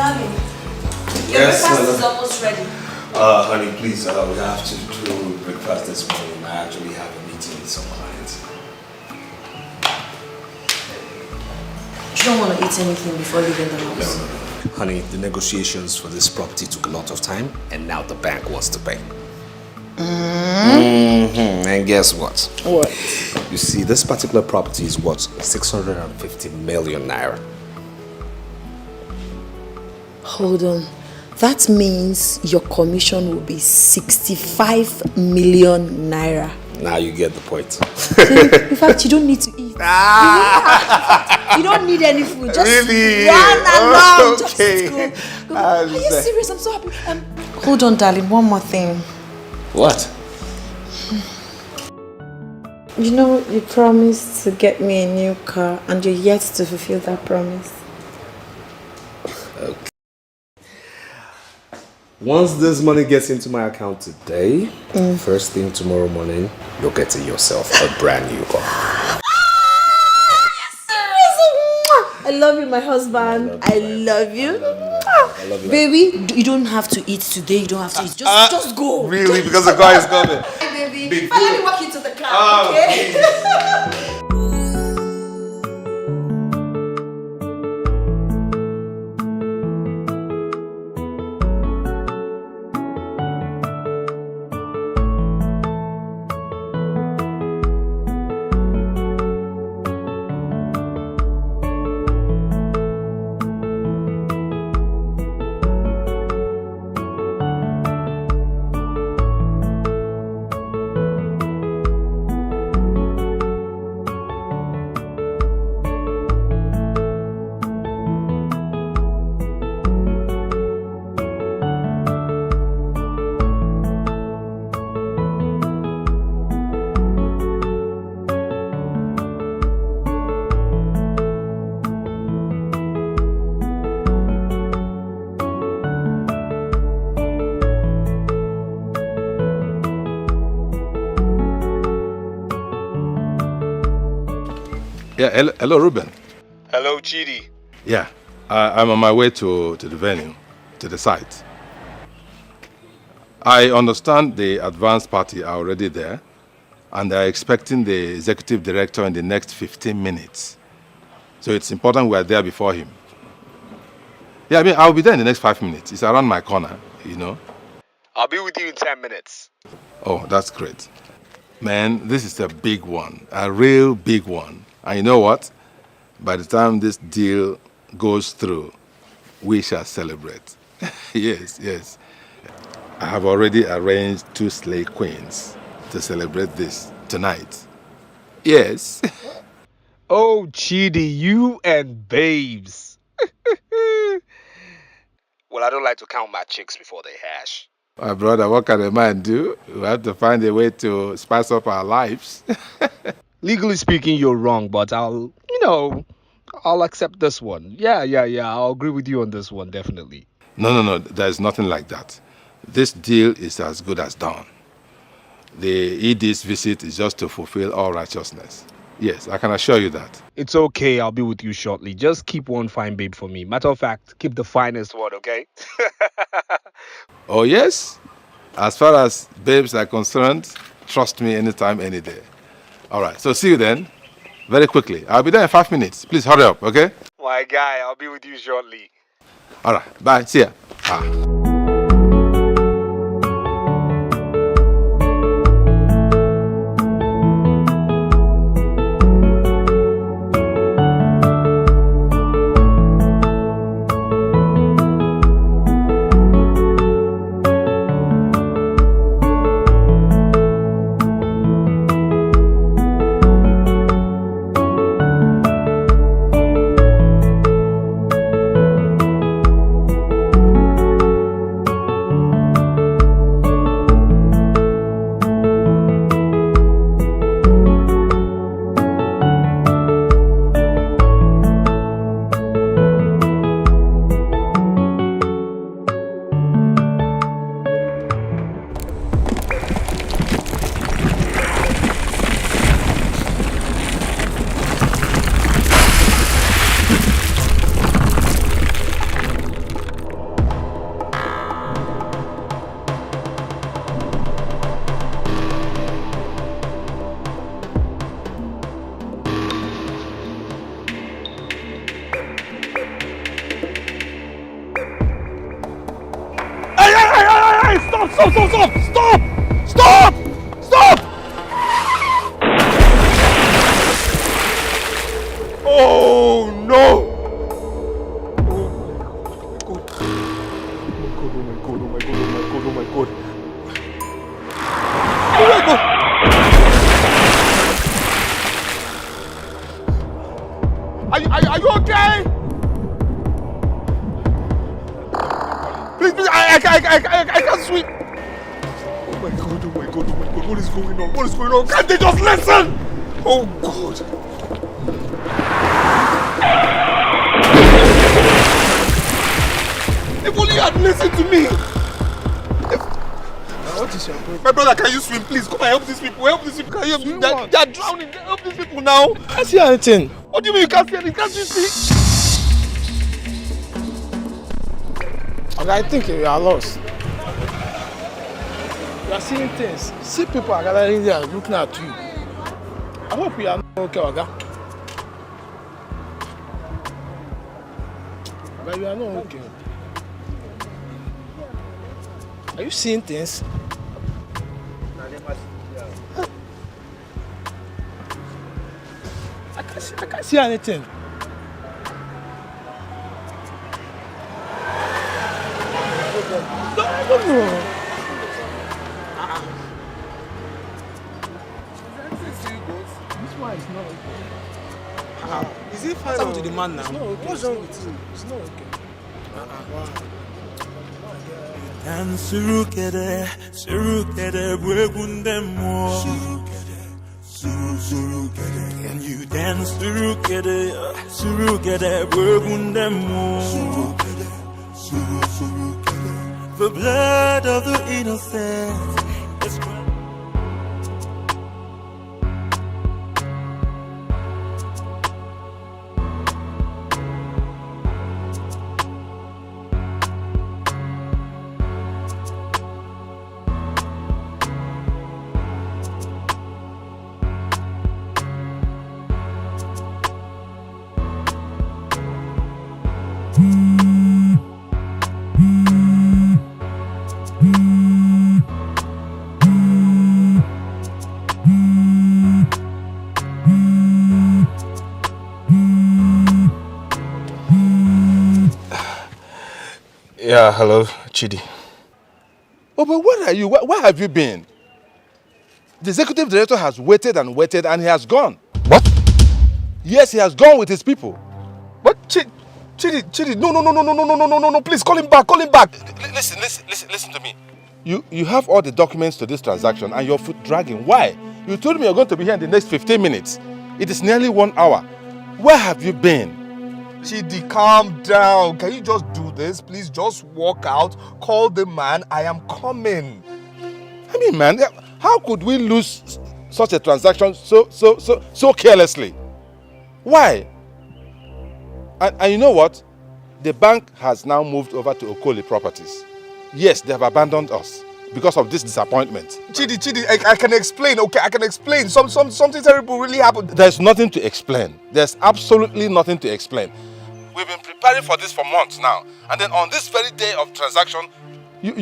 Darling, your yes, breakfast is almost ready. Honey, please, we have to do breakfast this morning. I actually have a meeting with some clients. You don't want to eat anything before leaving the house? No. Honey, the negotiations for this property took a lot of time, and now the bank wants to pay. And guess what? What? You see, this particular property is worth 650 million naira. Hold on. That means your commission will be 65 million naira. Now you get the point. In fact, you don't need to eat. You don't need any food. Just really? run along. Okay. Just go. Are you serious? I'm so happy. Hold on, darling. One more thing. What? You know, you promised to get me a new car and you're yet to fulfill that promise. Okay. Once this money gets into my account today, first thing tomorrow morning, you're getting yourself a brand new car. I love you, my husband. I love you. I love you. Baby, you don't have to eat today. You don't have to eat. Just go. Really? Because the car is coming. Hey, baby. Let me walk you to the car, okay? Yeah, hello, Reuben. Hello, Chidi. Yeah, I'm on my way to the venue, to the site. I understand the advance party are already there, and they're expecting the executive director in the next 15 minutes. So it's important we're there before him. Yeah, I mean, I'll be there in the next 5 minutes. It's around my corner, you know. I'll be with you in 10 minutes. Oh, that's great. Man, this is a big one, a real big one. And you know what? By the time this deal goes through, we shall celebrate. Yes. I have already arranged 2 slay queens to celebrate this tonight. Yes. Oh, Chidi, you and babes. Well, I don't like to count my chicks before they hash. My brother, what can a man do? We have to find a way to spice up our lives. Legally speaking, you're wrong, but I'll accept this one. Yeah, I'll agree with you on this one, definitely. No, there's nothing like that. This deal is as good as done. The ED's visit is just to fulfill all righteousness. Yes, I can assure you that. It's okay, I'll be with you shortly. Just keep one fine babe for me. Matter of fact, keep the finest one, okay? Oh, yes? As far as babes are concerned, trust me anytime, any day. All right, so see you then. Very quickly. I'll be there in 5 minutes. Please hurry up, okay? My guy, I'll be with you shortly. All right, bye. See ya. Are you okay? Please, I can't swim. Oh my God, what is going on? What is going on? Can't they just listen? Oh God. If only you had listened to me. What is your problem? My brother, can you swim, please? Come and help these people. Help these people. Can you help them? They are drowning. Help these people now. I can't see anything. What do you mean you can't see anything? Can't you see? Okay, I think you are lost. You are seeing things. See people are gathering there looking at you. I hope you are not okay, Oga. But you are not okay. Are you seeing things? I can't see anything. No. This one is not okay. Is it fine? What's happened to the man now? It's not okay. What's wrong with you? It's not okay. And surukere bwegundemo. Surukere. And you dance surukere bwegundemo. The blood of the innocent is Yeah, hello, Chidi. Oh, but where are you? Where have you been? The executive director has waited and waited and he has gone. What? Yes, he has gone with his people. But Chidi, no, please call him back. Listen to me. You have all the documents to this transaction and your foot dragging. Why? You told me you're going to be here in the next 15 minutes. It is nearly 1 hour. Where have you been? Chidi, calm down. Can you just do this? Please just walk out. Call the man. I am coming. I mean, man, how could we lose such a transaction so carelessly? Why? And you know what? The bank has now moved over to Okoli Properties. Yes, they have abandoned us because of this disappointment. Chidi, I can explain. Okay, I can explain. Something terrible really happened. There's nothing to explain. There's absolutely nothing to explain. We've been preparing for this for months now, and then on this very day of transaction, you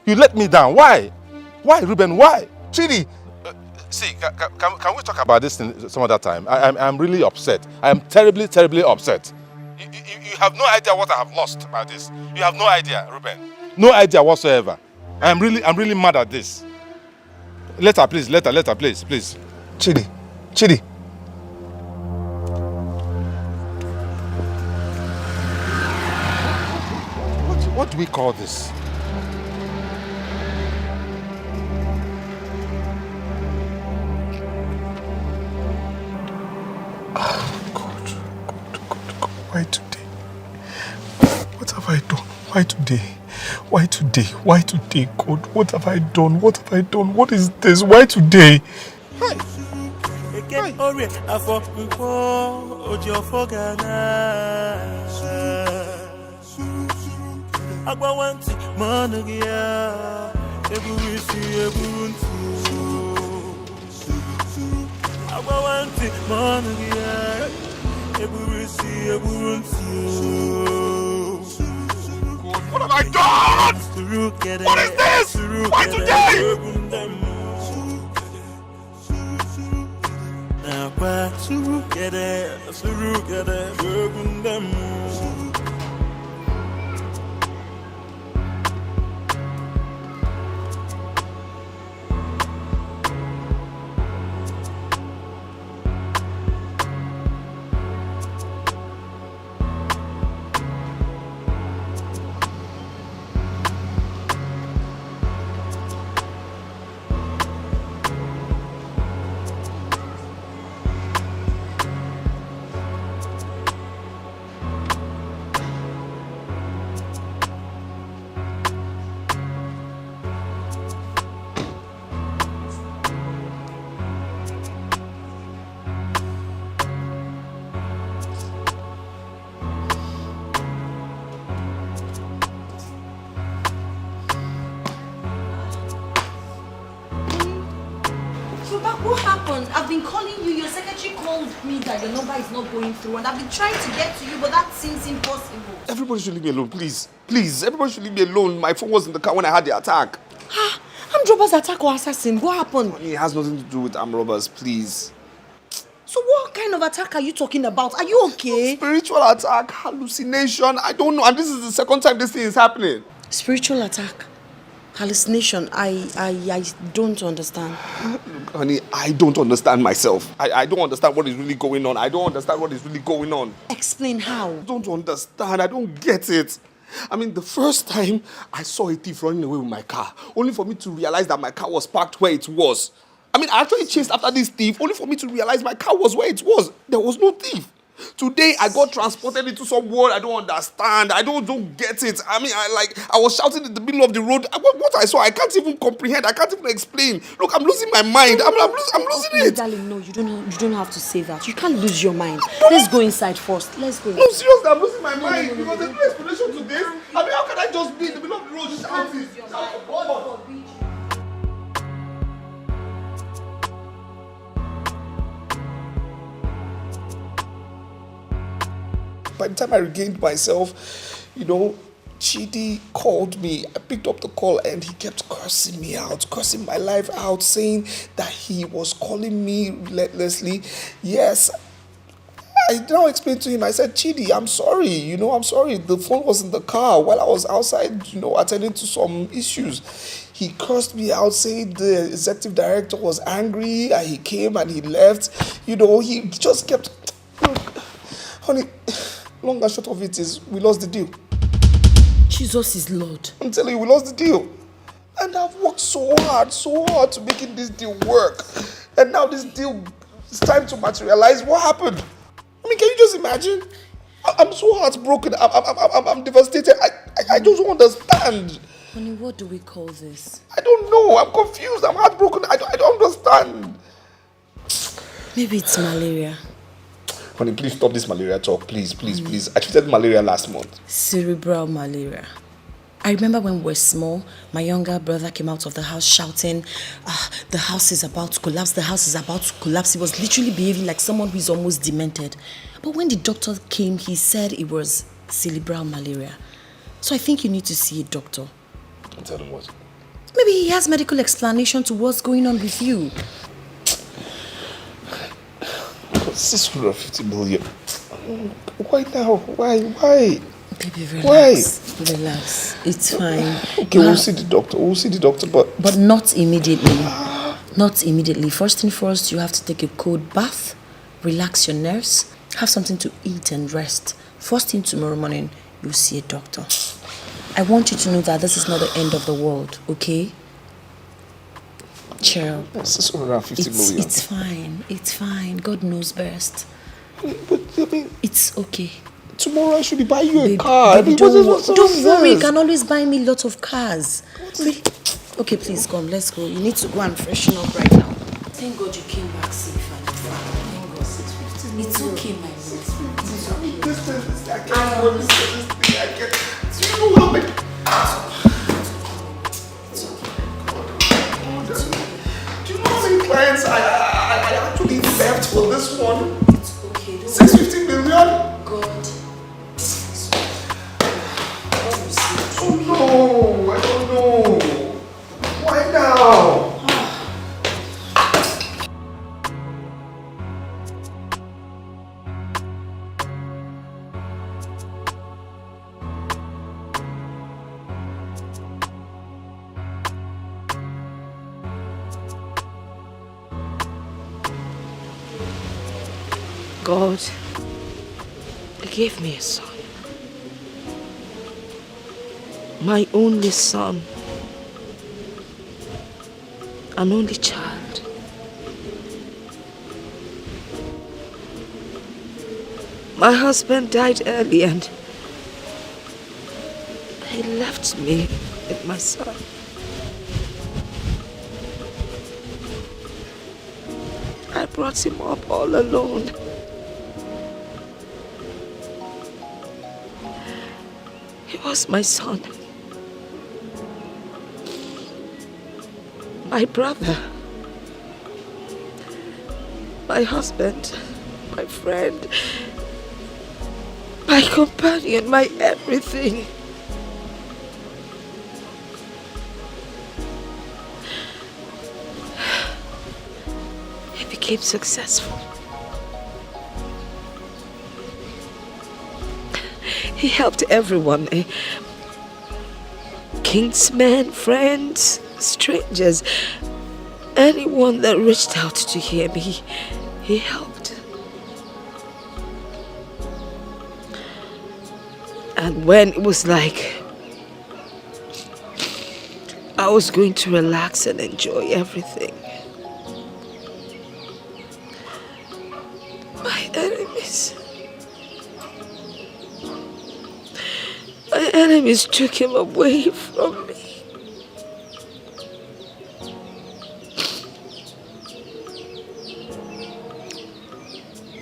let me down. Why? Why, Reuben? Why? Chidi, See, can we talk about this some other time? I'm really upset. I am terribly upset. You have no idea what I have lost by this. You have no idea, Reuben. No idea whatsoever. I'm really mad at this. Letter, please. Chidi. What do we call this? God. Why today? What have I done? Why today, God? What have I done? What is this? Why today? What have I done? What is this? Why today? Baba, what happened? I've been calling you. Your secretary called me that your number is not going through, and I've been trying to get to you, but that seems impossible. Everybody should leave me alone, please. Please, everybody should leave me alone. My phone was in the car when I had the attack. Armed robbers attack or assassin? What happened? It has nothing to do with armed robbers, please. So what kind of attack are you talking about? Are you okay? Spiritual attack, hallucination, I don't know. And this is the second time this thing is happening. Spiritual attack? Hallucination? I don't understand. Honey, I don't understand myself. I don't understand what is really going on. I don't understand what is really going on. Explain how. I don't understand. I don't get it. I mean, the first time I saw a thief running away with my car, only for me to realize that my car was parked where it was. I mean, I actually chased after this thief, only for me to realize my car was where it was. There was no thief. Today, I got transported into some world I don't understand. I don't get it. I mean, I was shouting in the middle of the road. What I saw, I can't even comprehend. I can't even explain. Look, I'm losing my mind. I'm losing it. Darling, no, you don't have to say that. You can't lose your mind. Let's go inside first. Let's go. No, seriously, I'm losing my mind. Because there's no explanation to this. I mean, how can I just be in the middle of the road shouting? By the time I regained myself, Chidi called me. I picked up the call and he kept cursing me out, cursing my life out, saying that he was calling me relentlessly. Yes, I now explained to him, I said, Chidi, I'm sorry, I'm sorry. The phone was in the car while I was outside, attending to some issues. He cursed me out, saying the executive director was angry and he came and he left. He just kept, honey, long and short of it is, we lost the deal. Jesus is Lord. I'm telling you, we lost the deal. And I've worked so hard to making this deal work. And now this deal, it's time to materialize. What happened? I mean, can you just imagine? I'm so heartbroken. I'm devastated. I just don't understand. Honey, what do we call this? I don't know. I'm confused. I'm heartbroken. I don't understand. Maybe it's malaria. Honey, please stop this malaria talk. Please. I treated malaria last month. Cerebral malaria. I remember when we were small, my younger brother came out of the house shouting, the house is about to collapse, the house is about to collapse. He was literally behaving like someone who is almost demented. But when the doctor came, he said it was cerebral malaria. So I think you need to see a doctor. And tell him what? Maybe he has medical explanation to what's going on with you. 650 million. Why now? Why? Baby, relax. Why? Relax. It's fine. Okay, we'll see the doctor, but not immediately. Not immediately. First thing first, you have to take a cold bath, relax your nerves, have something to eat and rest. First thing tomorrow morning, you'll see a doctor. I want you to know that this is not the end of the world, okay? Cheer up. That's 650 million. It's fine. God knows best. But I mean, it's okay. Tomorrow I should buy you a car. Baby, don't worry. You can always buy me lots of cars. Really? Okay, please come. Let's go. You need to go and freshen up right now. Thank God you came back safe and fine. It's okay, my love. I can't believe this thing. I can't. Do you know how many? Clients I actually left for this one. It's okay. 650 million? God. Oh no, I don't know. Why now? God, He gave me a son. My only son. An only child. My husband died early and he left me with my son. I brought him up all alone. He was my son. My brother. my husband, my friend, my companion, my everything. He became successful. He helped everyone. Kinsmen, friends, strangers, anyone that reached out to him, he helped. And when it was like I was going to relax and enjoy everything, my enemies took him away from me.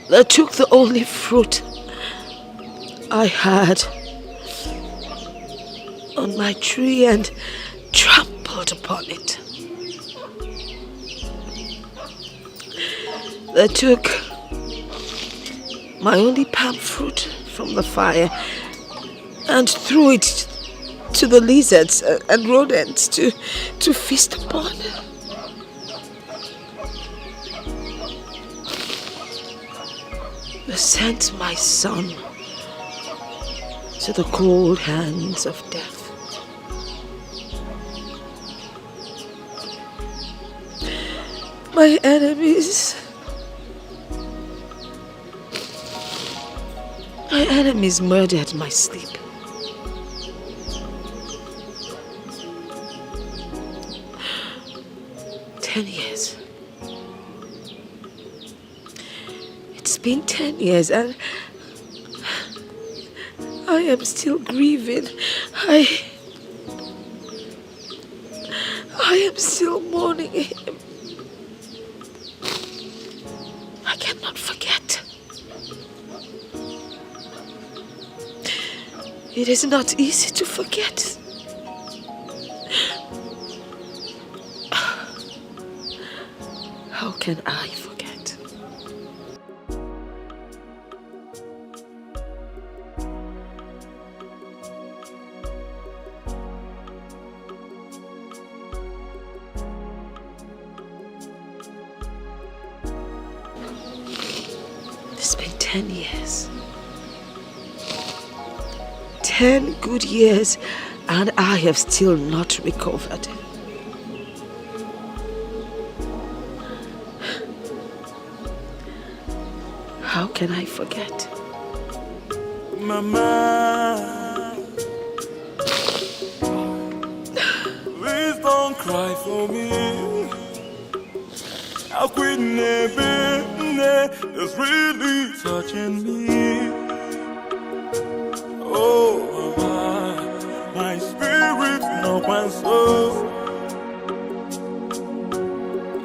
They took the only fruit I had on my tree and trampled upon it. They took my only palm fruit from the fire and threw it to the lizards and rodents to feast upon. They sent my son to the cold hands of death. My enemies murdered my sleep. Years. It's been 10 years and I am still grieving. I am still mourning him. I cannot forget. It is not easy to forget. How can I forget? It's been 10 years. 10 good years, and I have still not recovered. How can I forget? Mama, please don't cry for me. How could never is really touching me. Oh, mama, my spirit no one so.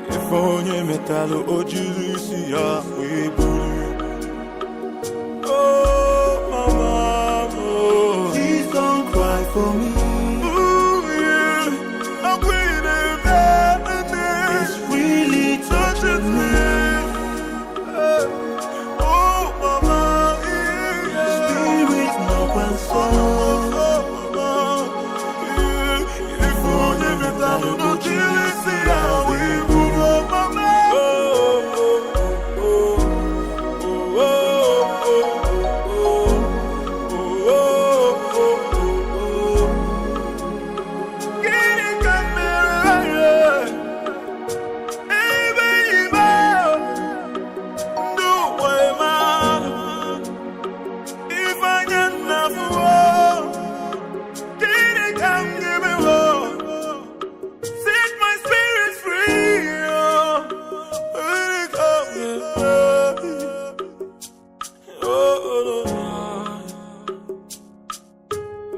If only metal or Jesus, ya we. For me, ooh, yeah. I'm waiting, it's really touching me. Oh, mama, yeah. Spirit, no one soul. If only we thought no Jesus, see how we move on, mama.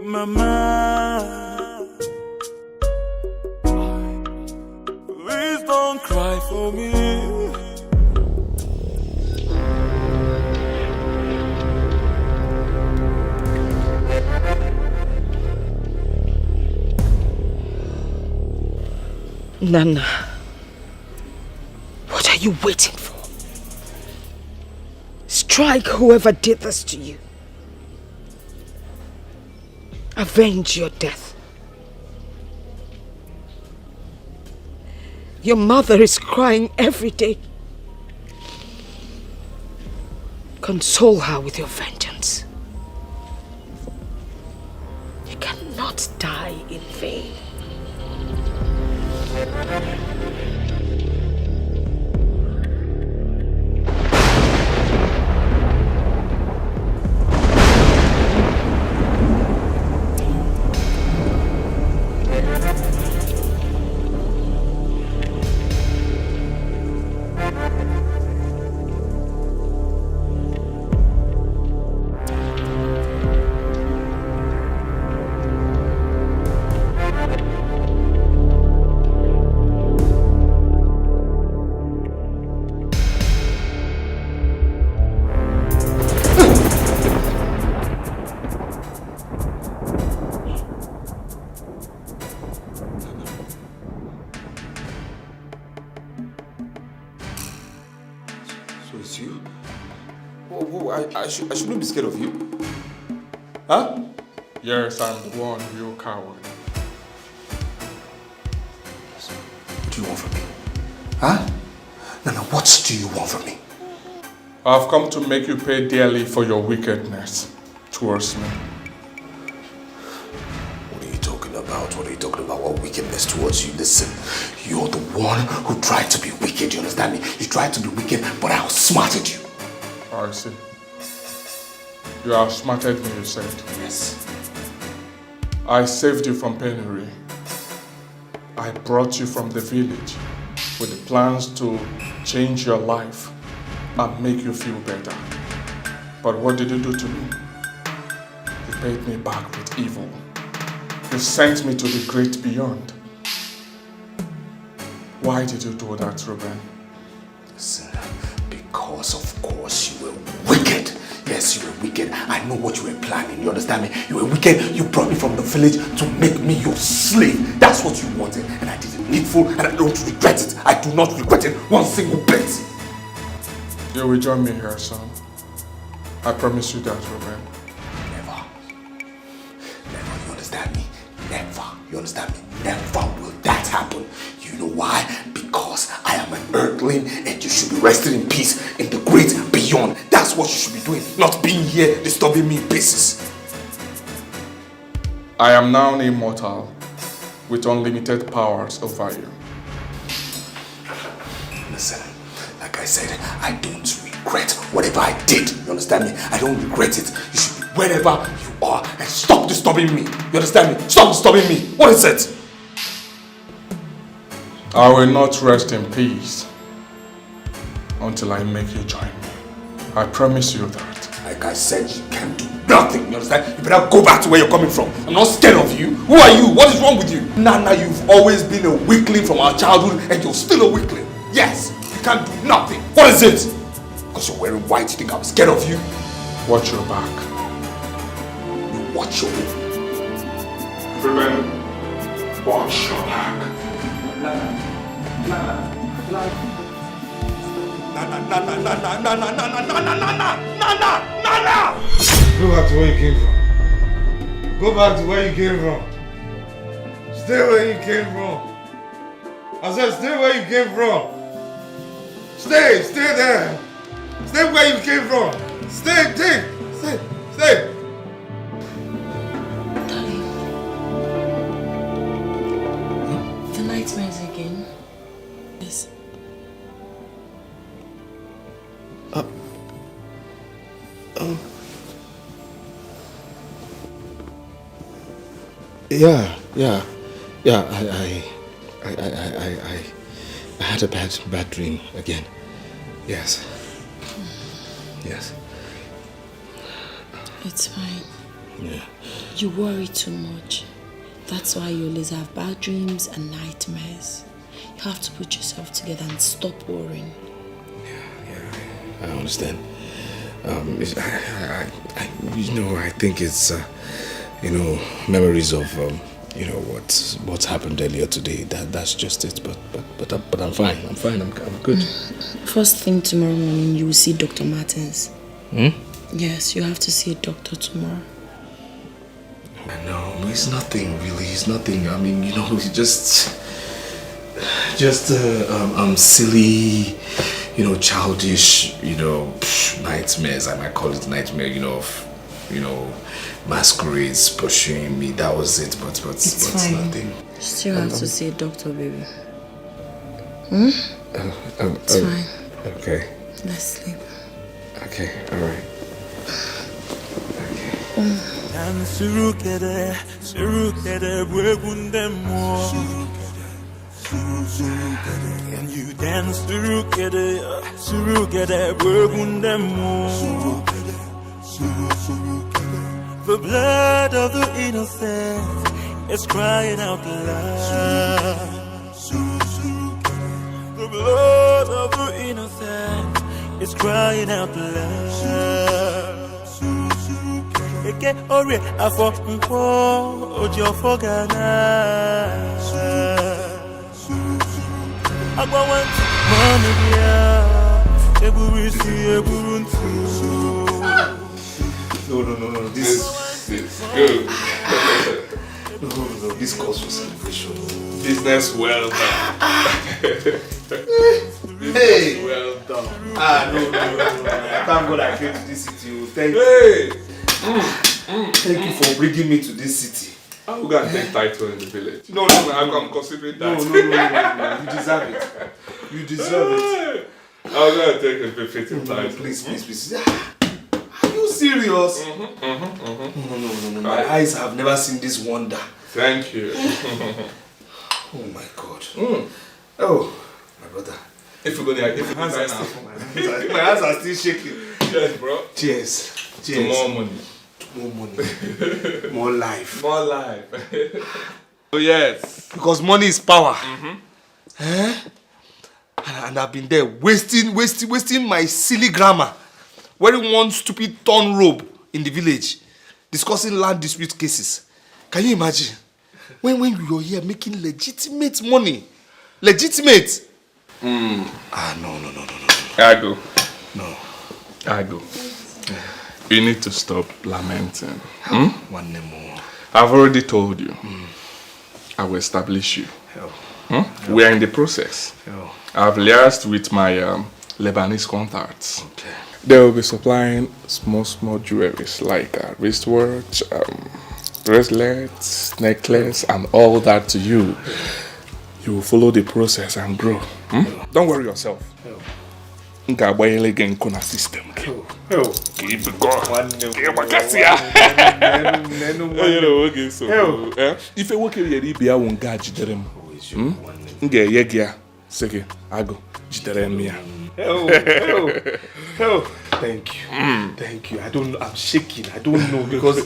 Mama, please don't cry for me. Nnanna, what are you waiting for? Strike whoever did this to you. Avenge your death. Your mother is crying every day. Console her with your vengeance. You cannot die in vain. I shouldn't be scared of you. Huh? Yes, I'm the one real coward. What do you want from me? Huh? Nnanna, what do you want from me? I've come to make you pay dearly for your wickedness towards me. What are you talking about? What are you talking about? What wickedness towards you? Listen, you're the one who tried to be wicked, you understand me? You tried to be wicked, but I outsmarted you. I see. You outsmarted me, you said. Yes. I saved you from penury. I brought you from the village with the plans to change your life and make you feel better. But what did you do to me? You paid me back with evil. You sent me to the great beyond. Why did you do that, Reuben? Listen, because of course you were wicked. Yes, you were wicked. I know what you were planning. You understand me? You were wicked. You brought me from the village to make me your slave. That's what you wanted. And I did it needful and I don't regret it. I do not regret it one single bit. You will join me here, son. I promise you that, Reuben. Never. Never. You understand me? Never. You understand me? Never will that happen. You know why? Because I am an earthling and you should be resting in peace in the great beyond. That's what you should be doing, not being here disturbing me in pieces. I am now an immortal with unlimited powers over you. Listen, like I said, I don't regret whatever I did. You understand me? I don't regret it. You should be wherever you are and stop disturbing me. You understand me? Stop disturbing me. What is it? I will not rest in peace until I make you join me. I promise you that. Like I said, you can do nothing, you understand? You better go back to where you're coming from. I'm not scared of you. Who are you? What is wrong with you? Nnanna, you've always been a weakling from our childhood and you're still a weakling. Yes, you can't do nothing. What is it? Because you're wearing white, you think I'm scared of you? Watch your back. You watch your back. Reuben, watch your back. Nnanna. Go back to where you came from. Go back to where you came from. Stay where you came from. I said stay where you came from. Stay there. Stay where you came from. Stay. Darling. The nightmares again. Yes. Yeah. I had a bad dream again. Yes. It's fine. Yeah. You worry too much. That's why you always have bad dreams and nightmares. You have to put yourself together and stop worrying. I understand. I think it's, memories of, what's happened earlier today. That's just it. But I'm fine. I'm good. First thing tomorrow morning, you will see Dr. Martins. Yes, you have to see a doctor tomorrow. No, it's nothing really. It's nothing. I mean, it's just silly, childish, nightmares. I might call it nightmare. Masquerades pursuing me. That was it. But It's nothing. You still have to see a doctor, baby. It's fine. Okay. Let's sleep. Okay. All right. And surukere bwegundemo. Can you dance surukere bwegundemo? The blood of the innocent is crying out loud. The blood of the innocent is crying out loud. Eke ori afọ nkwo oji ofo gana. Agbawa ntị mọnụ bịa eburu isi eburu ntị. No. This is good. No. This calls for celebration. Business well done. Hey! Well done. No. Thank God I came to this city. Thank you. Thank you for bringing me to this city. I'm going to take title in the village. No. I'm considering that. No. You deserve it. You deserve it. I'm going to take a befitting title. Please. Are you serious? No. My eyes have never seen this wonder. Thank you. Oh my God. Oh, my brother. If my hands are still shaking. Cheers, bro. Cheers. To more money. More life. More life. Oh yes. Because money is power. And I've been there wasting my silly grammar, wearing one stupid torn robe in the village, discussing land dispute cases. Can you imagine? When you were here making legitimate money. Legitimate. No. I go. No. I go. You need to stop lamenting. One more. I've already told you. I will establish you. We are in the process. I've liaised with my Lebanese contacts. Okay. They will be supplying small jewelries like wristwatch, bracelets, necklace, and all that to you. You will follow the process and grow. Don't worry yourself. System. Keep it going. If you work here, you won't get jidere. Nge yegia seke ago jidere me. Thank you. I'm shaking. I don't know because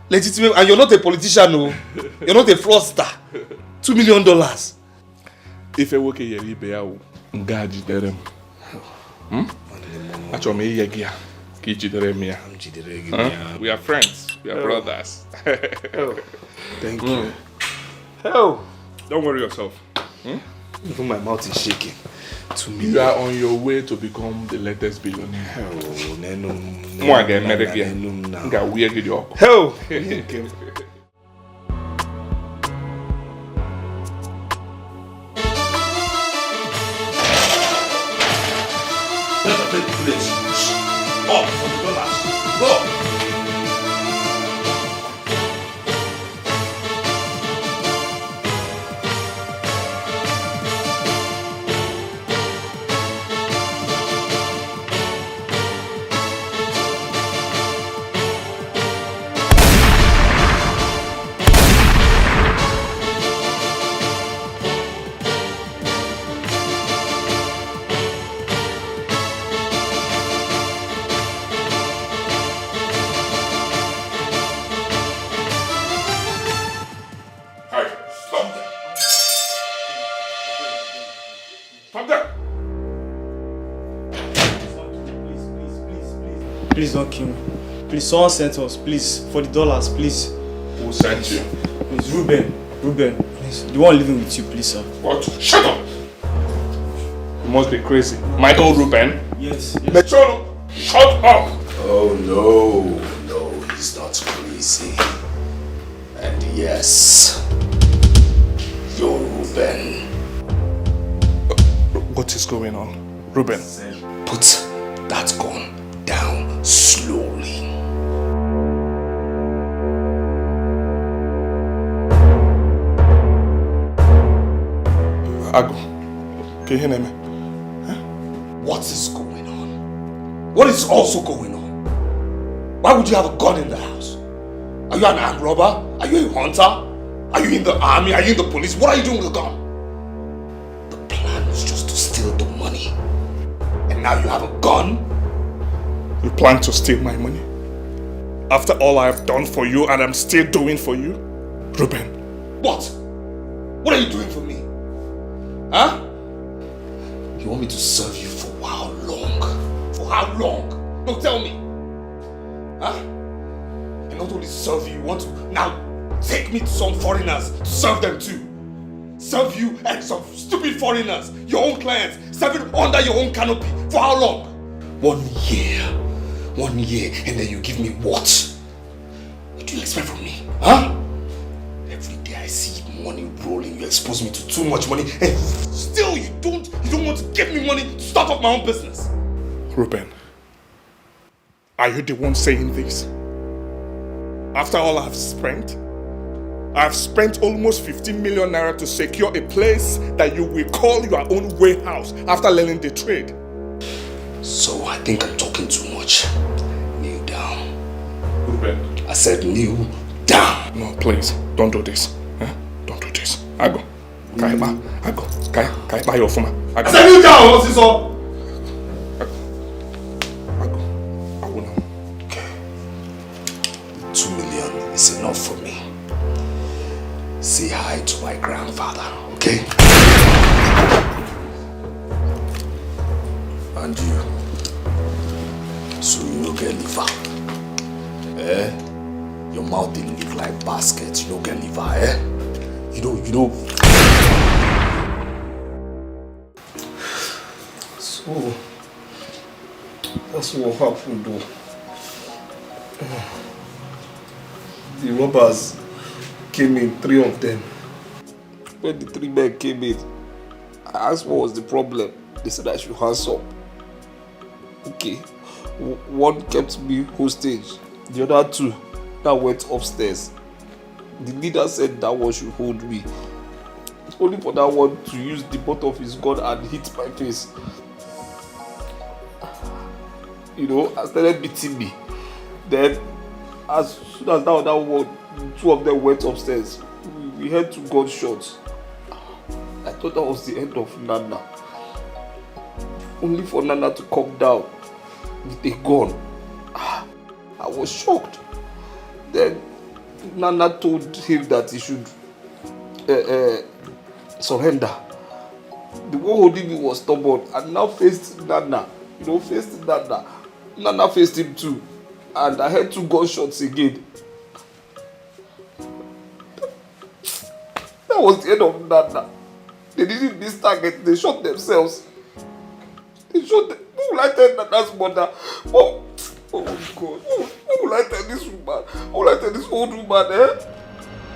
legitimate, and you're not a politician, no. You're not a fraudster. $2 million. If you work here, you be out. Ngaji derem. Achome yegia ki jidere me. We are friends. We are brothers. Thank you. Don't worry yourself. Even my mouth is shaking. You are on your way to become the latest billionaire. Please don't kill me. Please, someone sent us. Please, for the dollars, please. Who sent you? Please, Reuben, please. The one living with you, please, sir. What? Shut up! You must be crazy. My own Reuben? Yes. Rechael, Shut up! Oh no, he's not crazy. And yes, you're Reuben. What is going on? Reuben? Put that gun down slowly. Ago. Okay, What is going on? What is also going on? Why would you have a gun in the house? Are you an armed robber? Are you a hunter? Are you in the army? Are you in the police? What are you doing with the gun? The plan was just to steal the money. And now you have a gun? You plan to steal my money? After all I have done for you and I'm still doing for you? Reuben. What? What are you doing for me? Huh? You want me to serve you for how long? For how long? No, tell me. Huh? And not only serve you, you want to now take me to some foreigners to serve them too. Serve you and some stupid foreigners, your own clients, serving under your own canopy. For how long? 1 year. 1 year, and then you give me what? What do you expect from me? Huh? Every day I see money rolling, you expose me to too much money, and still you don't want to give me money to start up my own business. Reuben, are you the one saying this? After all I've spent almost 15 million naira to secure a place that you will call your own warehouse after learning the trade. So I think I'm talking too much. Kneel down. Reuben. I said kneel down. No, please, don't do this. Don't do this. Ago. Kaiba. Ago. Kaiba your phone. I said kneel down, what's this all? Ago. I will know. Okay. 2 million is enough for me. Say hi to my grandfather, okay? And you. So you no get liver. Your mouth didn't look like basket. You don't get liver, You know. So that's what happened though. The robbers came in, 3 of them. When the 3 men came in, I asked what was the problem. They said I should hands up. Okay. One kept me hostage. The other 2 that went upstairs. The leader said that one should hold me. Only for that one to use the butt of his gun and hit my face. I started beating me. Then, as soon as that other one, 2 of them went upstairs, we heard 2 gunshots. I thought that was the end of Nnanna. Only for Nnanna to come down with a gun. I was shocked. Then Nnanna told him that he should surrender. The one holding me was stubborn and now faced Nnanna. Faced Nnanna. Nnanna faced him too. And I heard 2 gunshots again. That was the end of Nnanna. They didn't miss target. They shot themselves. Who will I tell Nnanna's mother? Oh God. Who will I tell this woman? Who will I tell this old woman, That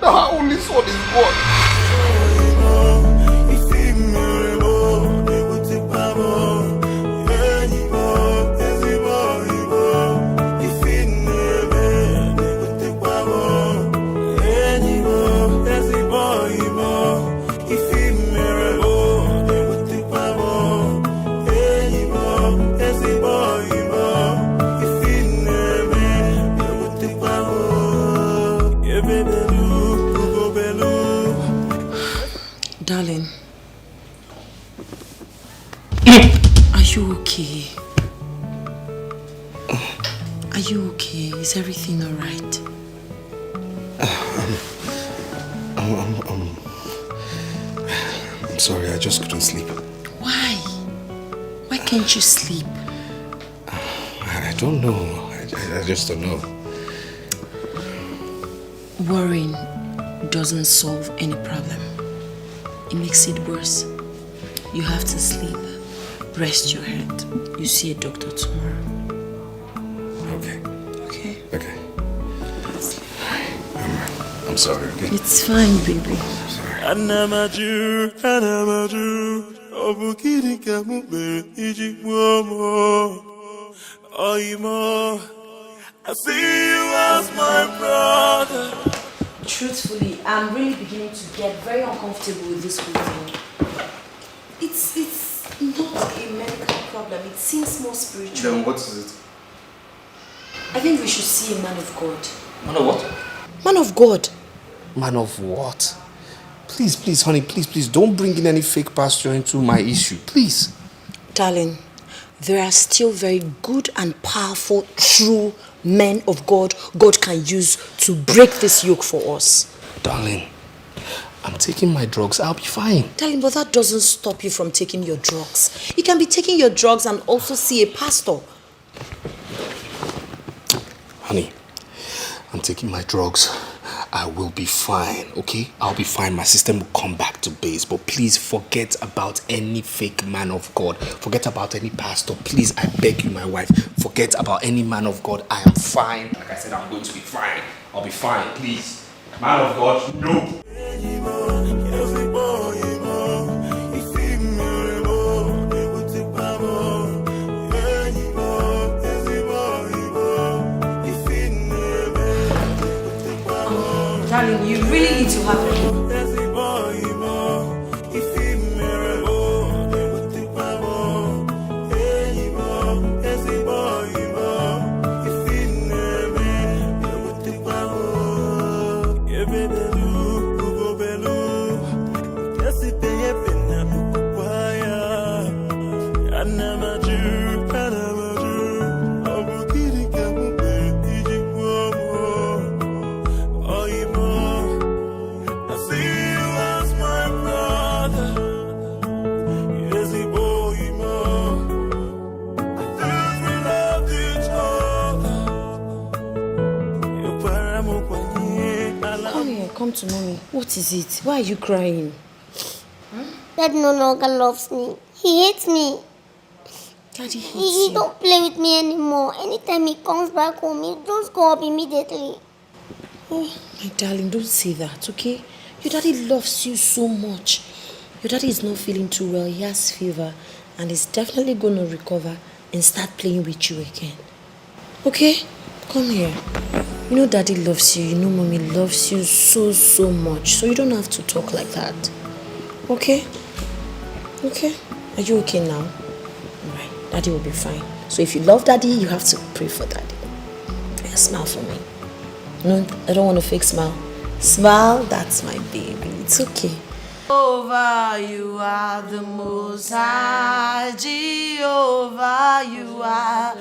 her only son is gone. Darling, are you okay? Are you okay? Is everything all right? I'm sorry, I just couldn't sleep. Why? Why can't you sleep? I don't know. I just don't know. Worrying doesn't solve any problem. It makes it worse. You have to sleep. Rest your head. You see a doctor tomorrow. I'm sorry, okay? It's fine, baby. Anamaju, Obukiri Kamube, Ijikwomo, Oimo. I see you as my brother. Truthfully, I'm really beginning to get very uncomfortable with this whole thing. It's not a medical problem. It seems more spiritual. Then what is it? I think we should see a man of God. Man of what? Man of God. Man of what? Please, honey, please, don't bring in any fake pastor into my issue, please. Darling, there are still very good and powerful, true men of God can use to break this yoke for us. Darling, I'm taking my drugs. I'll be fine. Darling, but that doesn't stop you from taking your drugs. You can be taking your drugs and also see a pastor. Honey, I'm taking my drugs. I will be fine, okay? I'll be fine. My system will come back to base. But please forget about any fake man of God. Forget about any pastor. Please, I beg you, my wife. Forget about any man of God. I am fine. Like I said, I'm going to be fine. I'll be fine, please. Man of God, no. Darling, you really need to have a look. Come to mommy. What is it? Why are you crying? Dad no longer loves me. He hates me. Daddy hates He you. don't play with me anymore. Anytime he comes back home, he just go up immediately. Oh, my darling, don't say that, okay? Your daddy loves you so much. Your daddy is not feeling too well. He has fever and he's definitely going to recover and start playing with you again. Okay? Come here. You know daddy loves you. You know mommy loves you so much. So you don't have to talk like that. Okay? Okay? Are you okay now? Alright. Daddy will be fine. So if you love daddy, you have to pray for daddy. Yeah, smile for me. No, I don't want a fake smile. Smile, that's my baby. It's okay. Jehovah, you are the most high. Jehovah, you are.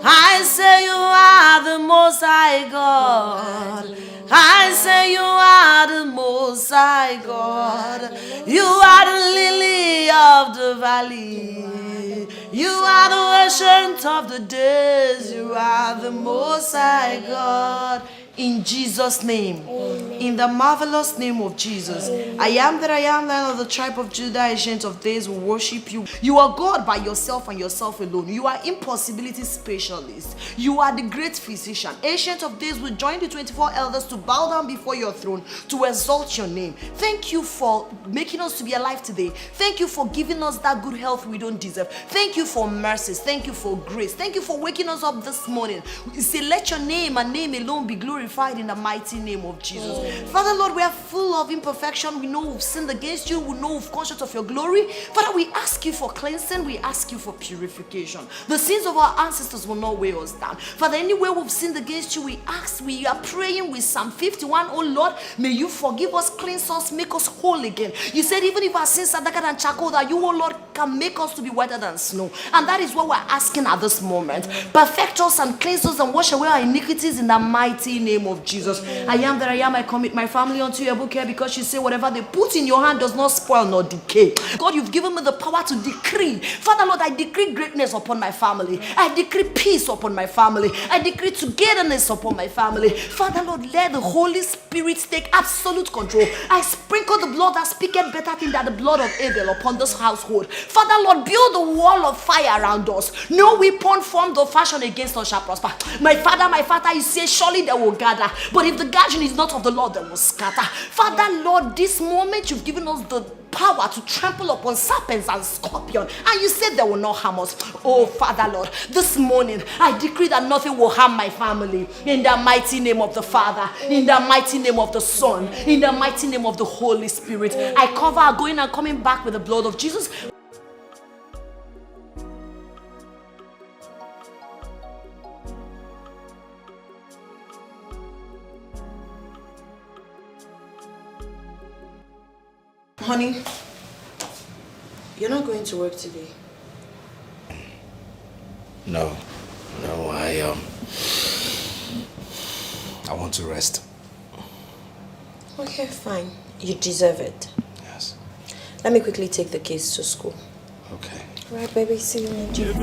I say you are the most high God. I say you are the most high God. You are the lily of the valley. You are the ancient of the days. You are the most high God. In Jesus' name. Amen. In the marvelous name of Jesus. Amen. I am that I am, Lion of the tribe of Judah, ancient of days, will worship you. You are God by yourself and yourself alone. You are impossibility specialist. You are the great physician. Ancient of days will join the 24 elders to bow down before your throne to exalt your name. Thank you for making us to be alive today. Thank you for giving us that good health we don't deserve. Thank you for mercies. Thank you for grace. Thank you for waking us up this morning. We say, let your name and name alone be glorified in the mighty name of Jesus. Father, Lord, we are full of imperfection. We know we've sinned against you. We know we've conscious of your glory. Father, we ask you for cleansing. We ask you for purification. The sins of our ancestors will not weigh us down. Father, anywhere we've sinned against you, we are praying with Psalm 51. Oh Lord, may you forgive us, cleanse us, make us whole again. You said even if our sins are darker than charcoal, that you, oh Lord, can make us to be whiter than snow. And that is what we're asking at this moment. Perfect us and cleanse us and wash away our iniquities in the mighty name of Jesus. I am that I am. I commit my family unto your book here, because you say whatever they put in your hand does not spoil nor decay. God, you've given me the power to decree. Father, Lord, I decree greatness upon my family. I decree peace upon my family. I decree togetherness upon my family. Father, Lord, let the Holy Spirit take absolute control. I sprinkle the blood that speaketh better thing than the blood of Abel upon this household. Father, Lord, build a wall of fire around us. No weapon formed or fashioned against us shall prosper. My Father, you say surely they will gather. But if the gathering is not of the Lord, they will scatter. Father, Lord, this moment you've given us the power to trample upon serpents and scorpions, and you said they will not harm us. Oh, Father, Lord, this morning I decree that nothing will harm my family. In the mighty name of the Father, in the mighty name of the Son, in the mighty name of the Holy Spirit, I cover our going and coming back with the blood of Jesus. Honey, you're not going to work today. No, I want to rest. Okay, fine. You deserve it. Yes. Let me quickly take the kids to school. Okay. All right, baby. See you in the gym.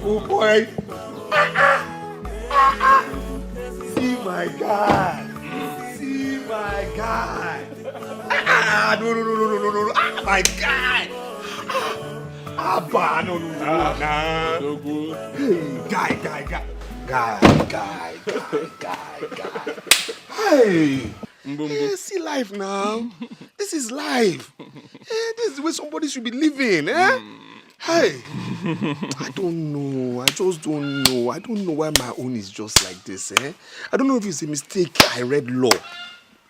Oh boy. See my guy. See my guy. No. My guy. Abba, no. Guy. Hey. Hey, see life now. This is life. This is the way somebody should be living, eh? Hey, I don't know. I just don't know. I don't know why my own is just like this, eh? I don't know if it's a mistake. I read law.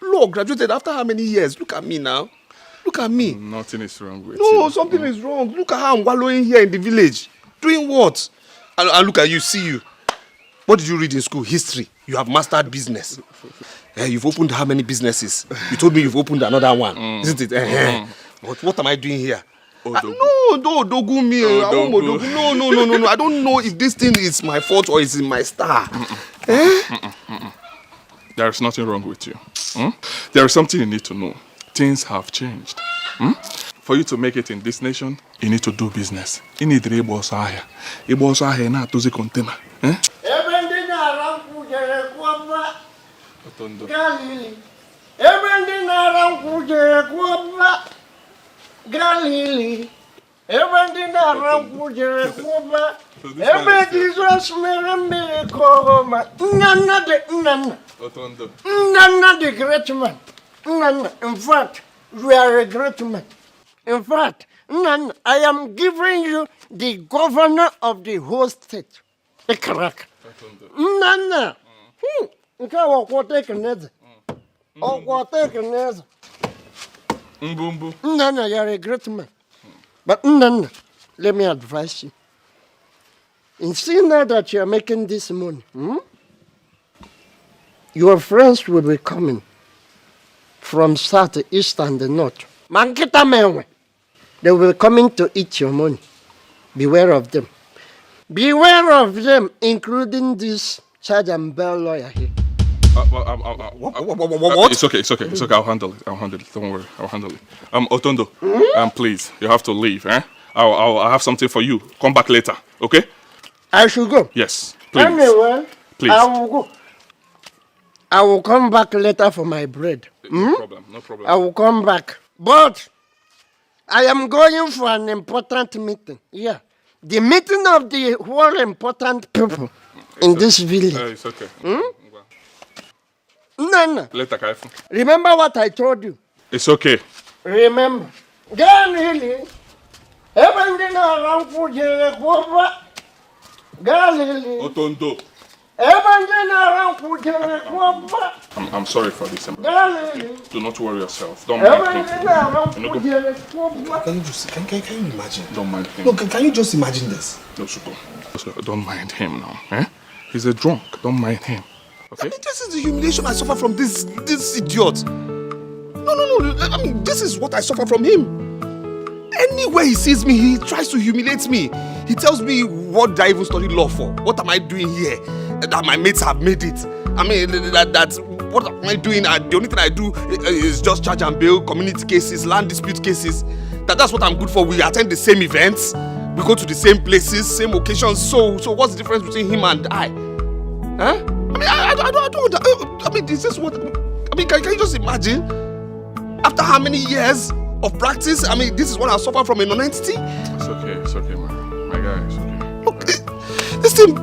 Law, graduated after how many years? Look at me now. Look at me. Nothing is wrong with you. No, something is wrong. Look at how I'm wallowing here in the village. Doing what? And look at you, see you. What did you read in school? History. You have mastered business. You've opened how many businesses? You told me you've opened another one. Isn't it? What am I doing here? No, Dogu me. No. I don't know if this thing is my fault or it's in my star. There is nothing wrong with you. There is something you need to know. Things have changed. For you to make it in this nation, you need to do business. You need to be able to not to the container. Galili, everything around Pujere Kuba, every Jesus Miracle, Nnanna the great man. Nnanna, in fact, we are a great man. In fact, Nnanna, I am giving you the governor of the whole state. Nnanna, Nnanna, you are a great man. But Nnanna, let me advise you. In seeing now that you are making this money, your friends will be coming from south, east, and the north. They will be coming to eat your money. Beware of them. Beware of them, including this charge and bell lawyer here. What? It's okay. I'll handle it. Don't worry. I'll handle it. Otondo, please, you have to leave, eh? I'll have something for you. Come back later, okay? I should go? Yes, please. Anyway, please. I will go. I will come back later for my bread. No problem. I will come back. But I am going for an important meeting. Yeah. The meeting of the whole important people in this village. It's okay. Nnanna. Later, Kaifu. Remember what I told you? It's okay. Remember. Gan really. Everything around for Jehovah. Gan really. Otondo. Everything around for Jehovah. I'm sorry for this. Gan really. Do not worry yourself. Don't mind Everything him. around for Jehovah. Can you imagine? Don't mind him. No, can you just imagine this? No, Suko. Don't mind him now. Eh? He's a drunk. Don't mind him. Okay? I mean, this is the humiliation I suffer from this idiot. No. I mean, this is what I suffer from him. Anywhere he sees me, he tries to humiliate me. He tells me, what did I even study law for? What am I doing here? That my mates have made it. I mean, what am I doing? The only thing I do is just charge and bail, community cases, land dispute cases. That's what I'm good for. We attend the same events. We go to the same places, same occasions. So what's the difference between him and I? Huh? I don't. I mean, this is what. I mean, can you just imagine? After how many years of practice? I mean, this is what I suffer from a non-entity. It's okay, man. My guy, it's okay. Look, this thing.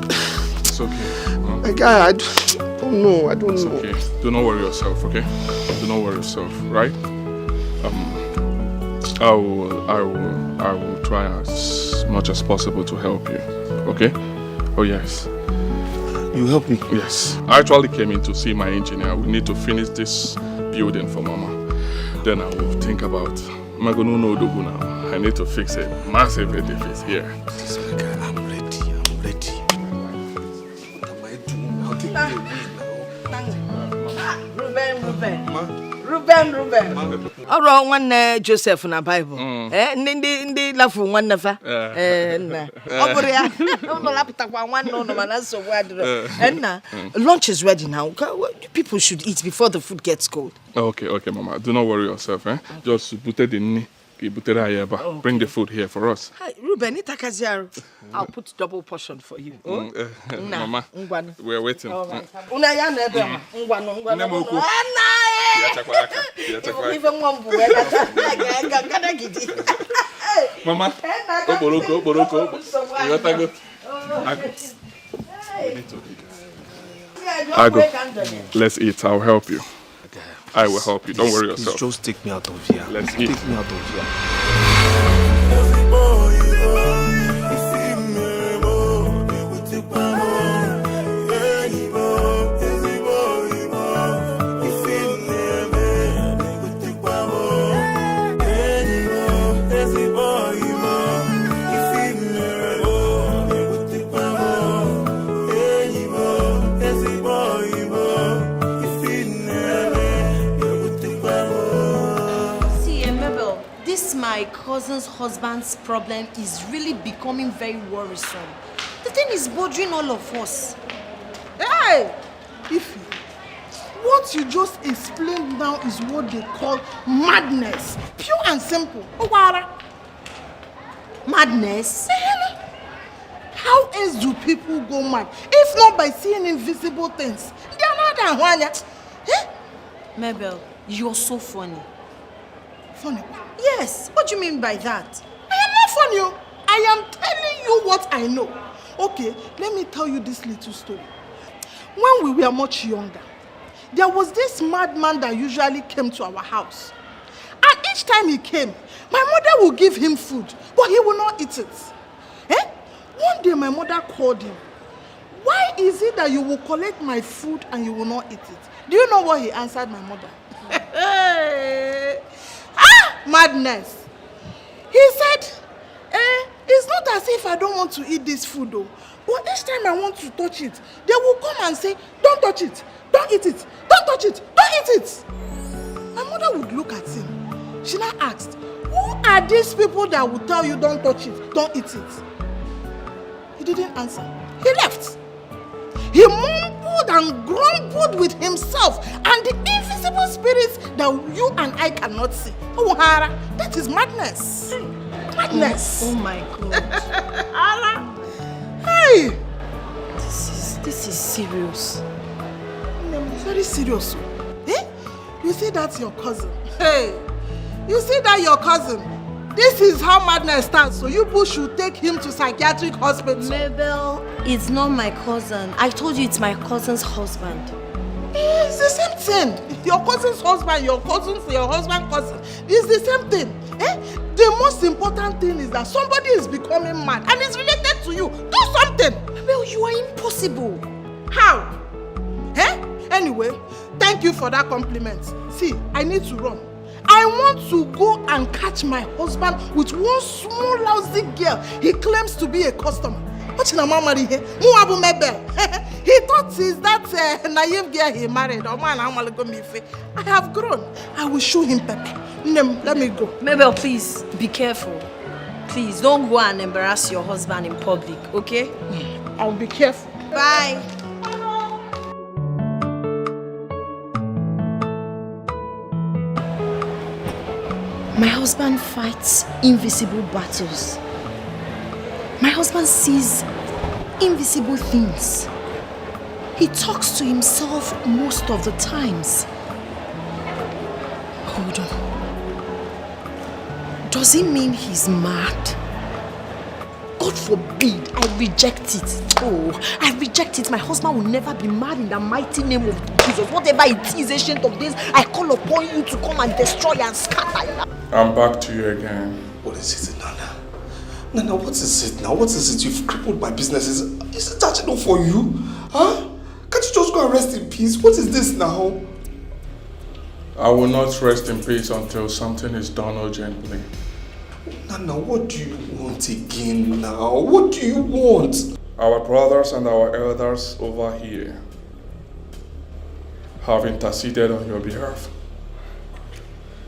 It's okay. My guy, I don't know. It's okay. Do not worry yourself, okay? Do not worry yourself, right? I will try as much as possible to help you, okay? Oh yes. You help me? Yes. I actually came in to see my engineer. We need to finish this building for Mama. Then I will think about Magonu no Dogu now. I need to fix a massive edifice here. I'm ready. What am I doing? I'll take the Reuben. Oro one Joseph na Bible. Ndi lafu one nefa. Na. Oboria. No lapita kwa one no manaso wadro. Na lunch is ready now. People should eat before the food gets cold. Okay, Mama. Do not worry yourself, eh? Just put it in. Bring the food here for us. Hi, Reuben, I'll put double portion for you. Mama, we're waiting. Mama, Ago, let's eat. I'll help you. I will help you. Don't worry yourself. Just take me out of here. Let's eat. Take me out of here. My cousin's husband's problem is really becoming very worrisome. The thing is bothering all of us. Hey! Ify, what you just explained now is what they call madness. Pure and simple. Madness? How else do people go mad? If not by seeing invisible things. They are not that one. Mabel, you're so funny. Funny? Yes. What do you mean by that? I am not funny. I am telling you what I know. Okay, let me tell you this little story. When we were much younger, there was this madman that usually came to our house. And each time he came, my mother would give him food, but he would not eat it. One day my mother called him. Why is it that you will collect my food and you will not eat it? Do you know what he answered my mother? Madness. He said, it's not as if I don't want to eat this food though. But each time I want to touch it, they will come and say, don't touch it, don't eat it, don't touch it, don't eat it. My mother would look at him. She now asked, who are these people that will tell you don't touch it, don't eat it? He didn't answer. He left. He mumbled and grumbled with himself and the invisible spirits that you and I cannot see. Oh, Hara, that is madness. Madness. Oh my God. Hara. Hey. This is serious. Very serious. You see that's your cousin. Hey. You see that your cousin. This is how madness starts, so you people should take him to psychiatric hospital. Mabel, it's not my cousin. I told you it's my cousin's husband. It's the same thing. Your cousin's husband, your husband's cousin. It's the same thing. The most important thing is that somebody is becoming mad and it's related to you. Do something. Mabel, you are impossible. How? Anyway, thank you for that compliment. See, I need to run. I want to go and catch my husband with one small lousy girl he claims to be a customer. What's your mama here? He thought he's that naive girl he married. I have grown. I will show him pepper. Let me go. Mabel, please be careful. Please don't go and embarrass your husband in public, okay? I'll be careful. Bye. My husband fights invisible battles. My husband sees invisible things. He talks to himself most of the times. Hold on. Does it mean he's mad? God forbid, I reject it. Oh, I reject it. My husband will never be mad in the mighty name of Jesus. Whatever it is, ancient of days, I call upon you to come and destroy and scatter. I'm back to you again. What is it, Nnanna? Nnanna, what is it now? What is it? You've crippled my business. Is it that enough for you? Huh? Can't you just go and rest in peace? What is this now? I will not rest in peace until something is done urgently. Nnanna, what do you want again now? What do you want? Our brothers and our elders over here have interceded on your behalf.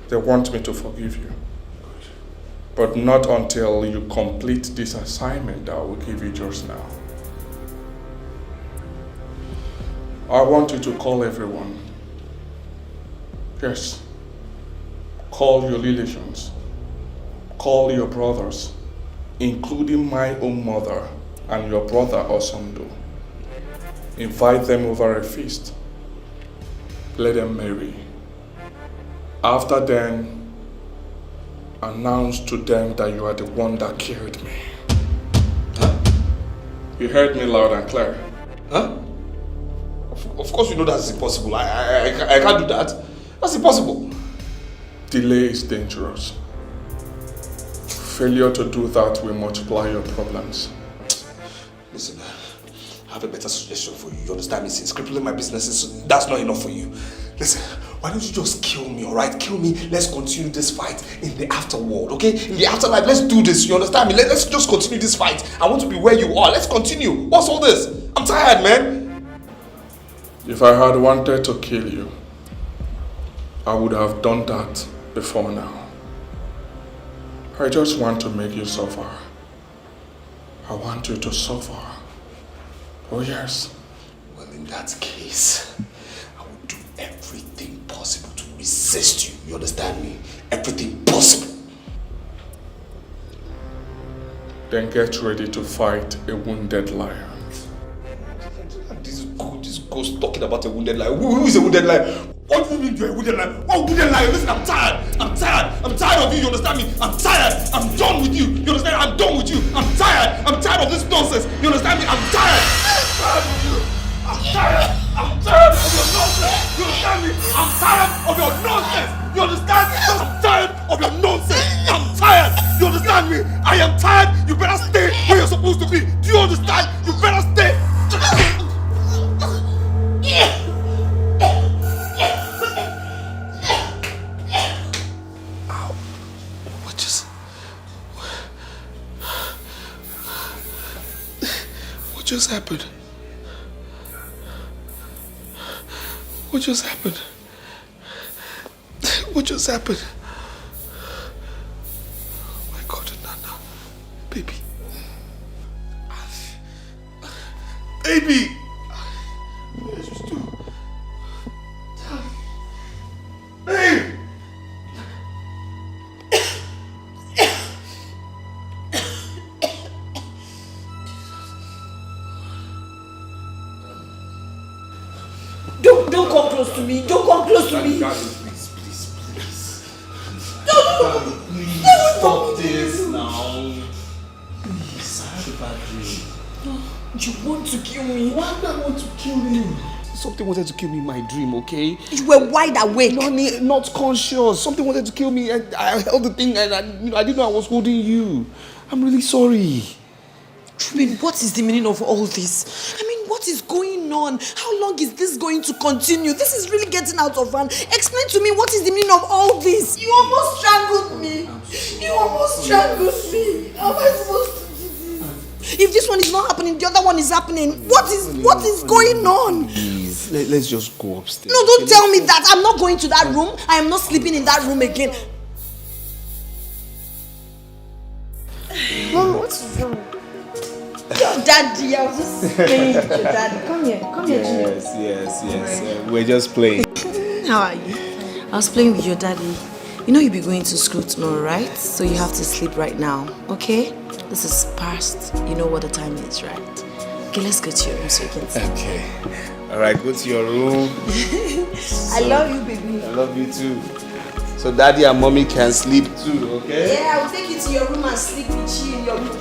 They want me to forgive you. But not until you complete this assignment that I will give you just now. I want you to call everyone. Yes. Call your relations. Call your brothers, including my own mother and your brother Osondo. Invite them over a feast. Let them marry. After then, announce to them that you are the one that killed me. Huh? You heard me loud and clear. Huh? Of course you know that's impossible. I can't do that. That's impossible. Delay is dangerous. Failure to do that will multiply your problems. Listen, I have a better suggestion for you. You understand me? Since crippling my businesses, that's not enough for you. Listen, why don't you just kill me, alright? Kill me. Let's continue this fight in the afterworld, okay? In the afterlife, let's do this. You understand me? Let's just continue this fight. I want to be where you are. Let's continue. What's all this? I'm tired, man. If I had wanted to kill you, I would have done that before now. I just want to make you suffer. I want you to suffer. Oh yes. Well, in that case, I will do everything possible to resist you. You understand me? Everything possible. Then get ready to fight a wounded lion. This ghost talking about a wounded lion. Who is a wounded lion? What do you mean you're a wounded lion? What wounded lion? Listen, I'm tired. I'm tired of you. You understand me? I'm tired. I'm done with you. You understand? I'm done with you. I'm tired. I'm tired of this nonsense. You understand me? I'm tired. I'm tired of your nonsense. You understand me? I'm tired of your nonsense. You understand? I'm tired of your nonsense. I'm tired. You understand me? I am tired. You better stay where you're supposed to be. Do you understand? You better stay. What just happened? What just happened? What just happened? Oh my God, Nnanna. Baby. Baby! What did you do? Babe! Don't come close to me. Don't come close to me. Please. Stop dream. You want to kill me? Why do I want to kill you? Something wanted to kill me in my dream, okay? You were wide awake. No, not conscious. Something wanted to kill me and I held the thing and I didn't know I was holding you. I'm really sorry. Reuben, what is the meaning of all this? I mean, what is going on? How long is this going to continue? This is really getting out of hand. Explain to me what is the meaning of all this? You almost strangled me. You almost strangled me. How am I supposed to do this? If this one is not happening, the other one is happening. What is going on? Please, let's just go upstairs. No, don't tell me that. I'm not going to that room. I am not sleeping in that room again. Mom, what's wrong? Your daddy, I was just playing with your daddy. Come here, Junior. Yes. We're just playing. How are you? I was playing with your daddy. You know you'll be going to school tomorrow, right? So you have to sleep right now, okay? This is past. You know what the time is, right? Okay, let's go to your room so you can sleep. Okay. Alright, go to your room. I love you, baby. I love you too. So daddy and mommy can sleep too, okay? Yeah, I will take you to your room and sleep with you in your room.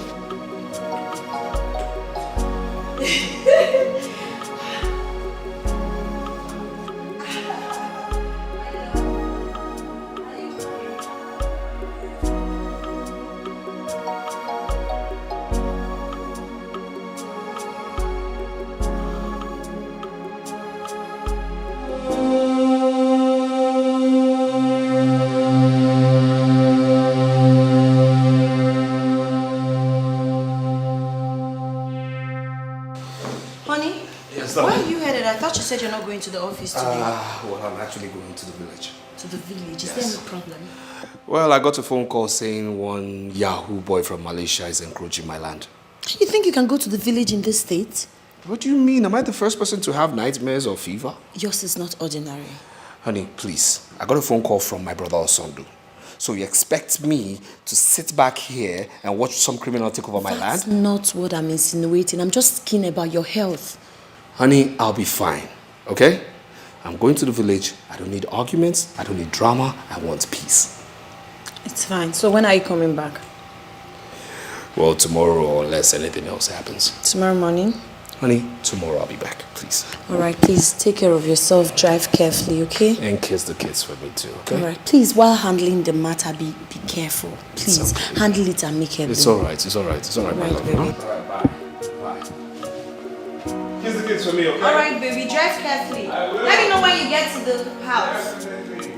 You said you're not going to the office today. Well, I'm actually going to the village. To the village? Is there any problem? Well, I got a phone call saying one Yahoo boy from Malaysia is encroaching my land. You think you can go to the village in this state? What do you mean? Am I the first person to have nightmares or fever? Yours is not ordinary. Honey, please. I got a phone call from my brother Osondu. So you expect me to sit back here and watch some criminal take over my land? That's not what I'm insinuating. I'm just keen about your health. Honey, I'll be fine, okay? I'm going to the village. I don't need arguments. I don't need drama. I want peace. It's fine. So when are you coming back? Well, tomorrow or unless anything else happens. Tomorrow morning? Honey, tomorrow I'll be back, please. Alright, please take care of yourself. Drive carefully, okay? And kiss the kids for me too, okay? Alright, please, while handling the matter, be careful. Please, okay. Handle it amicably. It's alright, it's alright, my love. Baby. Alright, bye. Kiss the kids for me, okay? Alright, baby, drive carefully. Let me know when you get to the house. Definitely.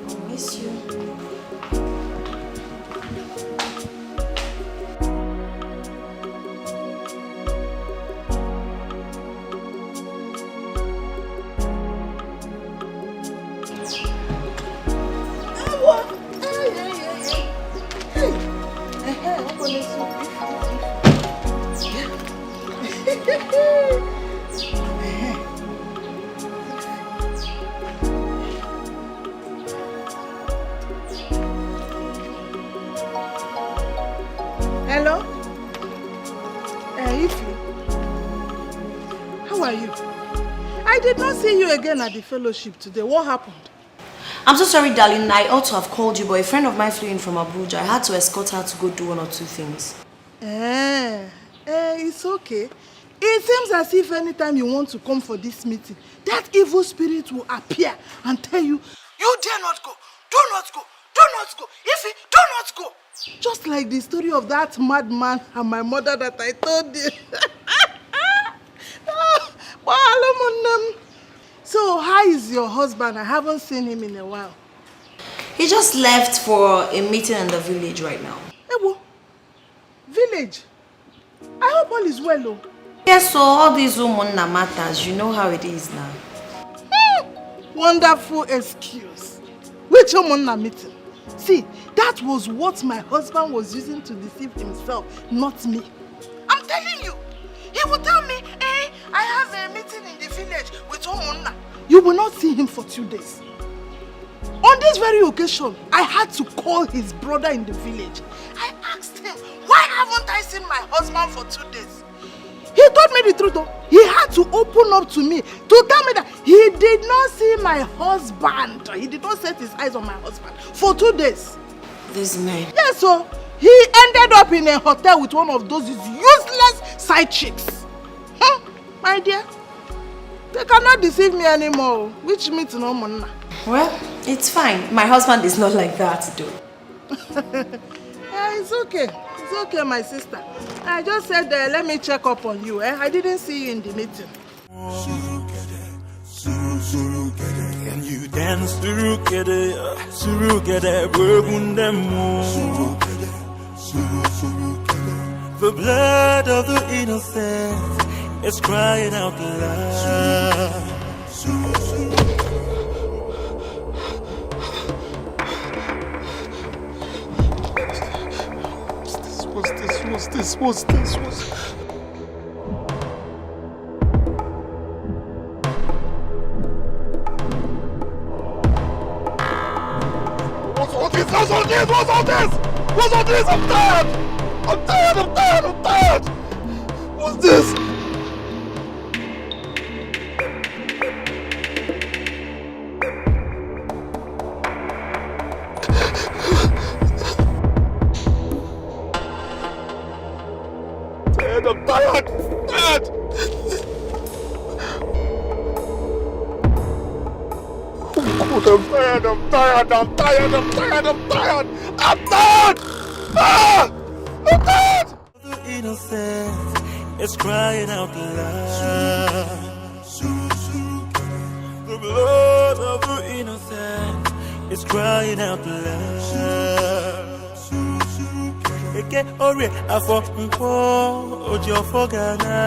I miss you. Hello? Ify, how are you? I did not see you again at the fellowship today. What happened? I'm so sorry, darling. I ought to have called you, but a friend of mine flew in from Abuja. I had to escort her to go do one or two things. It's okay. It seems as if anytime you want to come for this meeting, that evil spirit will appear and tell you, you dare not go, do not go, do not go, Ify, do not go. Just like the story of that madman and my mother that I told you. So, how is your husband? I haven't seen him in a while. He just left for a meeting in the village right now. Ewo, village? I hope all is well, oh. Yes, so all these Nnanna matters, you know how it is now. Wonderful excuse. Which Nnanna meeting? See, that was what my husband was using to deceive himself, not me. I'm telling you. He would tell me, I have a meeting in the village with Nnanna. You will not see him for 2 days. On this very occasion, I had to call his brother in the village. I asked him, why haven't I seen my husband for 2 days? He told me the truth though. He had to open up to me to tell me that he did not see my husband. He did not set his eyes on my husband for 2 days. This man? Yes, so he ended up in a hotel with one of those useless side chicks. My dear, they cannot deceive me anymore. Which means no more. Well, it's fine. My husband is not like that, though. It's okay. It's okay, my sister. I just said, let me check up on you. I didn't see you in the meeting. And you dance surukede, the blood of the innocent is crying out loud. What's this? What's all this? I'm tired! What's this? I'm tired! The innocent is crying out loud. The blood of the innocent is crying out loud. Eke ore afọ nkwo ojo fogana.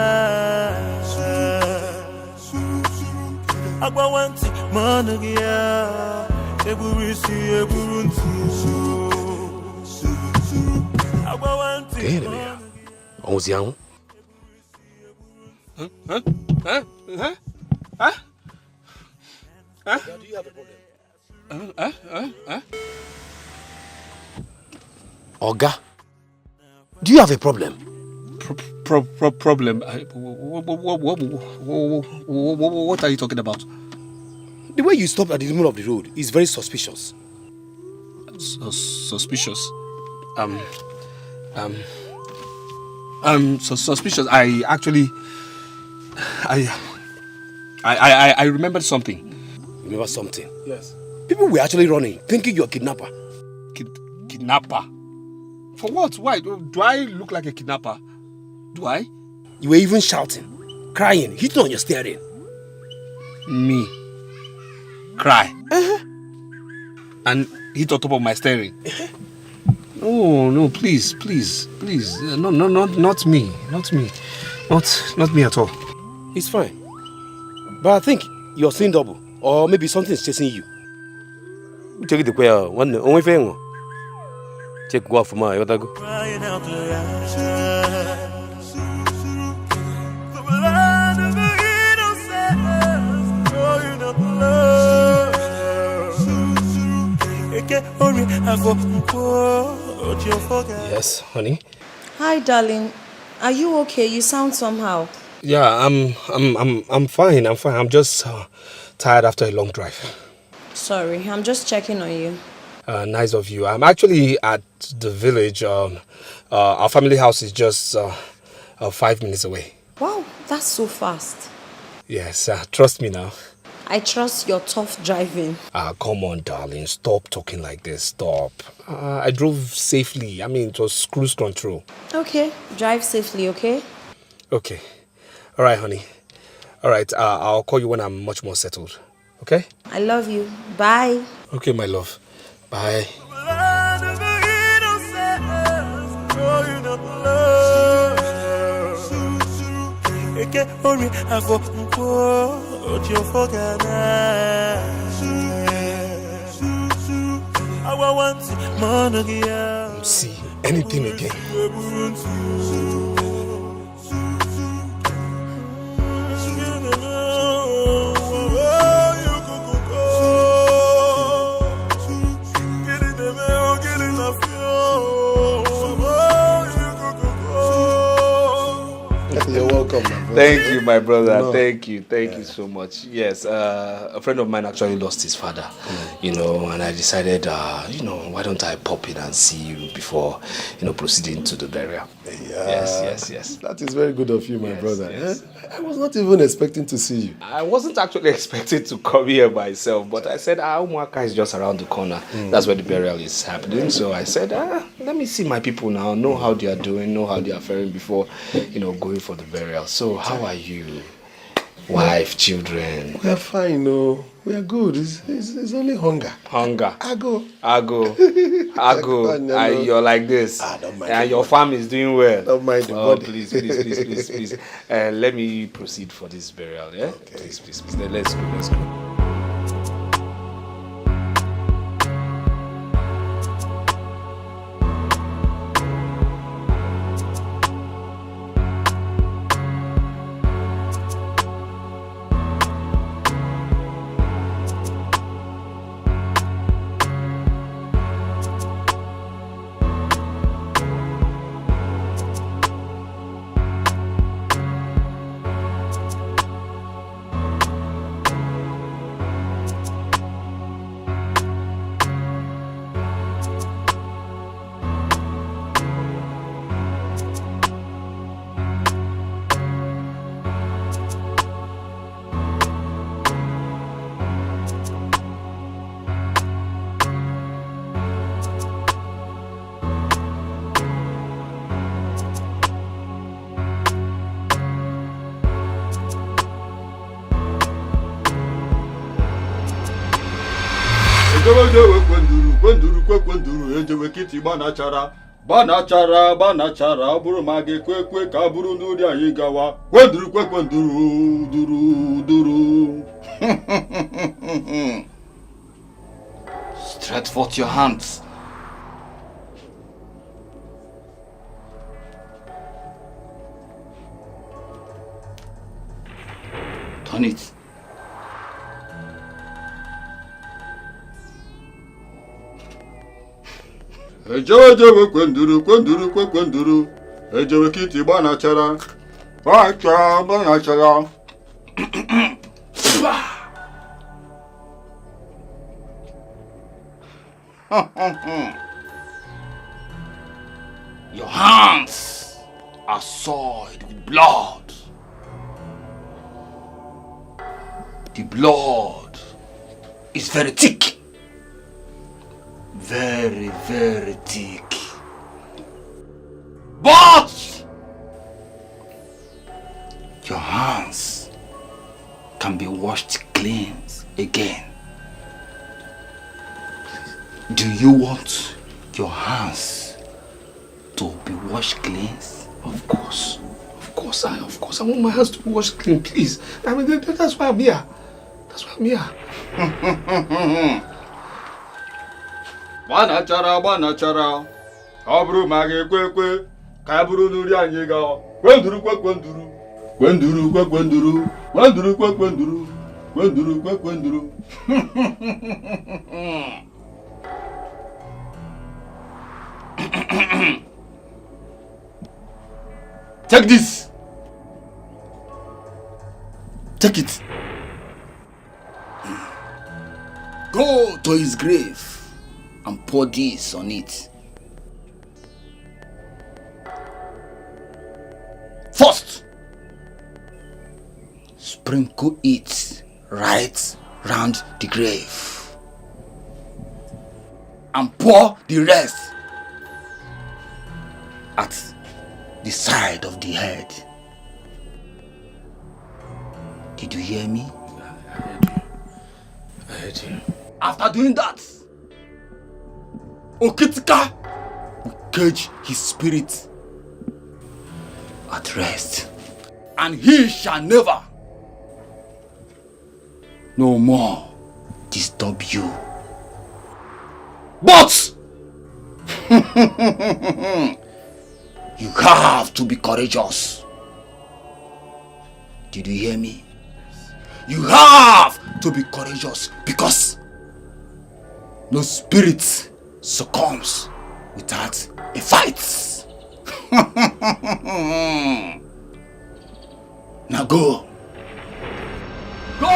Agba wanti manugia eburisi eburuntu. Agba wanti. On was young. Huh? Do you have a problem? Oga, do you have a problem? Problem? What are you talking about? The way you stopped at the middle of the road is very suspicious. Suspicious? Suspicious. I actually... I remembered something. Remember something? Yes. People were actually running, thinking you're a kidnapper. Kidnapper? For what? Why? Do I look like a kidnapper? Do I? You were even shouting, crying, hitting on your steering. Me? Cry? And hit on top of my steering? No, please. No, not me. Not me at all. It's fine. But I think you're seeing double. Or maybe something's chasing you. Check it out. Only thing. Check go for my other go. Crying out loud. The blood of the innocent crying out loud. Eke ori afọ nkwo ojo fogana. Yes, honey. Hi, darling. Are you okay? You sound somehow. Yeah, I'm fine. I'm just tired after a long drive. Sorry, I'm just checking on you. Nice of you. I'm actually at the village. Our family house is just 5 minutes away. Wow, that's so fast. Yes, trust me now. I trust your tough driving. Come on, darling. Stop talking like this. Stop. I drove safely. I mean, it was cruise control. Okay, drive safely, okay? Okay. All right, honey. All right, I'll call you when I'm much more settled. Okay? I love you. Bye. Okay, my love. Bye. See anything again. You're welcome, my Thank you, my brother. No. Thank you so much. Yes, a friend of mine actually lost his father, and I decided, why don't I pop in and see you before, proceeding to the burial. Yes. That is very good of you, my brother. Yes. I was not even expecting to see you. I wasn't actually expecting to come here myself, but I said, Umuaka is just around the corner. That's where the burial is happening. So I said, let me see my people now, know how they are doing, know how they are faring before, going for the burial. So how are you? Wife, children? We are fine, we are good. It's only hunger. Ago. You're like this. Don't mind. And your farm is doing well. Don't mind the body. Please. Let me proceed for this burial, yeah? Okay. Please. Then let's go. kwenduru ejewe kiti banachara bụrụ ma ga-ekwe ka bụrụ n'ụdị anyị gawa kwenduru duru. Stretch forth your hands. Turn it. Ejewe kwenduru ejewe kiti banachara Your hands are soiled with blood. The blood is very thick. Very, very thick. But your hands can be washed clean again. Do you want your hands to be washed clean? Of course, I want my hands to be washed clean, please. I mean, that's why I'm here. Banachara. Abru ma ga-ekwe ka bụrụ n'ụdị anyị gawa. Kwenduru. Take this. Take it. Go to his grave and pour this on it. First, sprinkle it right round the grave and pour the rest at the side of the head. Did you hear me? I heard you. After doing that, Okitika will cage his spirit at rest, and he shall never no more disturb you. But you have to be courageous. Did you hear me? You have to be courageous, because no spirit succumbs without a fight. Now go. Go!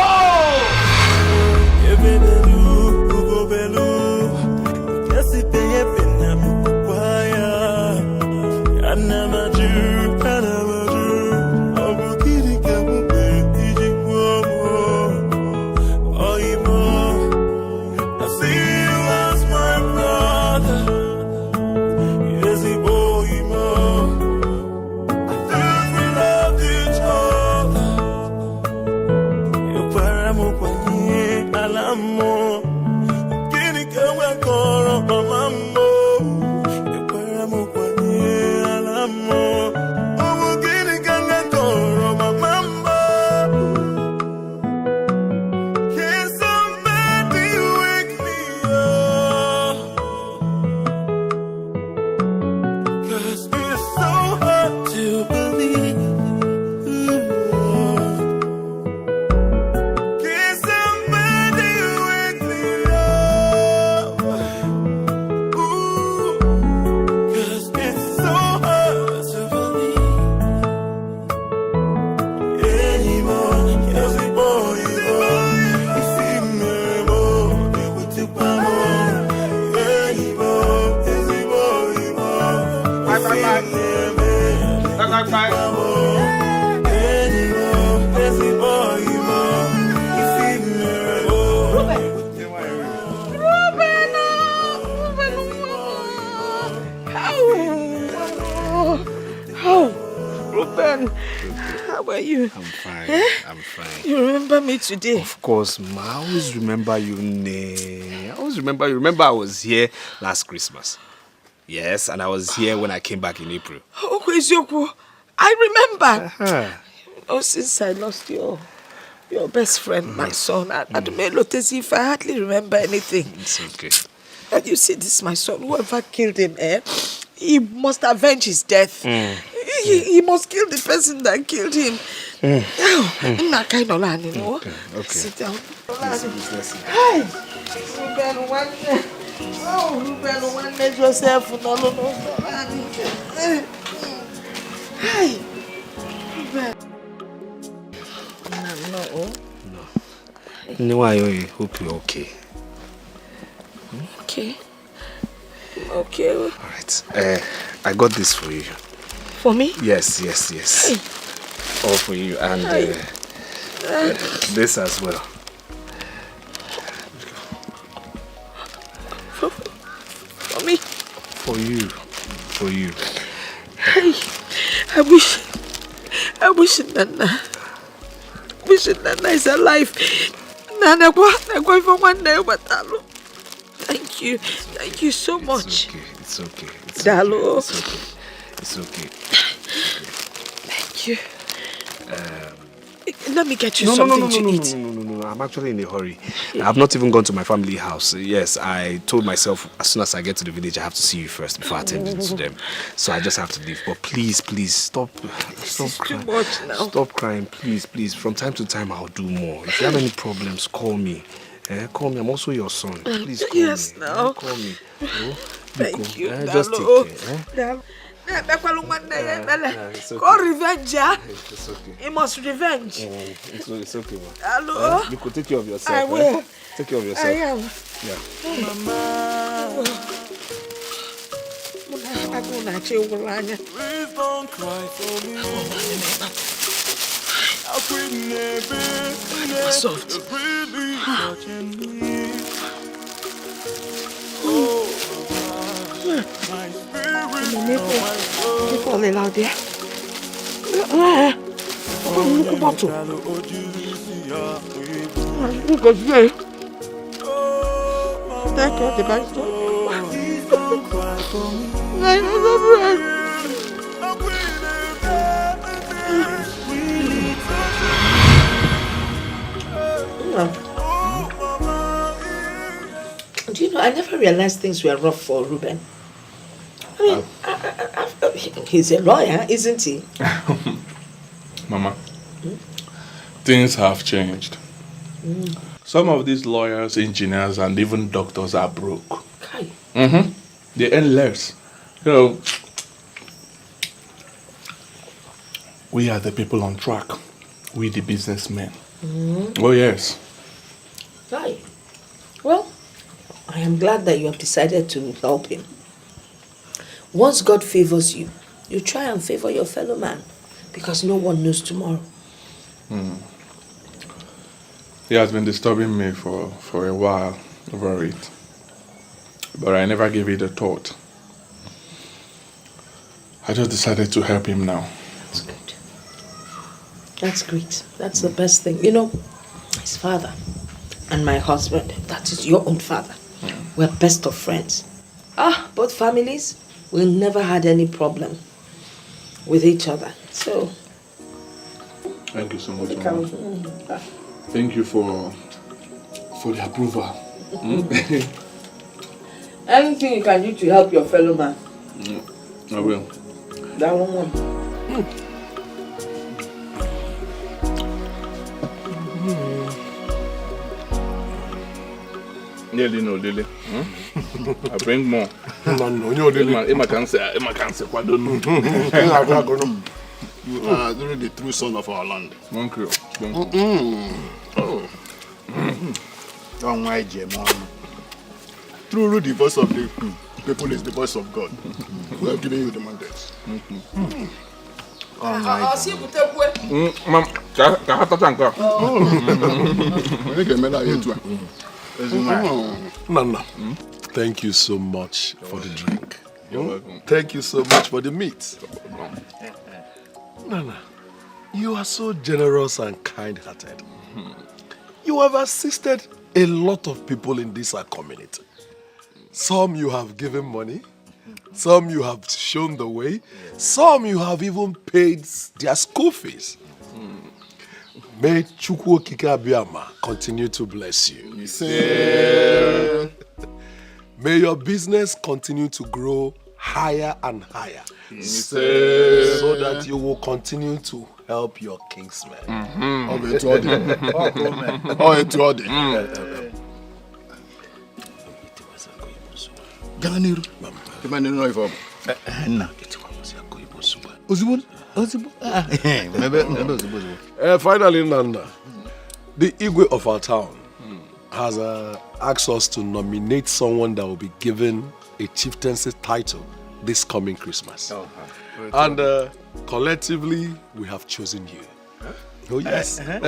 How are you? I'm fine. I'm fine. You remember me today? Of course, ma. I always remember you, I always remember you. Remember I was here last Christmas. Yes, and I was here when I came back in April. Oh, Ezuruonye, I remember. Oh, since I lost your best friend, my son, I if I hardly remember anything. It's okay. And you see, this is my son. Whoever killed him, he must avenge his death. He must kill the person that killed him. I'm not kind of land, you know. Okay. Sit down. Hi. Reuben, one yourself. No. Hi. No, I hope you're okay. Okay. Okay. All right. I got this for you. For me? Yes. Hey. All for you and this as well. For me? For you. Hey, I wish Nnanna is alive. Nnanna, thank you so much. It's okay. Dalo. It's okay. Thank you. Let me get you something to eat. No. I'm actually in a hurry. I've not even gone to my family house. Yes, I told myself as soon as I get to the village, I have to see you first before attending to them. So I just have to leave. But please, stop crying. Too much now. Stop crying, please. From time to time, I'll do more. If you have any problems, call me. Call me. I'm also your son. Please call me. Yes, now. Call me. Oh, Thank you. just take care. Go revenge, It's okay. He must revenge. It's okay, man. Hello? You could take care of yourself. I will. Take care of yourself. I am. Yeah. Mama. Please don't cry for me. Soft. Really touching me. Oh, my spirit, my soul. People are loud there. Look at bottle. Look at me. Take out the bicycle. Please don't cry for me. Do you know, I never realized things were rough for Reuben. I mean, he's a lawyer, isn't he? Mama, things have changed. Some of these lawyers, engineers, and even doctors are broke. They earn less. You know, we are the people on track. We the businessmen. Oh yes. Right. Well, I am glad that you have decided to help him. Once God favors you, you try and favor your fellow man, because no one knows tomorrow. He has been disturbing me for a while over it. But I never gave it a thought. I just decided to help him now. That's good. That's great. That's the best thing. You know, his father and my husband, that is your own father, we're best of friends. Both families, we never had any problem with each other. So, thank you so much, Mama. Thank you for the approval. Anything you can do to help your fellow man. I will. That one. Nearly no Lily. I bring more. Emma can say You are the true son of our land. Thank you. Oh my Gemma. Truly the voice of the people is the voice of God. We are giving you the mandate. Nnanna, thank you so much for the drink. You're welcome. Thank you so much for the meat. Nnanna, you are so generous and kind-hearted. You have assisted a lot of people in this community. Some you have given money, some you have shown the way, some you have even paid their school fees. May Chukwu Okike Abiyama continue to bless you. May your business continue to grow higher and higher, so that you will continue to help your kingsmen. Finally, Nnanna, the Igwe of our town has asked us to nominate someone that will be given a chieftaincy title this coming Christmas. And collectively, we have chosen you. Oh, yes. And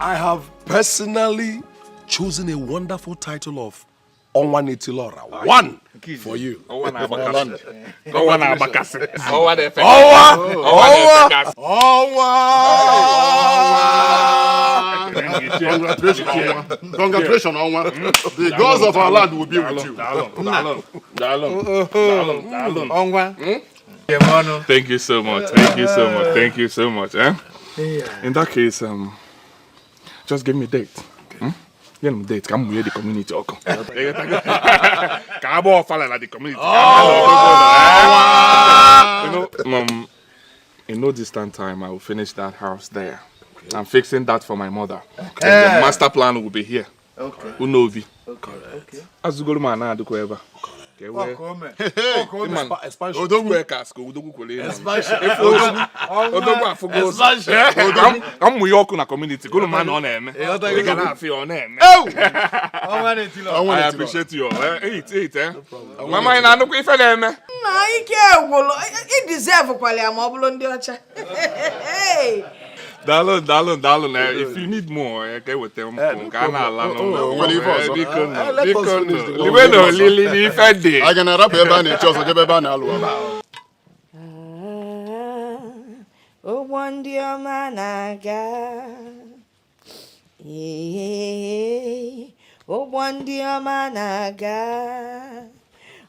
I have personally chosen a wonderful title of Onwanetilora. One for you. Congratulations, Onwa. The gods of our land will be with you. Thank you so much. Thank you so much. Thank you so much. In that case, just give me a date. Give me a date. Come with the community. In no distant time, I will finish that house there. I'm fixing that for my mother. The master plan will be here. Okay. Unovi. Okay. As you go to my nana, do whatever. I'm we all community. Go to man on them. I appreciate you. Eat. Mama, I know if I am. It deserves quality. I'm Darling, if you need more, okay, with them. I can wrap a band in church. Oh, one dear man, I got. Oh, one dear man, I got.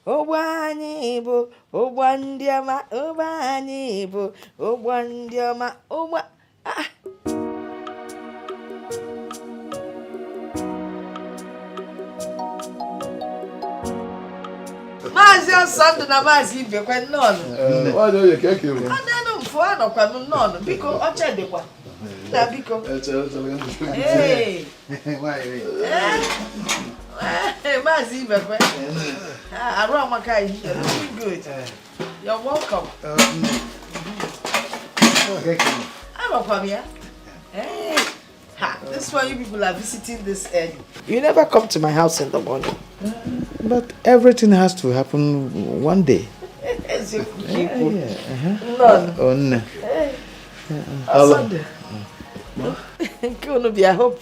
Oh, one able. Oh, one dear man. Oh, one able. Oh, one dear man. Oh, what? Mazi Sunday na mazi ibe kwe none. Why don't you cake him? Adanu mfo anokwa none biko oche dekwa. Na biko. Hey. Hey, Mazi, Bebe. Aramakai, you're looking good. You're welcome. I'm a Pamia. Hey. Ha, this is why you people are visiting this early. You never come to my house in the morning. But everything has to happen one day. None. Oh, no. Sunday. I hope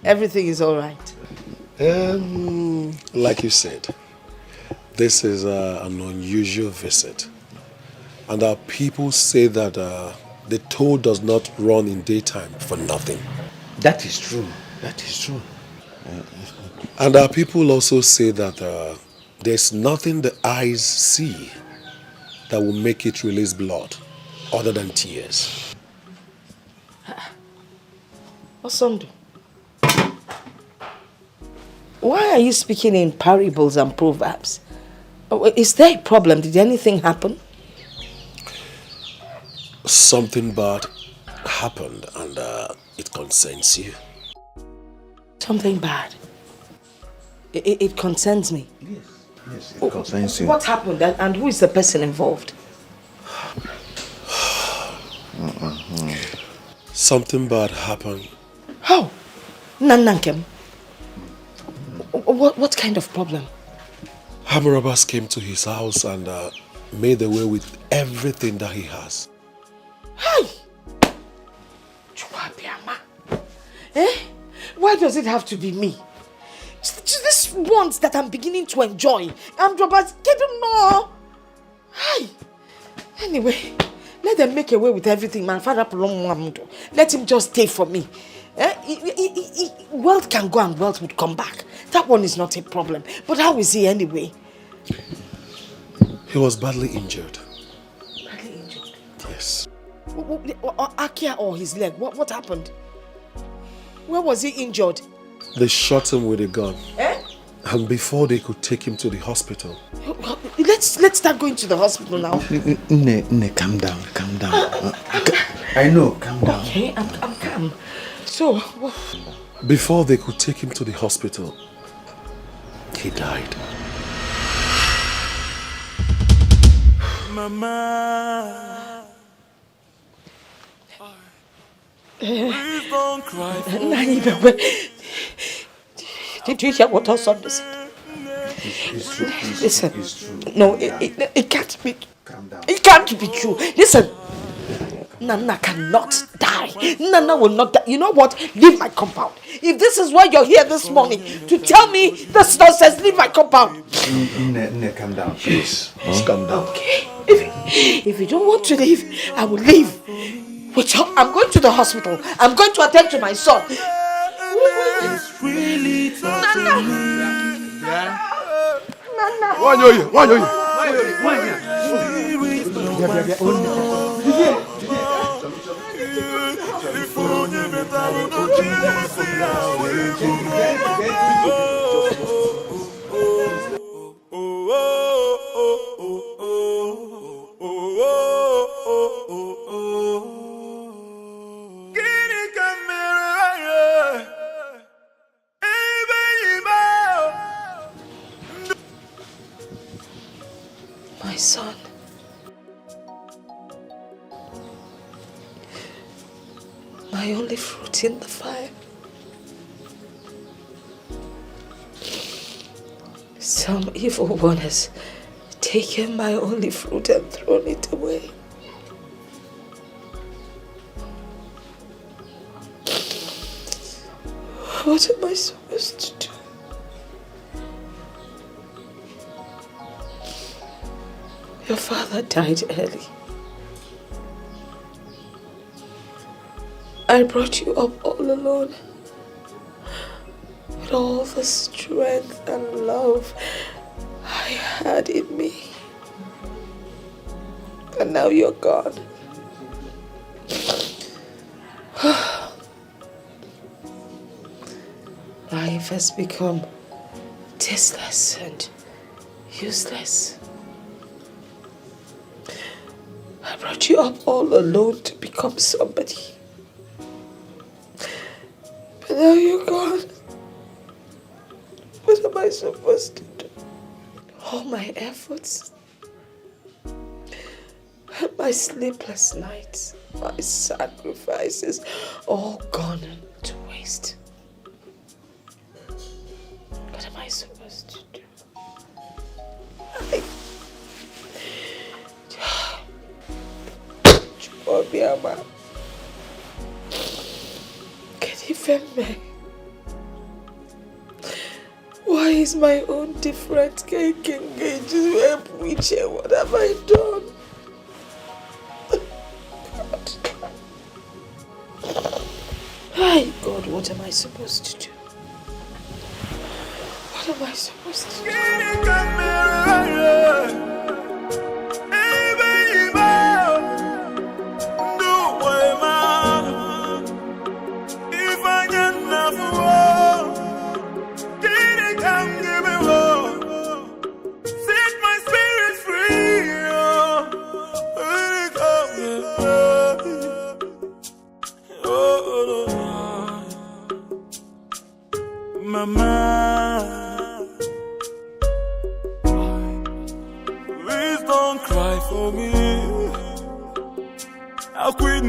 everything is all right. Like you said, this is an unusual visit. And our people say that the toll does not run in daytime for nothing. That is true. That is true. And our people also say that there's nothing the eyes see that will make it release blood other than tears. Osondo, why are you speaking in parables and proverbs? Is there a problem? Did anything happen? Something bad happened and it concerns you. Something bad? It concerns me? Yes, it concerns you. What happened and who is the person involved? Something bad happened. How? Nnanna. What kind of problem? Armed robbers came to his house and made away with everything that he has. Hey! Eh? Why does it have to be me? These ones that I'm beginning to enjoy. Armed robbers, get them no. Hey! Anyway, let them make away with everything, man. Let him just stay for me. Wealth can go and wealth would come back. That one is not a problem. But how is he anyway? He was badly injured. Badly injured? Yes. Akia or his leg? What happened? Where was he injured? They shot him with a gun. Eh? And before they could take him to the hospital. Let's start going to the hospital now. Calm down, calm down. I know, calm down. Okay, I'm calm. So, before they could take him to the hospital, he died. Mama, please don't cry for me. Did you hear what our son said? It's true. Listen, it's true. No, it can't be. Calm down. It can't be true. Listen, Nnanna cannot die. Nnanna will not die. You know what? Leave my compound. If this is why you're here this morning, to tell me this nonsense, leave my compound. Calm down, please. Calm down. Okay. If you don't want to leave, I will leave. Wait, I'm going to the hospital. I'm going to attend to my son. It's really Nnanna. Why are you? My son. My only fruit in the fire. Some evil one has taken my only fruit and thrown it away. What am I supposed to do? Your father died early. I brought you up all alone. With all the strength and love I had in me. And now you're gone. Life has become tasteless and useless. I brought you up all alone to become somebody. But now you're gone. What am supposed to do? All my efforts, my sleepless nights, my sacrifices, all gone to waste. What am I supposed to do? Obiama, Kedifeme. Why is my own different cake engaged? What have I done? Hi, God, what am I supposed to do? What am I supposed to do? Mama, please don't cry for me. I quit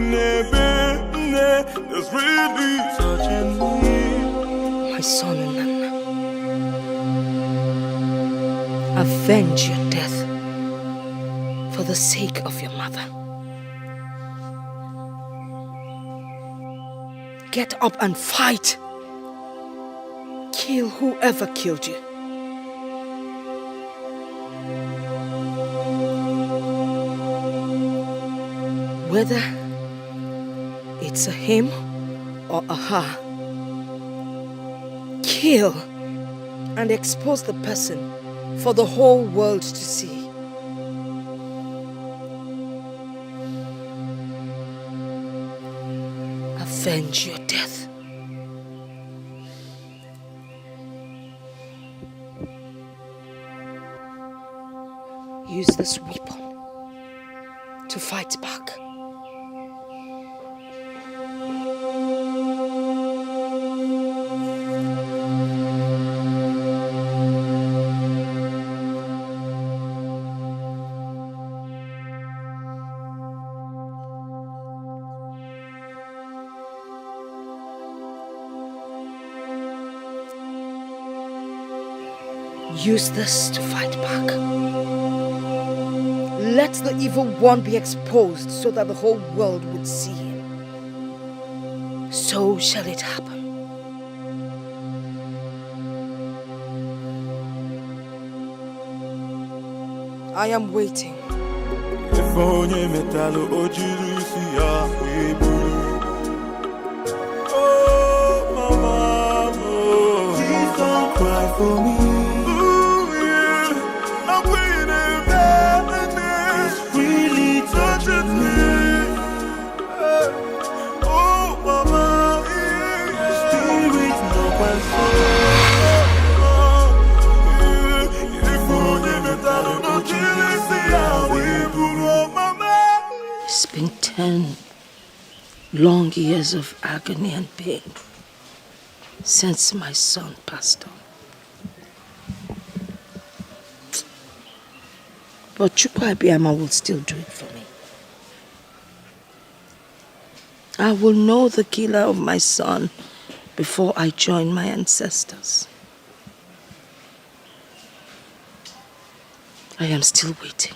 that's really touching me. My son Nnanna, avenge your death for the sake of your mother. Get up and fight. Kill whoever killed you. Whether it's a him or a her, kill and expose the person for the whole world to see. Avenge your death. Use this weapon to fight back. Use this to fight back. Let the evil one be exposed so that the whole world would see him. So shall it happen. I am waiting. Oh, Mama, please don't cry for me. It's been 10 long years of agony and pain since my son passed on. But Chukwuabiama will still do it for me. I will know the killer of my son before I join my ancestors. I am still waiting.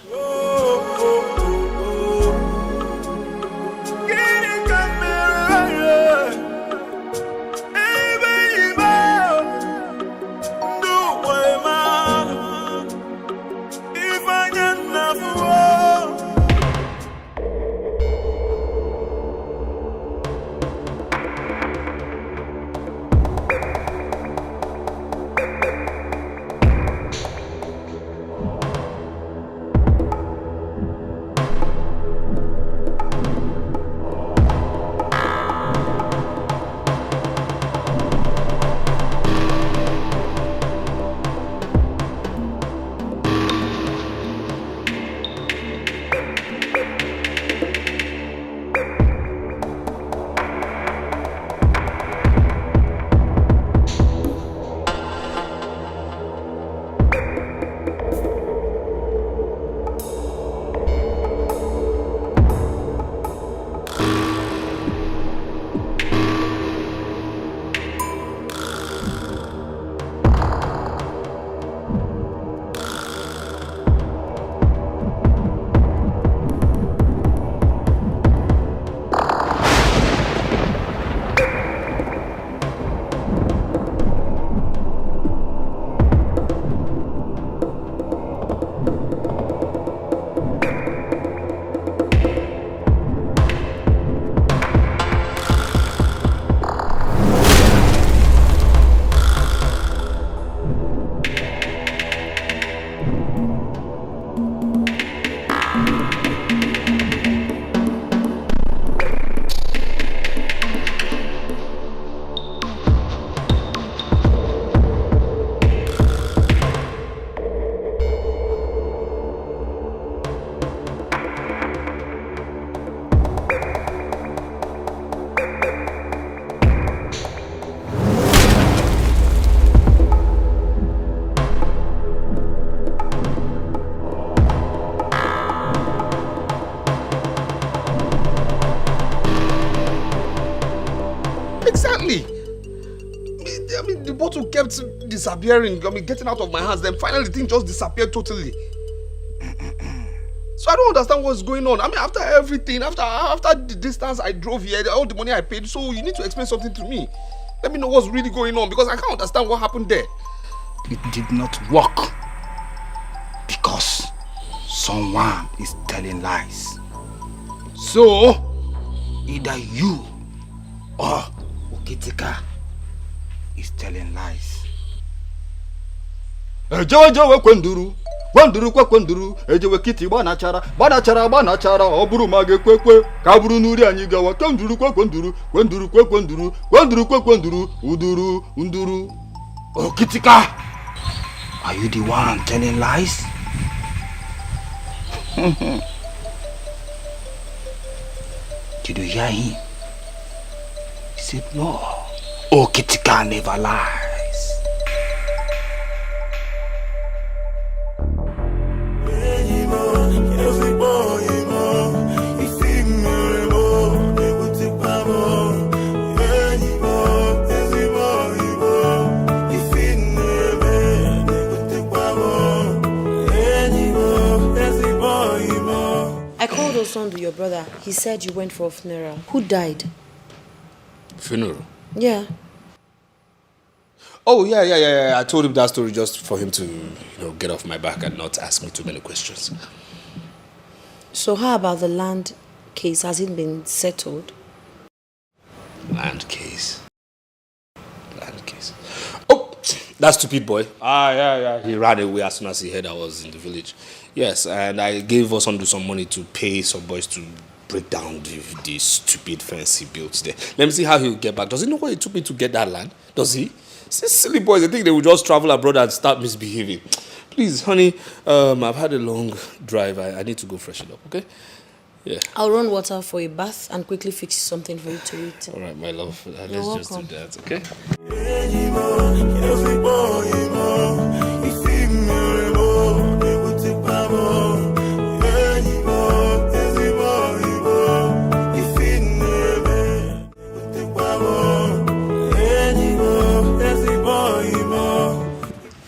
Exactly. I mean, the bottle kept disappearing. I mean, getting out of my hands. Then finally, the thing just disappeared totally. So I don't understand what's going on. I mean, after everything, after the distance I drove here, all the money I paid, so you need to explain something to me. Let me know what's really going on because I can't understand what happened there. It did not work because someone is telling lies. So, either you or Okitika is telling lies. Ejewe kwenduru kwa kwenduru ejewe kiti banachara oburu mage kwekwe kaburu nuri anyi gawa kwenduru kwa kwenduru kwa kwenduru uduru. Okitika, are you the one telling lies? Did you hear him? He said no. Okitika never lies. I called Osondu, your brother. He said you went for a funeral. Who died? Funeral? Yeah. Oh, yeah. I told him that story just for him to, get off my back and not ask me too many questions. So how about the land case? Has it been settled? Land case. Oh, that stupid boy. Yeah. He ran away as soon as he heard I was in the village. Yes, and I gave Osondu some money to pay some boys to break down the stupid fence he built there. Let me see how he'll get back. Does he know what it took me to get that land? Does he? These silly boys, they think they will just travel abroad and start misbehaving. Please, honey, I've had a long drive. I need to go freshen up, okay? Yeah. I'll run water for a bath and quickly fix something for you to eat. All right, my love. Let's just do that, okay?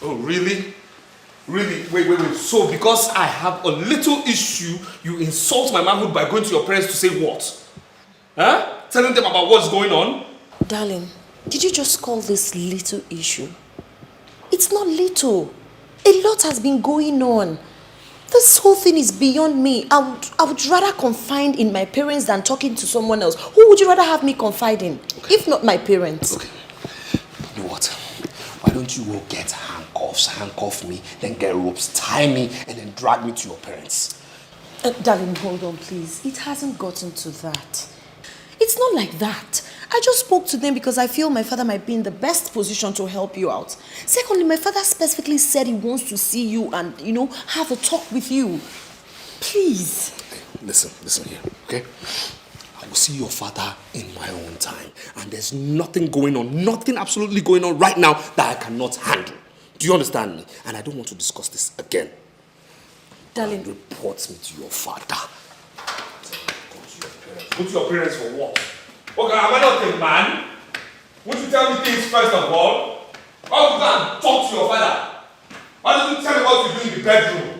Oh, really? Really? Wait. So because I have a little issue, you insult my manhood by going to your parents to say what? Huh? Telling them about what's going on? Darling, did you just call this little issue? It's not little. A lot has been going on. This whole thing is beyond me. I would rather confide in my parents than talking to someone else. Who would you rather have me confide in? Okay. If not my parents. Okay. You know what? Why don't you go get handcuff me, then get ropes, tie me, and then drag me to your parents? Darling, hold on, please. It hasn't gotten to that. It's not like that. I just spoke to them because I feel my father might be in the best position to help you out. Secondly, my father specifically said he wants to see you and, have a talk with you. Please. Listen here, okay? I will see your father in my own time. And there's nothing going on, nothing absolutely going on right now that I cannot handle. Do you understand me? And I don't want to discuss this again. Darling. Report me to your father. Go to your parents for what? Okay, am I not a man? Won't you tell me things first of all? Why would you go and talk to your father? Why don't you tell me what to do in the bedroom?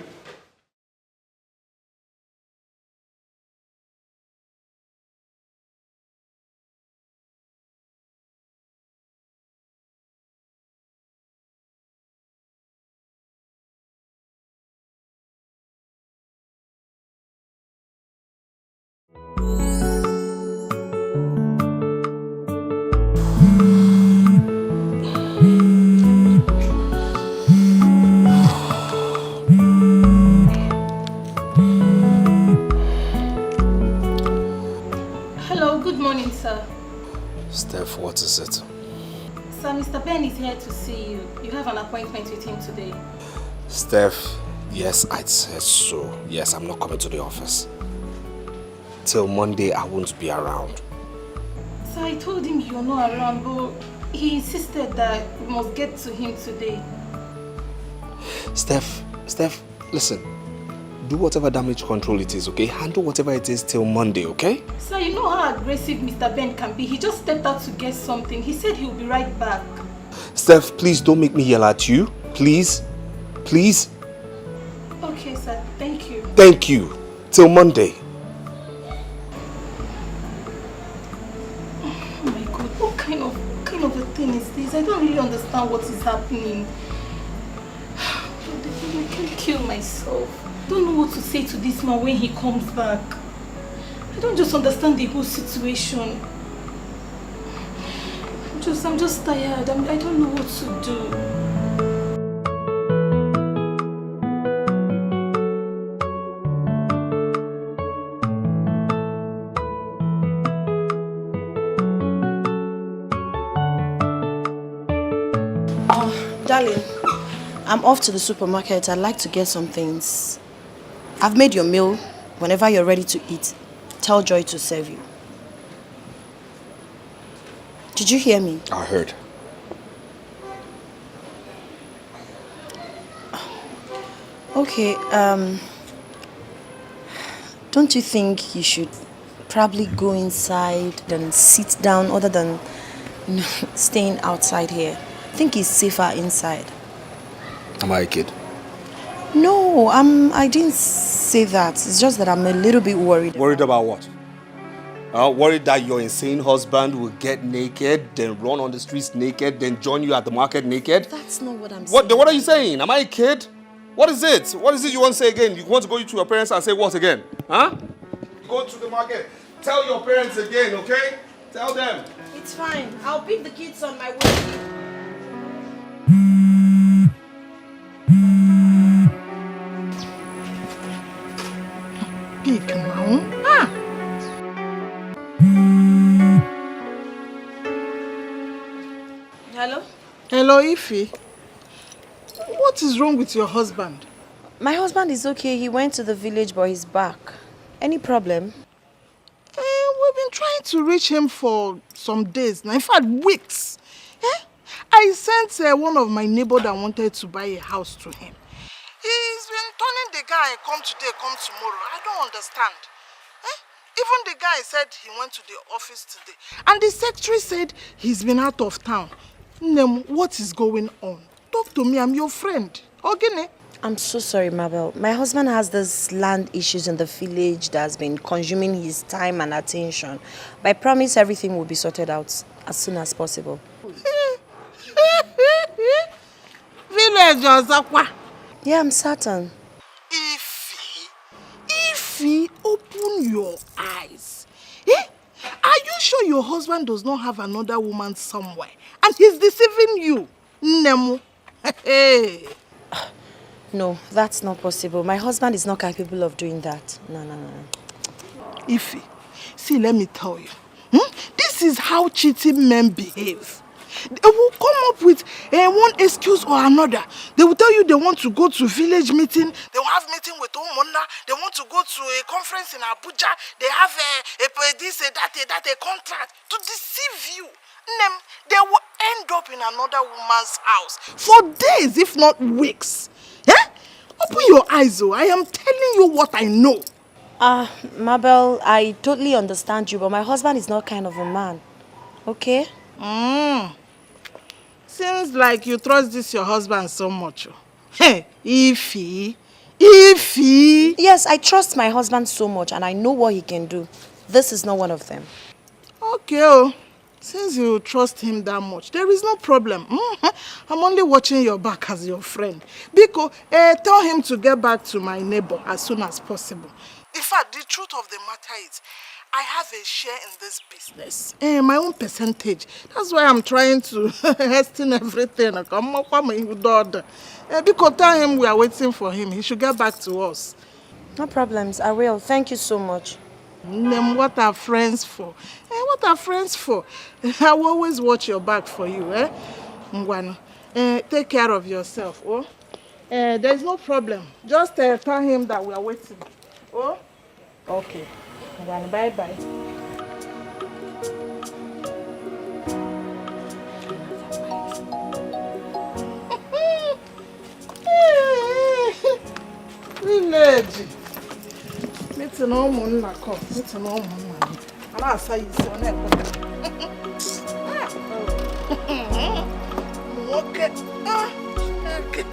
Steph, what is it? Sir, Mr. Ben is here to see you. You have an appointment with him today. Steph, yes, I said so. Yes, I'm not coming to the office. Till Monday, I won't be around. Sir, I told him you're not around, but he insisted that we must get to him today. Steph, listen. do whatever damage control it is, okay? Handle whatever it is till Monday, okay? Sir, you know how aggressive Mr. Ben can be. He just stepped out to get something. He said he'll be right back. Steph, please don't make me yell at you. Please. Please. Okay, sir. Thank you. Thank you. Till Monday. Oh my God, what kind of a thing is this? I don't really understand what is happening. I can't kill myself. I don't know what to say to this man when he comes back. I don't just understand the whole situation. I'm just tired. I don't know what to do. Darling, I'm off to the supermarket. I'd like to get some things. I've made your meal. Whenever you're ready to eat, tell Joy to serve you. Did you hear me? I heard. Okay, don't you think you should probably go inside and sit down other than staying outside here? I think it's safer inside. Am I a kid? No, I didn't say that. It's just that I'm a little bit worried. Worried about what? Worried that your insane husband will get naked, then run on the streets naked, then join you at the market naked? That's not what I'm saying. What are you saying? Am I a kid? What is it? What is it you want to say again? You want to go to your parents and say what again? Huh? Go to the market. Tell your parents again, okay? Tell them. It's fine. I'll pick the kids on my way. Big now. Ah. Hello? Hello, Ify. What is wrong with your husband? My husband is okay. He went to the village, but he's back. Any problem? We've been trying to reach him for some days now. In fact, weeks. I sent one of my neighbors that wanted to buy a house to him. He's been turning the guy, come today, come tomorrow. I don't understand. Even the guy said he went to the office today. And the secretary said he's been out of town. Nem, what is going on? Talk to me, I'm your friend. Okay? I'm so sorry, Mabel. My husband has this land issues in the village that's been consuming his time and attention. But I promise everything will be sorted out as soon as possible. Village or Zakwa? Yeah, I'm certain. Ify, open your eyes. Are you sure your husband does not have another woman somewhere? And he's deceiving you? Nemo. No, that's not possible. My husband is not capable of doing that. No. Ify, see, let me tell you. This is how cheating men behave. They will come up with one excuse or another. They will tell you they want to go to village meeting. They will have meeting with Omona. They want to go to a conference in Abuja. They have a contract to deceive you. They will end up in another woman's house for days, if not weeks. Open your eyes, oh. I am telling you what I know. Mabel, I totally understand you, but my husband is not kind of a man. Okay? Seems like you trust this your husband so much. Hey, Ify. Yes, I trust my husband so much and I know what he can do. This is not one of them. Okay, since you trust him that much, there is no problem. I'm only watching your back as your friend. Biko, tell him to get back to my neighbor as soon as possible. In fact, the truth of the matter is, I have a share in this business. My own percentage. That's why I'm trying to hasten everything. Because tell him we are waiting for him. He should get back to us. No problems. I will. Thank you so much. What are friends for? What are friends for? I will always watch your back for you. Take care of yourself. Oh? There's no problem. Just tell him that we are waiting. Oh? Okay. Bye-bye. Village. It's an almond like it's an almond. And I'll say it's on it. Okay. Okay.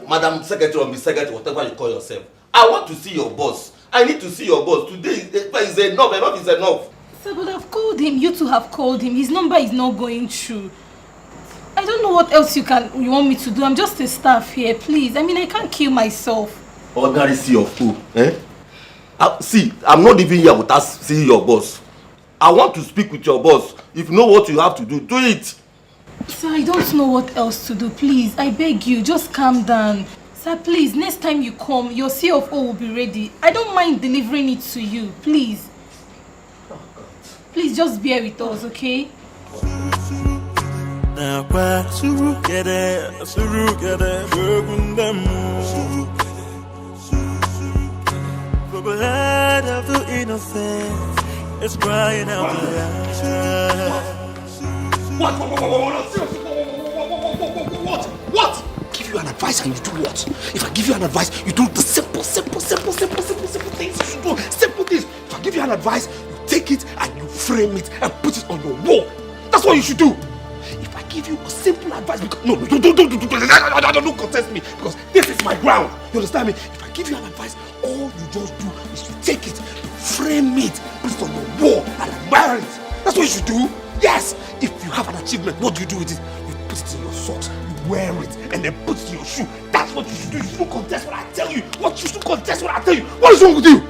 Madam Secretary or Miss Secretary, whatever you call yourself. I want to see your boss. I need to see your boss. Today is enough. Enough is enough. Sir, but I've called him. You two have called him. His number is not going through. I don't know what else you want me to do. I'm just a staff here, please. I mean, I can't kill myself. Ordinary see of who? Eh? See, I'm not even here without seeing your boss. I want to speak with your boss. If you know what you have to do, do it. Sir, I don't know what else to do. Please, I beg you, just calm down. Sir, please, next time you come, your CFO will be ready. I don't mind delivering it to you, please. Please, just bear with us, okay? For the heart of the innocent is crying out loud. What? Give you an advice and you do what? If I give you an advice, you do the simple things you should do. Simple things. If I give you an advice, you take it and you frame it and put it on your wall. That's what you should do. If I give you a simple advice, because don't contest me, because this is my ground. You understand me? If I give you an advice, all you just do is to take it, frame it, put it on your wall and admire it. That's what you should do. Yes. If you have an achievement, what do you do with it? You put it in your socks, you wear it, and then put it in your shoe. That's what you should do. You shouldn't contest what I tell you. What you should contest what I tell you. What is wrong with you?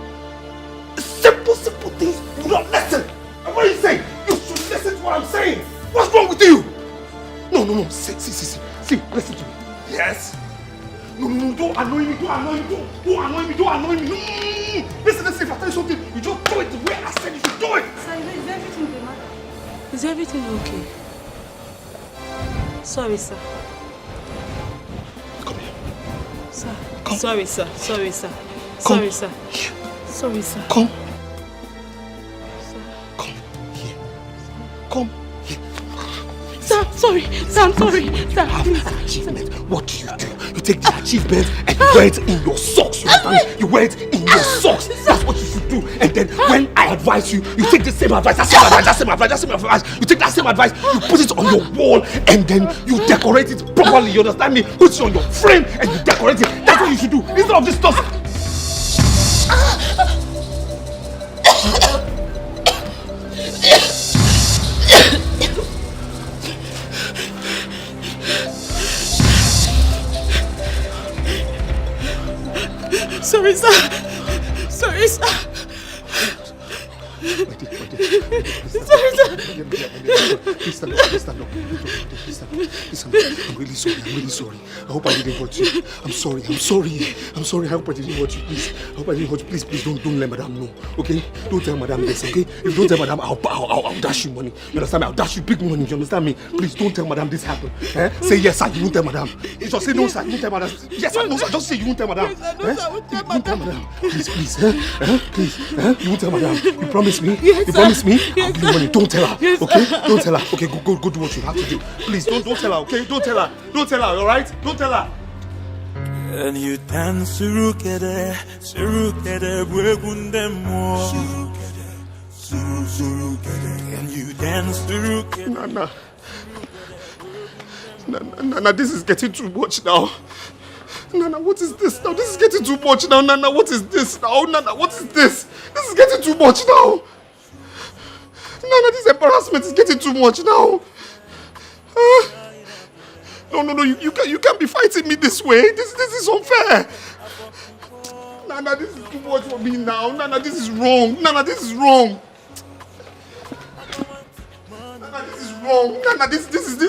Simple things. You don't listen. And what are you saying? You should listen to what I'm saying. What's wrong with you? No. See, listen to me. Yes. No, don't annoy me. Don't annoy me. Listen, if I tell you something, you just do it the way I said you should do it. Sir, is everything the matter? Is everything okay? Sorry, sir. Come here. Sir. Come. Sorry, sir. Sorry, sir. Come. Sorry, sir. Sorry, sir. Come. Sir. Come here. Come here. Sir, sorry. Sir, I'm sorry. Sir, please. An achievement. What do? You take the achievement and you wear it in your socks. You wear it in your socks. That's what you should do. And then when I advise you, you take the same advice. That same advice. You take that same advice, you put it on your wall, and then you decorate it properly. You understand me? Put it on your frame and you decorate it. That's what you should do. Instead of this stuff. Sorry, sir. Sorry, sir. Sorry, sir. Please stand up. I'm really sorry. I hope I didn't hurt you. I'm sorry. I hope I didn't hurt you. Please. I hope I didn't hurt you. Please don't let madam know. Okay? Don't tell madam this, okay? If you don't tell madam, I'll dash you money. You understand me? I'll dash you big money. You understand me? Please don't tell madam this happened. Eh? Say yes, sir. You won't tell madam. You just say no, sir. You won't tell madam. Yes, sir. No, sir. Just say you won't tell madam. Yes, I know, sir. I won't tell madam. Please. Please. You won't tell madam. You promise me? Yes, you promise me? Yes, I'll give you money. Don't tell her. Yes, okay? sir. Don't tell her. Okay, go do what you have to do. Please don't tell her, okay? Don't tell her, alright? Don't tell her. And you dance surukere, bwegundemo. Surukere, and you dance surukere. Nnanna, this is getting too much now. Nnanna, what is this now? This is getting too much now. Nnanna, what is this now? Nnanna, what is this? This is getting too much now. Nnanna, this embarrassment is getting too much now. No, you can't be fighting me this way. This is unfair. Nnanna, this is too much for me now. Nnanna, this is wrong. Nnanna, this is wrong. Nnanna, this is wrong. Nnanna, this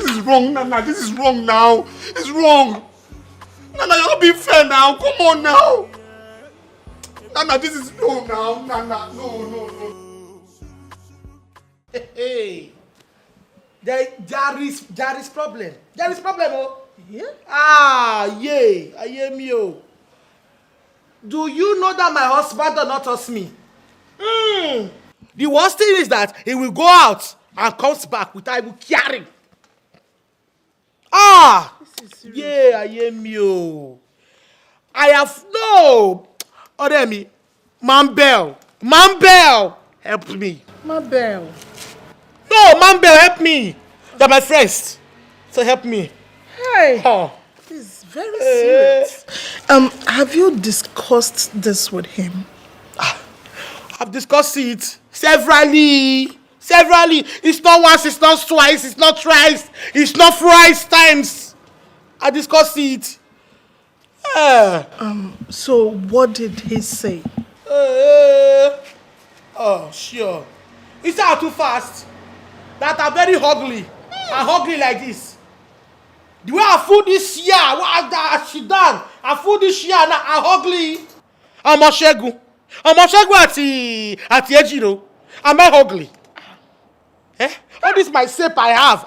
is wrong. Nnanna, this is wrong now. It's wrong. Nnanna, you're not being fair now. Come on now. Nnanna, this is no now. Nnanna, no. Hey. There is problem. There is problem, oh. Yeah? Yeah. I hear me, oh. Do you know that my husband does not trust me? The worst thing is that he will go out and comes back without even caring. Yeah, I hear me, oh. I have no. Reuemmy, Mambel, help me. Mambel. No, Mambel, help me. They're my friends, so help me. Hey. This is very serious. Have you discussed this with him? I've discussed it severally. It's not once, it's not twice, it's not thrice, it's not thrice times. I discussed it. So what did he say? Sure. He said I'm too fast. That I'm very ugly. I'm ugly like this. The way I fool this year, what she done? I fool this year now. I'm ugly. I'm Oshegu at Ejiro. Am I ugly? All this my shape I have.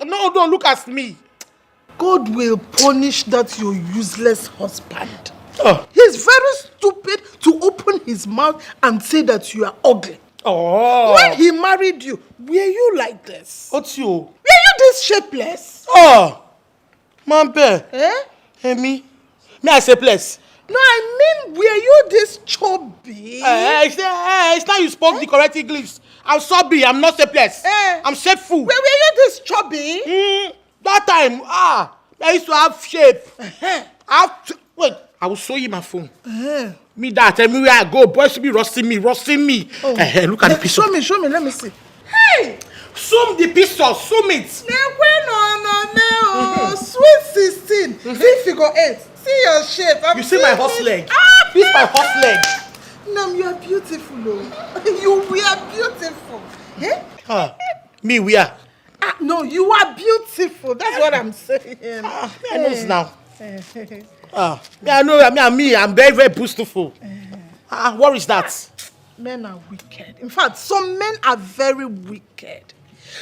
No, don't look at me. God will punish that your useless husband. He's very stupid to open his mouth and say that you are ugly. When he married you, were you like this? What's you? Were you this shapeless? Mampe. Me I say place. No, I mean, were you this chubby? It's now you spoke the correct English. I'm chubby, I'm not shapeless. I'm shapeful. Were you this chubby? That time, I used to have shape. Wait, I will show you my phone. Me that, tell me where I go. Boys should be roasting me. Look at the picture. Show me, let me see. Hey! Zoom the picture, zoom it. No. Sweet 16. See figure 8. See your shape. You see my horse leg? This is my horse leg. Nam, you are beautiful, oh. You are beautiful. Me, we are. No, you are beautiful. That's what I'm saying. I know it now. I know. I'm very, very beautiful. What is that? Men are wicked. In fact, some men are very wicked.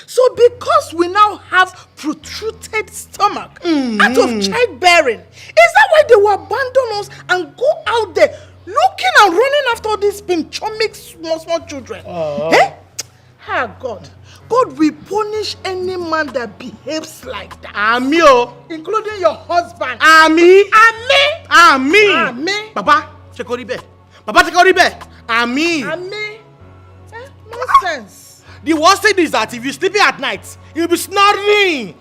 So because we now have protruded stomach out of childbearing, is that why they will abandon us and go out there looking and running after these pinchomic small children? God will punish any man that behaves like that. Including your husband. Ami. Baba, Chekoribe. Ami. Nonsense. The worst thing is that if you're sleeping at night, you'll be snoring.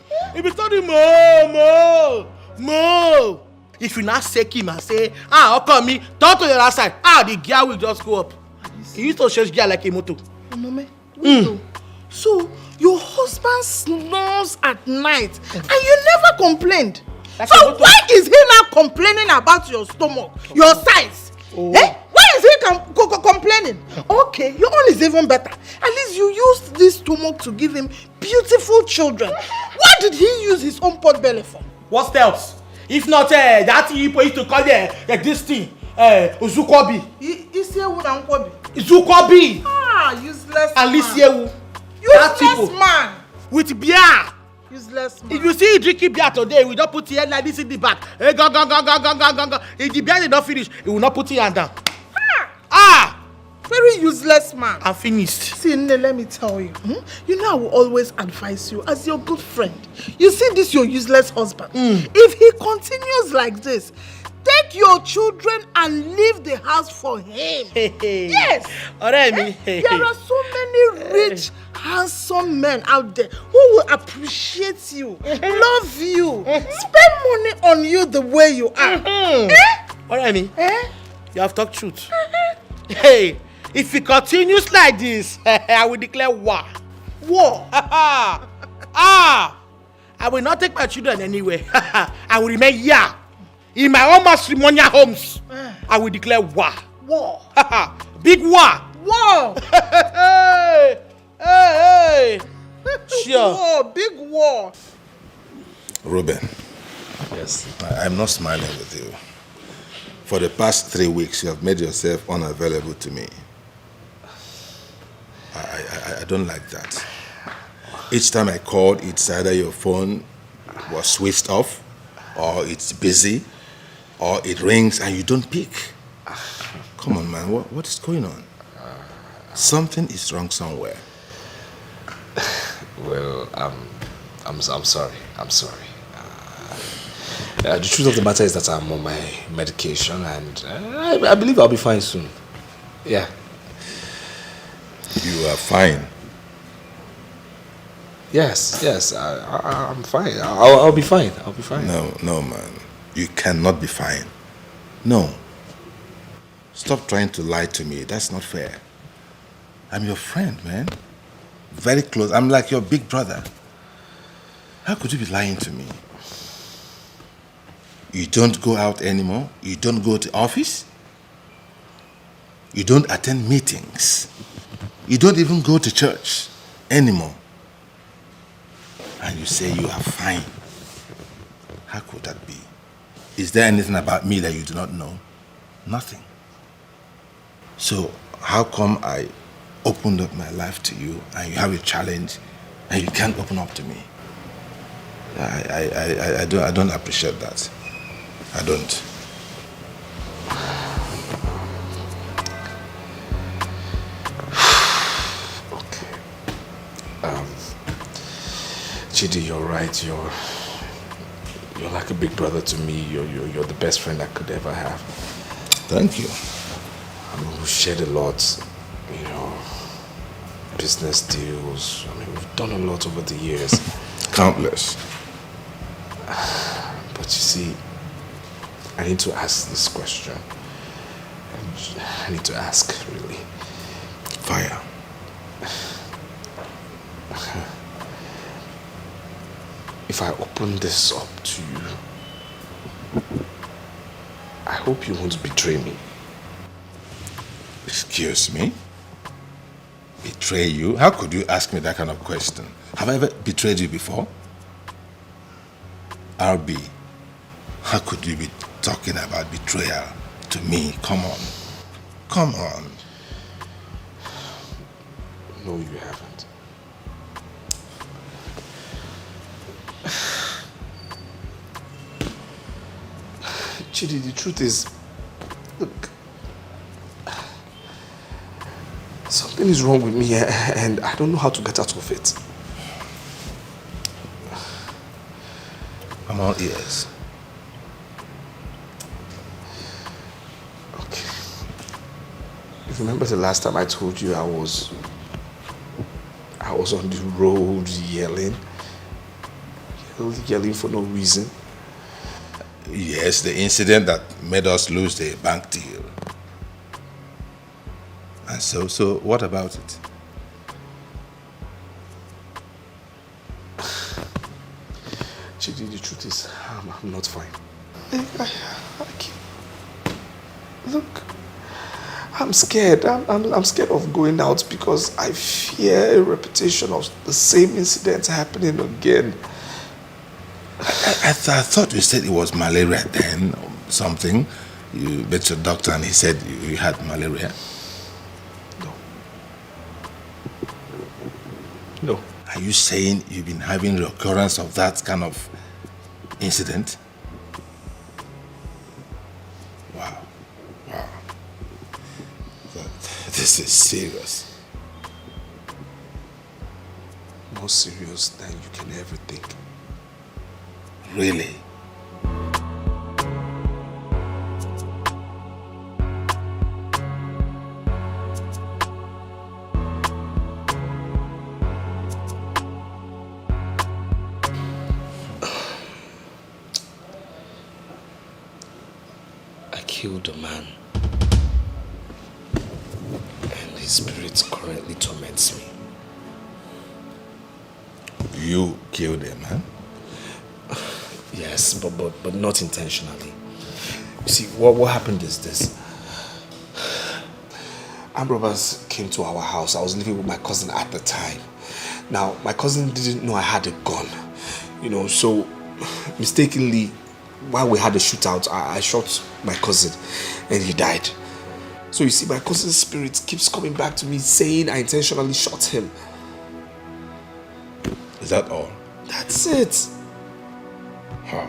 Mo. If you not shake him and say, Okaro me, turn to the other side. The gear will just go up. He used to change gear like a motor. So, your husband snores at night and you never complained. So why is he now complaining about your stomach, your size? Why is he complaining? Okay, your own is even better. At least you used this stomach to give him beautiful children. What did he use his own pot belly for? What else? If not that he used to call this thing, Uzukobi. Zukobi. Useless and man. Useless man. With beer. Useless man. If you see drinking beer today, we don't put your hand like this in the back. If the beer did not finish, he will not put your hand down. Very useless man. I'm finished. See, let me tell you. You know I will always advise you as your good friend. You see this your useless husband. If he continues like this, take your children and leave the house for him. Yes. Reuemmy. There are so many rich, handsome men out there who will appreciate you, love you, spend money on you the way you are. Reuemmy, you have talked truth. Hey, if he continues like this, I will declare war. War? I will not take my children anywhere. I will remain here. In my own matrimonial homes, I will declare war. War. Big war. War. Hey. Sure. War. Big war. Reuben. Yes. I'm not smiling with you. For the past 3 weeks, you have made yourself unavailable to me. I don't like that. Each time I called, it's either your phone was switched off, or it's busy, or it rings and you don't pick. Come on, man, what is going on? Something is wrong somewhere. Well, I'm sorry. I'm sorry. The truth of the matter is that I'm on my medication, and I believe I'll be fine soon. Yeah. You are fine. Yes, I'm fine. I'll be fine. I'll be fine. No, man. You cannot be fine. No. Stop trying to lie to me. That's not fair. I'm your friend, man. Very close. I'm like your big brother. How could you be lying to me? You don't go out anymore? You don't go to office? You don't attend meetings? You don't even go to church anymore? And you say you are fine. How could that be? Is there anything about me that you do not know? Nothing. So how come I opened up my life to you and you have a challenge and you can't open up to me? I don't appreciate that. I don't. Okay. Chidi, you're right. You're like a big brother to me. You're the best friend I could ever have. Thank you. I mean, we've shared a lot, business deals. I mean, we've done a lot over the years. Countless. But you see, I need to ask this question. I need to ask, really. Fire. If I open this up to you, I hope you won't betray me. Excuse me? Betray you? How could you ask me that kind of question? Have I ever betrayed you before? RB, how could you be talking about betrayal to me? Come on. Come on. No, you haven't. Chidi, the truth is, look, something is wrong with me and I don't know how to get out of it. I'm all ears. Okay. You remember the last time I told you I was on the road yelling for no reason? Yes, the incident that made us lose the bank deal. And so what about it? Chidi, the truth is, I'm not fine. Look, I'm scared. I'm scared of going out because I fear a repetition of the same incident happening again. I thought you said it was malaria then, or something. You met your doctor and he said you had malaria. No. Are you saying you've been having recurrence of that kind of incident? Wow. This is serious. More serious than you can ever think. Really? I killed a man. And his spirit currently torments me. You killed a man? Yes, but not intentionally. You see, what happened is this. Armed robbers came to our house. I was living with my cousin at the time. Now, my cousin didn't know I had a gun. So mistakenly, while we had a shootout, I shot my cousin and he died. So you see, my cousin's spirit keeps coming back to me saying I intentionally shot him. Is that all? That's it. Huh.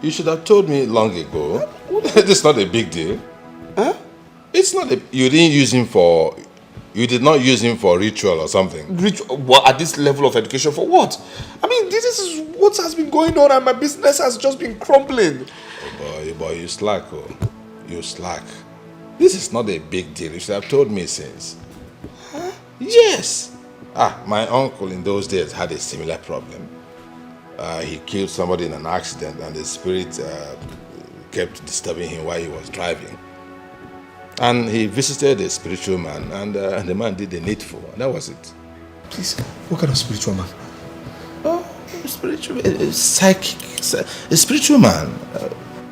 You should have told me long ago. It's not a big deal. Huh? It's not a... You didn't use him for... You did not use him for ritual or something. Ritual? Well, at this level of education, for what? I mean, this is what has been going on and my business has just been crumbling. Oh boy, you slack, oh. You slack. This is not a big deal. You should have told me since. Huh? Yes. My uncle in those days had a similar problem. He killed somebody in an accident and the spirit kept disturbing him while he was driving. And he visited a spiritual man and the man did the needful. And that was it. Please, what kind of spiritual man? Oh, spiritual, psychic, a spiritual man.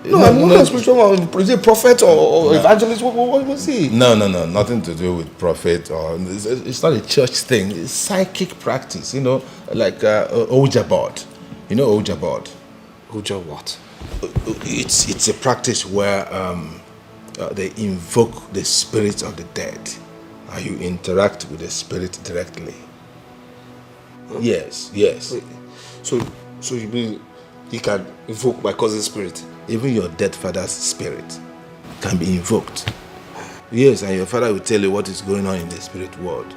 No, I'm not a spiritual man. Is he a prophet or evangelist? What was he? No, nothing to do with prophet or it's not a church thing. It's psychic practice, like Ouija board. You know Ouija board? Ouija what? It's a practice where they invoke the spirits of the dead and you interact with the spirit directly. Huh? Yes. Wait, so you mean he can invoke my cousin's spirit? Even your dead father's spirit can be invoked. Yes, and your father will tell you what is going on in the spirit world.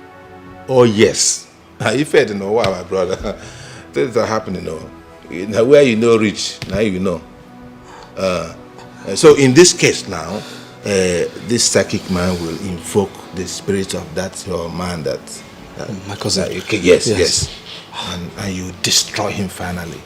Oh yes. If you don't know why, my brother, things are happening. Where you know reach, now you know. So in this case now, this psychic man will invoke the spirit of that your man that my cousin. Yes. And you destroy him finally.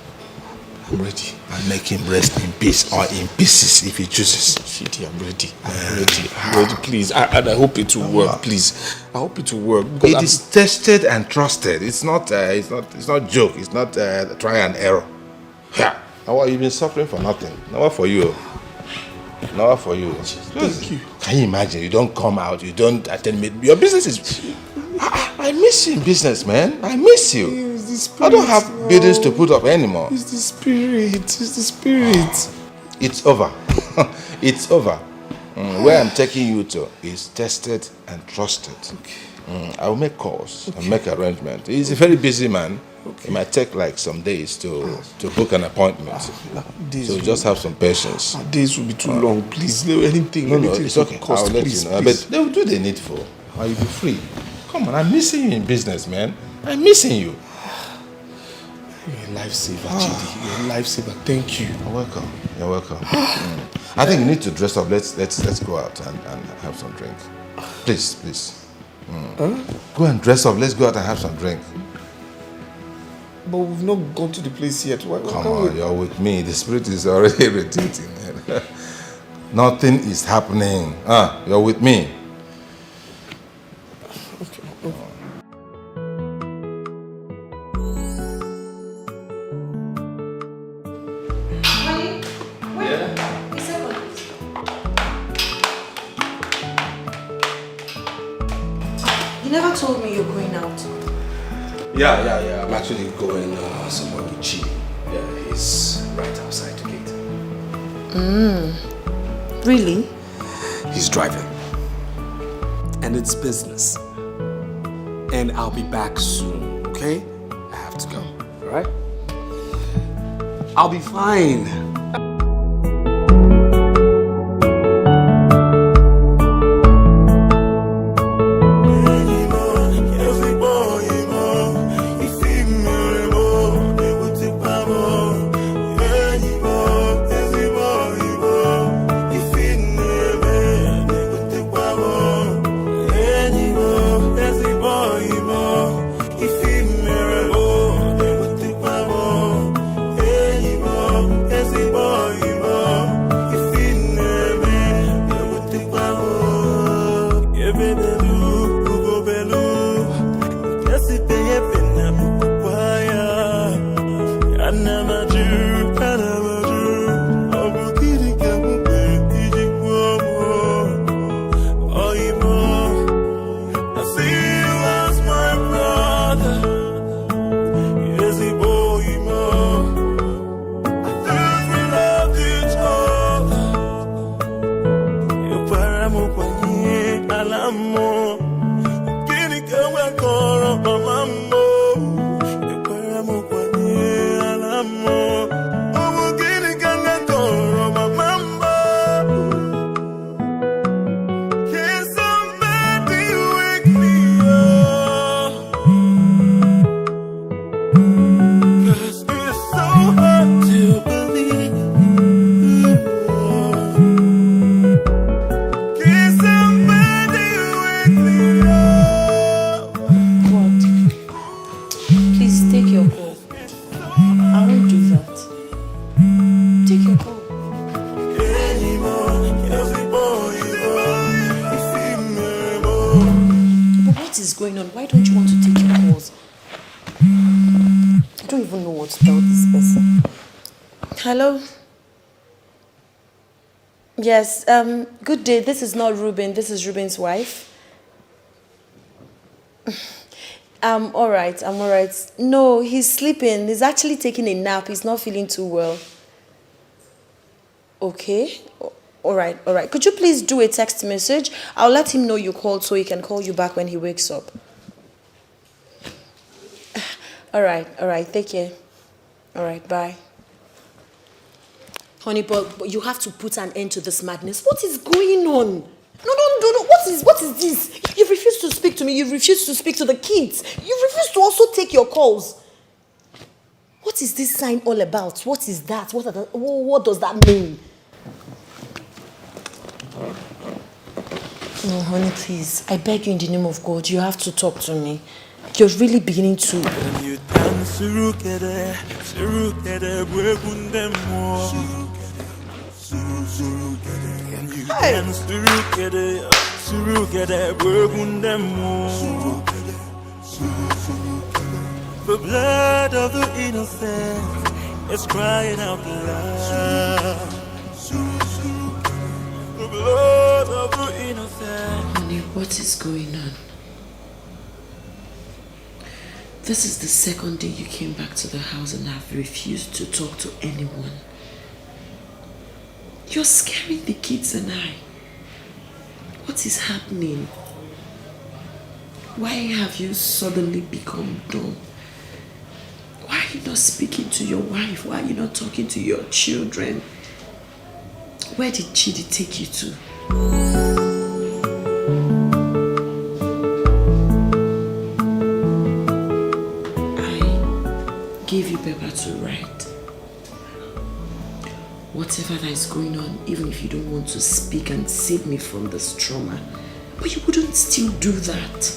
I'm ready. And make him rest in peace or in pieces if he chooses. Shitty, I'm ready. I'm ready, please. And I hope it will work, please. I hope it will work. It is tested and trusted. It's not joke. It's not try and error. Yeah. Now you've been suffering for nothing. Now what for you? Thank you. Can you imagine? You don't come out. You don't attend meet. Your business is. I miss you in business, man. I miss you. I don't have buildings to put up anymore. It's the spirit. It's over. It's over. Where I'm taking you to is tested and trusted. Okay. I will make calls and make arrangements. He's a very busy man. Okay. It might take like some days to book an appointment. So just have some patience. Days will be too long. Please, anything. No, it's okay. I'll let you know. But they will do the needful. Or you'll be free. Come on, I'm missing you in business, man. I'm missing you. You're a lifesaver, Chidi. You're a lifesaver. Thank you. You're welcome. I think you need to dress up. Let's go out and have some drink. Please. Go and dress up. Let's go out and have some drink. But we've not gone to the place yet. Why Come on, you're with me. The spirit is already irritating. Nothing is happening. You're with me. You never told me you're going out. Yeah. I'm actually going somewhere with Chidi. Yeah, he's right outside the gate. Really? He's driving. And it's business. And I'll be back soon, okay? I have to go, alright? I'll be fine. Ezi I don't even know what to tell this person. Hello? Yes, good day. This is not Reuben. This is Reuben's wife. I'm all right. No, he's sleeping. He's actually taking a nap. He's not feeling too well. Okay. All right. Could you please do a text message? I'll let him know you called so he can call you back when he wakes up. All right. Take care. All right, bye. Honey, but you have to put an end to this madness. What is going on? No. What is this? You've refused to speak to me. You've refused to speak to the kids. You've refused to also take your calls. What is this sign all about? What is that? What does that mean? No, honey, please. I beg you in the name of God, you have to talk to me. You're really beginning to... Hey. The blood of the innocent is crying out loud. The blood of the innocent. Honey, what is going on? This is the second day you came back to the house and have refused to talk to anyone. You're scaring the kids and I. What is happening? Why have you suddenly become dumb? Why are you not speaking to your wife? Why are you not talking to your children? Where did Chidi take you to? I gave you paper to write. Whatever that is going on, even if you don't want to speak and save me from this trauma, but you wouldn't still do that.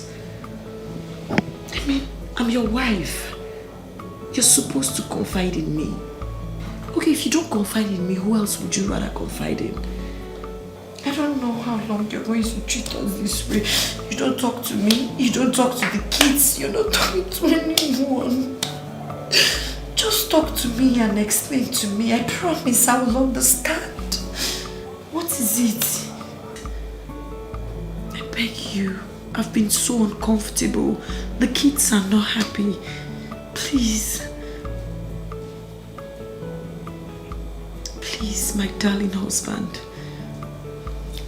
I mean, I'm your wife. You're supposed to confide in me. Okay, if you don't confide in me, who else would you rather confide in? I don't know how long you're going to treat us this way. You don't talk to me, you don't talk to the kids, you're not talking to anyone. Just talk to me and explain to me. I promise I will understand. What is it? I beg you. I've been so uncomfortable. The kids are not happy. Please. Please, my darling husband.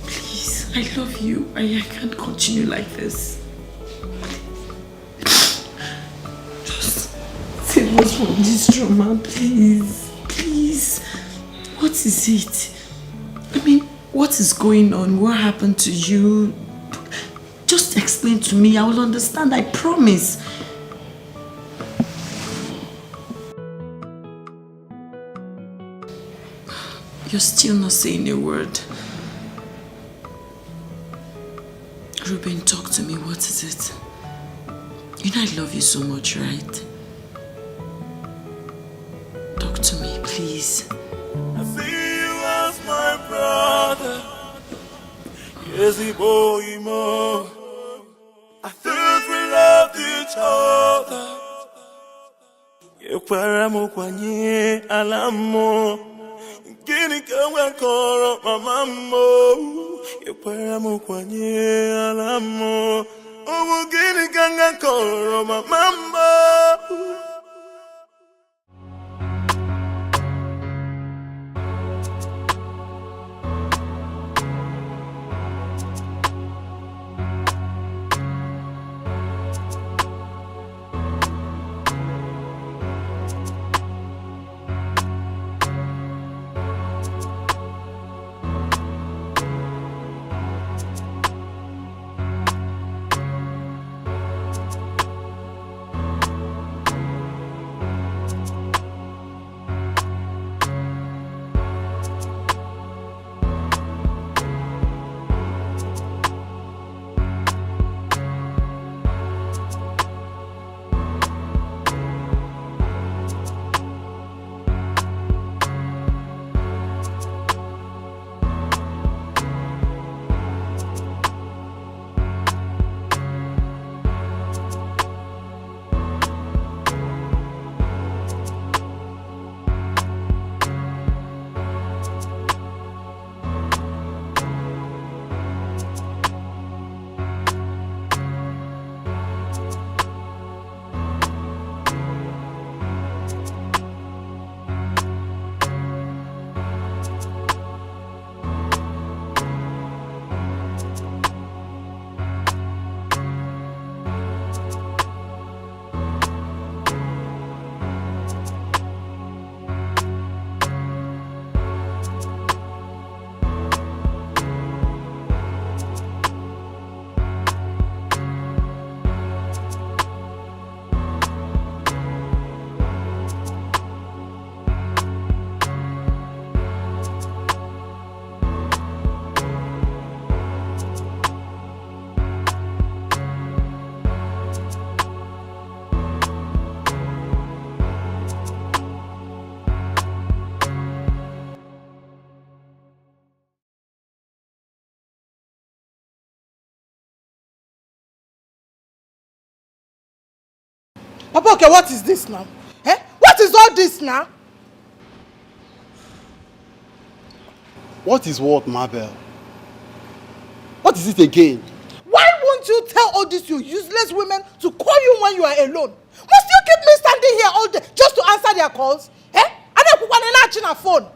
Please, I love you. I can't continue like this. Save us from this trauma, please. Please. What is it? I mean, what is going on? What happened to you? Just explain to me. I will understand. I promise. You're still not saying a word. Reuben, talk to me. What is it? You know I love you so much, right? Talk to me, please. I see you as my brother. Yes, boy, more. I thought we loved each other. Yekwaramu kwanye alamo. Gini kama koro mamamo. Yekwaramu kwanye alamo. Omu gini kama koro mamamo. Papa, okay, what is this now? Eh? What is all this now? What is what, Mabel? What is it again? Why won't you tell all these you useless women to call you when you are alone? Must you keep me standing here all day just to answer their calls? Eh? I don't want to phone.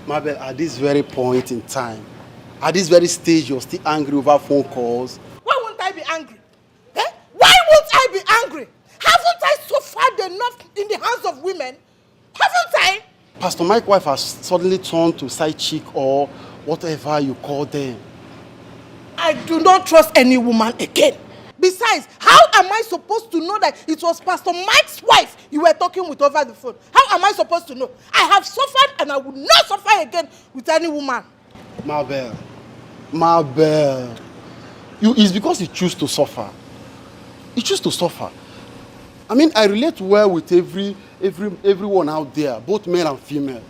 Mabel, at this very point in time, at this very stage, you're still angry over phone calls. Why won't I be angry? Eh? Why won't I be angry? Haven't I suffered enough in the hands of women? Haven't I? Pastor Mike's wife has suddenly turned to side chick or whatever you call them. I do not trust any woman again. Besides, how am I supposed to know that it was Pastor Mike's wife you were talking with over the phone? How am I supposed to know? I have suffered and I will not suffer again with any woman. Mabel, it's because you choose to suffer. You choose to suffer. I mean, I relate well with everyone out there, both male and female.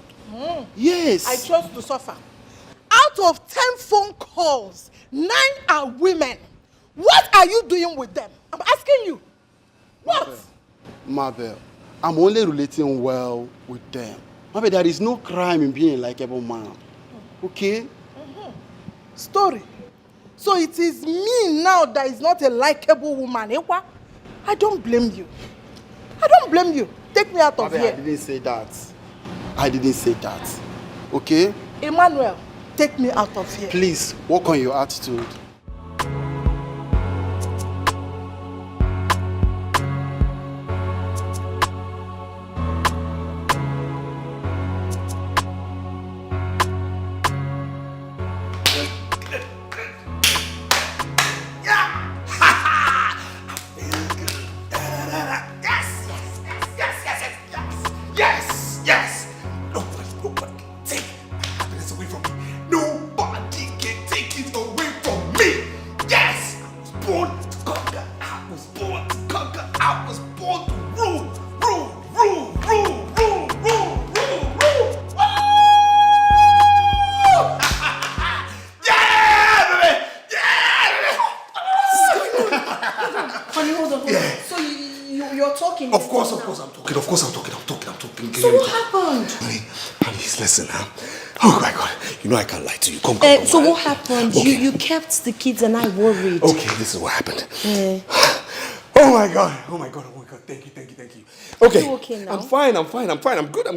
Yes. I chose to suffer. Out of 10 phone calls, 9 are women. What are you doing with them? I'm asking you. What? Mabel, I'm only relating well with them. Mabel, there is no crime in being a likable man. Okay? Story. So it is me now that is not a likable woman. I don't blame you. I don't blame you. Take me out of here. I didn't say that. I didn't say that. Okay? Emmanuel, take me out of here. Please, work on your attitude. Listen, oh my God, you know I can't lie to you. Come. So what happened? Okay. You kept the kids and I worried. Okay, this is what happened. Oh my God, thank you. Okay, you okay now? I'm fine, I'm good. I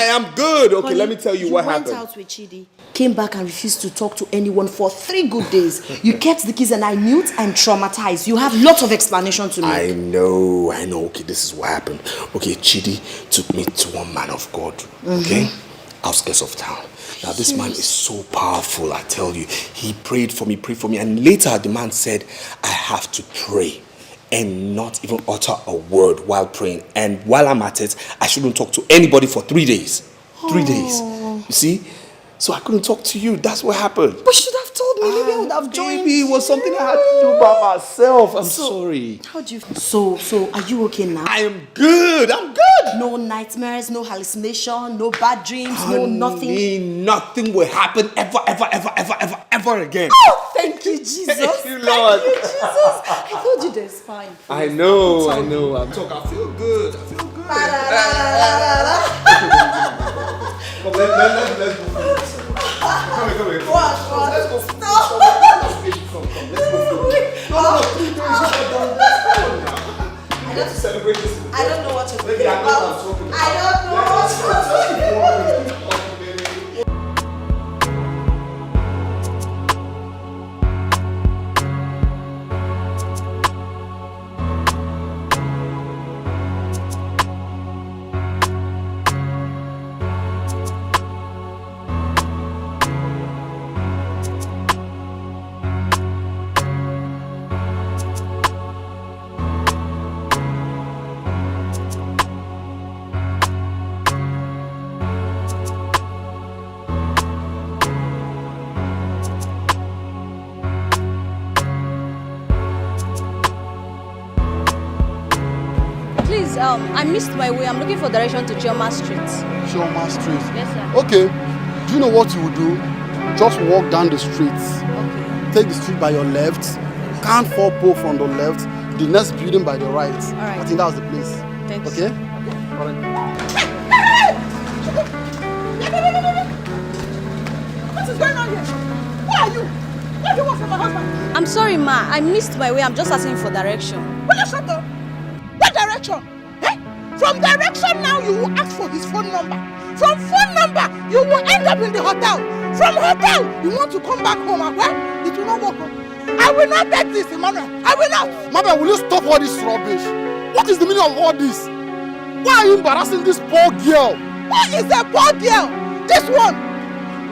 am good. Okay, honey, let me tell you what happened. You went out with Chidi, came back and refused to talk to anyone for 3 good days. You kept the kids and I mute and traumatized. You have lots of explanation to make. I know. Okay, this is what happened. Okay, Chidi took me to one man of God, okay? Outskirts of town. Now this man is so powerful, I tell you. He prayed for me, and later the man said, I have to pray and not even utter a word while praying. And while I'm at it, I shouldn't talk to anybody for 3 days. 3 days. You see? So I couldn't talk to you. That's what happened. But you should have told me. Maybe I would have joined. Maybe it was something I had to do by myself. I'm sorry. How do you feel? So are you okay now? I am good. I'm good. No nightmares, no hallucination, no bad dreams, no nothing. Nothing will happen ever again. Oh, thank you, Jesus. Thank you, Lord. Thank you, Jesus. I told you there's fine. I know. I'm talking. I feel good. Come, let's go. Come here. What? Let's go. Stop. Let's go. No, 3 days. I have to celebrate this. I don't know what you're talking about. I don't know what you're talking about. I missed my way. I'm looking for direction to Chioma Street. Chioma Street? Yes, sir. Okay. Do you know what you will do? Just walk down the street. Okay. Take the street by your left. Can't fall pole from the left. the next building by the right. Alright. I think that's the place. Thanks. Okay? What is going on here? Who are you? What do you want from my husband? I'm sorry, ma. I missed my way. I'm just asking for direction. Will you shut up? What direction? Eh? From direction now, you will ask for his phone number. From phone number, you will end up in the hotel. From hotel, you want to come back home. Okay? It will not work. I will not take this, Emmanuel. I will not. Mama, will you stop all this rubbish? What is the meaning of all this? Why are you embarrassing this poor girl? What is a poor girl? This one.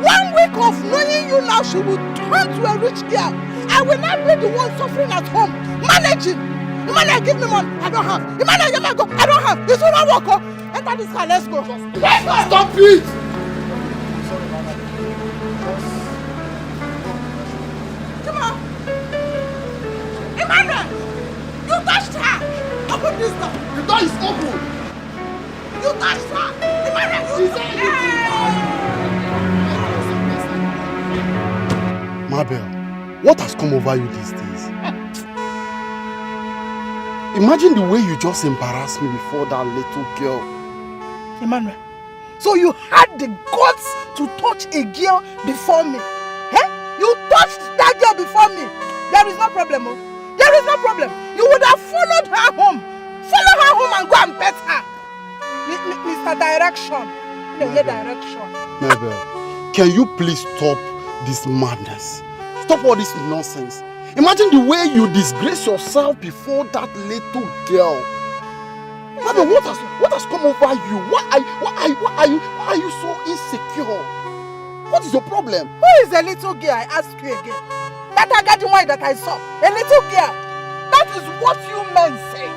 1 week of knowing you now, she will turn to a rich girl. I will not be the one suffering at home. Managing. Emmanuel, give me money. I don't have. Emmanuel, give me go. I don't have. This will not work. Oh. Enter this car. Let's go. Let's go. Stop it! Come on. Emmanuel, you touched her. Open this door. The door is open. You touched her. Emmanuel, you touched her. Mabel, what has come over you these days? Imagine the way you just embarrassed me before that little girl. Emmanuel, so you had the guts to touch a girl before me? Eh? You touched that girl before me. There is no problem. Oh. There is no problem. You would have followed her home. Follow her home and go and pet her. Mr. Direction. Direction. Mabel, can you please stop this madness? Stop all this nonsense. Imagine the way you disgrace yourself before that little girl. Mabel, what has come over you? Why are you so insecure? What is your problem? Who is the little girl? I ask you again. That Agadi one that I saw. A little girl. That is what you men say.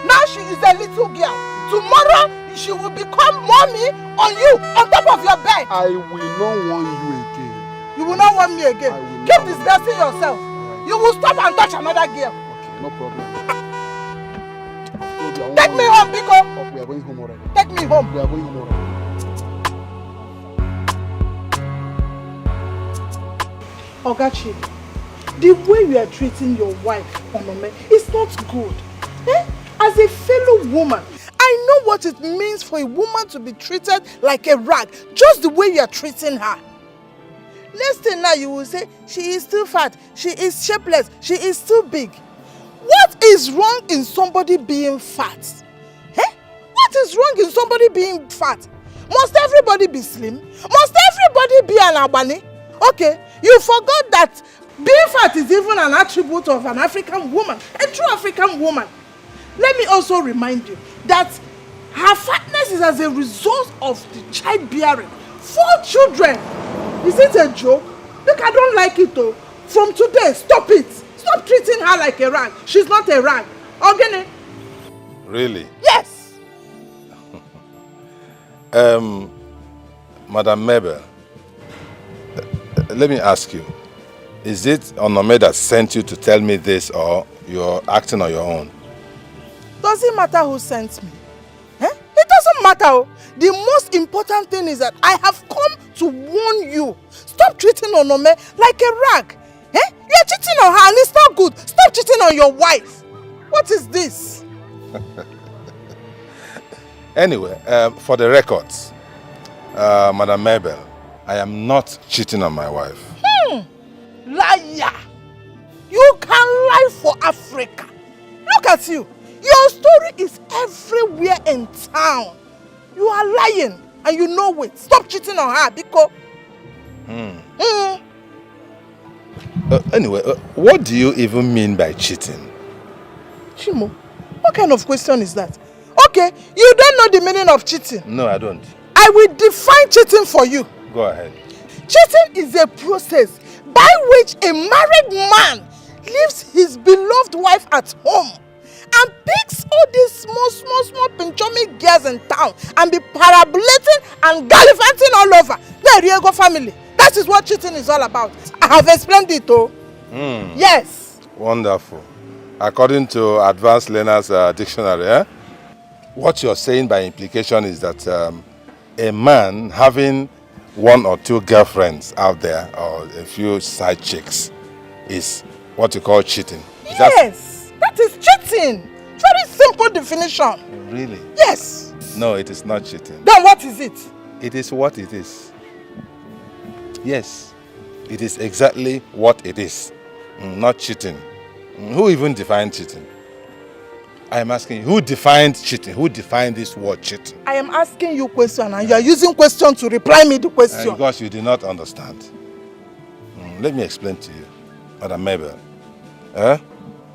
Now she is a little girl. Tomorrow she will become mommy on you, on top of your bed. I will not want you again. You will not want me again. Keep disgracing yourself. You will stop and touch another girl. Okay, no problem. Take me home, Biko. Oh, we are going home already. Take me home. We are going home already. Ogachi, the way you are treating your wife, Onome, is not good. Eh? As a fellow woman, I know what it means for a woman to be treated like a rag, just the way you are treating her. Next thing now you will say, she is too fat, she is shapeless, she is too big. What is wrong in somebody being fat? Eh? What is wrong in somebody being fat? Must everybody be slim? Must everybody be an abani? Okay, you forgot that being fat is even an attribute of an African woman, a true African woman. Let me also remind you that her fatness is as a result of the childbearing. 4 children. Is it a joke? Look, I don't like it though. From today, stop it. Stop treating her like a rag. She's not a rag. Ogene? Really? Yes. Madam Mabel, let me ask you, is it Onome that sent you to tell me this, or you're acting on your own? Does it matter who sent me? Eh? It doesn't matter. The most important thing is that I have come to warn you. Stop treating Onome like a rag. Eh? You're cheating on her and it's not good. Stop cheating on your wife. What is this? Anyway, for the records, Madam Mabel, I am not cheating on my wife. Liar! You can lie for Africa. Look at you. Your story is everywhere in town. You are lying and you know it. Stop cheating on her, Biko. Anyway, what do you even mean by cheating? Chimo, what kind of question is that? Okay, you don't know the meaning of cheating. No, I don't. I will define cheating for you. Go ahead. Cheating is a process by which a married man leaves his beloved wife at home and picks all these small pinchomi girls in town and be parabolating and gallivanting all over. The Riego family. That is what cheating is all about. I have explained it, oh. Yes. Wonderful. According to Advanced Learners Dictionary, what you're saying by implication is that a man having 1 or 2 girlfriends out there, or a few side chicks, is what you call cheating. Yes. That is cheating. Very simple definition. Really? Yes. No, it is not cheating. Then what is it? It is what it is. Yes, it is exactly what it is. Not cheating. Who even defined cheating? I am asking, who defined cheating? Who defined this word cheating? I am asking you a question and you are using question to reply me the question. Because you did not understand. Let me explain to you, Madam Mabel.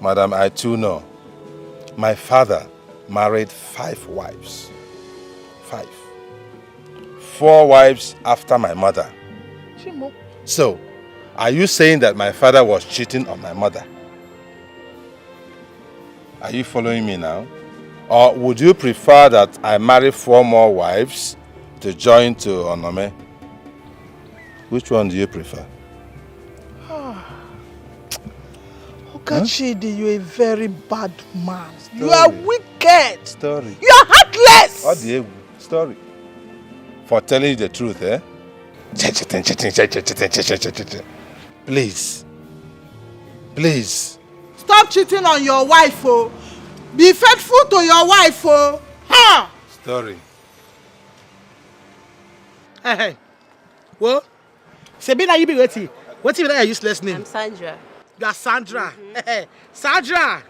Madam, I too know. My father married 5 wives. 5. 4 wives after my mother. Chimo. So, are you saying that my father was cheating on my mother? Are you following me now? Or would you prefer that I marry 4 more wives to join to Onome? Which one do you prefer? Okachidi, you're a very bad man. You are wicked. Story. You are heartless. What the story? For telling you the truth, eh? Please. Please. Stop cheating on your wife, oh. Be faithful to your wife, oh. Ha! Story. Hey. What? Sabina, you be waiting. What's your useless name? I'm Sandra. You are Sandra. Sandra.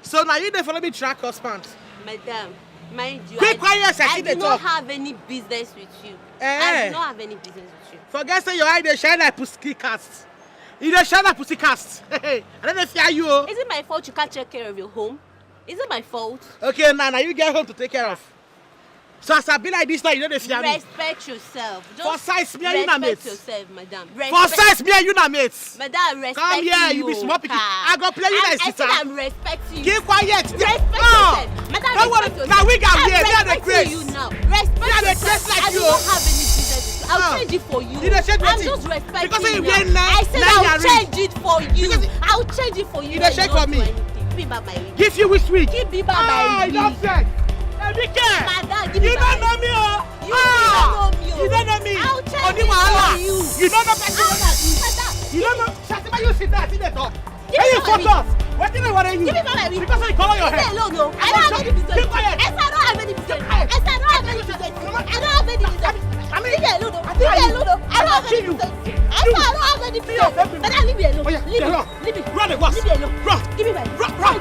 So now you follow me track husband. Madam, mind you, I do not have any business with you. I do not have any business with you. Forget say your eye they shine like pussy cast. You don't shine like pussy cast. I don't know if you. Is it my fault you can't take care of your home? Is it my fault? Okay, now you get home to take care of. So as I be like this now, you know the fear me. Respect yourself. Just for size me and you na mates. Respect yourself, madam. For size me and you na mates. Madam, respect come here, you be small pikin. I go play you like sister. I said I'm respecting you. Keep quiet. Respect yourself. Madam, don't worry. Now we got here. We are the grace. You now. Respect yourself. Like I do not have any business. I'll change it for you. I'm just respecting because you now. I said I'll change it for you. I'll change it for you. You don't shake for me. Give me back my ring. Give you which week? Give me back my ring. I don't say. Madam, give me you don't know me, oh. You don't know me, oh. You don't know me. I'll change it for you. You don't know me. You don't know. Shatima, you sit there, sit there, talk. Are you focused? What do you want to use? Give me back my ring. Because I color your hair. No, no. I don't have any business. Keep quiet. I don't have any business. I don't have any business. I don't have any business. I mean, leave me alone. I don't have any business. I don't have any business. Madam, leave me alone. Leave me. Run the glass. Leave me alone. Run. Give me my ring.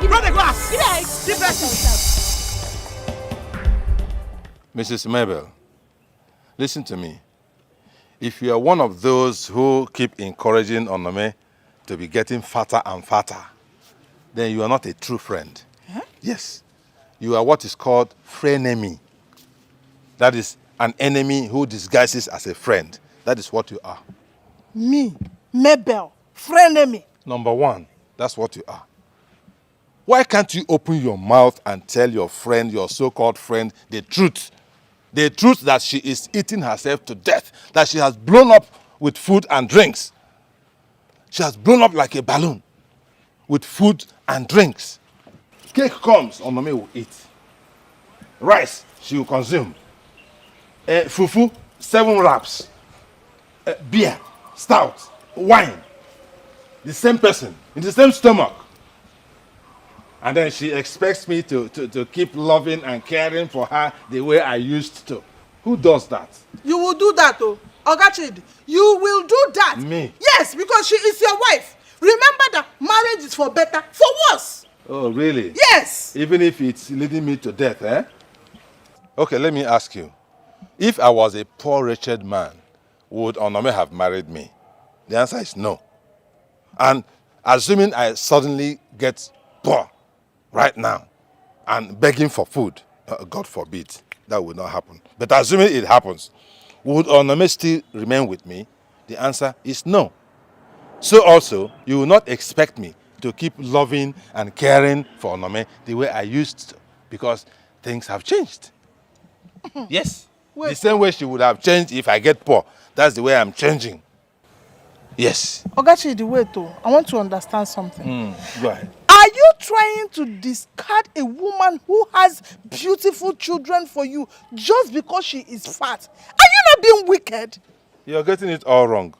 Run the glass. Give me my ring. Keep that. Mrs. Mabel, listen to me. If you are one of those who keep encouraging Onome to be getting fatter and fatter, then you are not a true friend. Huh? Yes. You are what is called frenemy. That is an enemy who disguises as a friend. That is what you are. Me, Mabel, frenemy. Number 1, that's what you are. Why can't you open your mouth and tell your friend, your so-called friend, the truth? The truth that she is eating herself to death, that she has blown up with food and drinks. She has blown up like a balloon with food and drinks. Cake comes, Onome will eat. Rice, she will consume. Fufu, 7 wraps. Beer, stout, wine. The same person, in the same stomach. And then she expects me to keep loving and caring for her the way I used to. Who does that? You will do that, oh. Ogachid, you will do that. Me? Yes, because she is your wife. Remember that marriage is for better, for worse. Oh, really? Yes. Even if it's leading me to death, eh? Okay, let me ask you. If I was a poor, wretched man, would Onome have married me? The answer is no. And assuming I suddenly get poor right now and begging for food, God forbid, that would not happen. But assuming it happens, would Onome still remain with me? The answer is no. So also, you will not expect me to keep loving and caring for Onome the way I used to, because things have changed. Yes. Wait. The same way she would have changed if I get poor. That's the way I'm changing. Yes. Ogachi, the way to, I want to understand something. Go ahead. Are you trying to discard a woman who has beautiful children for you just because she is fat? Are you not being wicked? You're getting it all wrong.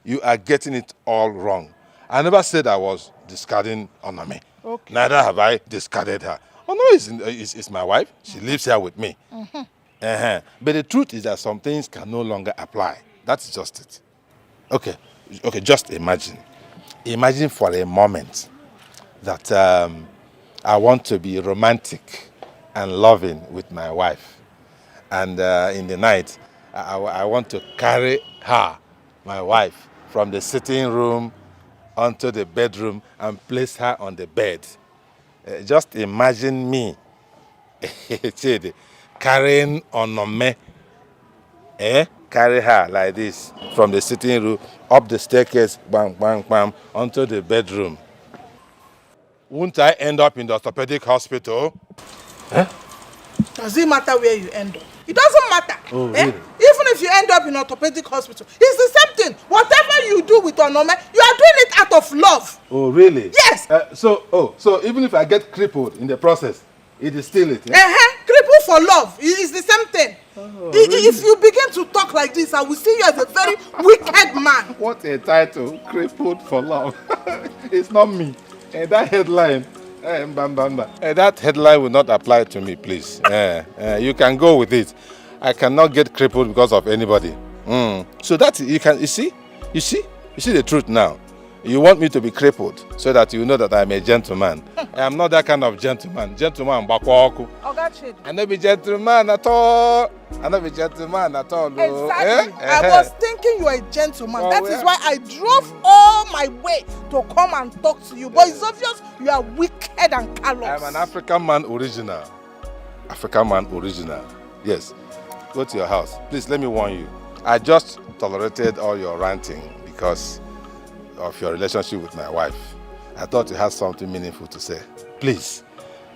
You are getting it all wrong. I never said I was discarding Onome. Okay. Neither have I discarded her. Onome is my wife. She lives here with me. But the truth is that some things can no longer apply. That's just it. Okay, just imagine. Imagine for a moment that I want to be romantic and loving with my wife. And in the night, I want to carry her, my wife, from the sitting room onto the bedroom and place her on the bed. Just imagine me carrying Onome, carry her like this from the sitting room up the staircase, bam, bam, bam, onto the bedroom. Won't I end up in the orthopedic hospital? Does it matter where you end up? It doesn't matter. Oh, really? Even if you end up in orthopedic hospital, it's the same thing. Whatever you do with Onome, you are doing it out of love. Oh, really? Yes. So even if I get crippled in the process, it is still it? Cripple for love. It's the same thing. If you begin to talk like this, I will see you as a very wicked man. What a title, crippled for love. It's not me. That headline, that headline will not apply to me, please. You can go with it. I cannot get crippled because of anybody. So that you see the truth now. You want me to be crippled so that you know that I'm a gentleman. I am not that kind of gentleman. Gentleman, bakwaku. I not be gentleman at all. Exactly. I was thinking you are a gentleman. That is why I drove all my way to come and talk to you. But it's obvious you are wicked and callous. I'm an African man original. Yes. Go to your house. Please, let me warn you. I just tolerated all your ranting because of your relationship with my wife. I thought you had something meaningful to say. Please,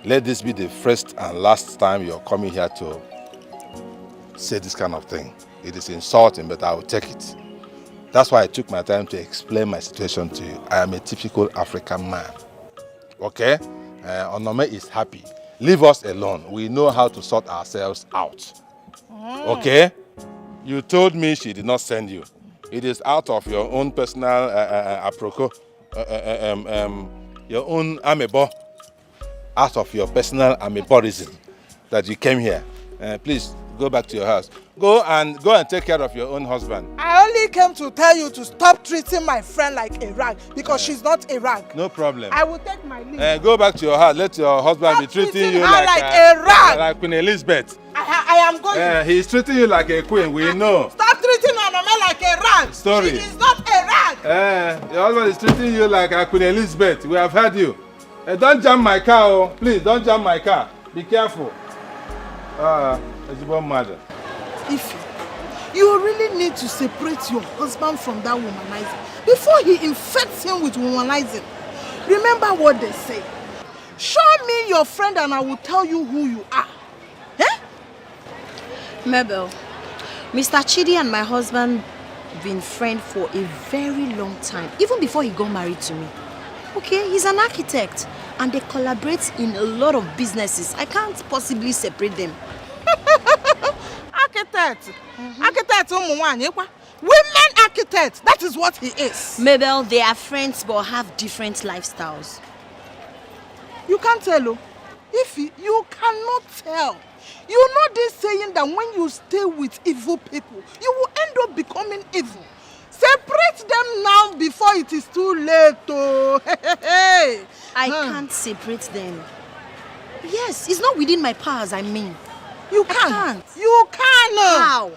let this be the first and last time you're coming here to say this kind of thing. It is insulting, but I will take it. That's why I took my time to explain my situation to you. I am a typical African man. Okay? Onome is happy. Leave us alone. We know how to sort ourselves out. Okay? You told me she did not send you. It is out of your own personal apropos, your own amebo, out of your personal ameborism that you came here. Please go back to your house. Go and take care of your own husband. I only came to tell you to stop treating my friend like a rag because she's not a rag. No problem. I will take my leave. Go back to your house. Let your husband be treating you like a rag. Like Queen Elizabeth. I am going. He's treating you like a queen. We know. Stop treating Onome like a rag. Story. She is not a rag. Your husband is treating you like a Queen Elizabeth. We have heard you. Don't jam my car, oh. Please, don't jam my car. Be careful. It's about mother. If you really need to separate your husband from that womanizer before he infects him with womanizing. Remember what they say. Show me your friend and I will tell you who you are. Mabel, Mr. Chidi and my husband been friends for a very long time, even before he got married to me. Okay, he's an architect and they collaborate in a lot of businesses. I can't possibly separate them. Architect. Architect, women architects, that is what he is. Mabel, they are friends but have different lifestyles. You can't tell, oh. You cannot tell. You know this saying that when you stay with evil people, you will end up becoming evil. Separate them now before it is too late. Oh. I can't separate them. Yes, it's not within my powers, I mean. You can't. You can. How?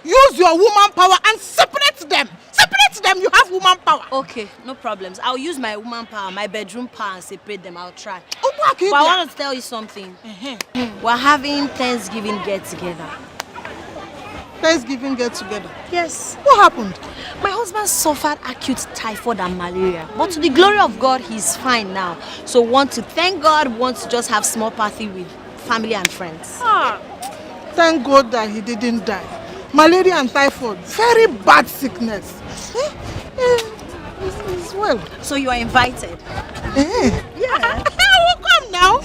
Use your woman power and separate them. Separate them. You have woman power. Okay, no problems. I'll use my woman power, my bedroom power and separate them. I'll try. But I want to tell you something. We're having Thanksgiving get-together. Thanksgiving get-together? Yes. What happened? My husband suffered acute typhoid and malaria. But to the glory of God, he's fine now. So want to thank God, want to just have small party with family and friends. Thank God that he didn't die. Malaria and typhoid, very bad sickness. It's well. So you are invited. Yeah. I will come now.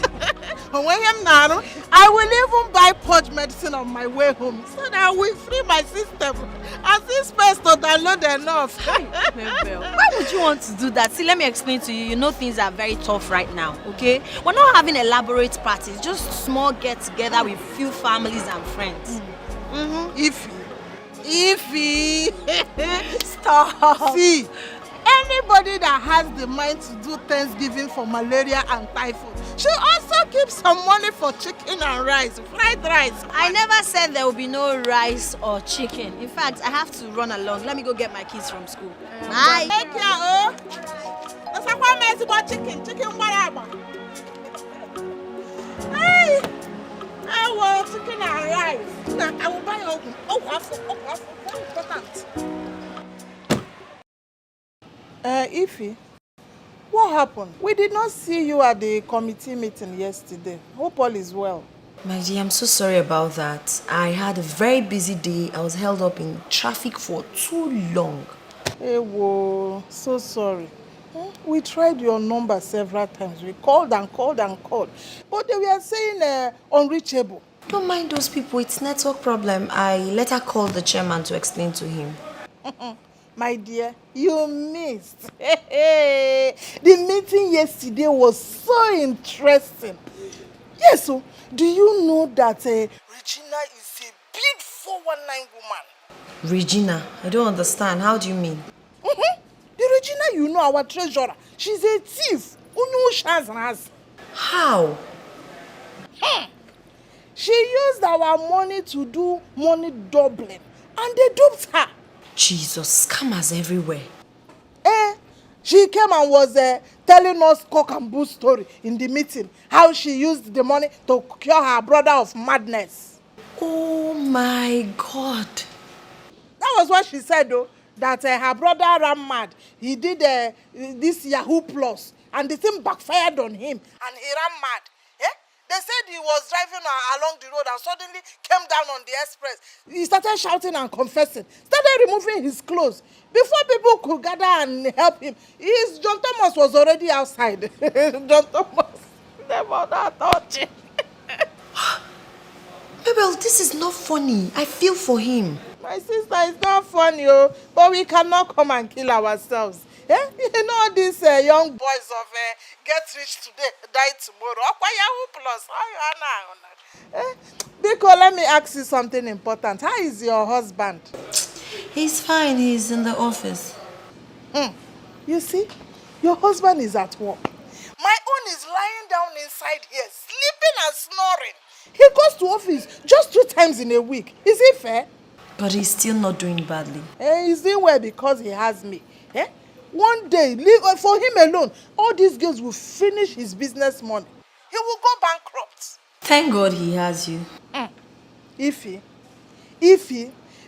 I will even buy purge medicine on my way home so that I will free my system and see space to download enough. Why would you want to do that? See, let me explain to you. You know things are very tough right now, okay? We're not having elaborate parties, just small get-together with few families and friends. Ify. Stop. See, anybody that has the mind to do Thanksgiving for malaria and typhoid should also keep some money for chicken and rice, fried rice. I never said there will be no rice or chicken. In fact, I have to run along. Let me go get my kids from school. Bye. Take care, oh. That's what I about chicken. Chicken whatever. Hey, I want chicken and rice. I will buy oven. Very important. Ify, what happened? We did not see you at the committee meeting yesterday. Hope all is well. My dear, I'm so sorry about that. I had a very busy day. I was held up in traffic for too long. Hey, whoa, so sorry. We tried your number several times. We called and called and called. But they were saying unreachable. Don't mind those people. It's network problem. I later called the chairman to explain to him. My dear, you missed. The meeting yesterday was so interesting. Yes, so do you know that Regina is a big 419 woman? Regina? I don't understand. How do you mean? The Regina, you know, our treasurer. She's a thief. How? She used our money to do money doubling. And they duped her. Jesus, scammers everywhere. She came and was telling us cock and bull story in the meeting. How she used the money to cure her brother of madness. Oh my God. That was what she said though. That her brother ran mad. He did this Yahoo Plus. And the thing backfired on him. And he ran mad. They said he was driving along the road and suddenly came down on the express. He started shouting and confessing. Started removing his clothes. Before people could gather and help him, John Thomas was already outside. John Thomas never touched him. Mabel, this is not funny. I feel for him. My sister, it's not funny, but we cannot come and kill ourselves. You know these young boys of get rich today, die tomorrow. Biko, let me ask you something important. How is your husband? He's fine. He's in the office. You see, your husband is at work. My own is lying down inside here, sleeping and snoring. He goes to office just 2 times in a week. Is it fair? But he's still not doing badly. He's doing well because he has me. One day, for him alone, all these girls will finish his business money. He will go bankrupt. Thank God he has you. Ify,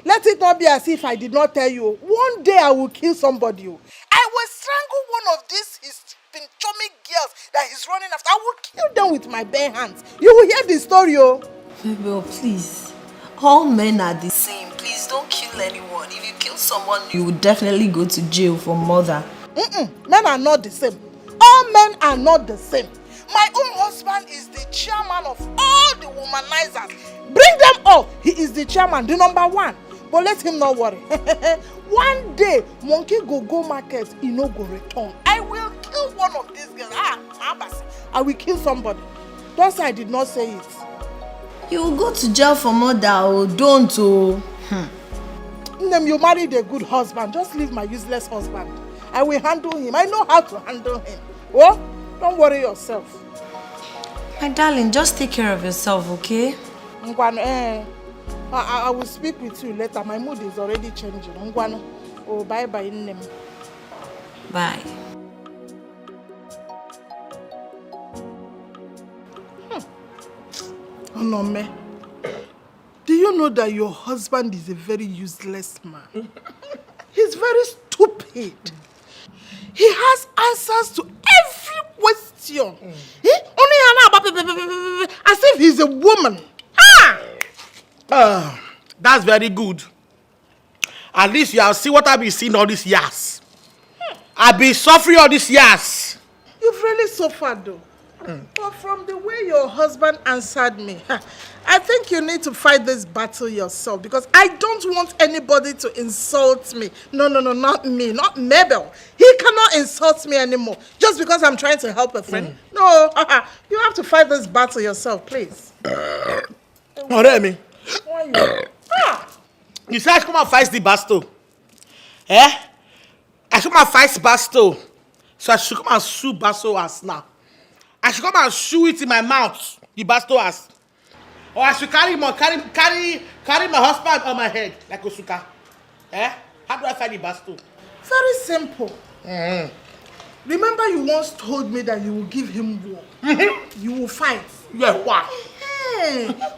let it not be as if I did not tell you. One day I will kill somebody. I will strangle one of these his pinchomic girls that he's running after. I will kill them with my bare hands. You will hear the story, Mabel, please. All men are the same. Please don't kill anyone. If you kill someone, you will definitely go to jail for murder. Men are not the same. All men are not the same. My own husband is the chairman of all the womanizers. Bring them all. He is the chairman, the number 1. But let him not worry. One day, monkey go market, he no go return. I will kill one of these girls. I will kill somebody. Don't say I did not say it. You will go to jail for murder, don't. You married a good husband. Just leave my useless husband. I will handle him. I know how to handle him. Oh, don't worry yourself. My darling, just take care of yourself, okay? I will speak with you later. My mood is already changing. Oh, bye-bye. Bye. Onome, do you know that your husband is a very useless man? He's very stupid. He has answers to every question. As if he's a woman. That's very good. At least you have seen what I've been seeing all these years. I've been suffering all these years. You've really suffered though. But from the way your husband answered me, I think you need to fight this battle yourself because I don't want anybody to insult me. No, not me, not Mabel. He cannot insult me anymore just because I'm trying to help a friend. No, you have to fight this battle yourself, please. Reemmy. You say I should come and fight the battle. Eh? I should come and fight battle. So I should come and chew battle as now. I should come and chew it in my mouth, the battle as. Or I should carry my husband on my head like Osuka. Eh? How do I fight the battle? Very simple. Remember you once told me that you will give him war. You will fight. Yeah, what?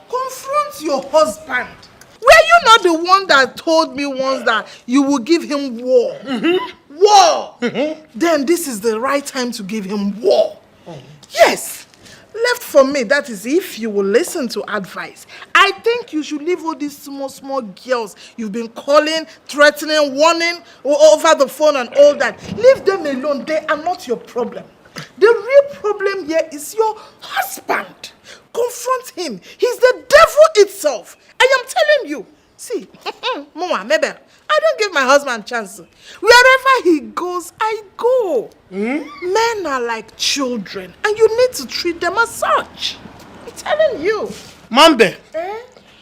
Confront your husband. Were you not the one that told me once that you will give him war? War! Then this is the right time to give him war. Yes! Left for me, that is if you will listen to advice. I think you should leave all these small girls you've been calling, threatening, warning over the phone and all that. Leave them alone. They are not your problem. The real problem here is your husband. Confront him. He's the devil itself. I am telling you. See, Mama, Mabel, I don't give my husband a chance. Wherever he goes, I go. Men are like children, and you need to treat them as such. I'm telling you. Mambe.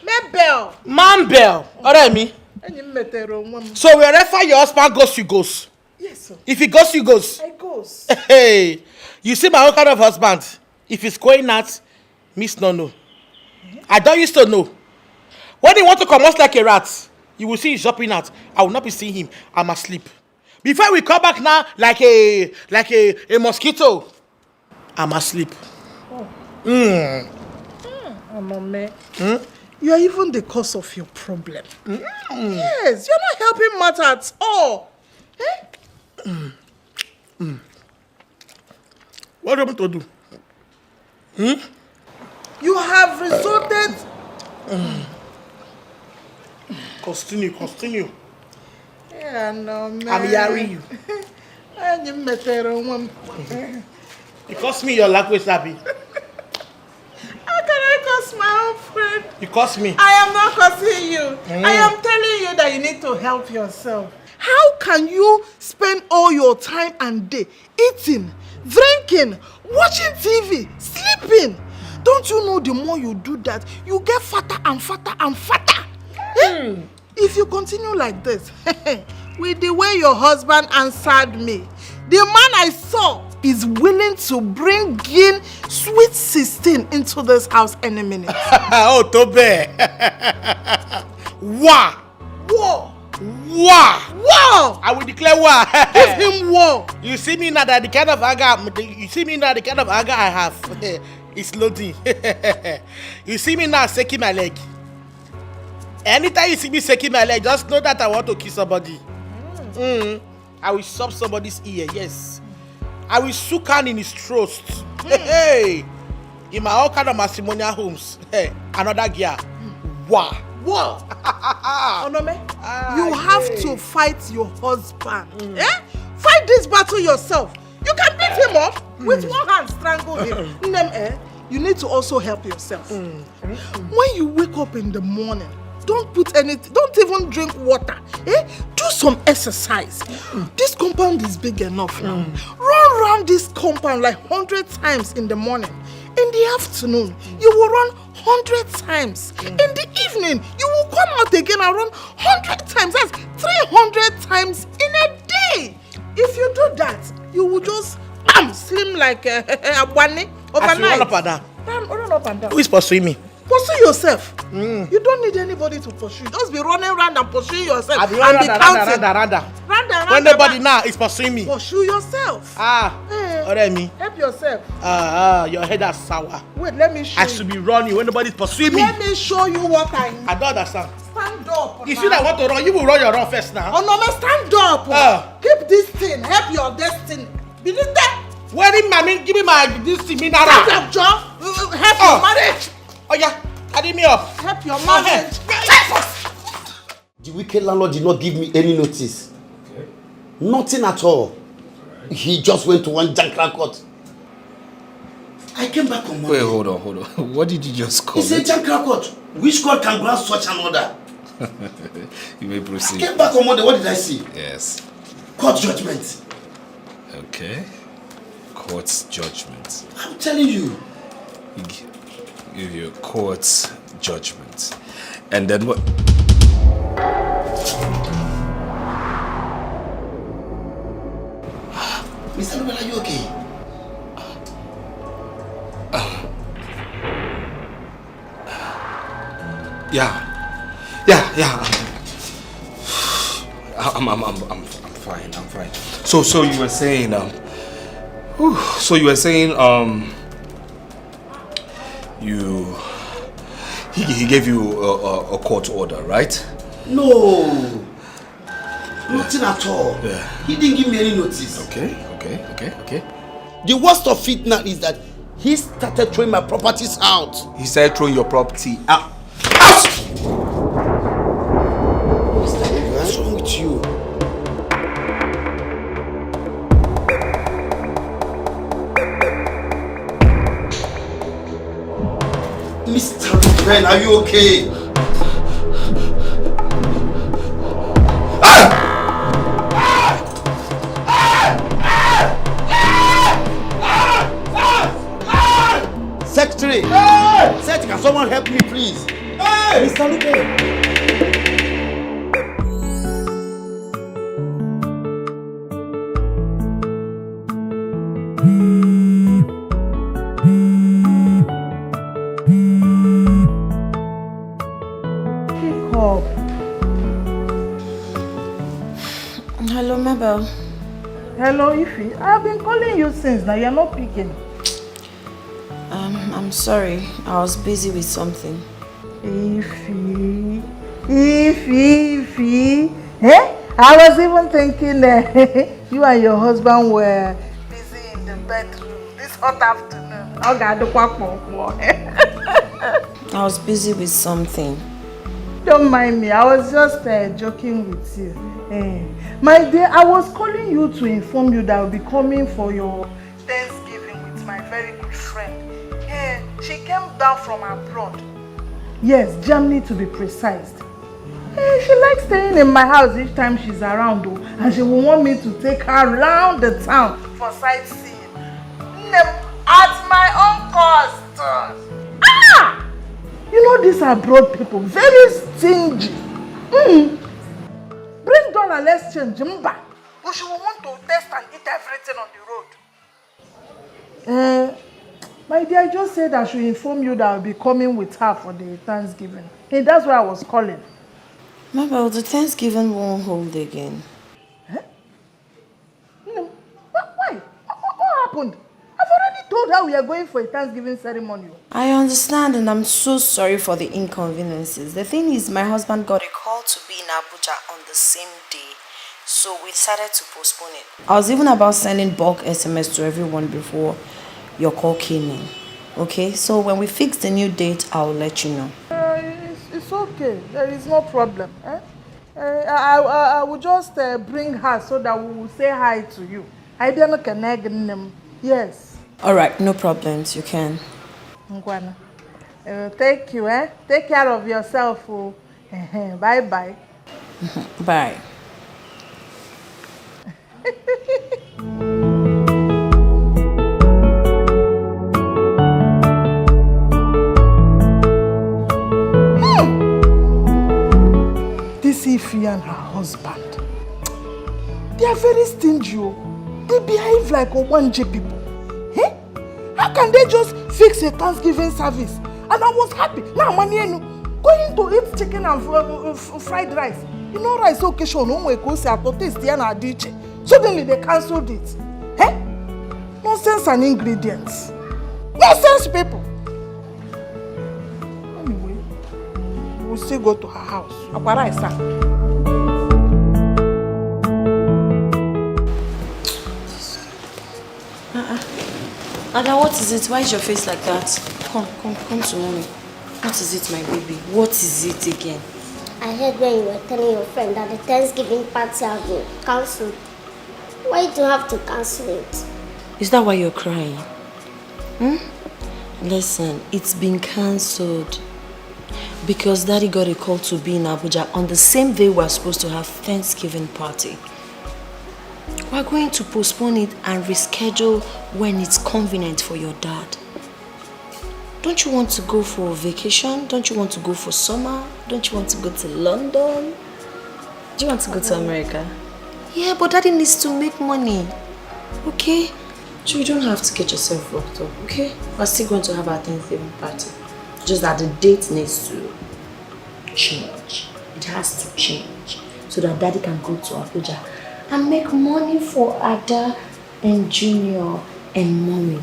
Mabel. Mambel. Reemmy. So wherever your husband goes, you goes. Yes, sir. If he goes, you goes. I goes. Hey, you see my own kind of husband. If he's going out, miss no. I don't used to know. When he want to come out like a rat, you will see he's jumping out. I will not be seeing him. I'm asleep. Before we come back now, like a mosquito, I'm asleep. Mama, you are even the cause of your problem. Yes, you're not helping matter at all. What do you want to do? You have resorted. Continue. Yeah, no, man. I'm hearing you. You cost me your language, Abby. How can I curse my own friend? You cost me. I am not cursing you. I am telling you that you need to help yourself. How can you spend all your time and day eating, drinking, watching TV, sleeping? Don't you know the more you do that, you get fatter and fatter and fatter? If you continue like this, with the way your husband answered me, the man I saw is willing to bring in sweet 16 into this house any minute. Oh, Tobe. War. I will declare war. Give him war. You see me now that the kind of anger I have. It's loading. You see me now shaking my leg. Anytime you see me shaking my leg, just know that I want to kill somebody. I will stop somebody's ear, yes. I will shook hand in his throat. Hey, in my all kind of matrimonial homes. Hey, another girl. Wow. Onome, you have to fight your husband. Fight this battle yourself. You can beat him up with one hand, strangle him. You need to also help yourself. When you wake up in the morning, don't put anything, don't even drink water. Do some exercise. This compound is big enough now. Run around this compound like 100 times in the morning. In the afternoon, you will run 100 times. In the evening, you will come out again and run 100 times. That's 300 times in a day. If you do that, you will just slim like a bunny overnight. Run up and down. Run up and down. Who is pursuing me? Pursue yourself. You don't need anybody to pursue. Just be running around and pursuing yourself. I'll be counting. When nobody now is pursuing me. Pursue yourself. Reemmy. Help yourself. Your head is sour. Wait, let me show you. I should be running when nobody is pursuing me. Let me show you what I need. I don't understand. Stand up. If you don't want to run, you will run your run first now. Oh no, stand up. Keep this thing. Help your destiny. Believe that. Where did mommy give me this thing? Stand up, John. Help your marriage. Oh yeah, carry me up. Help your marriage. The wicked landlord did not give me any notice. Okay. Nothing at all. He just went to one jankra court. I came back on Monday. Wait, hold on. What did you just call It's a Jankra court. Which court can grant such an order? You may proceed. I came back on Monday. What did I see? Yes. Court judgment. Okay. Court's judgment. I'm telling you. Give you court's judgment. And then what? Mr. Reuben, are you okay? Yeah. I'm fine. So you were saying he gave you a court order, right? No. Nothing at all. Yeah. He didn't give me any notice. Okay. The worst of it now is that he started throwing my properties out. He started throwing your property out. What's wrong with you? Mr. Reuben, are you okay? Secretary! Secretary, can someone help me, please? Mr. Reuben! Hello, Mabel. Hello, Ify. I've been calling you since now. You're not picking. I'm sorry. I was busy with something. Ify. Eh? I was even thinking you and your husband were busy in the bedroom this hot afternoon. I was busy with something. Don't mind me. I was just joking with you. My dear, I was calling you to inform you that I'll be coming for your Thanksgiving with my very good friend. She came down from abroad. Yes, Germany to be precise. She likes staying in my house each time she's around, though, and she will want me to take her around the town for sightseeing. At my own cost. You know these abroad people, very stingy. Bring dollar, let's change. But she will want to test and eat everything on the road. My dear, I just said I should inform you that I'll be coming with her for the Thanksgiving. Hey, that's why I was calling. Mabel, the Thanksgiving won't hold again. No. Why? What happened? I've already told her we are going for a Thanksgiving ceremony. I understand, and I'm so sorry for the inconveniences. The thing is, my husband got a call to be in Abuja on the same day, so we decided to postpone it. I was even about sending bulk SMS to everyone before your call came in. Okay, so when we fix the new date, I'll let you know. It's okay. There is no problem. I will just bring her so that we will say hi to you. I don't connect them. Yes. All right, no problems. You can. Ngwana. Thank you. Take care of yourself. Bye bye. Bye. This Ify and her husband, they are very stingy. They behave like Owanje people. How can they just fix a Thanksgiving service? And I was happy. Now, going to eat chicken and fried rice. You know, rice occasion, suddenly they cancelled it. Nonsense and ingredients. Nonsense people. Anyway, we'll still go to her house. Ada, what is it? Why is your face like that? Come to mommy. What is it, my baby? What is it again? I heard when you were telling your friend that the Thanksgiving party has been cancelled. Why do you have to cancel it? Is that why you're crying? Listen, it's been cancelled. Because Daddy got a call to be in Abuja on the same day we're supposed to have Thanksgiving party. We're going to postpone it and reschedule when it's convenient for your dad. Don't you want to go for a vacation? Don't you want to go for summer? Don't you want to go to London? Do you want to go to America? Yeah, but Daddy needs to make money. Okay? So you don't have to get yourself worked up, okay? We're still going to have our Thanksgiving party. Just that the date needs to change. It has to change. So that Daddy can go to Abuja and make money for Ada and Junior and Mommy.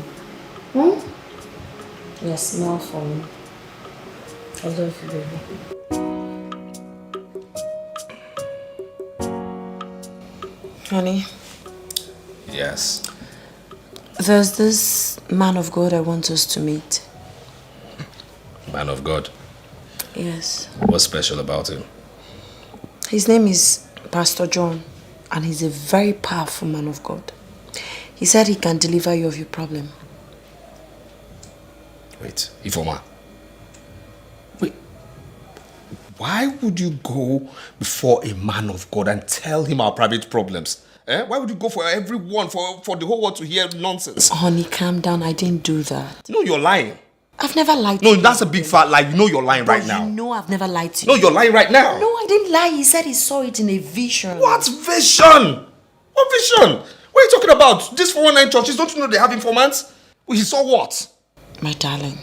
Yeah, smile for me. I love you, baby. Honey? Yes. There's this man of God I want us to meet. Man of God. Yes. What's special about him? His name is Pastor John, and he's a very powerful man of God. He said he can deliver you of your problem. Wait, Ifoma. Wait. Why would you go before a man of God and tell him our private problems? Why would you go for everyone, for the whole world to hear nonsense? Honey, calm down. I didn't do that. No, you're lying. I've never lied to you. No, that's a big fat lie. You know you're lying right now. You know I've never lied to you. No, you're lying right now. No, I didn't lie. He said he saw it in a vision. What vision? What vision? What are you talking about? These 419 churches, don't you know they have informants? He saw what? My darling,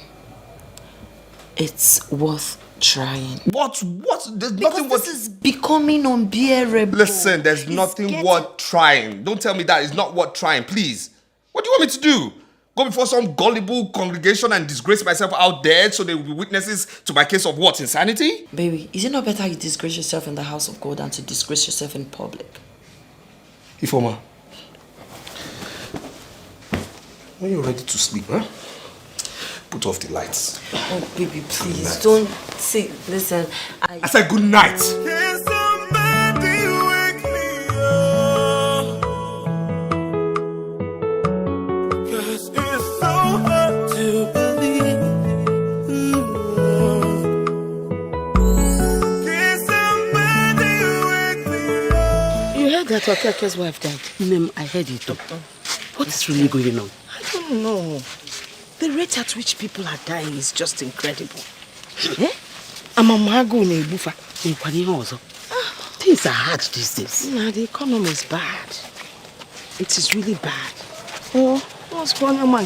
it's worth trying. What? There's nothing worth... This is becoming unbearable. Listen, there's nothing worth trying. Don't tell me that. It's not worth trying, please. What do you want me to do? Go before some gullible congregation and disgrace myself out there so they will be witnesses to my case of what? Insanity? Baby, is it not better you disgrace yourself in the house of God than to disgrace yourself in public? Ifoma, when you're ready to sleep, put off the lights. Oh, baby, please, don't say, listen, I said good night. That Okake's wife died. I heard it. What is really going on? I don't know. The rate at which people are dying is just incredible. Things are hard these days. Nah, the economy is bad. It is really bad. Oh, what's going on, man?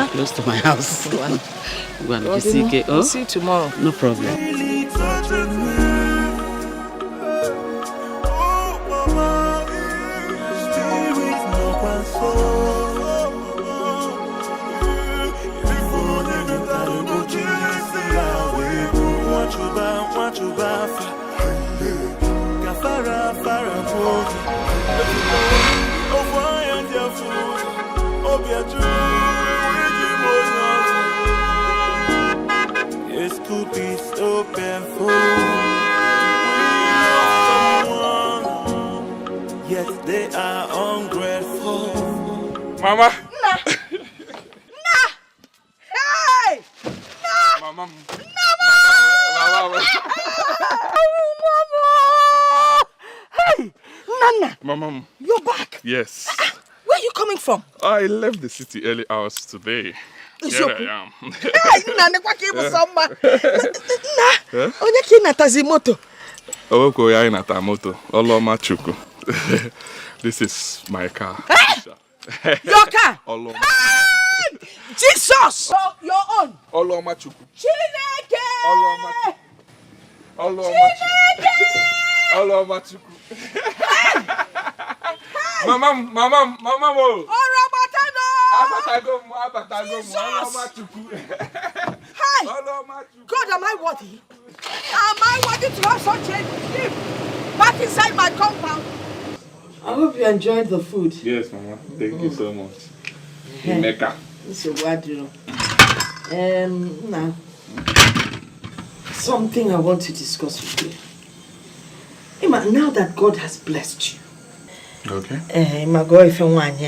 Close to my house. We'll see you tomorrow. No problem. It's to be so painful. We love someone, yet they are ungrateful. Mama. Hey! Mama. Hey! Nnanna! Mama. You're back? Yes. Where are you coming from? I left the city early hours today. Here I am. Hey, Nnanna, what came with someone? Nna, onye ki natazi moto? Oweko ya inata moto. Oloma chuku. This is my car. Your car? Oloma. Hey! Jesus! Your own. Oloma chuku. Chineke! Oloma chuku. Oloma chuku. Oloma chuku. Mama. Abatago. Hi! God, am I worthy? Am I worthy to have such a gift back inside my compound? I hope you enjoyed the food. Yes, Mama. Thank you so much. Emeka. This is what you know. Now, something I want to discuss with you. Emma, now that God has blessed you, Okay. My girl, if you want,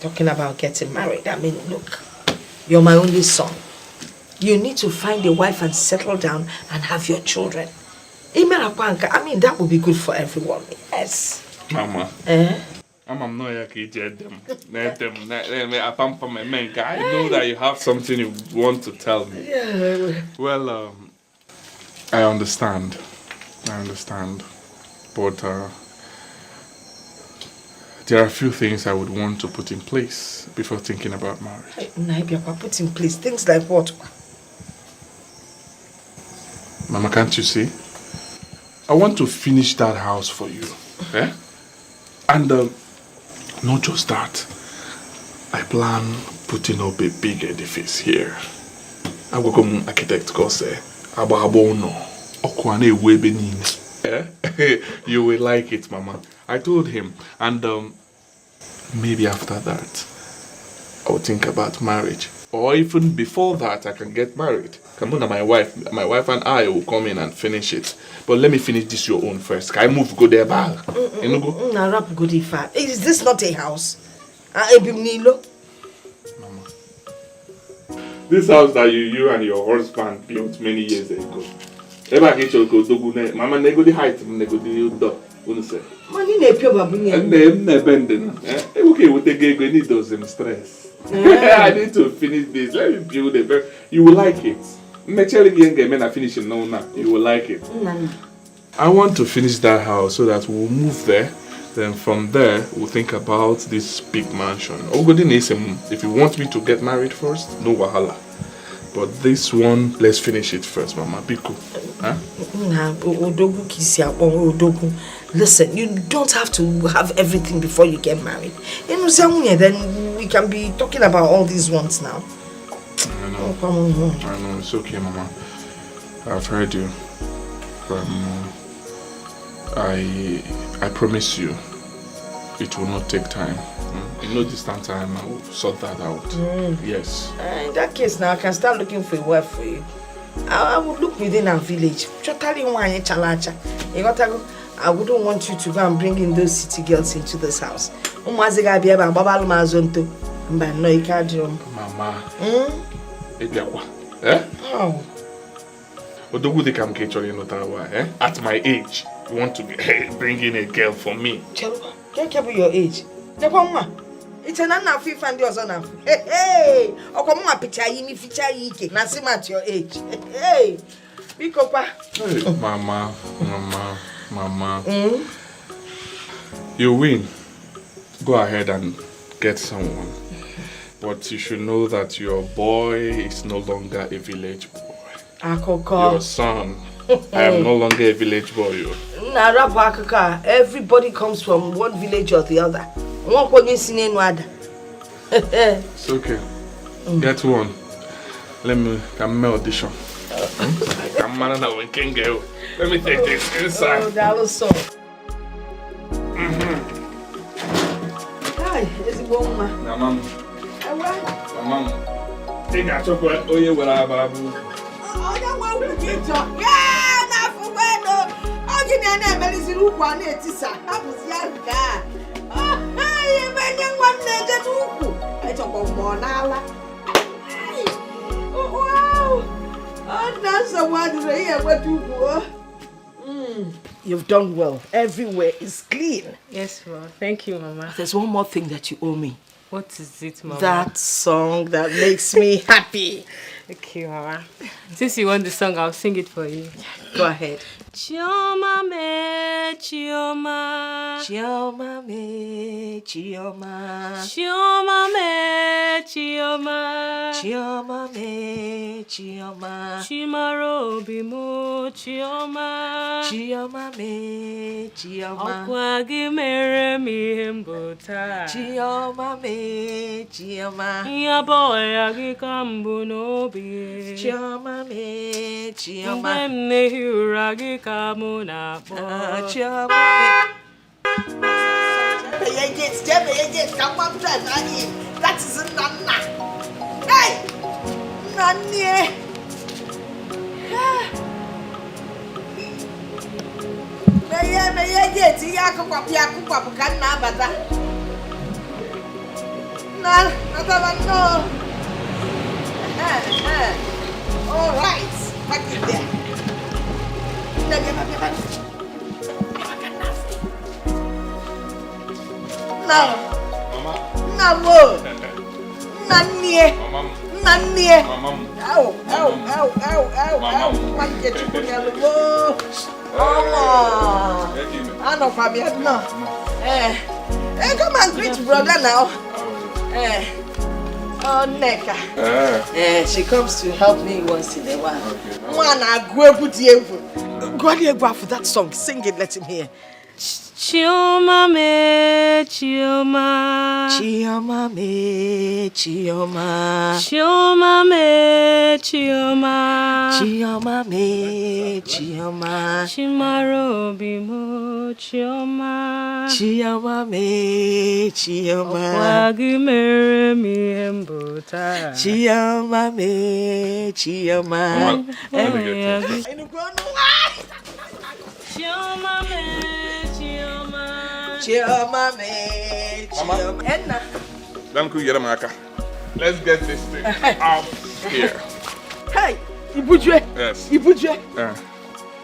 talking about getting married. I mean, look, you're my only son. You need to find a wife and settle down and have your children. I mean, that would be good for everyone. Yes. Mama. I'm not here to get them. I know that you have something you want to tell me. Yeah. Well, I understand. But there are a few things I would want to put in place before thinking about marriage. Put in place things like what? Mama, can't you see? I want to finish that house for you. And not just that. I plan putting up a big edifice here. I will come architect go say, you will like it, Mama. I told him, and maybe after that, I will think about marriage. Or even before that, I can get married. Come on, my wife and I will come in and finish it. But let me finish this your own first. Can I move go there, Bal? Is this not a house? This house that you and your husband built many years ago. Mama, nego the height, nego the door. Money ne pure babu. And them ne bending. Okay, we take go need those stress. I need to finish this. Let me build it. You will like it. Naturally, I finish it now. You will like it. I want to finish that house so that we'll move there. Then from there, we'll think about this big mansion. If you want me to get married first, no wahala. But this one, let's finish it first, Mama. Be cool. Huh? Listen, you don't have to have everything before you get married. Then we can be talking about all these ones now. I know. It's okay, Mama. I've heard you. I promise you, it will not take time. In no distant time, I will sort that out. Yes. In that case, now I can start looking for a wife for you. I would look within our village. I wouldn't want you to go and bring in those city girls into this house. Mama. At my age, you want to bring in a girl for me? Can't care your age. It's an unfit and yours on. Hey, or come on, picture you, feature you, Nasim at your age. Hey, big papa. Mama. You win. Go ahead and get someone. But you should know that your boy is no longer a village boy. Your son. I am no longer a village boy. Everybody comes from one village or the other. It's okay. Get one. Let me audition. Let me take this inside. Oh, that was so. Hi, is it one? Mama. Take a chocolate. Oh, you will have babu. Oh, you want to get your. Yeah, not for when. Oh, you know, I'm a little one. It's a house. Yeah, oh, hey, when you want to get a more now. Oh, wow. Oh, that's the one where you go. You've done well. Everywhere is clean. Yes, Mama. Thank you, Mama. There's one more thing that you owe me. What is it, Mama? That song that makes me happy. Okay, Mama. Since you want the song, I'll sing it for you. Go ahead. Chioma me, Chioma. Chioma me, Chioma. Chioma me, Chioma. Chioma me, Chioma. Chimaro bimu, Chioma. Chioma me, Chioma. Okwagi mere mi himbuta. Chioma me, Chioma. Ya boy agi kambu no bi. Chioma me, Chioma. Mne huragi kamuna bo. Chioma me. Come on, that is Nnanna. Hey, Nnanna. All right, back in there. Now, Namo, Nanie, Nanie. Ow. What get you put your low? Oh, I know Fabian. No, come and greet brother now. Oh, Neka. She comes to help me once in a while. One, I go put you. Go ahead, go for that song. Sing it, let him hear. Chioma me, Chioma. Chioma me, Chioma. Chioma me, Chioma. Chioma me, Chioma. Chimaro bimo, Chioma. Chioma me, Chioma. Wagi mere mi embota. Chioma me, Chioma. Chioma me, Chioma. Chioma me, Chioma. Enna. Let's get this thing out here. Hey, Ibujwe. Yes. Ibujwe.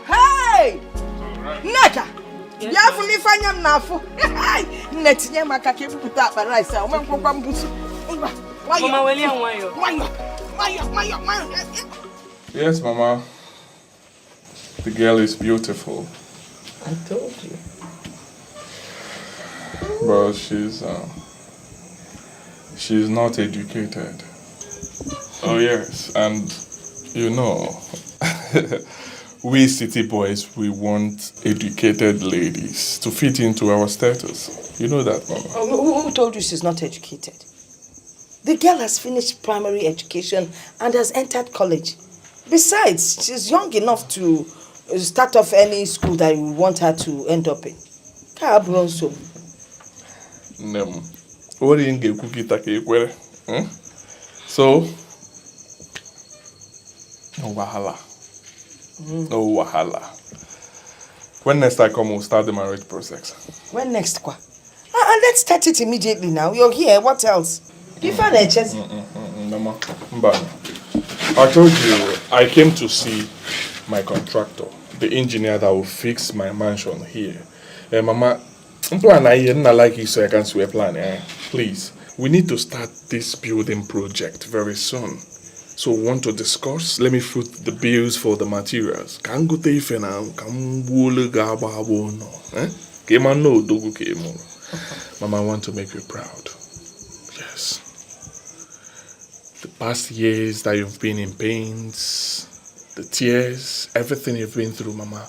Hey! Neka! Yes, Ya fu ni fanya mnafu. Hey! Netinye maka ke bukuta akpara isa. O men kwakwa mbusu. Mama weli anwayo. Wayo. Yes, Mama. The girl is beautiful. I told you. But she's not educated. Oh yes, and you know, we city boys, we want educated ladies to fit into our status. You know that, Mama. Who told you she's not educated? The girl has finished primary education and has entered college. Besides, she's young enough to start off any school that you want her to end up in. So, no wahala. No wahala. When next I come, we'll start the marriage process. When next, kwa? Let's start it immediately now. You're here. What else? Give her a chance. Mama, I told you I came to see my contractor, the engineer that will fix my mansion here. Mama, plan I not like you, so I can swear plan. Please, we need to start this building project very soon. So we want to discuss. Let me foot the bills for the materials. Can go to ife now. Can wole gaba no. Kema no dogu kemo. Mama, I want to make you proud. Yes. The past years that you've been in pains, the tears, everything you've been through, Mama,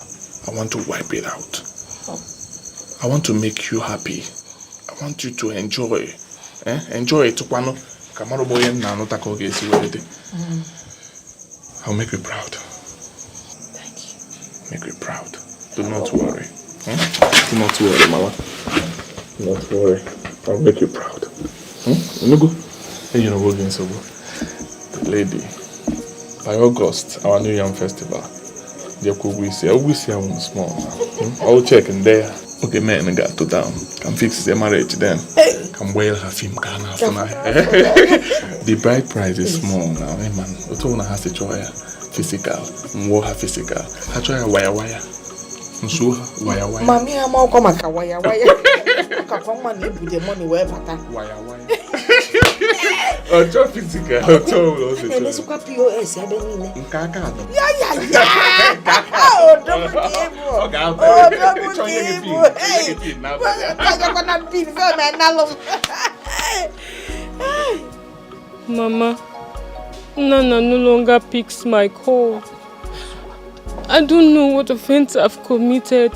I want to wipe it out. I want to make you happy. I want you to enjoy. Enjoy it. I'll make you proud. Thank you. Make you proud. Do not worry. Do not worry, Mama. Do not worry. I'll make you proud. You know, we're going so good. The lady, by August, our New Yam Festival, I will see I'm small. I'll check in there. Okay, man, got to down. Can fix the marriage then. Can wear her film can after The bride price is small now, man. What one has to try physical, more her physical. I try a wire. So wire. Mommy, I'm all come a wire. Come on, live with the money where pata. Wire. Oh, just physical. And this what POS, I don't know. Yeah. Oh, double table. Hey, Mama, Nnanna no longer picks my call. I don't know what offense I've committed.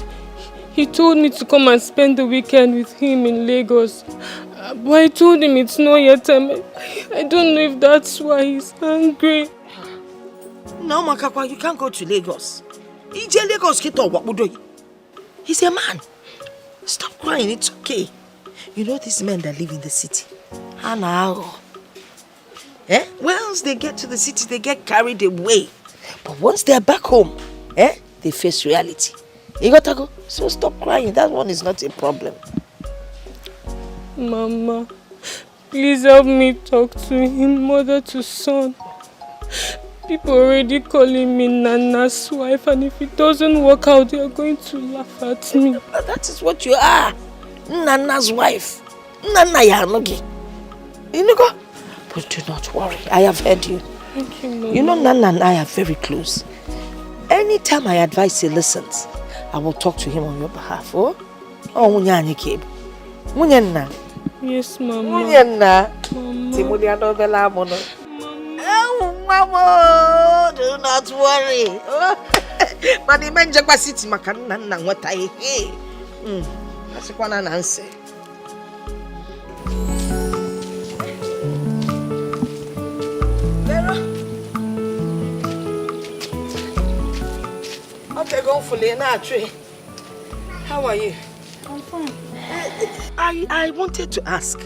He told me to come and spend the weekend with him in Lagos. But I told him it's not yet time. I don't know if that's why he's angry. No, Makakwa, you can't go to Lagos. He's a man. Stop crying, it's okay. You know these men that live in the city. Once they get to the city, they get carried away. But once they're back home, they face reality. You got to go. So stop crying. That one is not a problem. Mama, please help me talk to him, mother to son. People already calling me Nnanna's wife, and if it doesn't work out, they are going to laugh at me. That is what you are. Nnanna's wife. Nnanna Yanogi. You know, but do not worry. I have heard you. Thank you, Mama. You know, Nnanna and I are very close. Anytime I advise he listens, I will talk to him on your behalf. Oh, Munyani Kib. Munyanna. Yes, Mama. Munyanna. Timuliano Bella Mono. Oh, Mama, do not worry. But the man Jagba City Makanana, what I hear. That's one answer. Okay, go for Lena tree. How are you? I'm fine. I wanted to ask.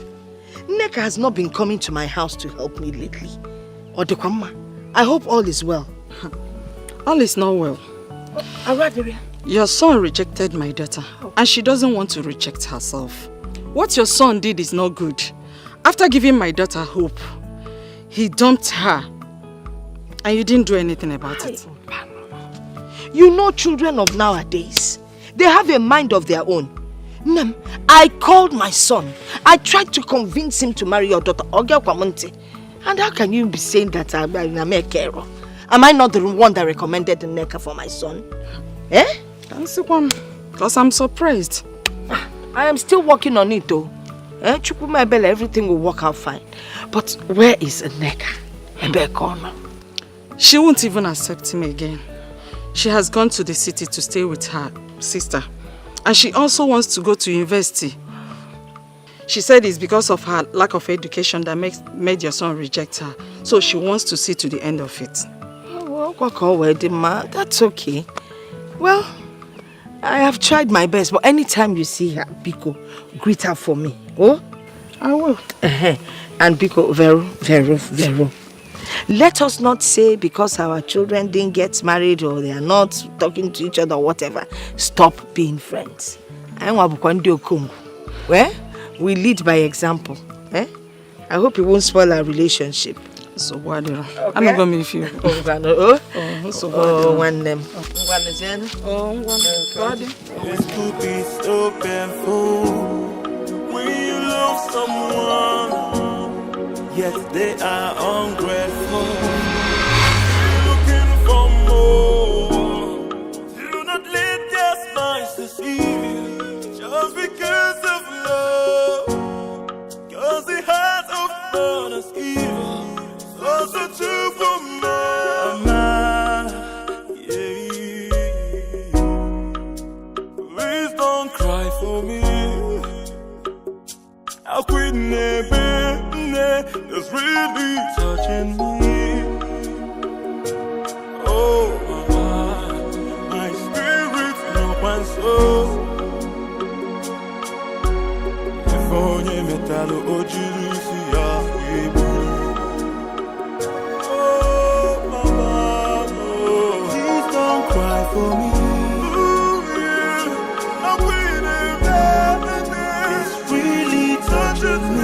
Nneka has not been coming to my house to help me lately. Odekwama, I hope all is well. All is not well. Your son rejected my daughter, and she doesn't want to reject herself. What your son did is not good. After giving my daughter hope, he dumped her, and you didn't do anything about it. You know children of nowadays, they have a mind of their own. I called my son. I tried to convince him to marry your daughter, Ogel Kwamonte. And how can you be saying that I'm a carer? Am I not the one that recommended Nneka for my son? Eh? That's the one. Because I'm surprised. I am still working on it though. Chukuma Ebele, everything will work out fine. But where is Nneka? Ebele? She won't even accept him again. She has gone to the city to stay with her sister. And she also wants to go to university. She said it's because of her lack of education that made your son reject her. So she wants to see to the end of it. That's okay. Well, I have tried my best, but anytime you see her, Biko, greet her for me. Oh? I will. And Biko, Vero. Let us not say because our children didn't get married or they are not talking to each other or whatever, stop being friends. Well, we lead by example. I hope it won't spoil our relationship. So what do I'm not going to miss you. One name. This could be so painful when you love someone. Yes, they are ungrateful. Looking for more. Do not let their minds deceive you. Just because of love. Cause the heart of man is evil. Also true for man. Please don't cry for me. How could it's really touching me. Oh, my spirit, no one soul. If only metal oh, mama, please don't cry for me. It's really touching me.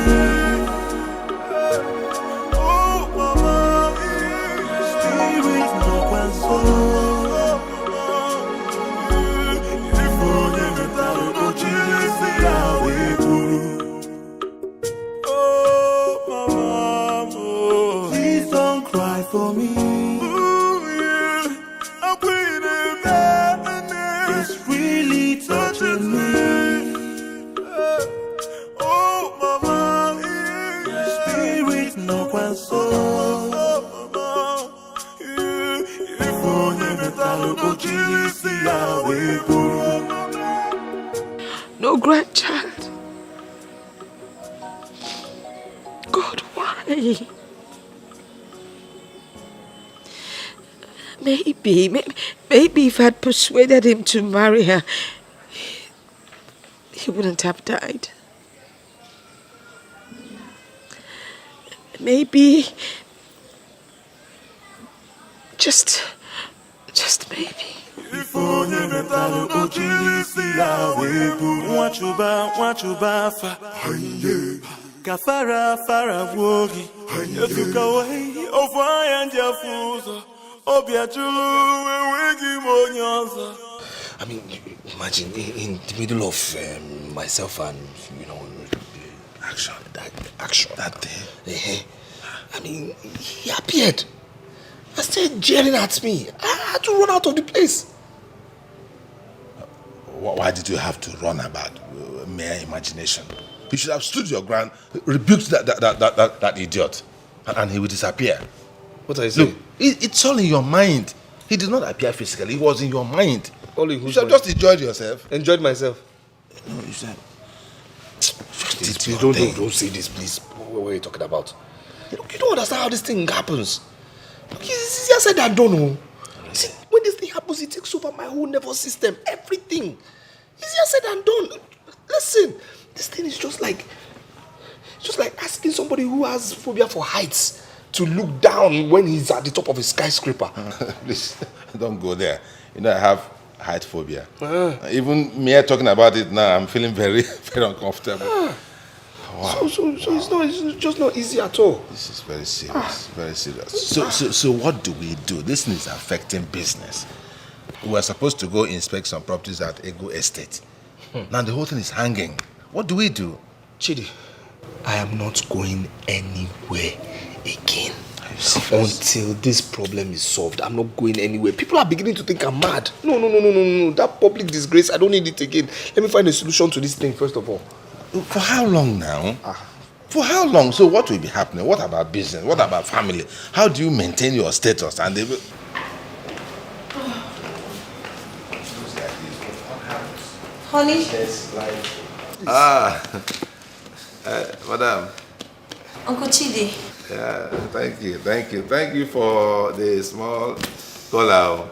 For me, it's really touching me. Oh, mama, spirit no console. If only no grandchild. God, why? Maybe if I had persuaded him to marry her, he wouldn't have died. Maybe, just maybe. If Onye metalo ochilisi ya webu Mwachuba fa Kafara fara wogi Yetuka wei Ofaya njafuzo Obia chulu wegi monyoza. I mean, imagine in the middle of myself and, that day. I mean, he appeared. I started jeering at me. I had to run out of the place. Why did you have to run about mere imagination? You should have stood your ground, rebuked that idiot, and he would disappear. What are you saying? Look, it's all in your mind. He did not appear physically. It was in your mind. Only you should have just enjoyed yourself. Enjoyed myself. No, you said. Please don't say this, please. What are you talking about? Look, you don't understand how this thing happens. Look, it's easier said than done. See, when this thing happens, it takes over my whole nervous system, everything. Easier said than done. Listen, this thing is just like asking somebody who has phobia for heights to look down when he's at the top of a skyscraper. Please, don't go there. I have height phobia. Even me talking about it now, I'm feeling very, very uncomfortable. Wow. So it's just not easy at all. This is very serious, very serious. So what do we do? This thing is affecting business. We were supposed to go inspect some properties at Ego Estate. Now the whole thing is hanging. What do we do? Chidi, I am not going anywhere again. Until this problem is solved, I'm not going anywhere. People are beginning to think I'm mad. No. That public disgrace, I don't need it again. Let me find a solution to this thing first of all. For how long now? For how long? So what will be happening? What about business? What about family? How do you maintain your status? And they will... Honey? Madam. Uncle Chidi. Yeah, thank you for the small call-out.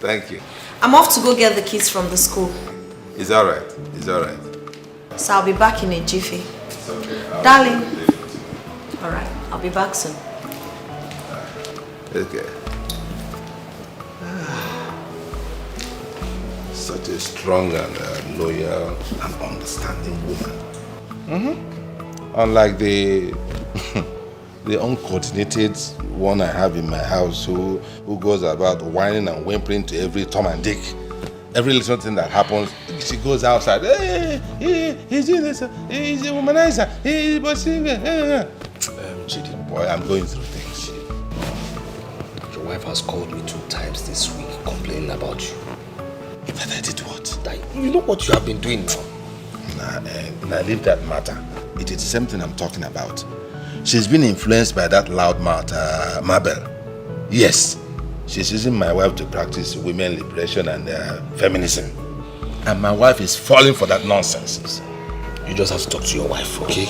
Thank you. I'm off to go get the kids from the school. It's all right. So I'll be back in a jiffy. Okay. Darling. All right, I'll be back soon. Okay. Such a strong and loyal and understanding woman. Unlike the uncoordinated one I have in my house who goes about whining and whimpering to every Tom and Dick. Every little thing that happens, she goes outside. Hey, he's doing this. He's a womanizer. He's bossing. Chidi. Boy, I'm going through things. Your wife has called me 2 times this week complaining about you. That I did what? You know what you have been doing now. Nah, leave that matter. It is the same thing I'm talking about. She's been influenced by that loudmouth, Mabel. Yes, she's using my wife to practice women liberation and feminism. And my wife is falling for that nonsense. You just have to talk to your wife, okay?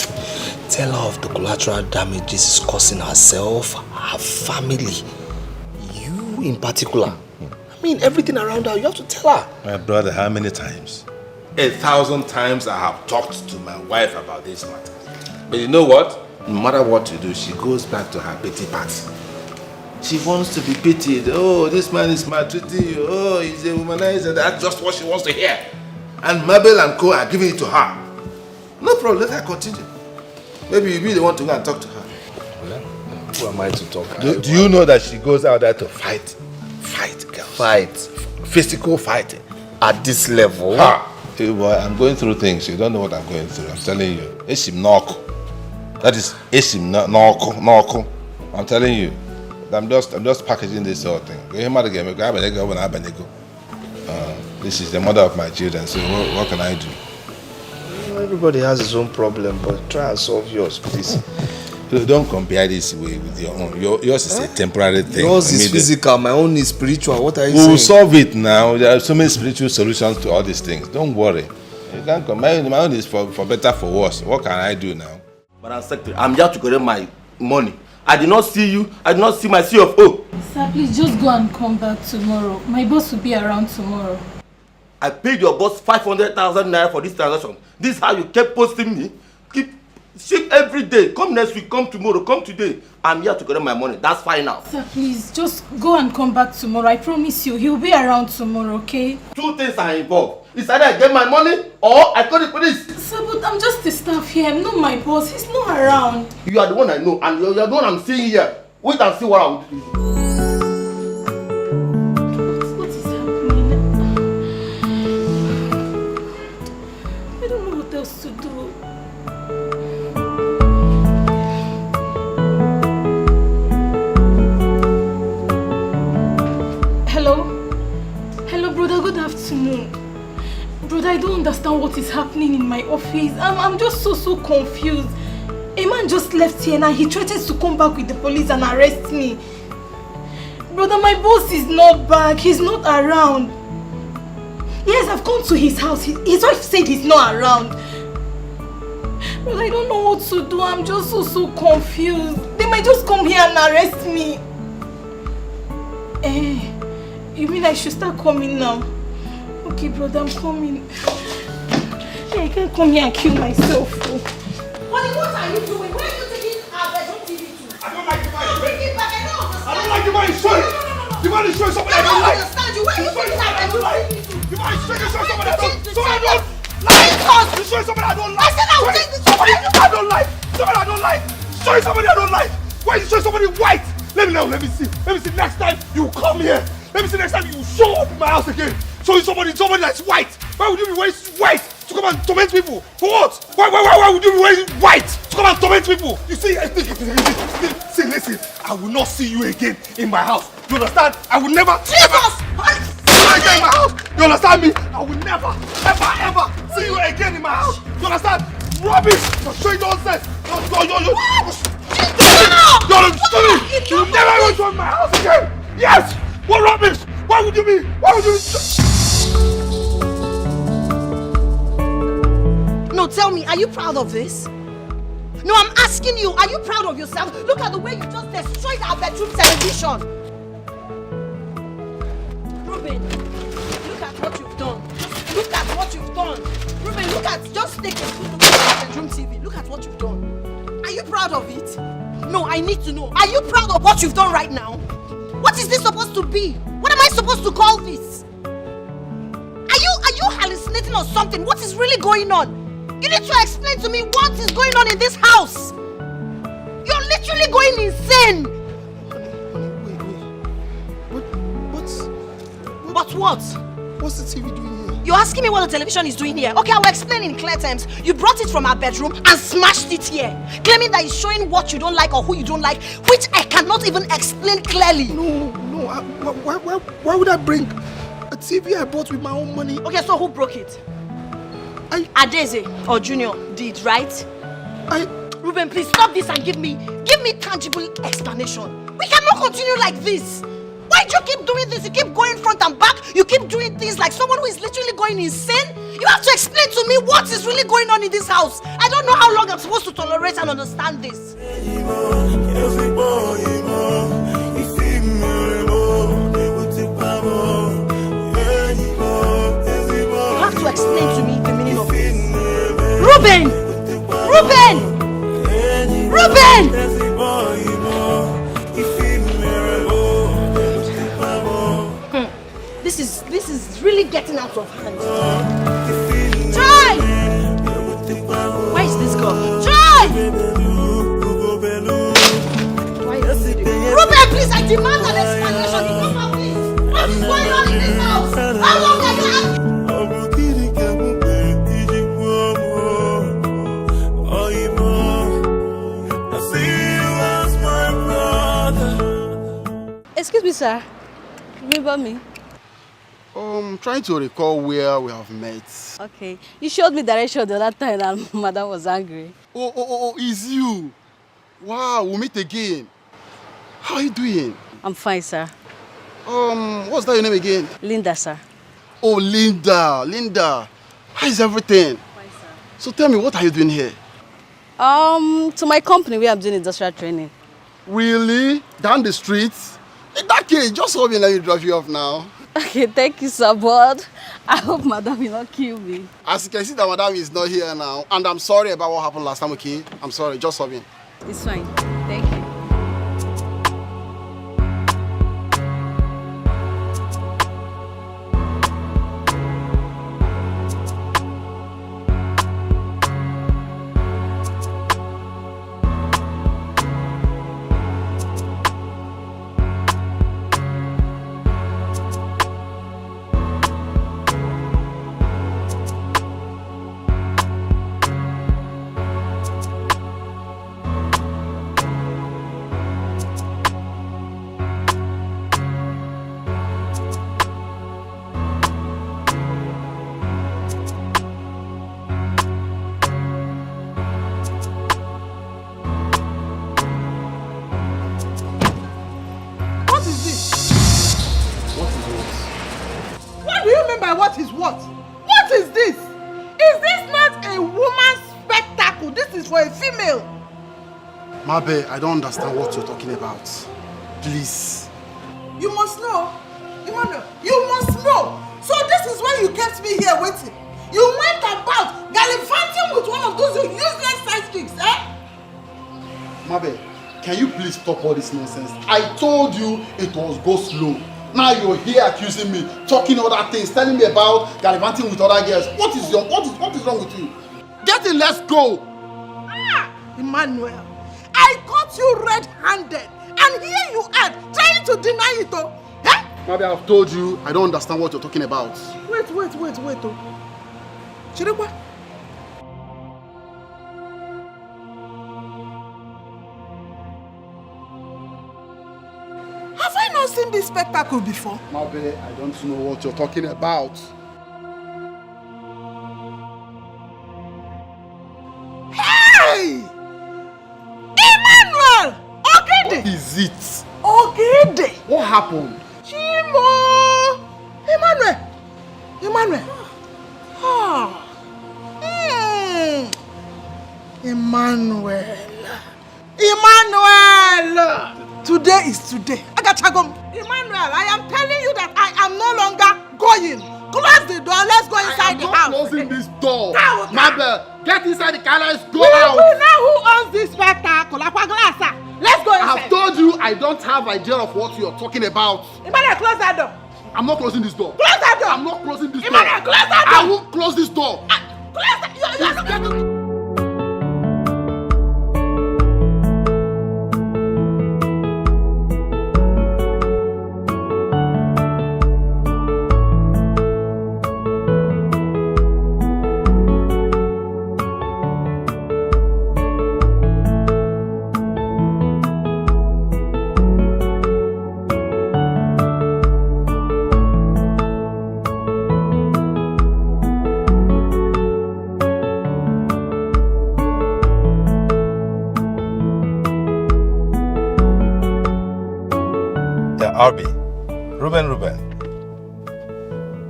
Tell her of the collateral damage this is causing herself, her family, you in particular. I mean, everything around her, you have to tell her. My brother, how many times? 1,000 times I have talked to my wife about this matter. But you know what? No matter what you do, she goes back to her pity party. She wants to be pitied. Oh, this man is maltreating you. Oh, he's a womanizer. That's just what she wants to hear. And Mabel and Co are giving it to her. No problem, let her continue. Maybe you really want to go and talk to her. Well, who am I to talk? Do you know that she goes out there to fight? Girls. Fight? Physical fighting. At this level? Hey boy, I'm going through things. You don't know what I'm going through. I'm telling you. Esim Noko. That is Esim Noko. I'm telling you. I'm just packaging this whole thing. This is the mother of my children, so what can I do? Everybody has his own problem, but try and solve yours, please. Don't compare this with your own. Yours is a temporary thing. Yours is physical, my own is spiritual. What are you saying? We'll solve it now. There are so many spiritual solutions to all these things. Don't worry. You can't compare. My own is for better, for worse. What can I do now? Madam Secretary, I'm here to collect my money. I did not see you. I did not see my CFO. Sir, please just go and come back tomorrow. My boss will be around tomorrow. I paid your boss 500,000 naira for this transaction. This is how you kept posting me? Keep Shift every day. Come next week, come tomorrow, come today. I'm here to collect my money. That's fine now. Sir, please, just go and come back tomorrow. I promise you, he'll be around tomorrow, okay? 2 things are involved. It's either I get my money or I call the police. Sir, but I'm just the staff here. I'm not my boss. He's not around. You are the one I know, and you're the one I'm seeing here. Wait and see what I will do. What is happening? I don't know what else to do. Hello, brother. Good afternoon. Brother, I don't understand what is happening in my office. I'm just so confused. A man just left here and he threatens to come back with the police and arrest me. Brother, my boss is not back. He's not around. Yes, I've gone to his house. His wife said he's not around. Brother, I don't know what to do. I'm just so confused. They might just come here and arrest me. You mean I should start coming now? Okay, brother, I'm coming. I can't come here and kill myself. Honey, what are you doing? Where are you taking our bedroom TV to? I don't like the man. Bring it back. I don't understand. I don't like the man he's showing. The man is showing something I don't like. understand you. Where are you taking our bedroom TV to? The man is showing something I don't like. He's showing something I don't like. I said I will take this. Somebody I don't like. Somebody I don't like. Showing somebody I don't like. Why is you showing somebody white? Let me know. Let me see. Next time you come here. Let me see next time you show up in my house again. Showing somebody that's white. Why would you be wearing white to come and torment people? For what? Why would you be wearing white to come and torment people? You see, listen. I will not see you again in my house. You understand? I will never. Jesus! Again in my house. You understand me? I will never, ever see you again in my house. You understand? Rubbish! You're showing nonsense. You're stupid. You will never go to my house again. Yes. What rubbish? Why would you be? No, tell me, are you proud of this? No, I'm asking you, are you proud of yourself? Look at the way you just destroyed our bedroom television. Reuben, look at what you've done. Look at what you've done. Reuben, just take a good look at our bedroom TV. Look at what you've done. Are you proud of it? No, I need to know. Are you proud of what you've done right now? What is this supposed to be? What am I supposed to call this? Are you hallucinating or something? What is really going on? You need to explain to me what is going on in this house. You're literally going insane. But what? What's the TV doing here? You're asking me what the television is doing here. Okay, I will explain in clear terms. You brought it from our bedroom and smashed it here, claiming that it's showing what you don't like or who you don't like, which I cannot even explain clearly. No. Why would I bring a TV I bought with my own money? Okay, so who broke it? Adeze or Junior did, right? Reuben, please stop this and give me tangible explanation. We cannot continue like this. Why do you keep doing this? You keep going front and back. You keep doing things like someone who is literally going insane. You have to explain to me what is really going on in this house. I don't know how long I'm supposed to tolerate and understand this. You have to explain to me the meaning of this. Reuben! This is really getting out of hand. Try! Where is this girl? Try! Reuben, please, I demand an explanation. Enough of this. What is going on in this house? How long have you had? Excuse me, sir. Remember me? Trying to recall where we have met. Okay. You showed me direction the other time and Madam was angry. Oh, it's you. Wow, we'll meet again. How are you doing? I'm fine, sir. What's that your name again? Linda, sir. Oh, Linda. How is everything? Fine, sir. So tell me, what are you doing here? To my company where I'm doing industrial training. Really? Down the street? In that case, just hold me and let me drive you off now. Okay, thank you, sir, but I hope Madam will not kill me. As you can see, that Madam is not here now. And I'm sorry about what happened last time, okay? I'm sorry, just sorry. It's fine. Thank you. What is what? What is this? Is this not a woman's spectacle? This is for a female. Mabe, I don't understand what you're talking about. Please. You must know. Emmanuel, you must know. So this is why you kept me here waiting. You went about gallivanting with one of those useless side chicks, eh? Mabe, can you please stop all this nonsense? I told you it was go slow. Now you're here accusing me, talking other things, telling me about gallivanting with other girls. What is wrong with you? Get in, let's go. Ah, Emmanuel, I caught you red-handed, and here you are trying to deny it, oh. Eh? Maybe I've told you I don't understand what you're talking about. Wait, oh. Chirikwa. Have I not seen this spectacle before? Mabe, I don't know what you're talking about. Hey! Emmanuel! Ogede! What is it? Ogede! What happened? Chimo! Emmanuel! Ah! Emmanuel! Today is today. Agachagom. Emmanuel, I am telling you that I am no longer going. Close the door. Let's go inside the house. I'm not closing this door. Mabe, get inside the car. Let's go We out. know who owns this spectacle. Let's go inside. I have told you I don't have idea of what you're talking about. Emmanuel, close that door. I'm not closing this door. Close that door. I'm not closing this door. Emmanuel, close that door. I won't close this door. Close that. Arby, Reuben.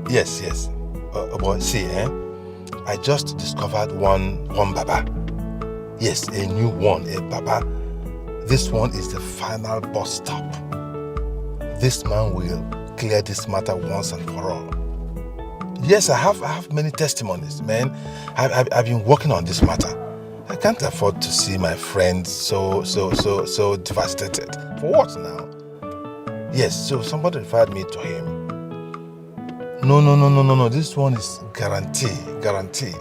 Yes. But see, I just discovered one Baba. Yes, a new one, a Baba. This one is the final bus stop. This man will clear this matter once and for all. Yes, I have many testimonies, man. I've been working on this matter. I can't afford to see my friend so devastated. For what now? Yes, so somebody referred me to him. No. This one is guarantee.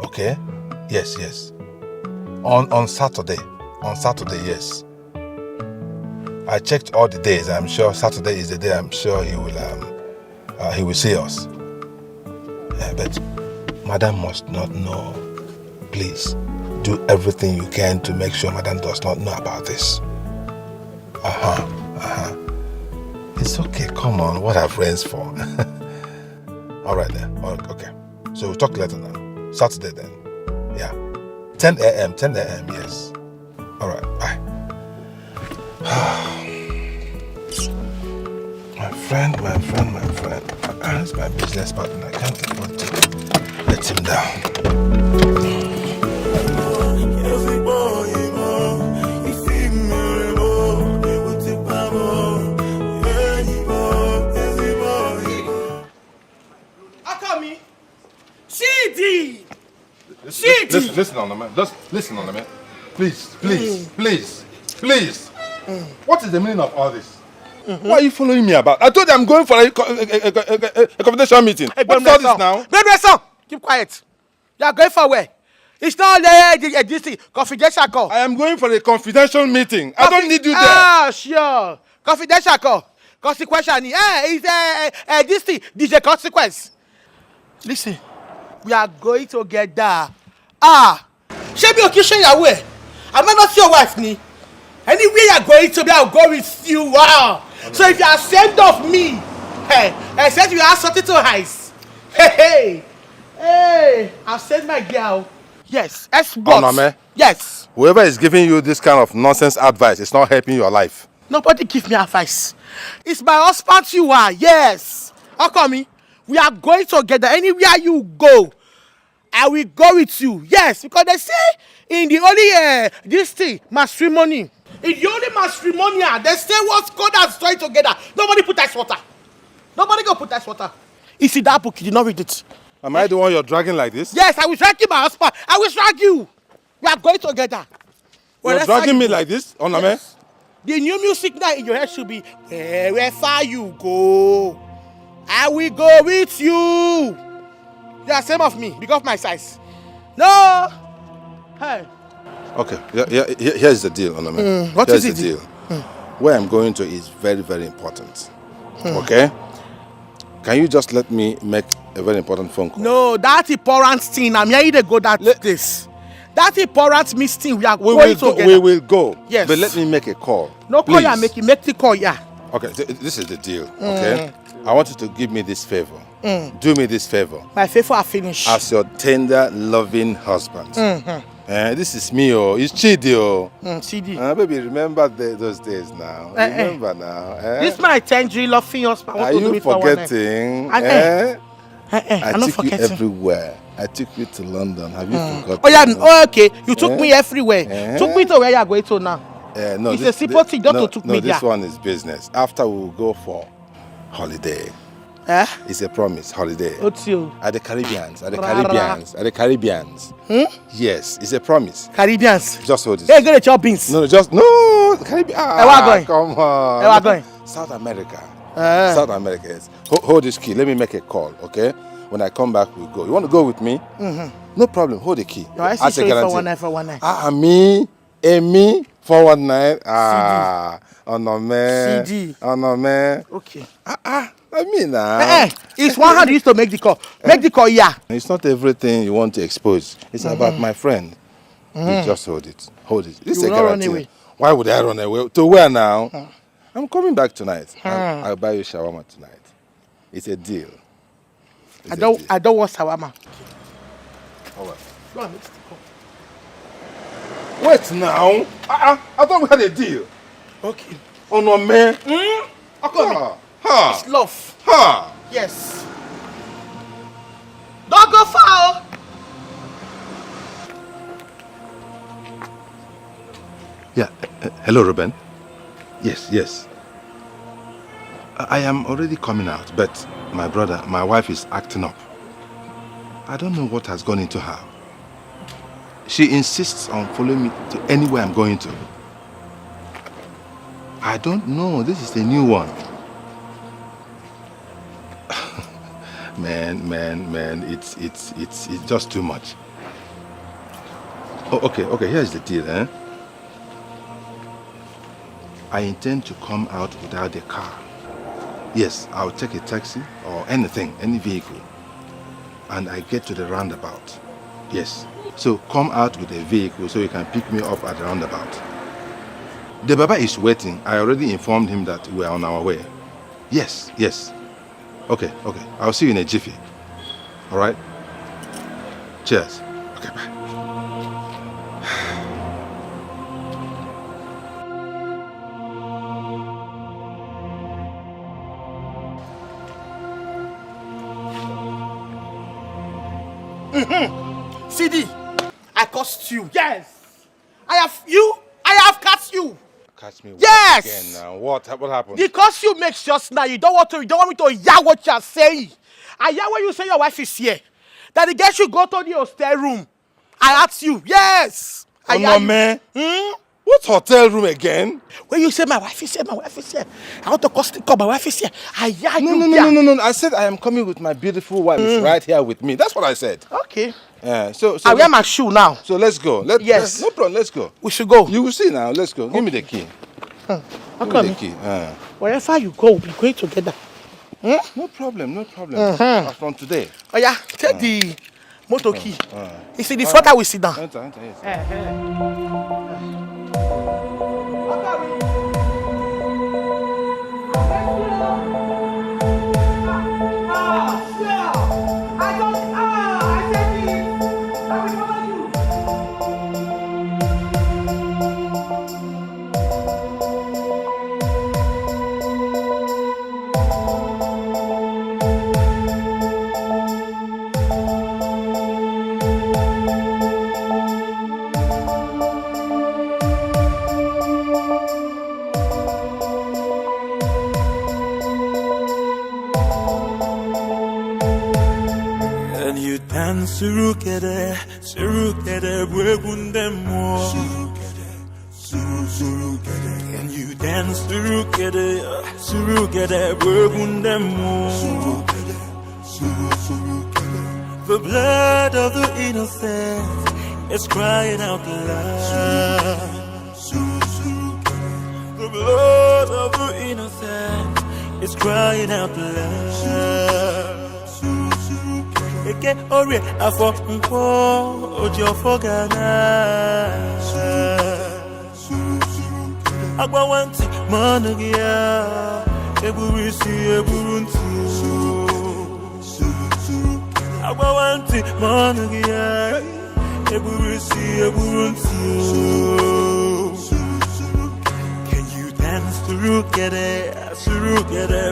Okay? Yes. On Saturday, yes. I checked all the days. I'm sure Saturday is the day I'm sure he will see us. But Madam must not know. Please, do everything you can to make sure Madam does not know about this. It's okay, come on, what are friends for? Alright then, okay. So we'll talk later now. Saturday then. Yeah. 10 a.m., yes. Alright, bye. My friend. That's my business partner. I can't afford to let him down. Listen on the man. Just listen on the man. Please. What is the meaning of all this? Why are you following me about? I told you I'm going for a confidential meeting. Hey, What's all this now? Keep quiet. You are going for where? It's not this thing. Confidential call. I am going for a confidential meeting. I don't need you there. Ah, sure. Confidential call. Consequential. It's this thing. This is a consequence. Listen, we are going together. Show me occasion your way. I might not see your wife, ni. Anywhere you are going to be, I'll go with you. Wow. So if you are ashamed of me, I said you have something to hide. Hey, I'll send my girl. Yes, Onome. Yes. Whoever is giving you this kind of nonsense advice is not helping your life. Nobody give me advice. It's my husband you are. Yes. How come? We are going together. Anywhere you go, I will go with you. Yes, because they say in the only this thing matrimony. In the only matrimonial, they say what's God has joined together. Nobody put ice water. Nobody go put ice water. You see that book? You did not read it. Am I the one you're dragging like this? Yes, I will drag you, my husband. I will drag you. We are going together. You're dragging me like this, Onome? Yes. The new music now in your head should be wherever you go, I will go with you. You are same of me because of my size. No. Hey. Okay, here's the deal, Onome. What is the deal? Where I'm going to is very, very important. Okay? Can you just let me make a very important phone call? No, that important thing. I'm here to go this. That important meeting we are going together. We will go. Yes. But let me make a call. No call, you make the call, yeah. Okay, this is the deal, okay? I want you to give me this favor. Do me this favor. My favor are finished. As your tender, loving husband. This is me, it's Chidi, Chidi. Baby, remember those days now. Remember now. This my tender, loving husband. Are you forgetting? I took you everywhere. I took you to London. Have you forgotten? Oh yeah, okay. You took me everywhere. Took me to where you are going to now. No, it's a simple thing just to took me there. This one is business. After we will go for holiday. It's a promise, holiday. What's you? At the Caribbeans. Yes, it's a promise. Caribbeans. Just hold this. They're going to chop beans. No, Caribbean. Come on. Where going? South America. South America. Yes. Hold this key. Let me make a call, okay? When I come back, we'll go. You want to go with me? No problem. Hold the key. No, I see you for 119. Me, Amy, 419. Onome. CD. Onome. Okay. I mean now. It's one hand used to make the call. Make the call, yeah. It's not everything you want to expose. It's about my friend. You just hold it. Hold it. This is a guarantee. Run away. Why would I run away? To where now? I'm coming back tonight. I'll buy you shawarma tonight. It's a deal. I don't want shawarma. All right. Go on, make the call. Wait now. I thought we had a deal. Okay. Oh no, man. Okay. It's love. Yes. Don't go far. Yeah. Hello, Reuben. Yes. I am already coming out, but my wife is acting up. I don't know what has gone into her. She insists on following me to anywhere I'm going to. I don't know. This is the new one. Man, it's just too much. Oh, okay, here's the deal, I intend to come out without a car. Yes, I'll take a taxi or anything, any vehicle. And I get to the roundabout. Yes. So come out with a vehicle so you can pick me up at the roundabout. The Baba is waiting. I already informed him that we are on our way. Yes. Okay. I'll see you in a jiffy. All right? Cheers. Okay, bye. CD, I cursed you. Yes. I have cursed you. Catch me yes. Again now. What happened? The curse you make just now, you don't want me to hear what you are saying. I hear when you say your wife is here. That the girl should go to the hostel room I asked you. Yes. Oh, no, man. What hotel room again? When you say my wife is here, my wife is here. I want to call my wife is here. No. I said I am coming with my beautiful wife. It's right here with me. That's what I said. Okay. So I wear my shoe now. So let's go. Yes. No problem. Let's go. We should go. You will see now. Let's go. Give me the key. Give me the key. Wherever you go, we'll be going together. No problem. From today. Oh yeah, take the motor key. You see the front I will sit down. Enter, yes. Surukere, Bwegundemo. Can you dance, Surukere, Bwegundemo. The blood of the innocent is crying out loud. The blood of the innocent is crying out loud. Eke ori afọ nkwo oji ofo gana agbawanti manu gị ya eburu isi eburu ntị agbawanti manu gị ya eburu isi eburu ntị. Can you dance surukere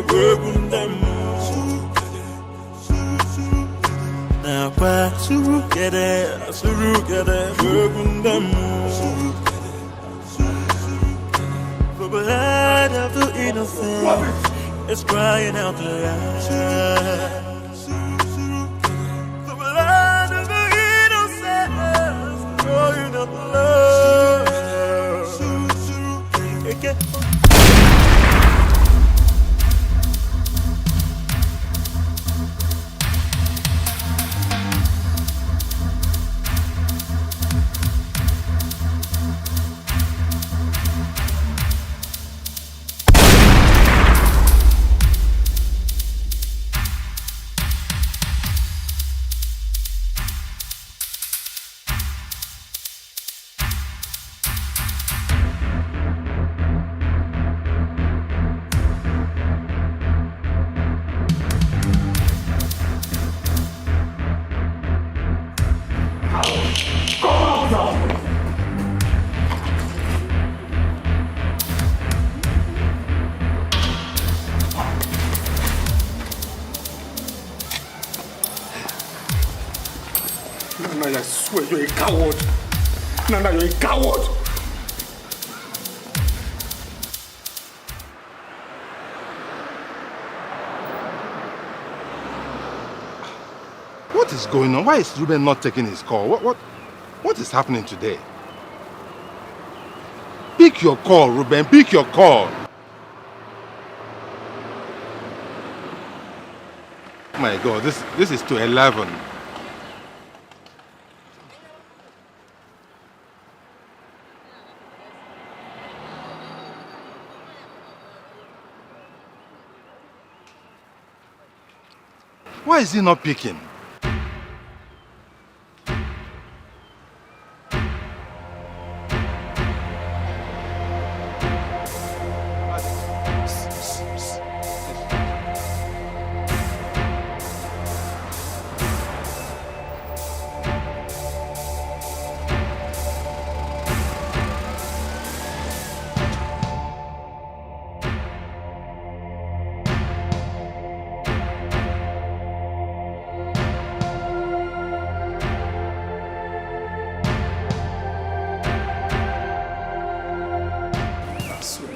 bwegundemo. Surukere, Bwegundemo. The blood of the innocent is crying out loud. The blood of the innocent is crying out loud. Nnanna, I swear you're a coward. Nnanna, you're a coward. What is going on? Why is Reuben not taking his call? What is happening today? Pick your call, Reuben. Pick your call. Oh my God, this is to 11. Why is he not picking?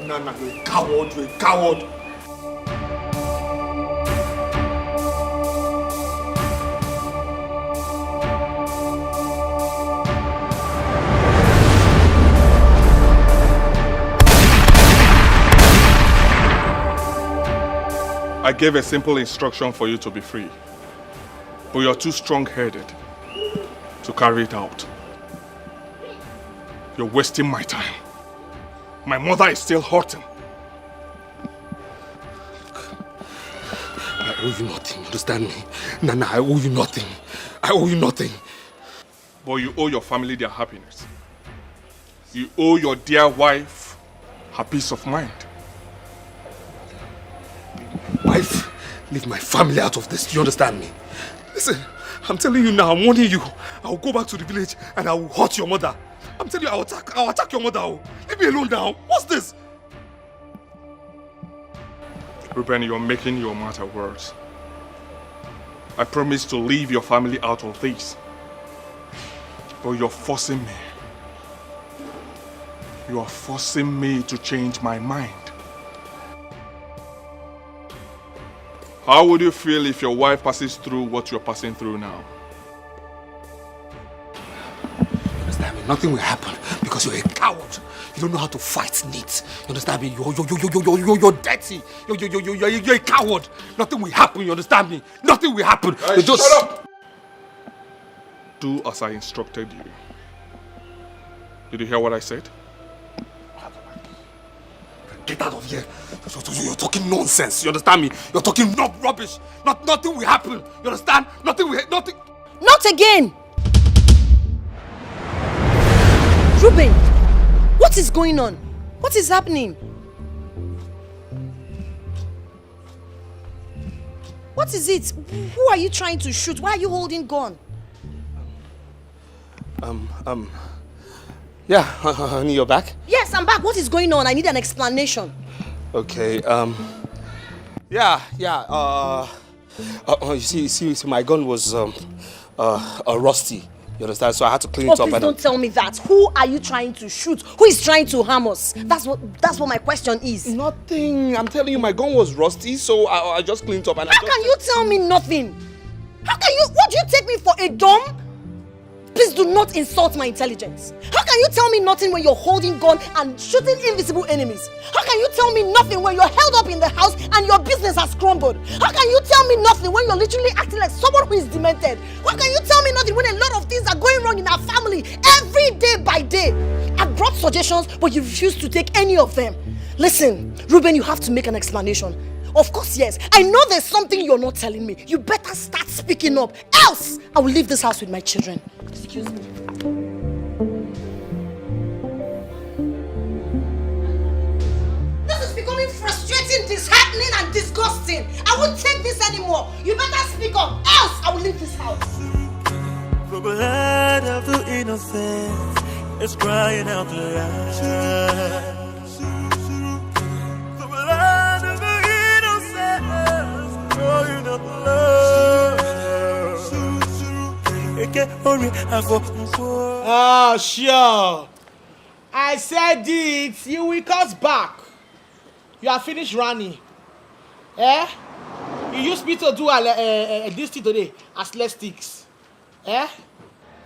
Nnanna, you're a coward, you're a coward. I gave a simple instruction for you to be free. But you're too strong-headed to carry it out. You're wasting my time. My mother is still hurting. I owe you nothing, understand me? Nnanna, I owe you nothing. I owe you nothing. But you owe your family their happiness. You owe your dear wife her peace of mind. Wife, leave my family out of this. Do you understand me? Listen, I'm telling you now, I'm warning you. I will go back to the village and I will hurt your mother. I'm telling you, I'll attack your mother. Leave me alone now. What's this? Reuben, you're making your matter worse. I promised to leave your family out of this. But you're forcing me. You are forcing me to change my mind. How would you feel if your wife passes through what you're passing through now? Understand me? Nothing will happen because you're a coward. You don't know how to fight needs. You understand me? You're dirty. You're a coward. Nothing will happen. You understand me? Nothing will happen. Hey, just shut up! Do as I instructed you. Did you hear what I said? Get out of here. You're talking nonsense. You understand me? You're talking rubbish. Nothing will happen. You understand? Nothing. Not again! Reuben, what is going on? What is happening? What is it? Who are you trying to shoot? Why are you holding gun? Yeah, honey, you're back? Yes, I'm back. What is going on? I need an explanation. Okay, you see, my gun was, rusty. You understand? So I had to clean it up. Please don't tell me that. Who are you trying to shoot? Who is trying to harm us? That's what my question is. Nothing. I'm telling you, my gun was rusty, so I just cleaned it up and How can you tell me nothing? How can you? What do you take me for, a dumb? Please do not insult my intelligence. How can you tell me nothing when you're holding gun and shooting invisible enemies? How can you tell me nothing when you're held up in the house and your business has crumbled? How can you tell me nothing when you're literally acting like someone who is demented? How can you tell me nothing when a lot of things are going wrong in our family every day by day? I've brought suggestions, but you refuse to take any of them. Listen, Reuben, you have to make an explanation. Of course, yes. I know there's something you're not telling me. You better start speaking up. Else, I will leave this house with my children. Excuse me. This is becoming frustrating, disheartening, and disgusting. I won't take this anymore. You better speak up. Else, I will leave this house. The blood of the innocent is crying out loud. Oh, sure. I said it. You will cut back. You are finished running. Eh? You used me to do this thing today as less sticks. Eh?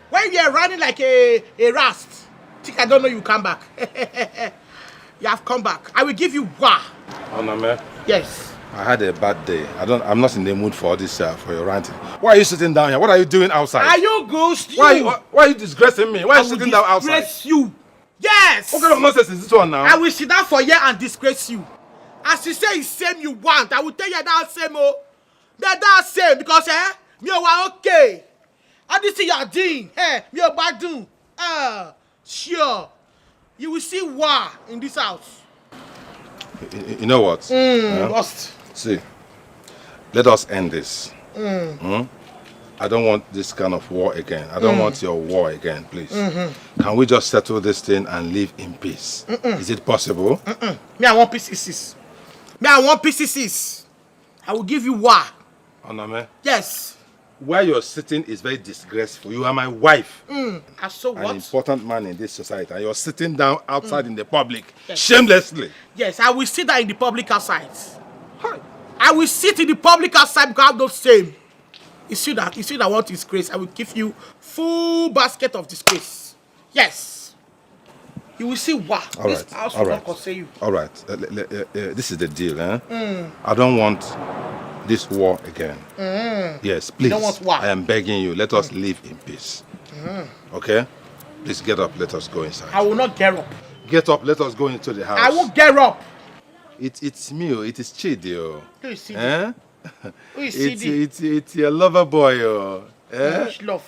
When you are running like a rust, think I don't know you come back. You have come back. I will give you wah. Oname. Yes. I had a bad day. I'm not in the mood for all this for your ranting. Why are you sitting down here? What are you doing outside? Are you ghost? Why are you disgracing me? Why are you sitting down outside? Disgrace you. Yes. What kind of nonsense is this one now? I will sit down for you and disgrace you. As you say, it's same you want. I will tell you that same. Oh, that same because me are okay. I did see your doing. Hey, me are bad doing. Sure. You will see war in this house. You know what? Lost. See, let us end this. I don't want this kind of war again. I don't want your war again, please. Can we just settle this thing and live in peace? Is it possible? Me, I want pieces. Me, I want pieces. I will give you war. Oname? Yes. Where you're sitting is very disgraceful. You are my wife. So what? An important man in this society. And you're sitting down outside in the public. Yes. Shamelessly. Yes, I will sit down in the public outside. I will sit in the public outside because I'm not same. You see that I want disgrace. I will give you full basket of disgrace. Yes. You will see what All this right, house all will right. not concern you. All right. This is the deal, eh? Mm. I don't want this war again. Yes, please. You don't want war? I am begging you. Let us live in peace. Okay? Please get up. Let us go inside. I will not get up. Get up. Let us go into the house. I won't get up. It's me. It is Chidi. Who is Chidi? Eh? Who is Chidi? It's your lover boy. Eh? Much love.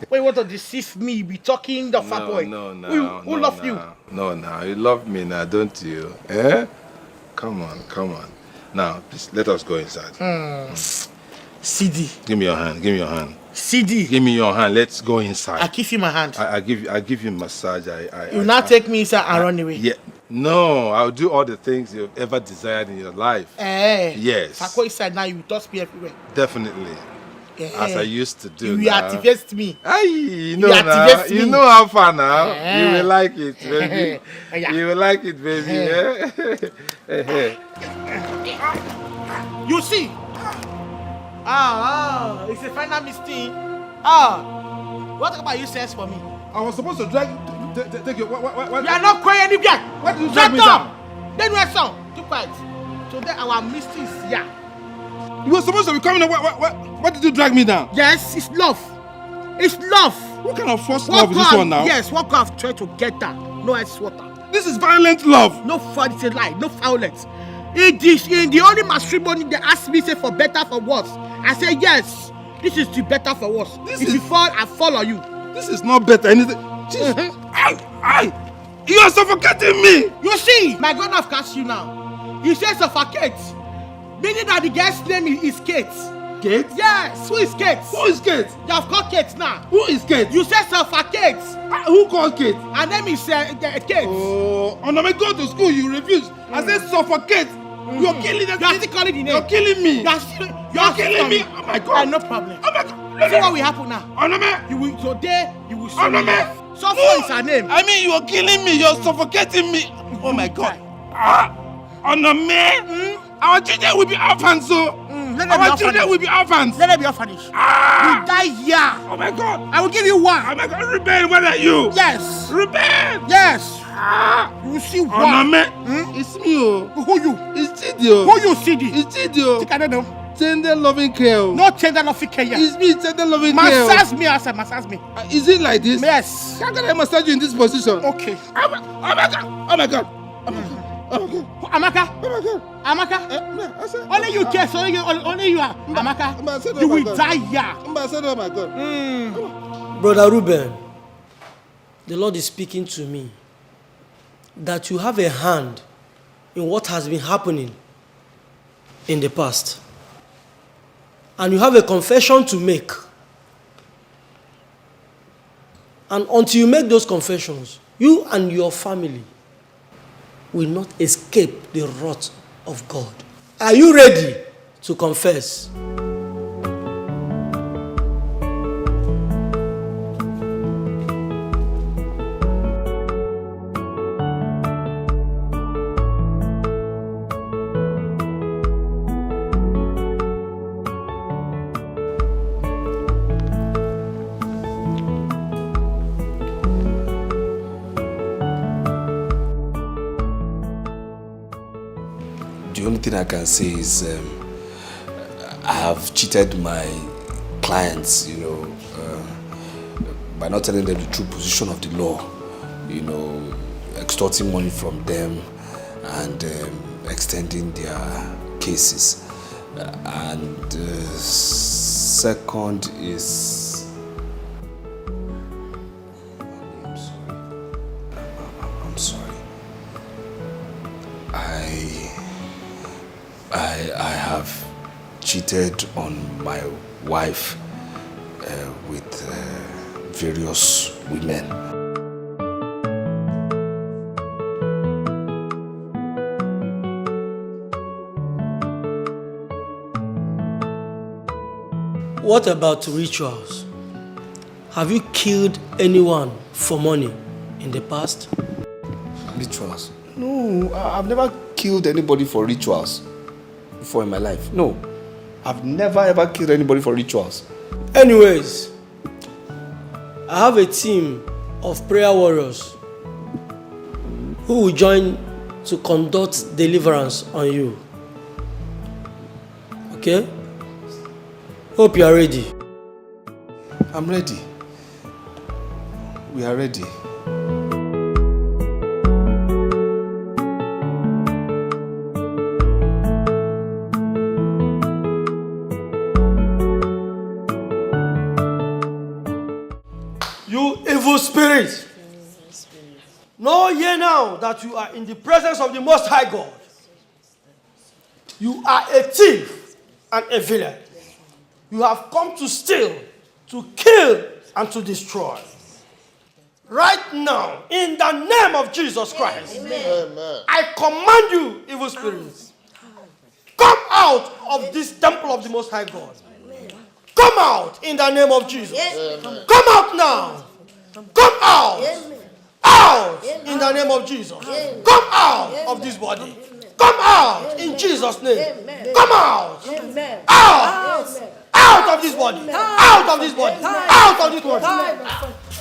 Wait, want to deceive me? Be talking the fat boy. No. Who love you? No. You love me now, don't you? Eh? Come on. Now, please, let us go inside. CD. Give me your hand. CD. Give me your hand. Let's go inside. I give you my hand. I give you massage. You now take me inside and run away. Yeah. No, I'll do all the things you've ever desired in your life. Yes. If I go inside now, you will toss me everywhere. Definitely. As I used to do. You activate me. You know how far now. You will like it, baby. You will like it, baby. You see? It's a final mistake. What about you says for me? I was supposed to take you. What? You are not going anywhere. What did you drag me down? Then we're song. Keep quiet. Today our mistake is here. You were supposed to be coming. What did you drag me down? Yes, it's love. It's love. What kind of first love is this one now? Yes, what kind of try to get that? No ice water. This is violent love. No fun, it's a lie. No violence. In the only matrimony they asked me say for better for worse. I say yes. This is the better for worse. If you fall, I follow you. This is not better. Anything. You are suffocating me. You see, my God have cast you now. He says suffocate. Meaning that the guy's name is Kate. Kate? Yes. Who is Kate? Who is Kate? You have called Kate now. Who is Kate? You said suffocate. Who called Kate? Her name is Kate. Oh, when I go to school, you refuse. I said suffocate. You're killing them. You are still calling the name. You're killing me. You're killing me. Oh my God. No problem. Oh my God. See what will happen now. You will today. You will see me. Suffer is her name. I mean, you are killing me. You're suffocating me. Oh my God. Our children will be orphans, so. Our children will be orphans. Let them be orphanage. You die here. Oh my God. I will give you one. Oh my God. Reuben, where are you? Yes. Reuben. Yes. You will see one. It's me. Who you? It's Chidi. Who you, Chidi? It's Chidi. Think I don't know. Tender loving care. No tender loving care. It's me, tender loving care. Massage me, outside. Massage me. Is it like this? Yes. How can I massage you in this position? Okay. Oh my God. Oh my God. Amaka. Only you care. Only you are. Amaka. You will die here. Oh my God. Brother Reuben, the Lord is speaking to me that you have a hand in what has been happening in the past. And you have a confession to make. And until you make those confessions, you and your family will not escape the wrath of God. Are you ready to confess? The only thing I can say is I have cheated my clients, by not telling them the true position of the law, extorting money from them and extending their cases. And second is... I'm sorry. I have cheated on my wife with various women. What about rituals? Have you killed anyone for money in the past? Rituals? No, I've never killed anybody for rituals before in my life. No, I've never ever killed anybody for rituals. Anyways, I have a team of prayer warriors who will join to conduct deliverance on you. Okay? Hope you are ready. I'm ready. We are ready. You evil spirit, know ye now that you are in the presence of the Most High God. You are a thief and a villain. You have come to steal, to kill, and to destroy. Right now, in the name of Jesus Christ, Amen. I command you, evil spirits, come out of this temple of the Most High God. Come out in the name of Jesus. Amen. Come out now. Come out. Out in the name of Jesus. Come out of this body. Come out in Jesus' name. Come out. Out. Out of this body. Out of this body. Out of this body.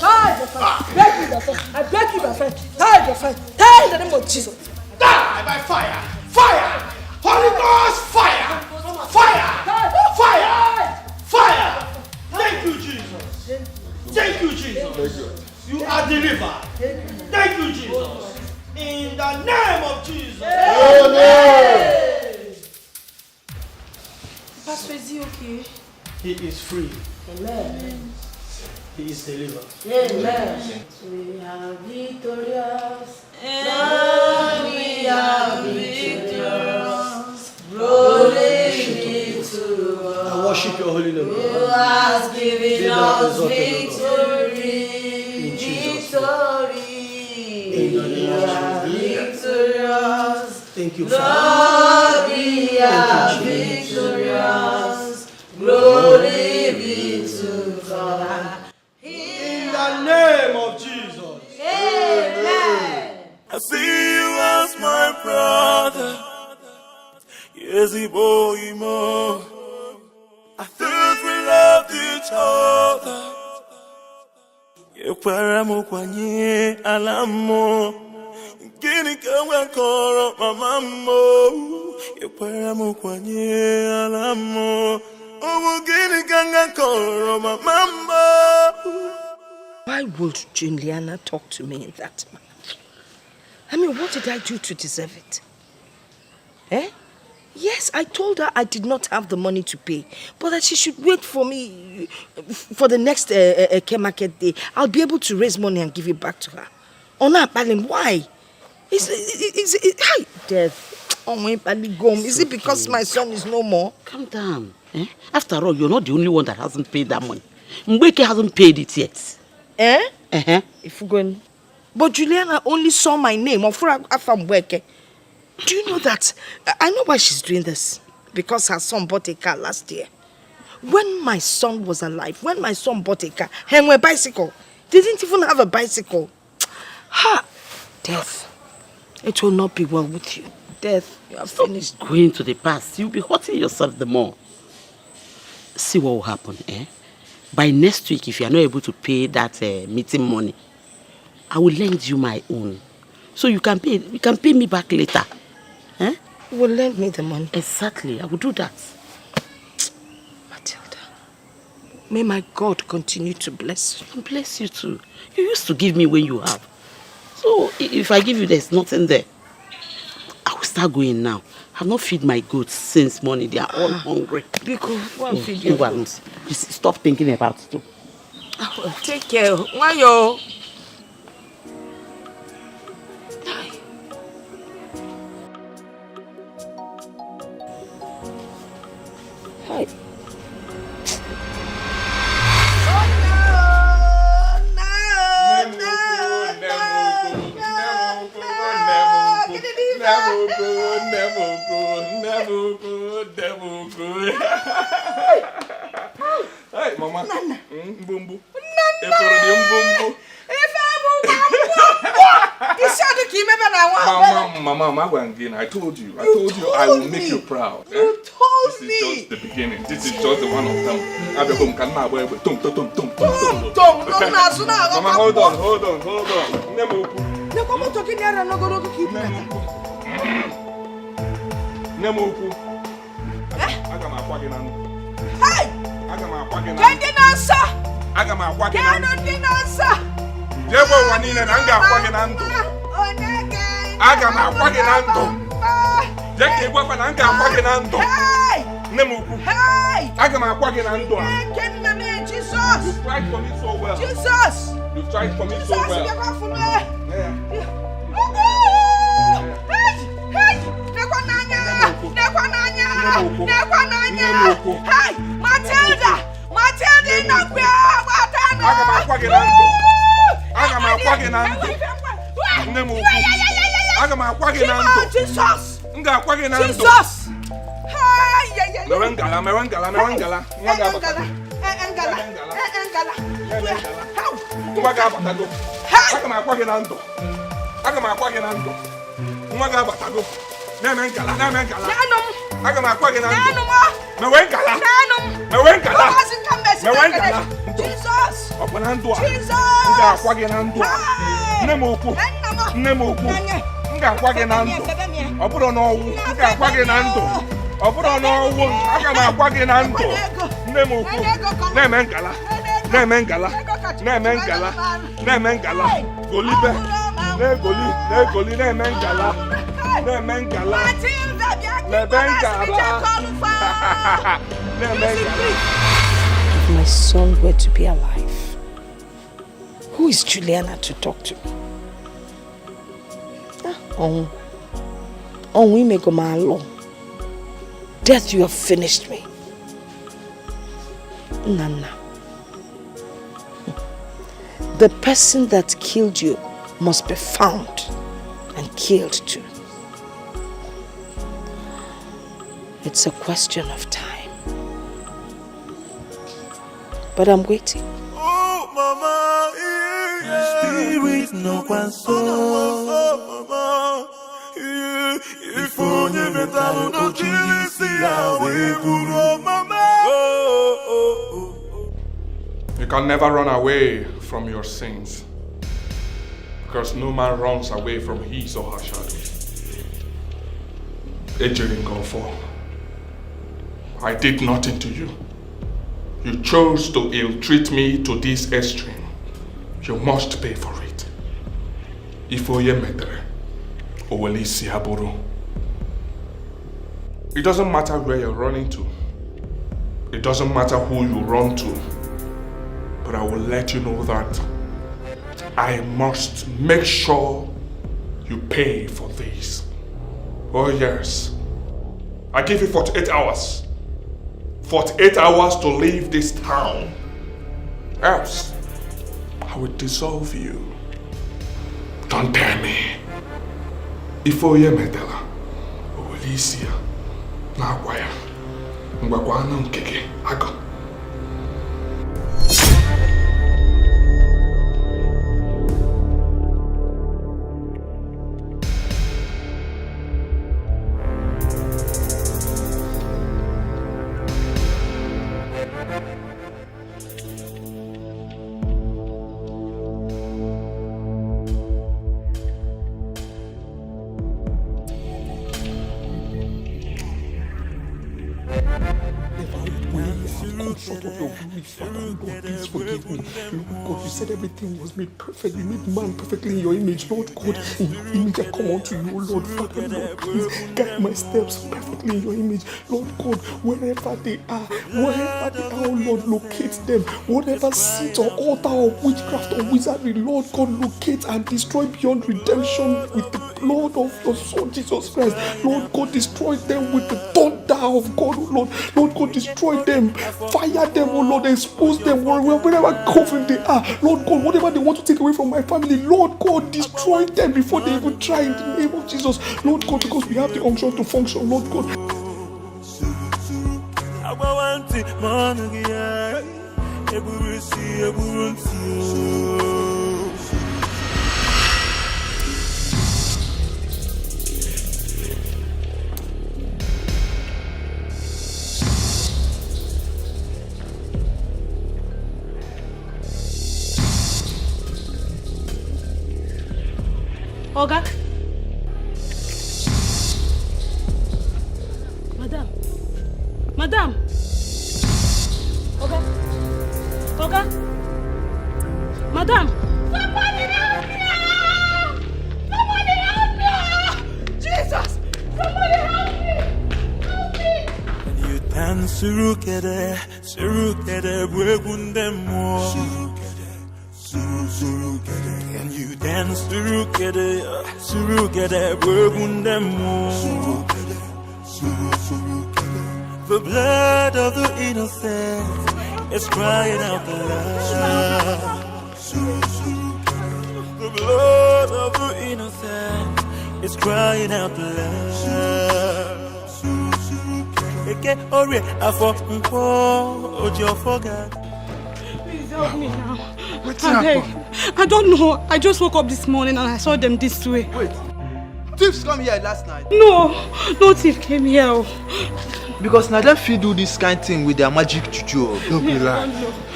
I beg you, my friend. Die, my friend. Die in the name of Jesus. Die by fire. Fire. Holy Ghost fire. Fire. Fire. Fire. Thank you, Jesus. Thank you, Jesus. You are delivered. Thank you, Jesus. In the name of Jesus. Amen. Pastor, is he okay? He is free. Amen. He is delivered. Amen. We are victorious. Lord, we are victorious. Glory be to God. I worship your holy name. Who has given us victory. We are victorious. Thank you, Lord, we are victorious. Glory be to God. In the name of Jesus. Amen. I see you as my brother. Yes, boy, more. I thought we loved each other. Yekwaramu kwanye alamo. Gini kawa koro mamamo. Yekwaramu kwanye alamo. Omo gini kanga koro mamamo. Why would Nnanna talk to me in that manner? I mean, what did I do to deserve it? Eh? Yes, I told her I did not have the money to pay, but that she should wait for me for the next market day. I'll be able to raise money and give it back to her. Ona Palim, why? Is death? Is it because my son is no more? Calm down. Eh? After all, you're not the only one that hasn't paid that money. Mbeke hasn't paid it yet. Eh? If we're going. But Nnanna only saw my name. Do you know that? I know why she's doing this. Because her son bought a car last year. When my son was alive, when my son bought a car, and a bicycle, they didn't even have a bicycle. Ha! Death. It will not be well with you. Death, you are finished. Going to the past, you'll be hurting yourself the more. See what will happen, eh? By next week, if you are not able to pay that meeting money, I will lend you my own. So you can pay me back later. Eh? You will lend me the money. Exactly, I will do that. Matilda, may my God continue to bless you. And bless you too. You used to give me when you have. So if I give you, there's nothing there. I will start going now. I have not fed my goats since morning. They are all hungry. Because feed your goats. Stop thinking about it. Take care. Why yo? Hi. Hey, Mama. Mbumbu. Mama, I told you I will make you proud. You told me. This is just the beginning. This is just the one of them. Mama, hold on. come to get there and not go to keep Nemoku. Agama Quaginan. Hey! Agama Quaginan. Kendinansa! Agama Quaginan. Kendinansa! Jebo Wanina Nanga Quaginanto. Agama Quaginanto. Jackie Wapananga Quaginanto. Hey! Nemoku. Hey! Agama Quaginanto. Jesus! You tried for me so well. Jesus! You tried for me so well. Jesus, you for me. Yeah. Hey, Matilda! Matilda, knock me out! Agama Quaginanto. Agama Quaginanto. Nemoku. Agama Quaginanto. Jesus! Nga Quaginanto. Jesus! Hey, yeah. Merengala. Engala. Mwaga batago. Agama Quaginanto. Agama Quaginanto. Mwaga batago. Nemengala. Agama Quaginanto. Mewengala. Jesus! Opananto. Jesus! Nga Quaginanto. Nemoku. Nga Quaginanto. Opudo no wu. Nga Quaginanto. Opudo no wu. Agama Quaginanto. Nemoku. Nemengala. Golibe. Negoli nemengala. If my son were to be alive, who is Juliana to talk to? We may go my law. Death, you have finished me. Nnanna. The person that killed you must be found and killed too. It's a question of time. But I'm waiting. Oh, mama, spirit no one so, mama. If only the town of Jesus, mama. You can never run away from your sins, because no man runs away from his or her shadow. I did nothing to you. You chose to ill-treat me to this extreme. You must pay for it. It doesn't matter where you're running to. It doesn't matter who you run to. But I will let you know that I must make sure you pay for this. Oh yes. I give you 48 hours. 48 hours to leave this town. Else, I will dissolve you. Don't dare me. Ifoye medela. Olisia. Na kwaya. Ngwakwana nkeke. Aga. Please forgive me. Lord God, you said everything was made perfect. You made man perfectly in your image. Lord God, in your image I come unto you, Lord. Father, Lord, please guide my steps perfectly in your image. Lord God, wherever they are, oh Lord, locate them. Whatever seat or altar of witchcraft or wizardry, Lord God, locate and destroy beyond redemption with the blood of your Son, Jesus Christ. Lord God, destroy them with the thunder of God, oh Lord. Lord God, destroy them. Fire them, oh Lord. Expose them wherever coven they are. Lord God, whatever they want to take away from my family, Lord God, destroy them before they even try in the name of Jesus. Lord God, because we have the unction to function, Lord God. Madam. Okay. Okay. Madam. Somebody help me! Somebody help me! Jesus! Somebody help me! Help me! You dance surukere, wegundemo. And you dance surukere, wegundemo. The blood of the innocent is crying out loud. The blood of the innocent is crying out loud. Please help me now. I don't know. I just woke up this morning and I saw them this way. Wait. Thieves come here last night? No thief came here. Because now they fit do this kind of thing with their magic juju. Don't be like.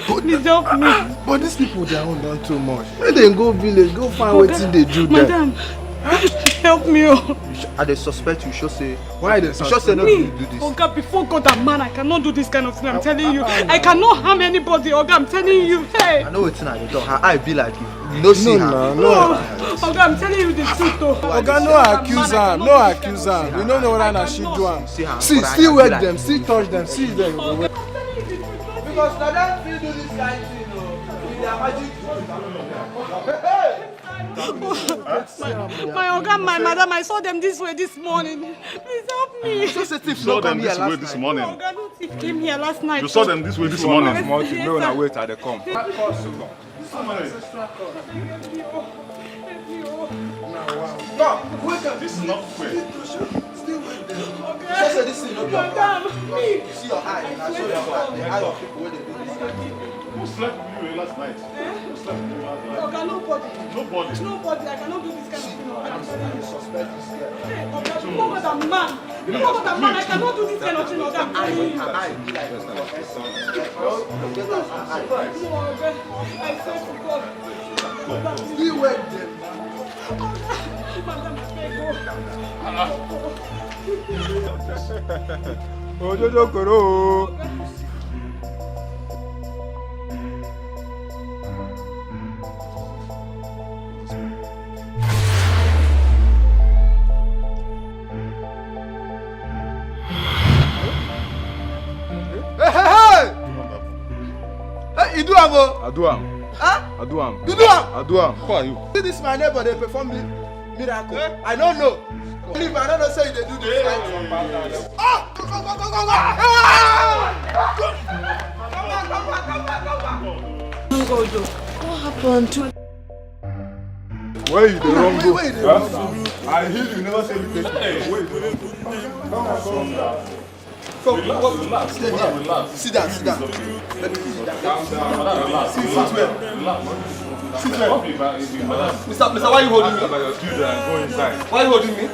Please help me. But these people, they are done too much. When they go village, go find what they do there. Madam, help me. I dey suspect you should say. Why they suspect? You should say no Me? to do this. Oga, before God and man, I cannot do this kind of thing. I'm telling you. I cannot harm anybody, Oga. I'm telling you. Hey. I know it's not. Her eye be like you. You know see her. No. Oga, I'm telling you the truth though. Oga, no accuse her. No accuse her. We don't know what she do. See, still wake them, still touch them, see them. Because now they feel do this kind of thing, with their magic My Oga, my madam, I saw them this way this morning. Please help me. So say thief saw them this way this morning. Oga, no thief came here last night. You saw them this way this morning. Yes, No, sir. now wait till they come. Come, wake up. This is not fair. Just say this is not your Madam, You see your eye. I saw your eye. The eye of people when they do this. Who slept with you last night? Who slept with you last night? Oga, nobody. Nobody. Nobody. I cannot do this kind of thing. I'm telling you. Suspect this guy. Hey, Oga, before God and man. Before God and man, I cannot do this kind of thing, Oga. I'm telling you. Her eye be like this. No, Oga. I swear to God. Still wake them. Madam, I beg you. Ojojo koro. Hey, you do am o? I do am. Huh? I do am. You do am? I do am. Who are you? See this my neighbor, they perform miracle. I don't know. If I don't know, say they do this. Ah! Come on! What happened? Where you the wrong go? Where you the wrong go? I hear you never say you take it. Wait. Come on. Relax. Stay here. Sit down. Let me sit down. Sit well. Sit well. Mr. Why are you holding me? Go inside. Why are you holding me?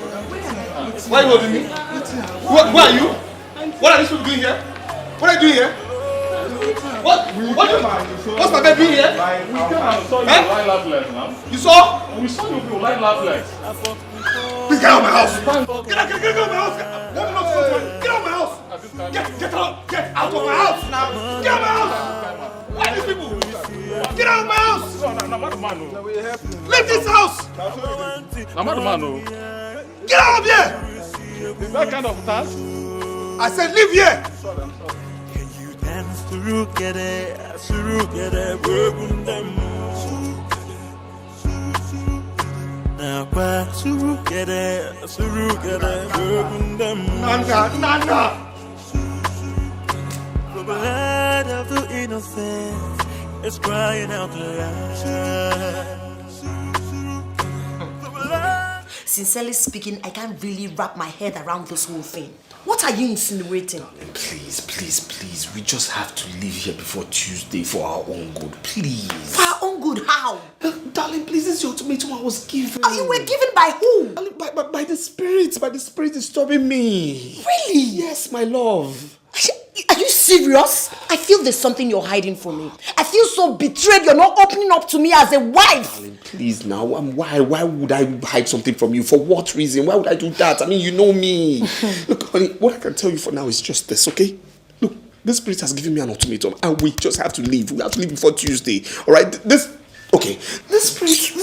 Why are you holding me? Who are you? What are these people doing here? What are you doing here? What's my bed doing here? You saw? We saw you people like laughless. Please get out of my house. Get out of my house. Get out of my house. Get out of my house now. Get out of my house. Why are these people? Get out of my house. Leave this house. Get out of here. Is that kind of task? I said leave here. Nnanna. The blood of the innocent is crying out loud. Sincerely speaking, I can't really wrap my head around this whole thing. What are you insinuating? Please. We just have to leave here before Tuesday for our own good. Please. For our own good? How? Darling, please, this is the ultimatum I was given. Oh, you were given by who? By the spirit. By the spirit disturbing me. Really? Yes, my love. Are you serious? I feel there's something you're hiding from me. I feel so betrayed you're not opening up to me as a wife. Darling, please now. Why would I hide something from you? For what reason? Why would I do that? I mean, you know me. Look, honey, what I can tell you for now is just this, okay? This spirit has given me an ultimatum, and we just have to leave. We have to leave before Tuesday. All right? This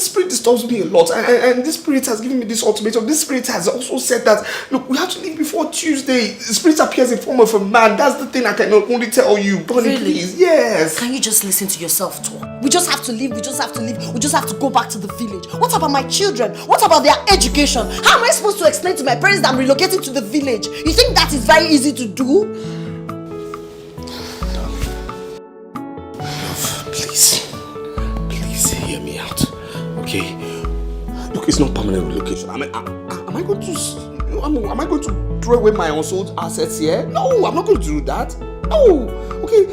spirit disturbs me a lot, and this spirit has given me this ultimatum. This spirit has also said that, look, we have to leave before Tuesday. The spirit appears in form of a man. That's the thing I can only tell you. Bonnie, Really? please. Yes. Can you just listen to yourself talk? We just have to leave. We just have to leave. We just have to go back to the village. What about my children? What about their education? How am I supposed to explain to my parents that I'm relocating to the village? You think that is very easy to do? Please hear me out, okay? Look, it's not permanent relocation. Am I going to throw away my unsold assets here? No, I'm not going to do that. No, okay.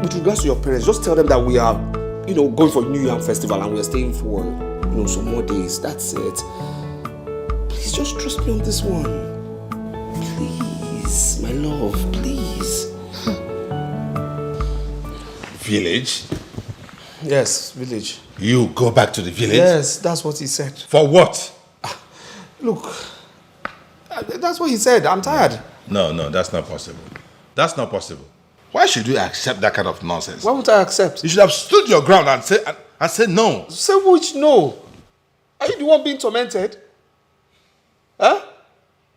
With regards to your parents, just tell them that we are, going for New Yam Festival and we are staying for, some more days. That's it. Please just trust me on this one. Please, my love, please. Village? Yes, village. You go back to the village? Yes, that's what he said. For what? Look, that's what he said. I'm tired. No, that's not possible. That's not possible. Why should you accept that kind of nonsense? Why would I accept? You should have stood your ground and said no. Say which no? Are you the one being tormented? Huh?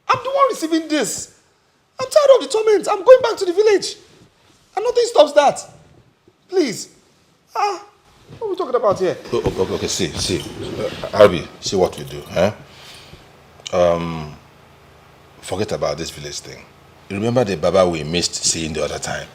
I'm the one receiving this. I'm tired of the torment. I'm going back to the village. And nothing stops that. Please. What are we talking about here? Okay, see. Arby, see what we do, huh? Forget about this village thing. You remember the Baba we missed seeing the other time?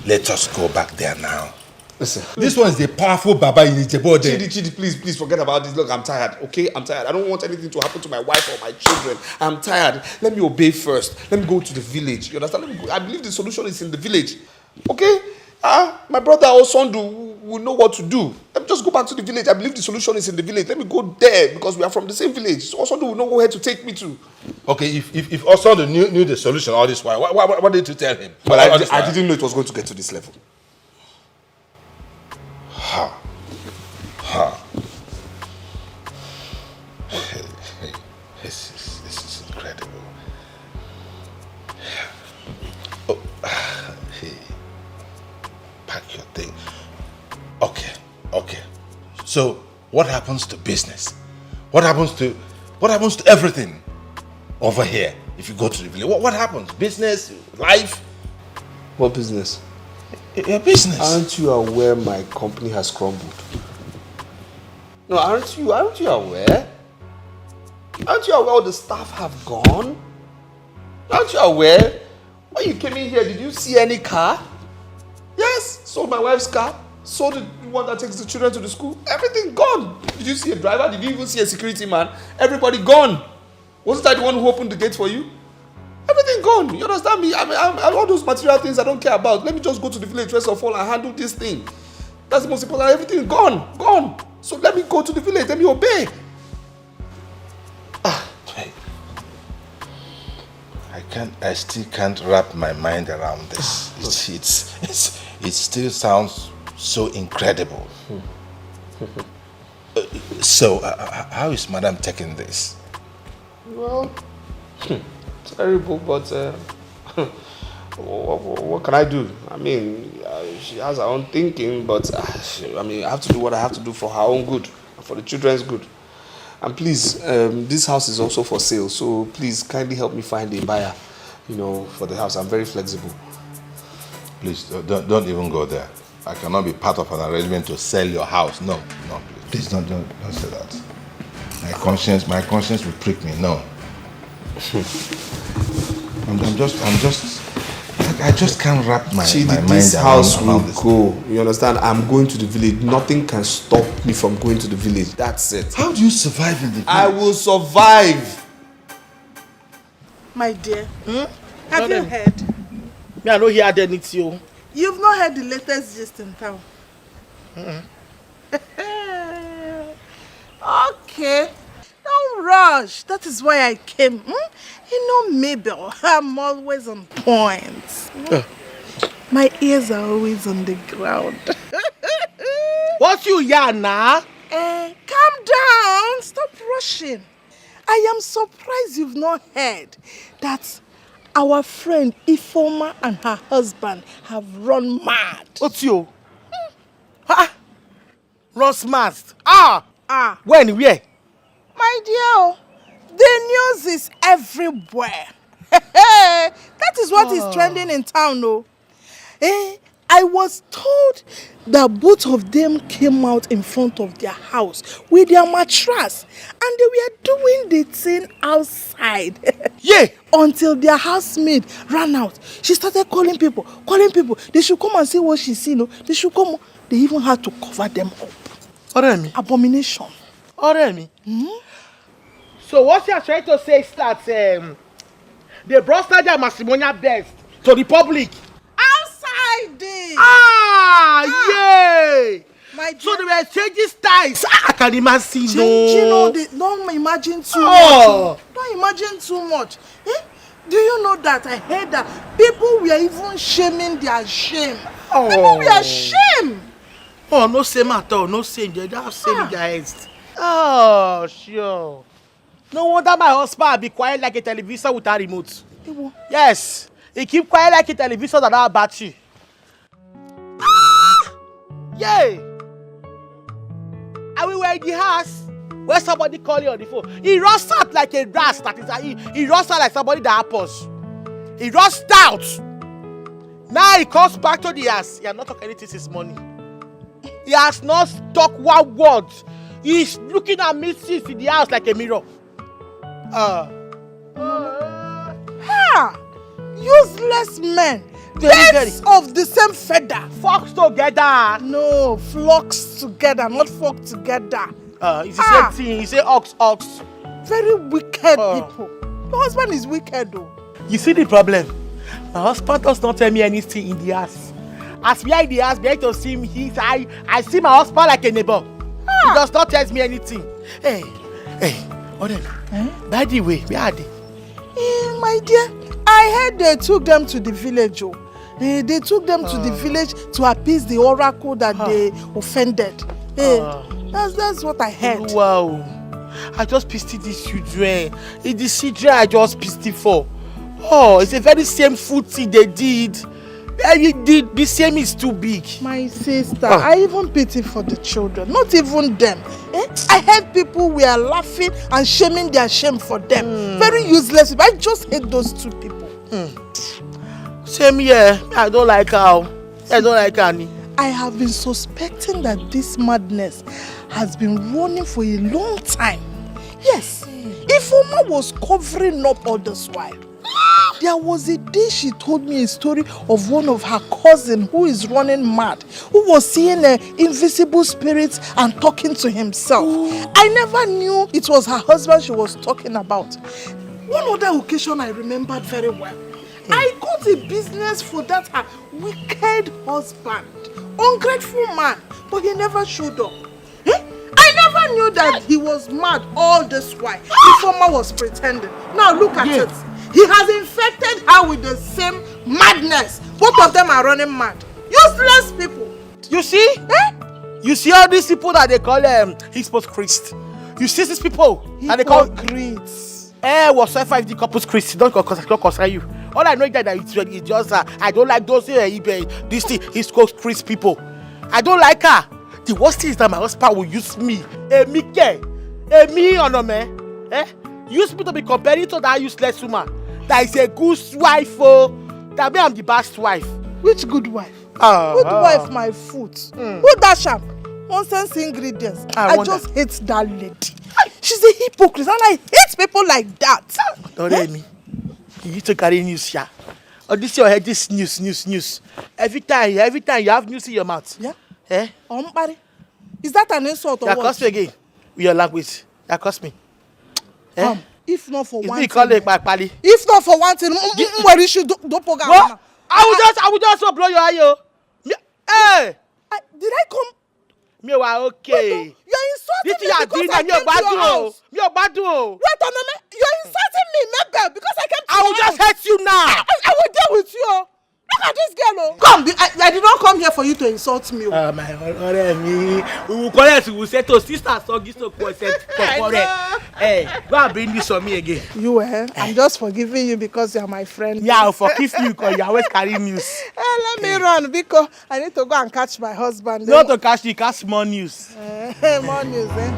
Let us go back there now. Listen. This one is the powerful Baba in Ijebo. Chidi, please forget about this. Look, I'm tired, okay? I'm tired. I don't want anything to happen to my wife or my children. I'm tired. Let me obey first. Let me go to the village. You understand? Let me go. I believe the solution is in the village. Okay? My brother or son will know what to do. Let me just go back to the village. I believe the solution is in the village. Let me go there because we are from the same village. So Osondu will know where to take me to. Okay, if Osondu knew the solution all this while, what did you tell him? Well, I didn't know it was going to get to this level. This is incredible. Pack your thing. Okay. So, what happens to business? What happens to everything over here if you go to the village? What happens? Business, life? What business? Your business. Aren't you aware my company has crumbled? No, aren't you aware? Aren't you aware all the staff have gone? Aren't you aware? When you came in here, did you see any car? Yes, sold my wife's car. Sold the one that takes the children to the school. Everything gone. Did you see a driver? Did you even see a security man? Everybody gone. Wasn't I the one who opened the gate for you? Everything gone. You understand me? I mean, all those material things I don't care about. Let me just go to the village first of all and handle this thing. That's the most important. Everything gone. So let me go to the village. Let me obey. I still can't wrap my mind around this. It still sounds so incredible. So, how is Madam taking this? Well, terrible, but what can I do? I mean, she has her own thinking, but I have to do what I have to do for her own good, for the children's good. And please, this house is also for sale, so please kindly help me find a buyer, for the house. I'm very flexible. Please, don't even go there. I cannot be part of an arrangement to sell your house. No, please don't say that. My conscience will prick me. No. I just can't wrap my mind this house around will go. You understand? I'm going to the village. Nothing can stop me from going to the village. That's it. How do you survive in the village? I will survive. My dear, have you heard? Me, I don't hear anything. You've not heard the latest gist in town. Okay. Don't rush. That is why I came. Mabel, I'm always on point. My ears are always on the ground. What's you yarn now? Calm down. Stop rushing. I am surprised you've not heard that our friend Ifoma and her husband have run mad. Otio. Run smart. When? Where? My dear, the news is everywhere. That is what is trending in town, no? I was told that both of them came out in front of their house with their mattress and they were doing the thing outside. Yeah. Until their housemaid ran out. She started calling people. They should come and see what she see, no? They should come. They even had to cover them up. Remy. Abomination. Remy. So what you are trying to say is that they brought their matrimonial best to the public. Outside this. Yay! So they were changing styles. I can imagine. Don't imagine too much. Don't imagine too much. Do you know that I heard that people were even shaming their shame? People were ashamed. No shame at all. No shame. They don't have shame in their heads. Oh, sure. No wonder my husband be quiet like a television without remote. Yes, he keep quiet like a television that have battery. Yay! And we were in the house where somebody called you on the phone. He rushed out like a rat. He rushed out like somebody that happens. He rushed out. Now he comes back to the house. He has not talked anything since morning. He has not talked one word. He's looking at me since in the house like a mirror. Useless men. Birds of the same feather. Flocks together. No, flocks together, not flock together. It's the same thing. You say ox. Very wicked people. Your husband is wicked though. You see the problem? My husband does not tell me anything in the house. As we are in the house, behind to see him, I see my husband like a neighbor. He does not tell me anything. Hey, Odin. By the way, where are they? My dear, I heard they took them to the village. They took them to the village to appease the oracle that they offended. That's what I heard. Wow. I just pitied these children. It's the children I just pitied for. It's a very shameful thing they did. The same is too big. My sister, I even pity for the children. Not even them. I heard people were laughing and shaming their shame for them. Very useless. I just hate those two people. Same here. I don't like her. I don't like Annie. I have been suspecting that this madness has been running for a long time. Yes. Ifoma was covering up all this while. There was a day she told me a story of one of her cousins who is running mad, who was seeing invisible spirits and talking to himself. I never knew it was her husband she was talking about. One other occasion I remembered very well. I got a business for that her wicked husband, ungrateful man, but he never showed up. I never knew that he was mad all this while. Ifoma was pretending. Now look at it. He has infected her with the same madness. Both of them are running mad. Useless people. You see? You see all these people that they call hypocrites. You see these people that they call hypocrites. Whatsoever if the couple's Christ, don't concern you. All I know is that it's just I don't like those this thing hypocrites people. I don't like her. The worst thing is that my husband will use me. Use me to be comparing to that useless woman. That is a good wife, that me I'm the best wife. Which good wife? Good wife, my foot. Who dash up? Nonsense ingredients. I just hate that lady. She's a hypocrite and I hate people like that. Don't let me. You need to carry news here. Or this your head, this news. Every time you have news in your mouth. Yeah? Is that an insult or what? Cost me again. With your language. That cost me. If not for one thing. If not for one thing, where you should do program. What? I will just blow your eye. Hey! Did I come? Me wa okay. You're insulting me because I came to your house. Wait a minute. You're insulting me, Mabel, because I came to your house. I will just hurt you now. I will deal with you. Look at this girl. Come, I did not come here for you to insult me. My Reuben, we will correct. We will say to sister, so this to correct. Hey, go and bring this on me again. You, I'm just forgiving you because you're my friend. Yeah, I'll forgive you because you always carry news. Let me run because I need to go and catch my husband. Not to catch you, catch more news. More news, Okay.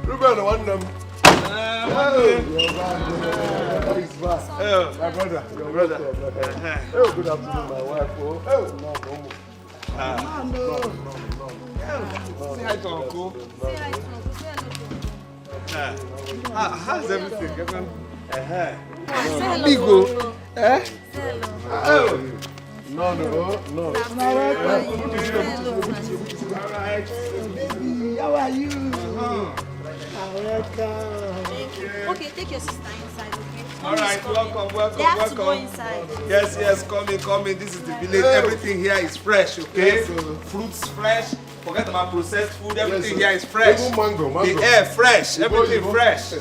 Reuben, one them. My brother, your brother. Oh, good afternoon, my wife. No. Say hi to Uncle. Say hi to Uncle. How's everything? Amigo. Oh. No. Baby, how are you? Welcome. Thank you. Okay, take your sister inside, okay? All right, welcome. They have to go inside. Yes, come in. This is the village. Everything here is fresh, okay? Yes, fruits fresh. Forget about processed food. Everything here is fresh. Even mango. The air fresh. Everything fresh.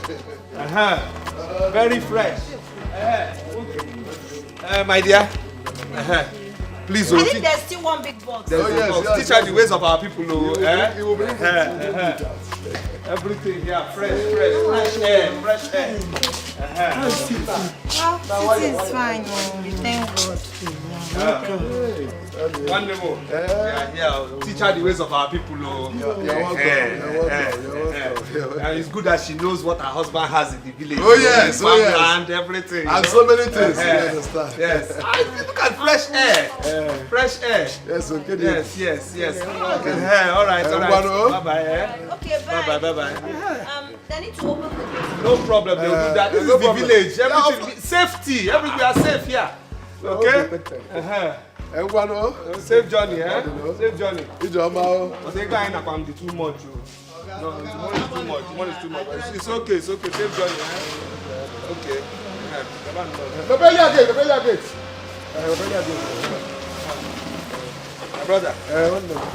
Very fresh. My dear. Please, I think there's still one big box. Teach her the ways of our people. He will bring everything here fresh air. Well, it is fine. Thank God. Wonderful. We are here. Teach her the ways of our people. You're welcome. And it's good that she knows what her husband has in the village. And everything. And so many things. You understand? Yes. Look at fresh air. Fresh air. Yes, okay. Yes. All right. Bye-bye. Okay, bye. They need to open the gate. No problem. They will do that. This is the village. Everything. Safety. Everywhere safe here. Okay? Safe journey, Safe journey. But they can't have too much. No, the money is too much. It's okay. Safe journey, Okay. Prepare your gate. My brother,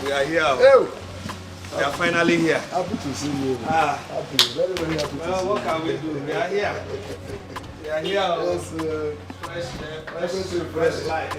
we are here. We are finally here. Happy to see you. Happy. Very, very happy to see you. Well, what can we do? We are here. Yes, fresh life.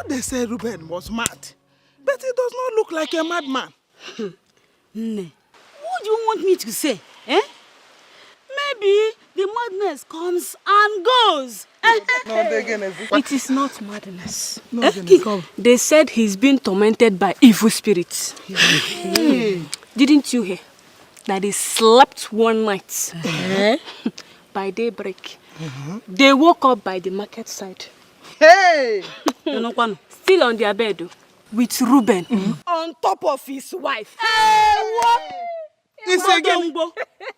They say Reuben was mad, but he does not look like a madman. What do you want me to say? Maybe the madness comes and goes. It is not madness. They said he's been tormented by evil spirits. Didn't you hear that he slept one night? By daybreak, they woke up by the market side. Hey! Still on their bed with Reuben on top of his wife. Hey, what? It's again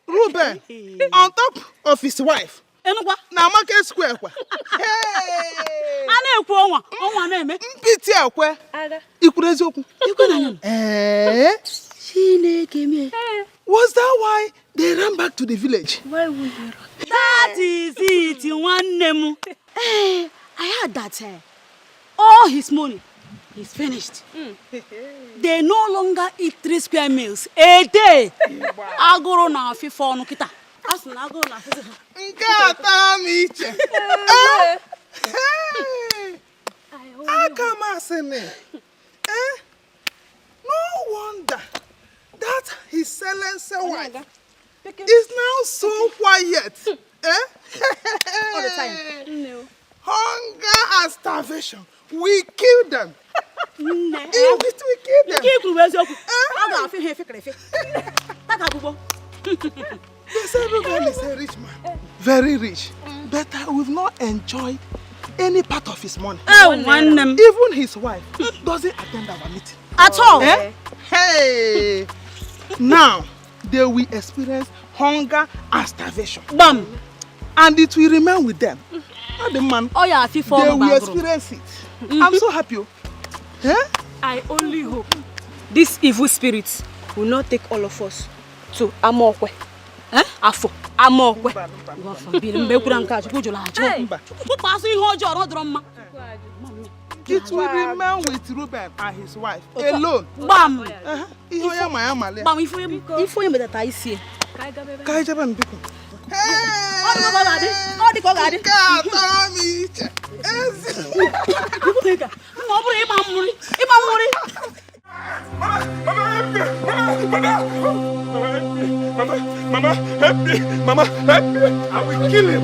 Reuben on top of his wife. Na market square. Hey! Mpiti akwe. Ikurezoku. Was that why they ran back to the village? Why would they run? That is it, one name. Hey, I heard that all his money is finished. They no longer eat 3 square meals a day. Agoro na fifo no kita. Asuna agoro na fifo. Nkata miche. Akamasene. No wonder that his silencer wife is now so quiet. All the time. No. Hunger and starvation. We kill them. We kill them. They say Reuben is a rich man. Very rich. But I will not enjoy any part of his money. Even his wife doesn't attend our meeting. At all? Eh? Hey! Now, they will experience hunger and starvation. Bam! And it will remain with them. The man, oh, yeah, they will experience it. I'm so happy. Eh? I only hope this evil spirit will not take all of us to Amokwe. Eh? Afo. Amokwe. It will remain with Reuben and his wife alone. Bam! Bam! If you that I see. Mama, help me! Mama, help me! I will kill him!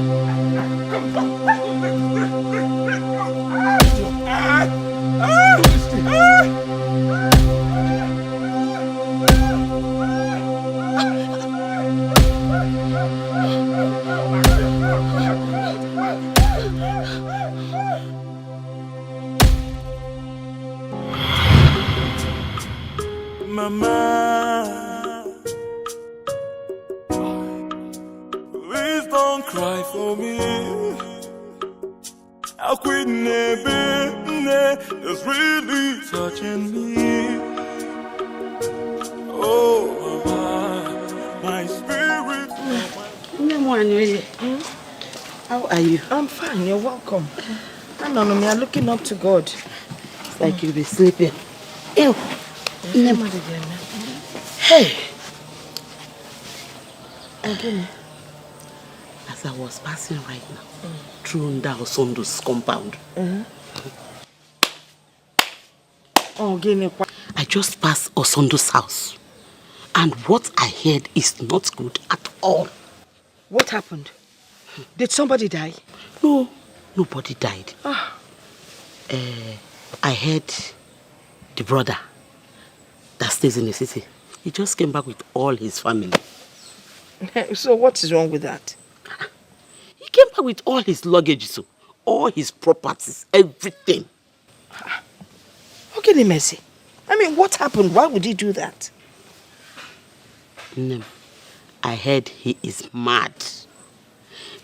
Mama, please don't cry for me. How quit is really touching me. Oh, Mama, my spirit. How are you? I'm fine, you're welcome. Nnanna, we are looking up to God. It's like you'll be sleeping. Ew. Hey! Again. As I was passing right now, through Osondo's compound, I just passed Osondo's house. And what I heard is not good at all. What happened? Did somebody die? No, nobody died. Ah. I heard the brother that stays in the city. He just came back with all his family. So what is wrong with that? He came back with all his luggage, so all his properties, everything. Okay, Mercy. I mean, what happened? Why would he do that? No, I heard he is mad.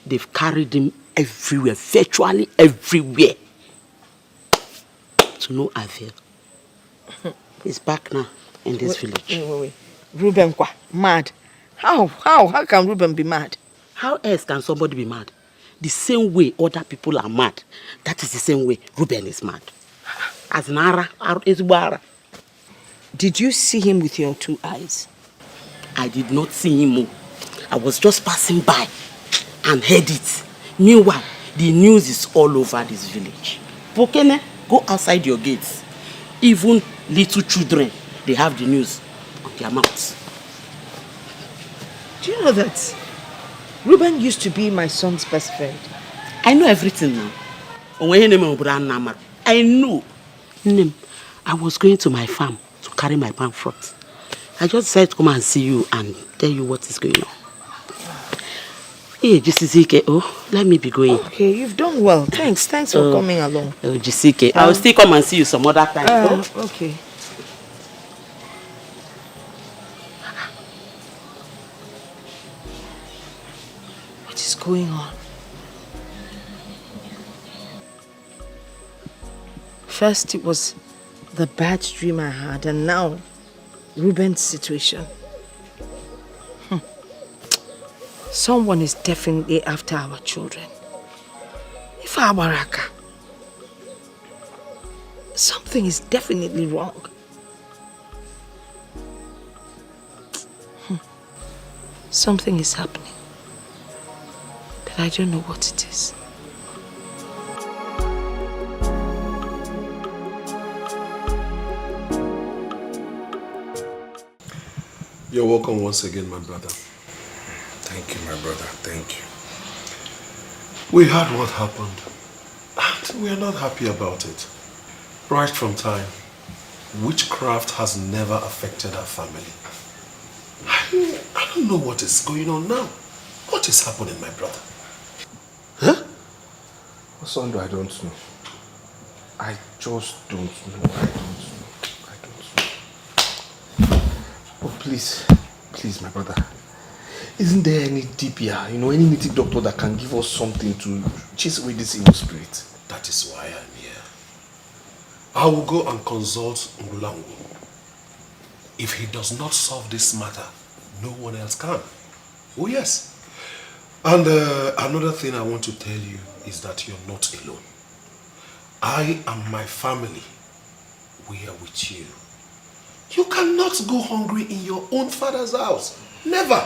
They've carried him everywhere, virtually everywhere. To no avail. He's back now in this village. Wait. Reuben, mad? How can Reuben be mad? How else can somebody be mad? The same way other people are mad, that is the same way Reuben is mad. As Nara, Ara. Did you see him with your two eyes? I did not see him. I was just passing by and heard it. Meanwhile, the news is all over this village. Pokene, go outside your gates. Even little children, they have the news on their mouths. Do you know that Reuben used to be my son's best friend? I know everything now. I know. I was going to my farm to carry my palm fruit. I just decided to come and see you and tell you what is going on. Hey, Jisike, let me be going. Okay, you've done well. Thanks for coming along. Jisike, I'll still come and see you some other time. Okay. What is going on? First it was the bad dream I had, and now Reuben's situation. Someone is definitely after our children. If our Baraka, something is definitely wrong. Something is happening, but I don't know what it is. You're welcome once again, my brother. Thank you, my brother. Thank you. We heard what happened, and we are not happy about it. Right from time, witchcraft has never affected our family. I I don't know what is going on now. What is happening, my brother? Huh? Osondo, I don't know. I just don't know. I don't know. Oh, please, my brother. Isn't there any DPR, any native doctor that can give us something to chase away this evil spirit? That is why I'm here. I will go and consult Ngulangu. If he does not solve this matter, no one else can. Oh yes. And another thing I want to tell you is that you're not alone. I and my family, we are with you. You cannot go hungry in your own father's house. Never.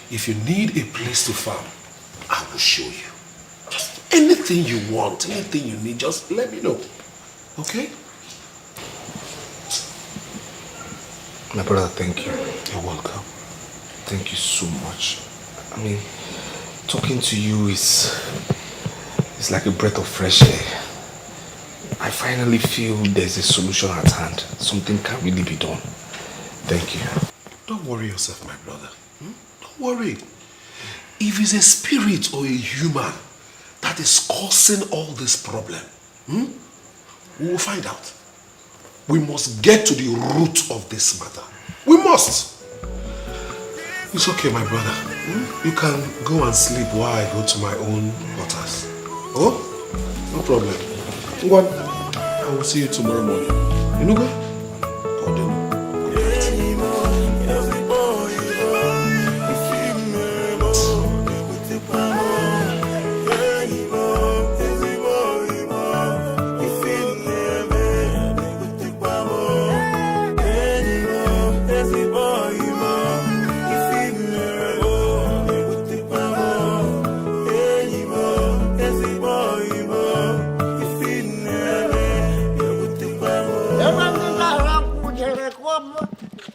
If you need a place to farm, I will show you. Just anything you want, anything you need, just let me know. Okay? My brother, thank you. You're welcome. Thank you so much. I mean, talking to you is like a breath of fresh air. I finally feel there's a solution at hand. Something can really be done. Thank you. Don't worry yourself, my brother. Don't worry. If it's a spirit or a human that is causing all this problem, we will find out. We must get to the root of this matter. We must. It's okay, my brother. You can go and sleep while I go to my own quarters. Oh? No problem. Ngwan, I will see you tomorrow morning. You know go?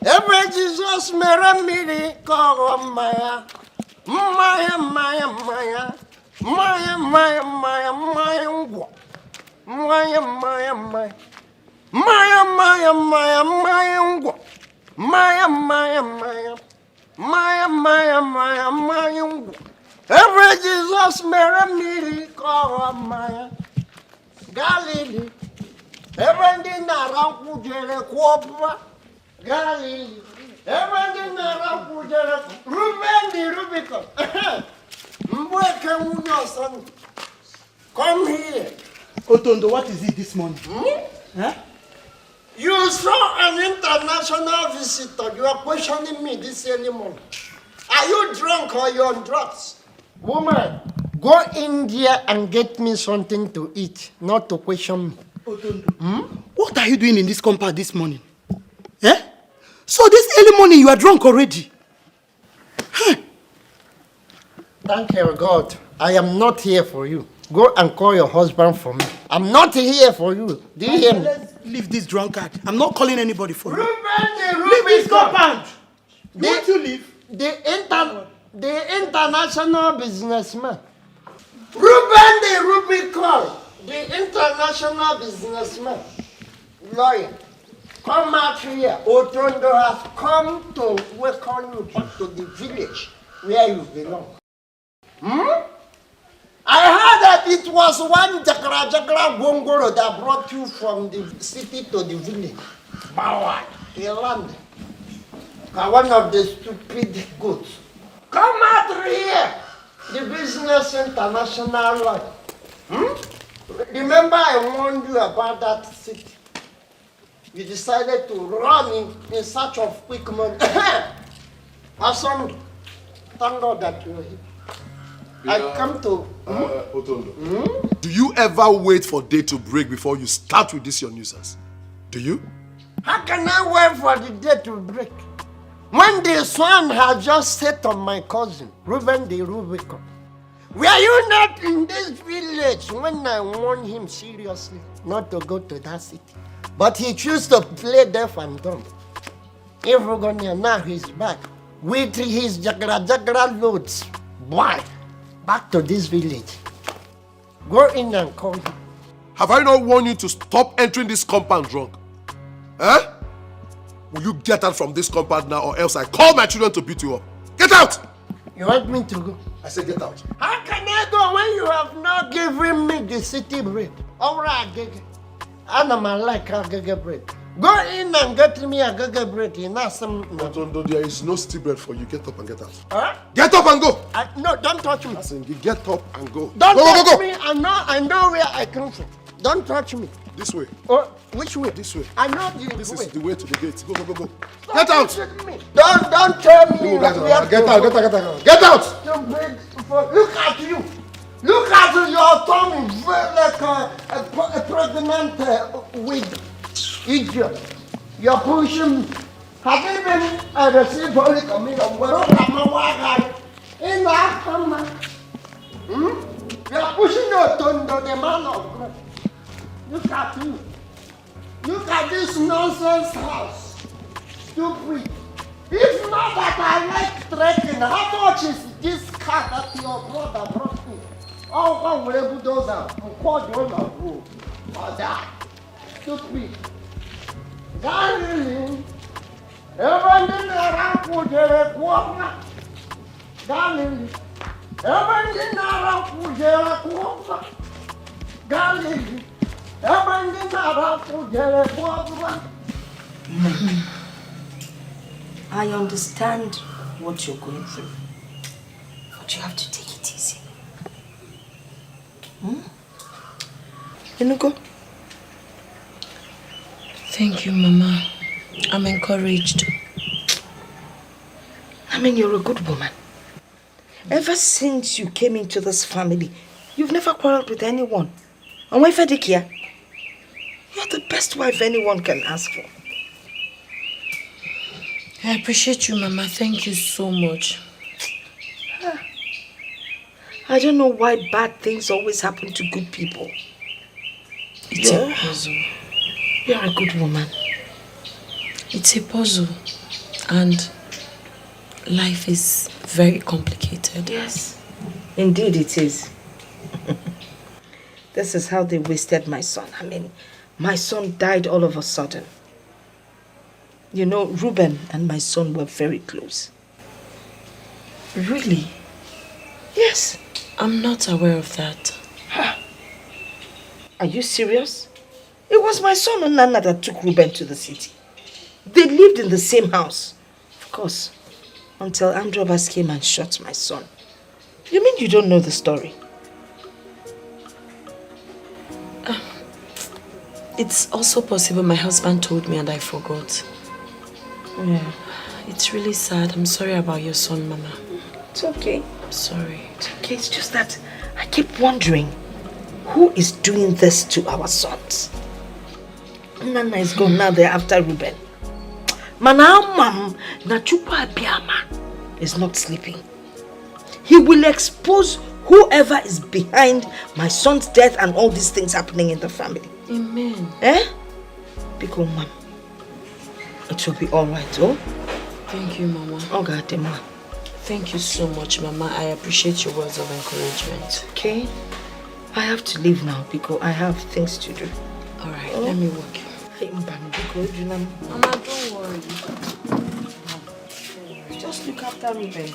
Ebere Jesus Reemmy Maya. Maya Ebere Jesus Reemmy Maya. Galilee. Ebere Nnanna kujere kwopwa. Galilee. Ebere Nnanna kujere Reuben the Rubicon. Come here. Otondo, what is it this morning? Huh? You saw an international visitor. You are questioning me this early morning. Are you drunk or you're on drugs? Woman, go in there and get me something to eat, not to question me. Otondo, what are you doing in this compound this morning? Eh? So this early morning you are drunk already? Huh? Thank you, God. I am not here for you. Go and call your husband for me. I'm not here for you. Do you hear me? Let's leave this drunkard. I'm not calling anybody for you. Reuben, leave this compound. Won't you leave? The international businessman. Reuben the Rubicon. The international businessman. Lawyer. Come out here. Otondo has come to welcome you back to the village where you belong. I heard that it was one Jagra Gongoro that brought you from the city to the village. Bawa, the land. One of the stupid goods. Come out here. The business international life. Remember I warned you about that city. You decided to run in search of quick money. Awesome. Thank God that you're here. I come to... Otondo, do you ever wait for day to break before you start with this your nuisance? Do you? How can I wait for the day to break? When the sun had just set on my cousin, Reuben the Rubicon. Were you not in this village when I warned him seriously not to go to that city? But he chose to play deaf and dumb. If now he's back with his jagra loads. Boy, back to this village. Go in and call him. Have I not warned you to stop entering this compound drunk? Eh? Will you get out from this compound now, or else I call my children to beat you up? Get out! You want me to go? I said get out. How can I go when you have not given me the city bread? Alright, Gege. I'm like a Gege bread. Go in and get me a Gege bread. Otondo, there is no city bread for you. Get up and get out. Huh? Get up and go! No, don't touch me. Listen, you get up and go. Don't go, touch go, go, go. me. I know where I come from. Don't touch me. This way. Oh, which way? This way. I know the This way. is the way to the gate. Go, go, go, go. Stop Get out! me. Don't tell me. Get out, get out, get out. Get out! Look at you. Look at your tongue, like a pregnant with idiot. You're pushing me. Have you been received Holy Communion? In that hammer. You're pushing your tongue to the man of God. Look at you. Look at this nonsense house. Stupid. If not that I like trekking, how much is this car that your brother brought me? Oh, one will able those are called you on the road. Or that. Stupid. Darling. Everything around Kujere Kuapa. Darling. Everything around Kujere Kuapa. Darling. Everything around Kujere Kuapa. I understand what you're going through, but you have to take it easy. Enugo? Thank you, Mama. I'm encouraged. I mean, you're a good woman. Ever since you came into this family, you've never quarreled with anyone. And wife Adikia, you're the best wife anyone can ask for. I appreciate you, Mama. Thank you so much. I don't know why bad things always happen to good people. It's a puzzle. You're a good woman. It's a puzzle. And life is very complicated. Yes, indeed it is. This is how they wasted my son. I mean, my son died all of a sudden. You know, Reuben and my son were very close. Really? Yes. I'm not aware of that. Are you serious? It was my son Nnanna that took Reuben to the city. They lived in the same house. Of course, until armed robbers came and shot my son. You mean you don't know the story? It's also possible my husband told me and I forgot. Yeah. It's really sad. I'm sorry about your son, Mama. It's okay. I'm sorry. It's okay. It's just that I keep wondering, who is doing this to our sons? Nnanna is gone now. They're after Reuben. Manamam Nachupa Biama is not sleeping. He will expose whoever is behind my son's death and all these things happening in the family. Amen. Eh? Because, Mom, it will be all right, oh? Thank you, Mama. Oh, God, Mama. Thank you so much, Mama. I appreciate your words of encouragement. Okay? I have to leave now because I have things to do. All right, let me work. Mama, don't worry. Just look after Reuben.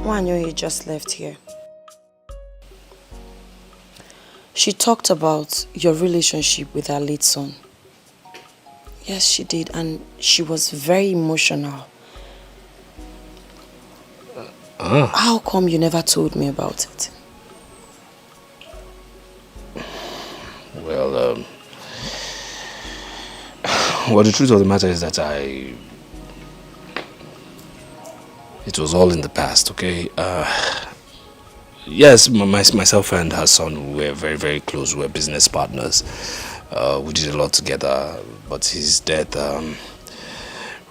Wanyoye just left here. She talked about your relationship with her late son. Yes, she did, and she was very emotional. How come you never told me about it? Well, the truth of the matter is that it was all in the past, okay? Yes, myself and her son were very, very close. We were business partners. We did a lot together, but his death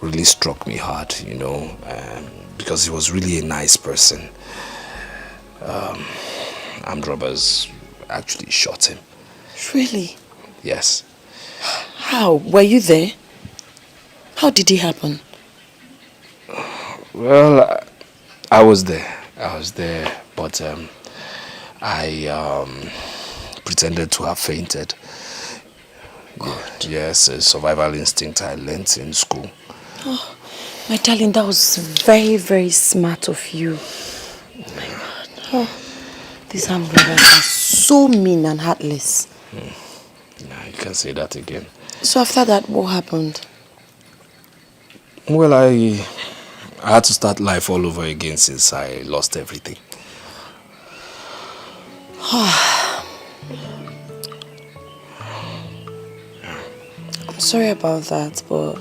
really struck me hard, you know, because he was really a nice person. armed robbers actually shot him. Really? Yes. How? Were you there? How did it happen? Well, I was there. But I pretended to have fainted. God. Yes, a survival instinct I learnt in school. Oh, my darling, that was very, very smart of you. Oh my God. Oh, these armed robbers are so mean and heartless. Yeah, you can say that again. So after that, what happened? Well, I had to start life all over again since I lost everything. I'm sorry about that, but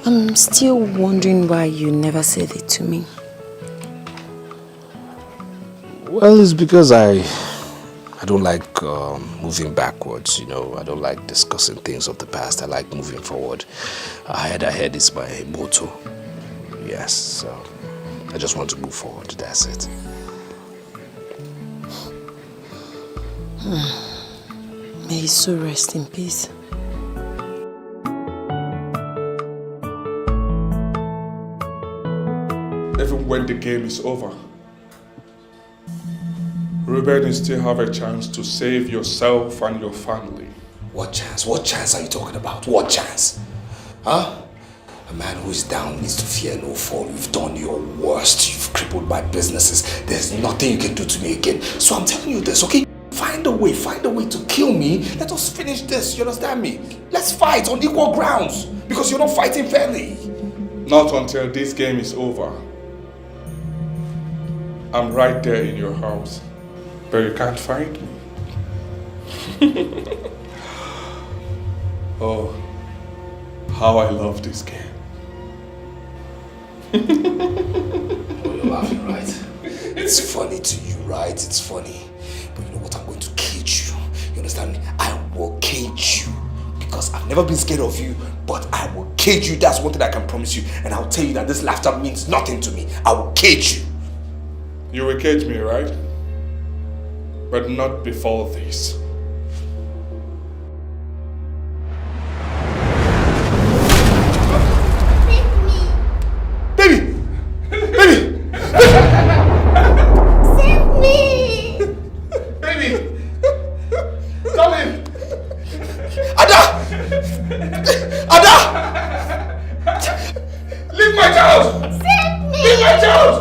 I'm still wondering why you never said it to me. Well, it's because I don't like moving backwards, you know. I don't like discussing things of the past. I like moving forward. Ahead is my motto. Yes, so I just want to move forward. That's it. May his soul rest in peace. Even when the game is over, Reuben, you still have a chance to save yourself and your family. What chance? What chance are you talking about? What chance? Huh? A man who is down needs to fear no fall. You've done your worst. You've crippled my businesses. There's nothing you can do to me again. So I'm telling you this, okay? Find a way to kill me. Let us finish this, you understand me? Let's fight on equal grounds. Because you're not fighting fairly. Not until this game is over. I'm right there in your house. But you can't find me. Oh, how I love this game. Oh, you're laughing, right? It's funny to you, right? It's funny. But you know what? I'm going to cage you. You understand me? I will cage you. Because I've never been scared of you, but I will cage you. That's one thing I can promise you. And I'll tell you that this laughter means nothing to me. I will cage you. You will cage me, right? But not before this. Baby! Baby! Save me! Baby! Darling! Ada! Ada! Leave my child! Save me! Leave my child!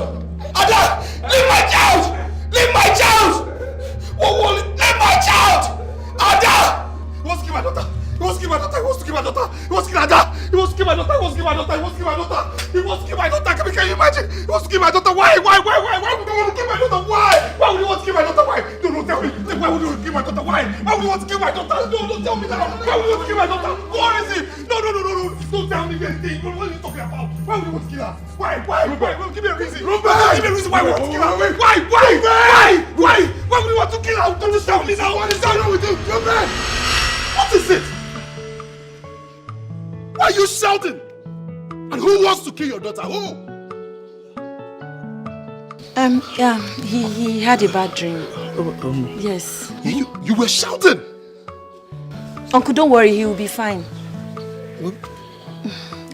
Ada! Leave my child! Leave my child! Whoa, leave my child! Ada! He wants to kill my daughter! He wants to kill my daughter! He wants to kill my daughter! He wants to kill Ada! He wants to kill my daughter! He wants to kill my daughter! He wants to kill my daughter! He wants to kill my daughter! Can you imagine? He wants to kill my daughter! Why? Why would he want to kill my daughter? Why? Why would he want to kill my daughter? Why? No, tell me. Why would he want to kill my daughter? Why? Why would he want to kill my daughter? No, tell me now. Why would he want to kill my daughter? What is it? No. Don't tell me anything. What are you talking about? Why would he want to kill her? Why? Give me a reason. Give me a reason why we want to kill her. Why? Why would he want to kill her? Don't tell me now. What is going on with you? Reuben! What is it? Why are you shouting? And who wants to kill your daughter? Who? Yeah, he had a bad dream. Yes. You were shouting? Uncle, don't worry, he will be fine. What?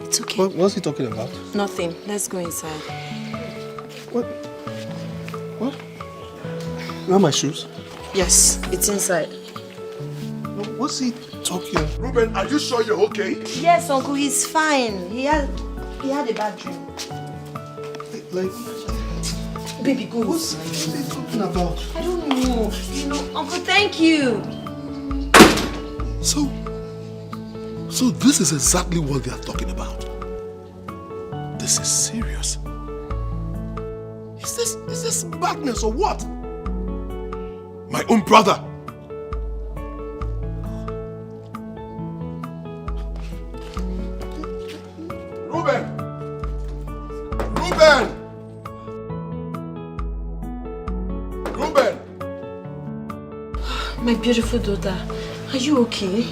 It's okay. What's he talking about? Nothing. Let's go inside. What? Where are my shoes? Yes, it's inside. What's he talking? Reuben, are you sure you're okay? Yes, Uncle, he's fine. He had a bad dream. Like, baby, go. What's he talking about? I don't know. You know, Uncle, thank you. So this is exactly what they are talking about. This is serious. Is this madness or what? My own brother. Reuben! My beautiful daughter, are you okay?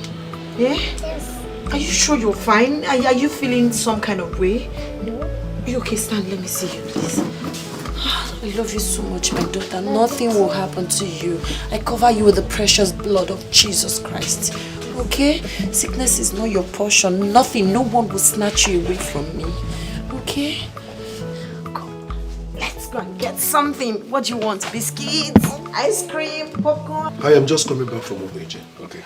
Yeah? Yes. Are you sure you're fine? Are you feeling some kind of way? No. You okay? Stand, let me see you, please. I love you so much, my daughter. Nothing will happen to you. I cover you with the precious blood of Jesus Christ. Okay? Sickness is not your portion. Nothing, no one will snatch you away from me. Okay? Come, let's go and get something. What do you want? Biscuits? Ice cream? Popcorn? I am just coming back from Obeje. Okay.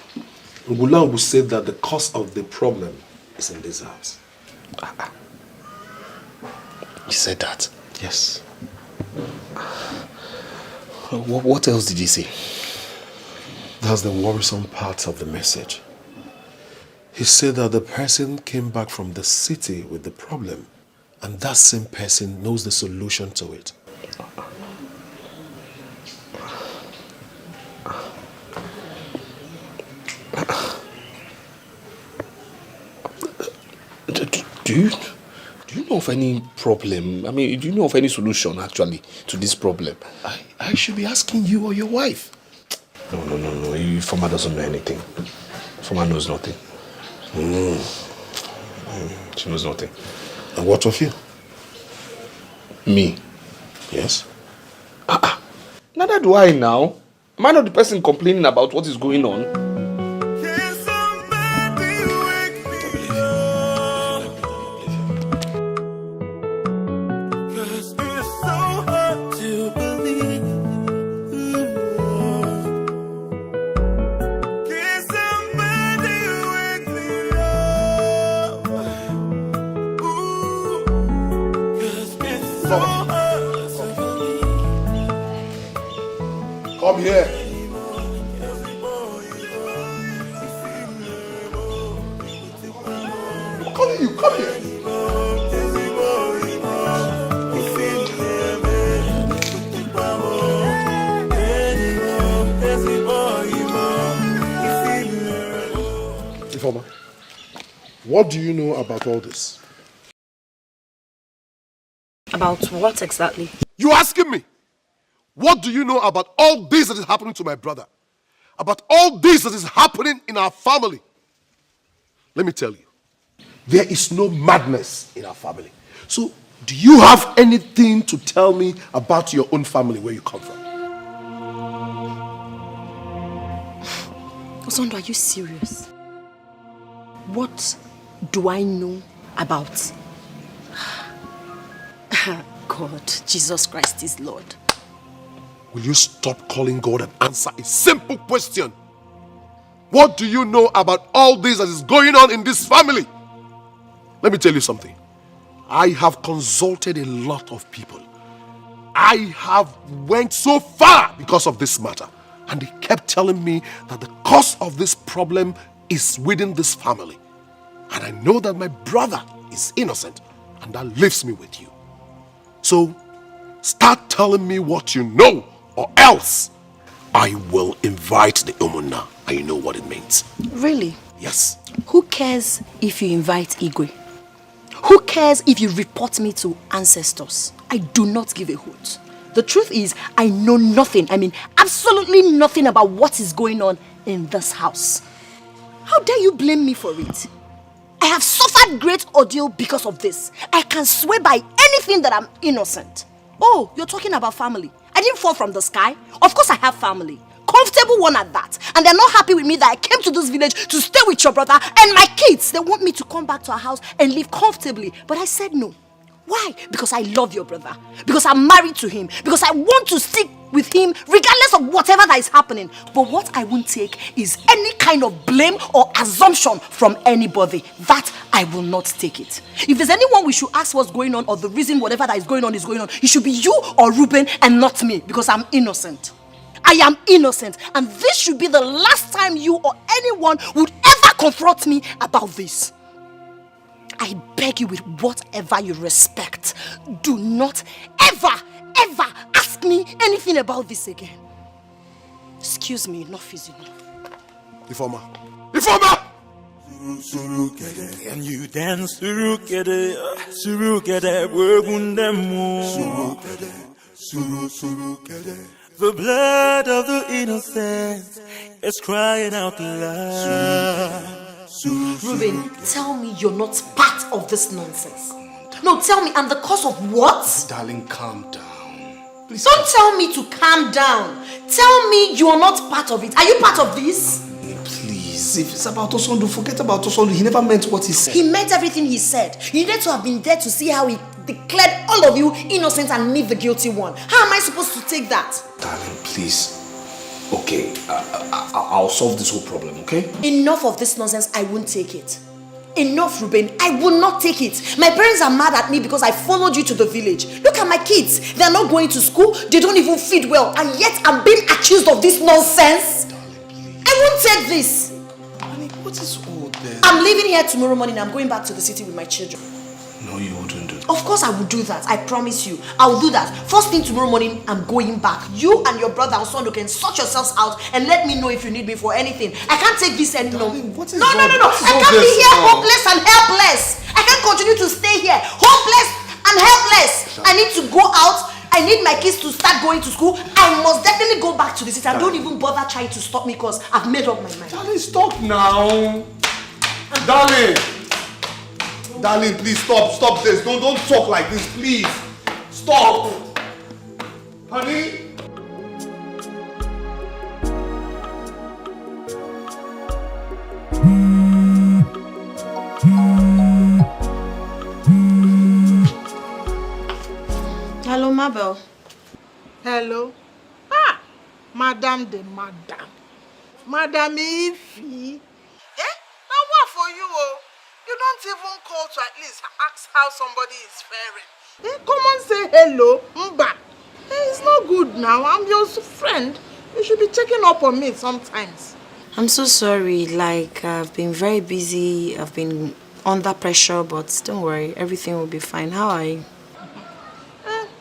Ngulang will say that the cause of the problem is in this house. He said that? Yes. What else did he say? That's the worrisome part of the message. He said that the person came back from the city with the problem, and that same person knows the solution to it. Do you know of any problem? I mean, do you know of any solution actually to this problem? I should be asking you or your wife. No. Former doesn't know anything. Former knows nothing. She knows nothing. And what of you? Me? Yes. Neither do I now. Am I not the person complaining about what is going on? Come here. I'm calling you. Come here. Informer, what do you know about all this? About what exactly? You asking me? What do you know about all this that is happening to my brother? About all this that is happening in our family? Let me tell you, there is no madness in our family. So, do you have anything to tell me about your own family, where you come from? Osondo, are you serious? What do I know about? God, Jesus Christ is Lord. Will you stop calling God and answer a simple question? What do you know about all this that is going on in this family? Let me tell you something. I have consulted a lot of people. I have went so far because of this matter. And they kept telling me that the cause of this problem is within this family. And I know that my brother is innocent. And that leaves me with you. So, start telling me what you know. Or else, I will invite the Umunna, and you know what it means. Really? Yes. Who cares if you invite Igwe? Who cares if you report me to ancestors? I do not give a hoot. The truth is, I know nothing. I mean, absolutely nothing about what is going on in this house. How dare you blame me for it? I have suffered great ordeal because of this. I can swear by anything that I'm innocent. Oh, you're talking about family. I didn't fall from the sky. Of course I have family. Comfortable one at that. And they're not happy with me that I came to this village to stay with your brother and my kids. They want me to come back to our house and live comfortably. But I said no. Why? Because I love your brother. Because I'm married to him. Because I want to stick with him regardless of whatever that is happening. But what I won't take is any kind of blame or assumption from anybody. That I will not take it. If there's anyone we should ask what's going on or the reason whatever that is going on, it should be you or Reuben and not me, because I'm innocent. I am innocent, and this should be the last time you or anyone would ever confront me about this. I beg you with whatever you respect, do not ever ask me anything about this again. Excuse me, enough is enough. Informer! Can you dance surukede wegundemu the blood of the innocent is crying out loud. Reuben, tell me you're not part of this nonsense. No, tell me, and the cause of what? Darling, calm down. Please. Don't tell me to calm down. Tell me you are not part of it. Are you part of this? Please, if it's about Osondu, forget about Osondu. He never meant what he said. He meant everything he said. You needed to have been there to see how he declared all of you innocent and me the guilty one. How am I supposed to take that? Darling, please. Okay, I'll solve this whole problem, okay? Enough of this nonsense. I won't take it. Enough, Reuben. I will not take it. My parents are mad at me because I followed you to the village. Look at my kids. They're not going to school. They don't even feed well. And yet I'm being accused of this nonsense. I won't take this. Darling, what is all this? I'm leaving here tomorrow morning. I'm going back to the city with my children. No, you wouldn't do that. Of course I will do that. I promise you. I will do that. First thing tomorrow morning, I'm going back. You and your brother and son can sort yourselves out and let me know if you need me for anything. I can't take this anymore. No. I can't be here hopeless and helpless. I can't continue to stay here hopeless and helpless. I need to go out. I need my kids to start going to school. I must definitely go back to the city. And don't even bother trying to stop me because I've made up my mind. Darling, stop now. Darling. Darling, please stop this. Don't talk like this, please. Stop. Honey. Hello, Mabel. Hello. Madam de Madam. Madam Ify. Now what for you? You don't even call to at least ask how somebody is faring. Come and say hello, Mba. It's not good now. I'm your friend. You should be checking up on me sometimes. I'm so sorry. I've been very busy. I've been under pressure, but don't worry. Everything will be fine. How are you?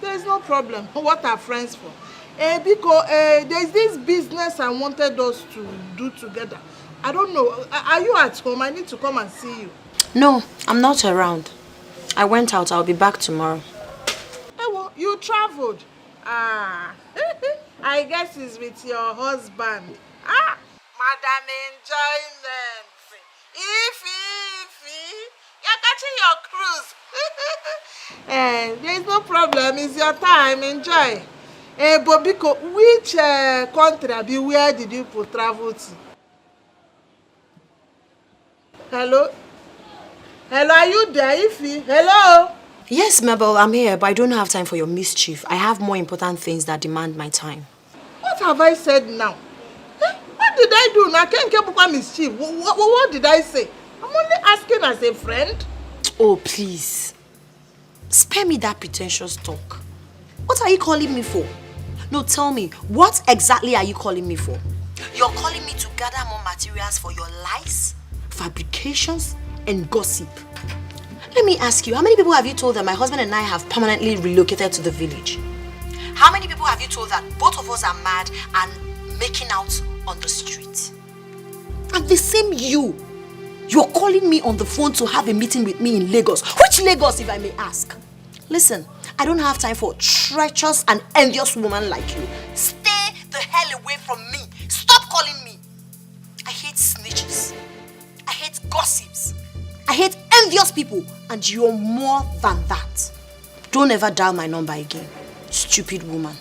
There's no problem. What are friends for? Because there's this business I wanted us to do together. I don't know. Are you at home? I need to come and see you. No, I'm not around. I went out. I'll be back tomorrow. You traveled. I guess it's with your husband. Madam enjoyment. Ify, you're catching your cruise. There's no problem. It's your time. Enjoy. But because which country, where did you travel to? Hello? Hello, are you there, Ify? Hello? Yes, Mabel, I'm here, but I don't have time for your mischief. I have more important things that demand my time. What have I said now? What did I do? I can't keep up mischief. What did I say? I'm only asking as a friend. Oh, please. Spare me that pretentious talk. What are you calling me for? No, tell me, what exactly are you calling me for? You're calling me to gather more materials for your lies, fabrications, and gossip. Let me ask you, how many people have you told that my husband and I have permanently relocated to the village? How many people have you told that both of us are mad and making out on the street? And the same you're calling me on the phone to have a meeting with me in Lagos. Which Lagos, if I may ask? Listen, I don't have time for treacherous and envious woman like you. Stay the hell away from me. Stop calling me. I hate snitches. I hate gossips. I hate envious people, and you're more than that. Don't ever dial my number again, stupid woman.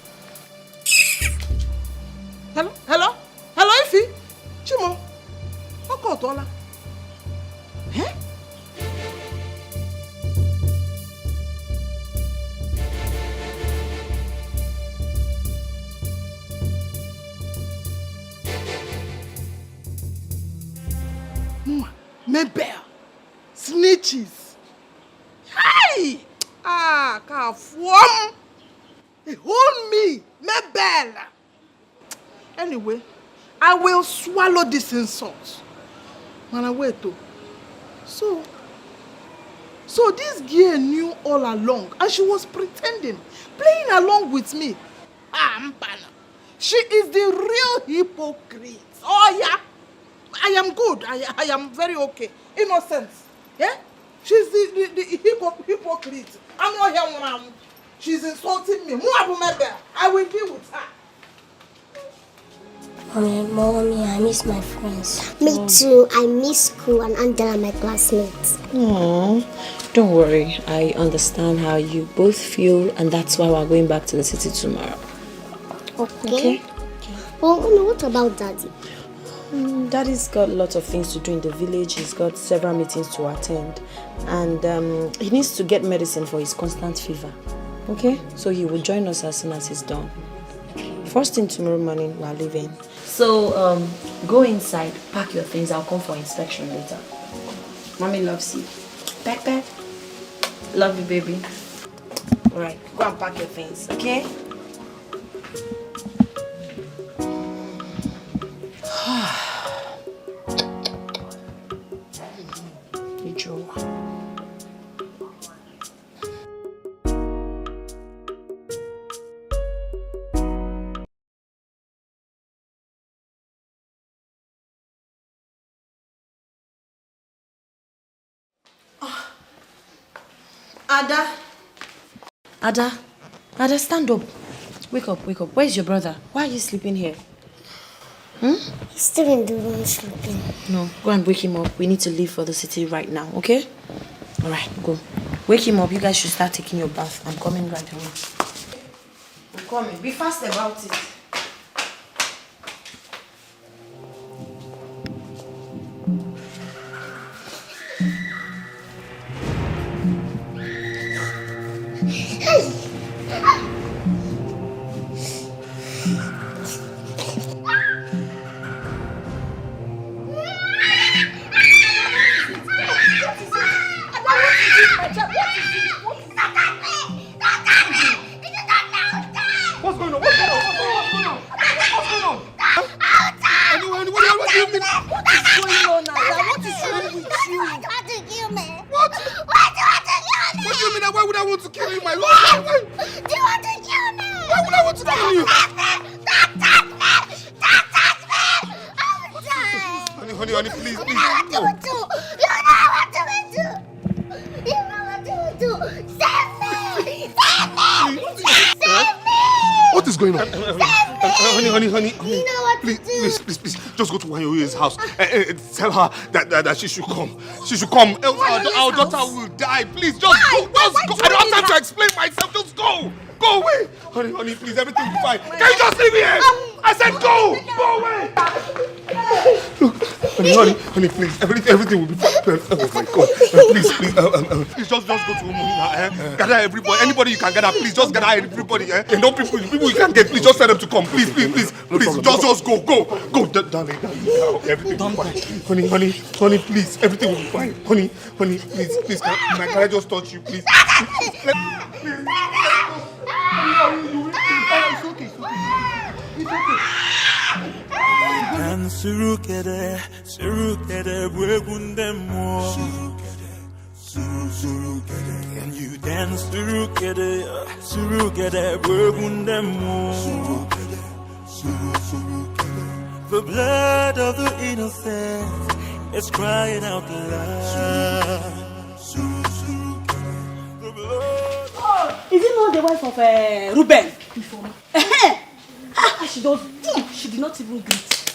Hello, Ify. Chimo. Okotola. Mabel. Snitches. Hey! Can't form. Hold me, Mabel. Anyway, I will swallow this insult. Man, I wait though. So this girl knew all along, and she was pretending, playing along with me. Mbana. She is the real hypocrite. Oh yeah. I am good. I am very okay. Innocent. Yeah? She's the hypocrite. I'm not here now. She's insulting me. I will deal with her. Mommy, I miss my friends. Me too. I miss school and Angela my classmates. Oh, don't worry. I understand how you both feel, and that's why we're going back to the city tomorrow. Okay. Well, Mommy, what about Daddy? Daddy's got lots of things to do in the village. He's got several meetings to attend, and he needs to get medicine for his constant fever. Okay? So he will join us as soon as he's done. First thing tomorrow morning, we're leaving. So, go inside, pack your things. I'll come for inspection later. Mommy loves you. Back. Love you, baby. Alright, go and pack your things, okay? Ada, stand up. Wake up. Where's your brother? Why are you sleeping here? He's still in the room sleeping. No, go and wake him up. We need to leave for the city right now, okay? Alright, go. Wake him up. You guys should start taking your bath. I'm coming right away. I'm coming. Be fast about it. House. Tell her that she should come. She should come. Else our daughter will die. Please, just go. I don't have time to explain myself. Just go. Go away. Honey, please, everything will be fine. Can you just leave me here? I said go. Go away. Look, honey, please, everything will be fine. Oh my God. Please, just go to Umuna. Gather everybody. Anybody you can gather, please, just gather everybody. No people you can get, please, just tell them to come. Please, just go. Go, darling. Everything will be fine. Honey, please, everything will be fine. Honey, please, can I just touch you, please? It's okay. And surukere bwegundemo. Can you dance surukere bwegundemo? The blood of the innocent is crying out loud. Is it not the wife of Reuben? She did not even greet.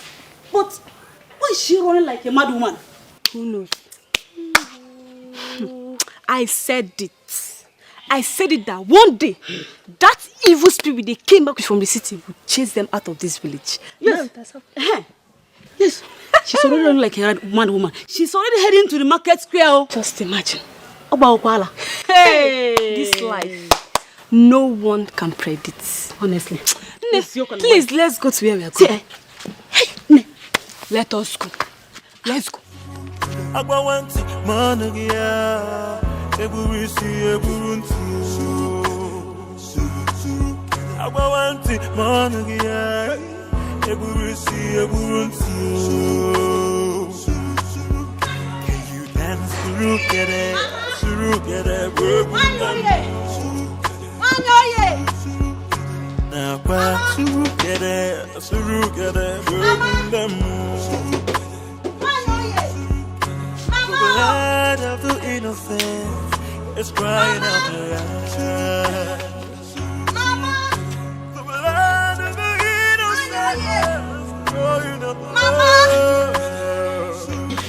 But why is she running like a mad woman? Who knows? I said it that one day, that evil spirit they came back from the city would chase them out of this village. Yes. Yes. She's already running like a mad woman. She's already heading to the market square. Just imagine. Hey! This life, no one can predict. Honestly. Please, let's go to where we are going. Hey, let us go. Let's go. Agbawanti managia eburisi eburuntu. Agbawanti managia eburisi eburuntu. Can you dance surukere bwegundemo? Now surukere bwegundemo. The blood of the innocent is crying out loud. Mama! The blood of the innocent is crying out loud.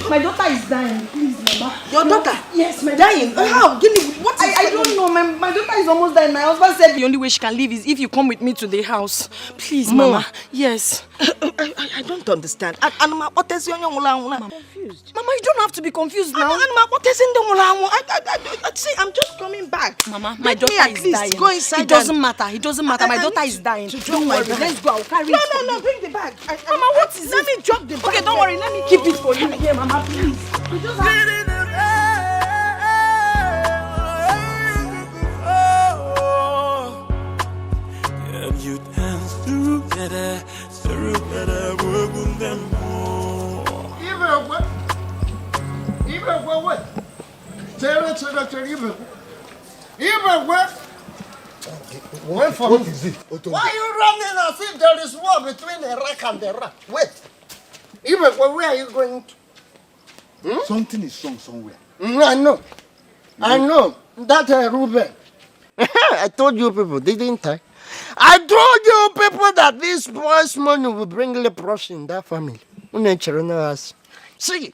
My daughter is dying. Please, Mama. Your daughter? Yes, my dying. How? Give me. What is I don't know. My daughter is almost dying. My husband said the only way she can leave is if you come with me to the house. Please, Mama. Yes. I don't understand. And what is your young I'm confused. Mama, you don't have to be confused now. What is in the say I'm just coming back. Mama, my daughter is dying. Go inside. It doesn't matter. It doesn't matter. My daughter is dying. Don't worry. Let's go. I'll carry it. No. Bring the bag. Mama, what is it? Let me drop the bag. Okay, don't worry. Let me keep it for you here, Mama. Please. You just have you dance together, work on them more. Even what? Even what? What is it? Why are you running as if there is war between the rock and the rock? Wait. Even where are you going to? Something is wrong somewhere. I know. That Reuben. I told you people, didn't I? I told you people that this boy's money will bring leprosy in that family. See,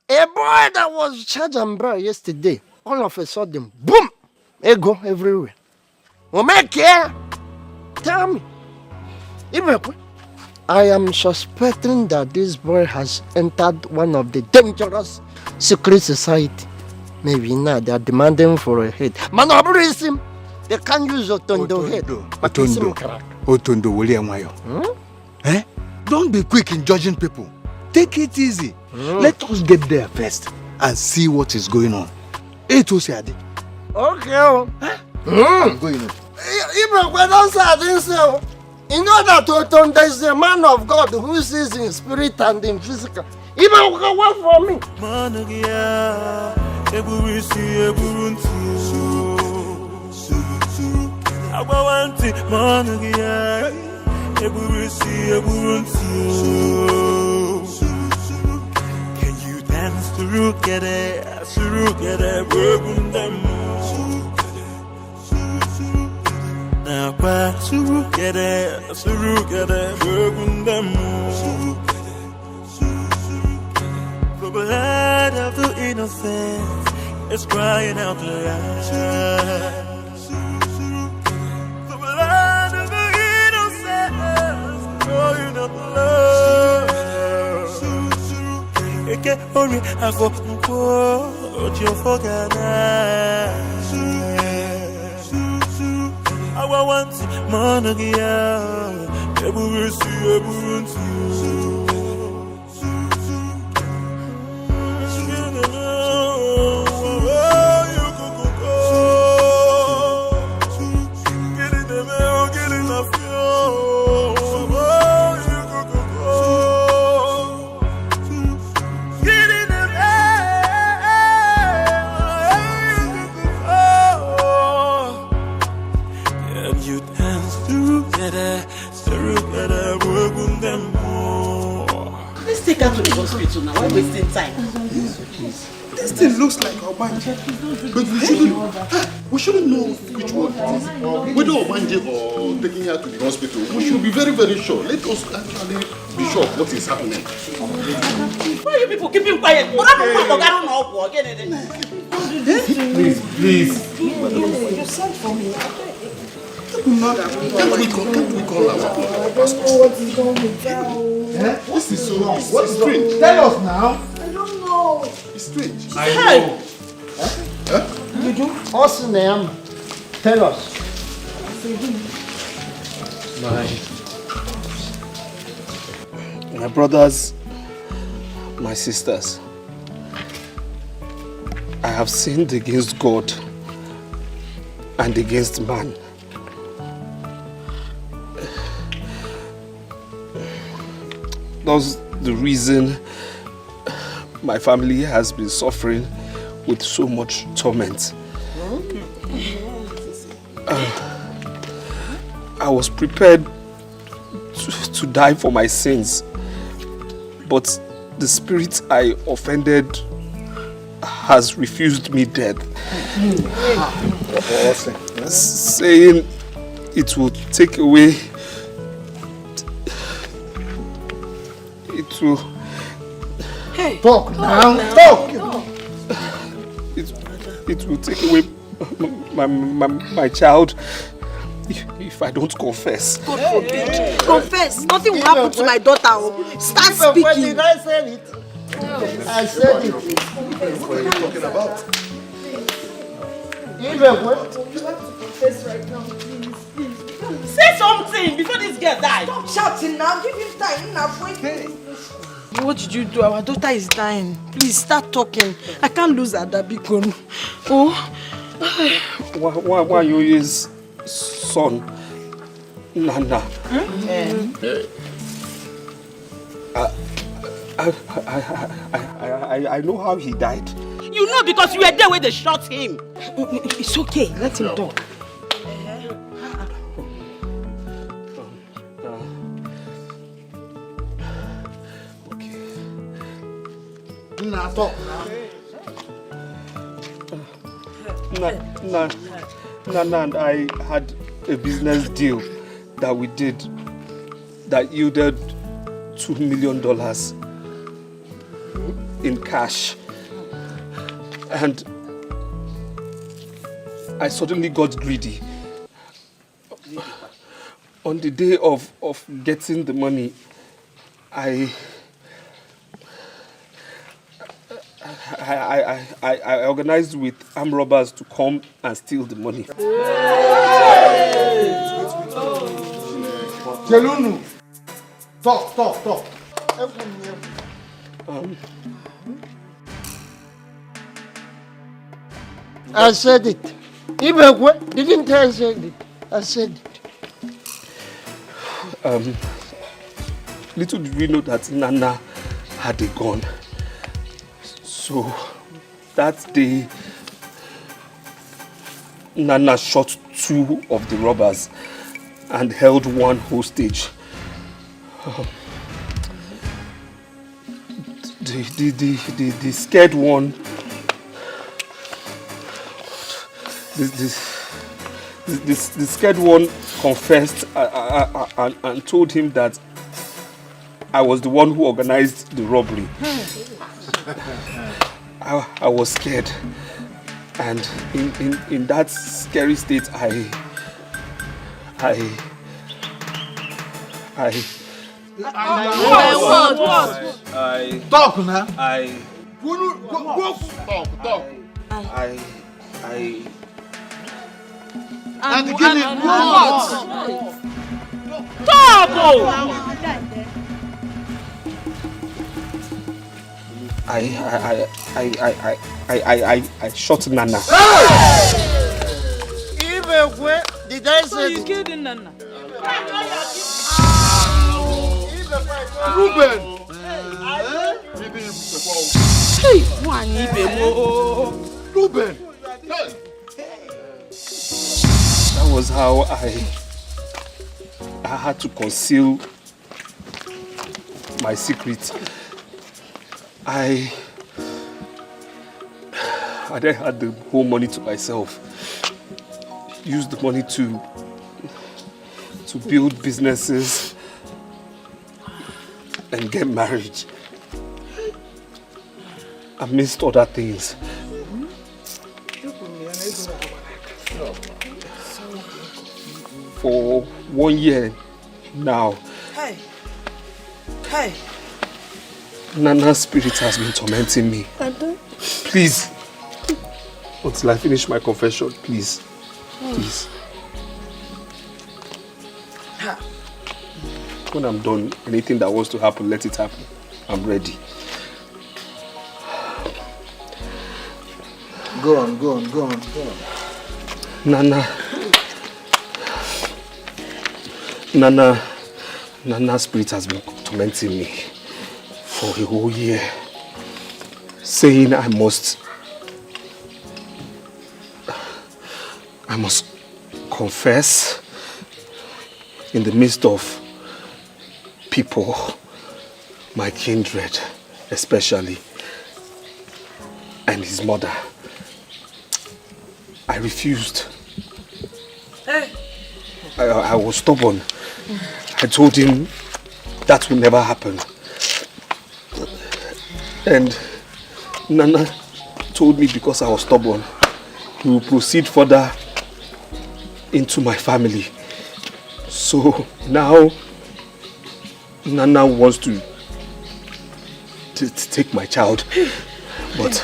a boy that was charged and brought yesterday, all of a sudden, boom, ego everywhere. Tell me. I am suspecting that this boy has entered one of the dangerous secret society. Maybe now they are demanding for a head. Manobrism. They can't use Otondo head. Otondo, Eh? Don't be quick in judging people. Take it easy. Let us get there first and see what is going on. Okay. I'm going on. Even when I say you know that Otondo is a man of God who sees in spirit and in physical. Even work for me. Can you dance together, work on them more. Now, together, work on them more. The blood of the innocent is crying out loud. The blood of the innocent is crying out loud. Eke ori agokunko ojo fogana. Awa want monogia, eburu si eburu. Let's take her to the hospital now. Why wasting time? This thing looks like Obanje, but we shouldn't know which one it is. Whether Obanje or taking her to the hospital, we should be very, very sure. Let us actually be sure of what is happening. Why are you people keeping quiet? Please. You sent for me. Can't we call our pastor? What is wrong with you? This is so wrong. What's strange? Tell us now. I don't know. It's strange. I know. You do? What's the name? Tell us. My brothers, my sisters, I have sinned against God and against man. That's the reason my family has been suffering with so much torment. I was prepared to die for my sins, but the spirit I offended has refused me death, saying it will take away, Hey. Talk now. Talk. It will take away my child if I don't confess. God forbid. Confess. Nothing will happen to my daughter. Start speaking. Did I say it? I said it. What are you talking about? Even what? You have to confess right now, please. Say something before this girl dies. Stop shouting now. Give him time. Now, what did you do? Our daughter is dying. Please start talking. I can't lose Adabikon. Oh. Why you his son, Nnanna? I know how he died. You know because you were there when they shot him. It's okay. Let him talk. Now talk now. Nnanna and I had a business deal that we did that yielded $2 million in cash. And I suddenly got greedy. On the day of getting the money, I organized with armed robbers to come and steal the money. Jelunu. Talk. I said it. Even what? Didn't I say it? I said it. Little did we know that Nnanna had a gun. So that day, Nnanna shot 2 of the robbers and held 1 hostage. The scared one. The scared one confessed and told him that I was the one who organized the robbery. I was scared, and in that scary state, I talk now. I shot Nnanna. Even when did I say So you killed Nnanna? Reuben. Reuben. That was how I had to conceal my secret. I then had the whole money to myself. Used the money to build businesses and get married. Amidst other things. For 1 year now, Hey. Nnanna's spirit has been tormenting me. Please, until I finish my confession, please. Please. When I'm done, anything that wants to happen, let it happen. I'm ready. Go on. Nnanna's spirit has been tormenting me for a whole year, saying I must confess in the midst of people, my kindred especially, and his mother. I refused. I was stubborn. I told him that will never happen. And Nnanna told me because I was stubborn, he will proceed further into my family. So now Nnanna wants to take my child, but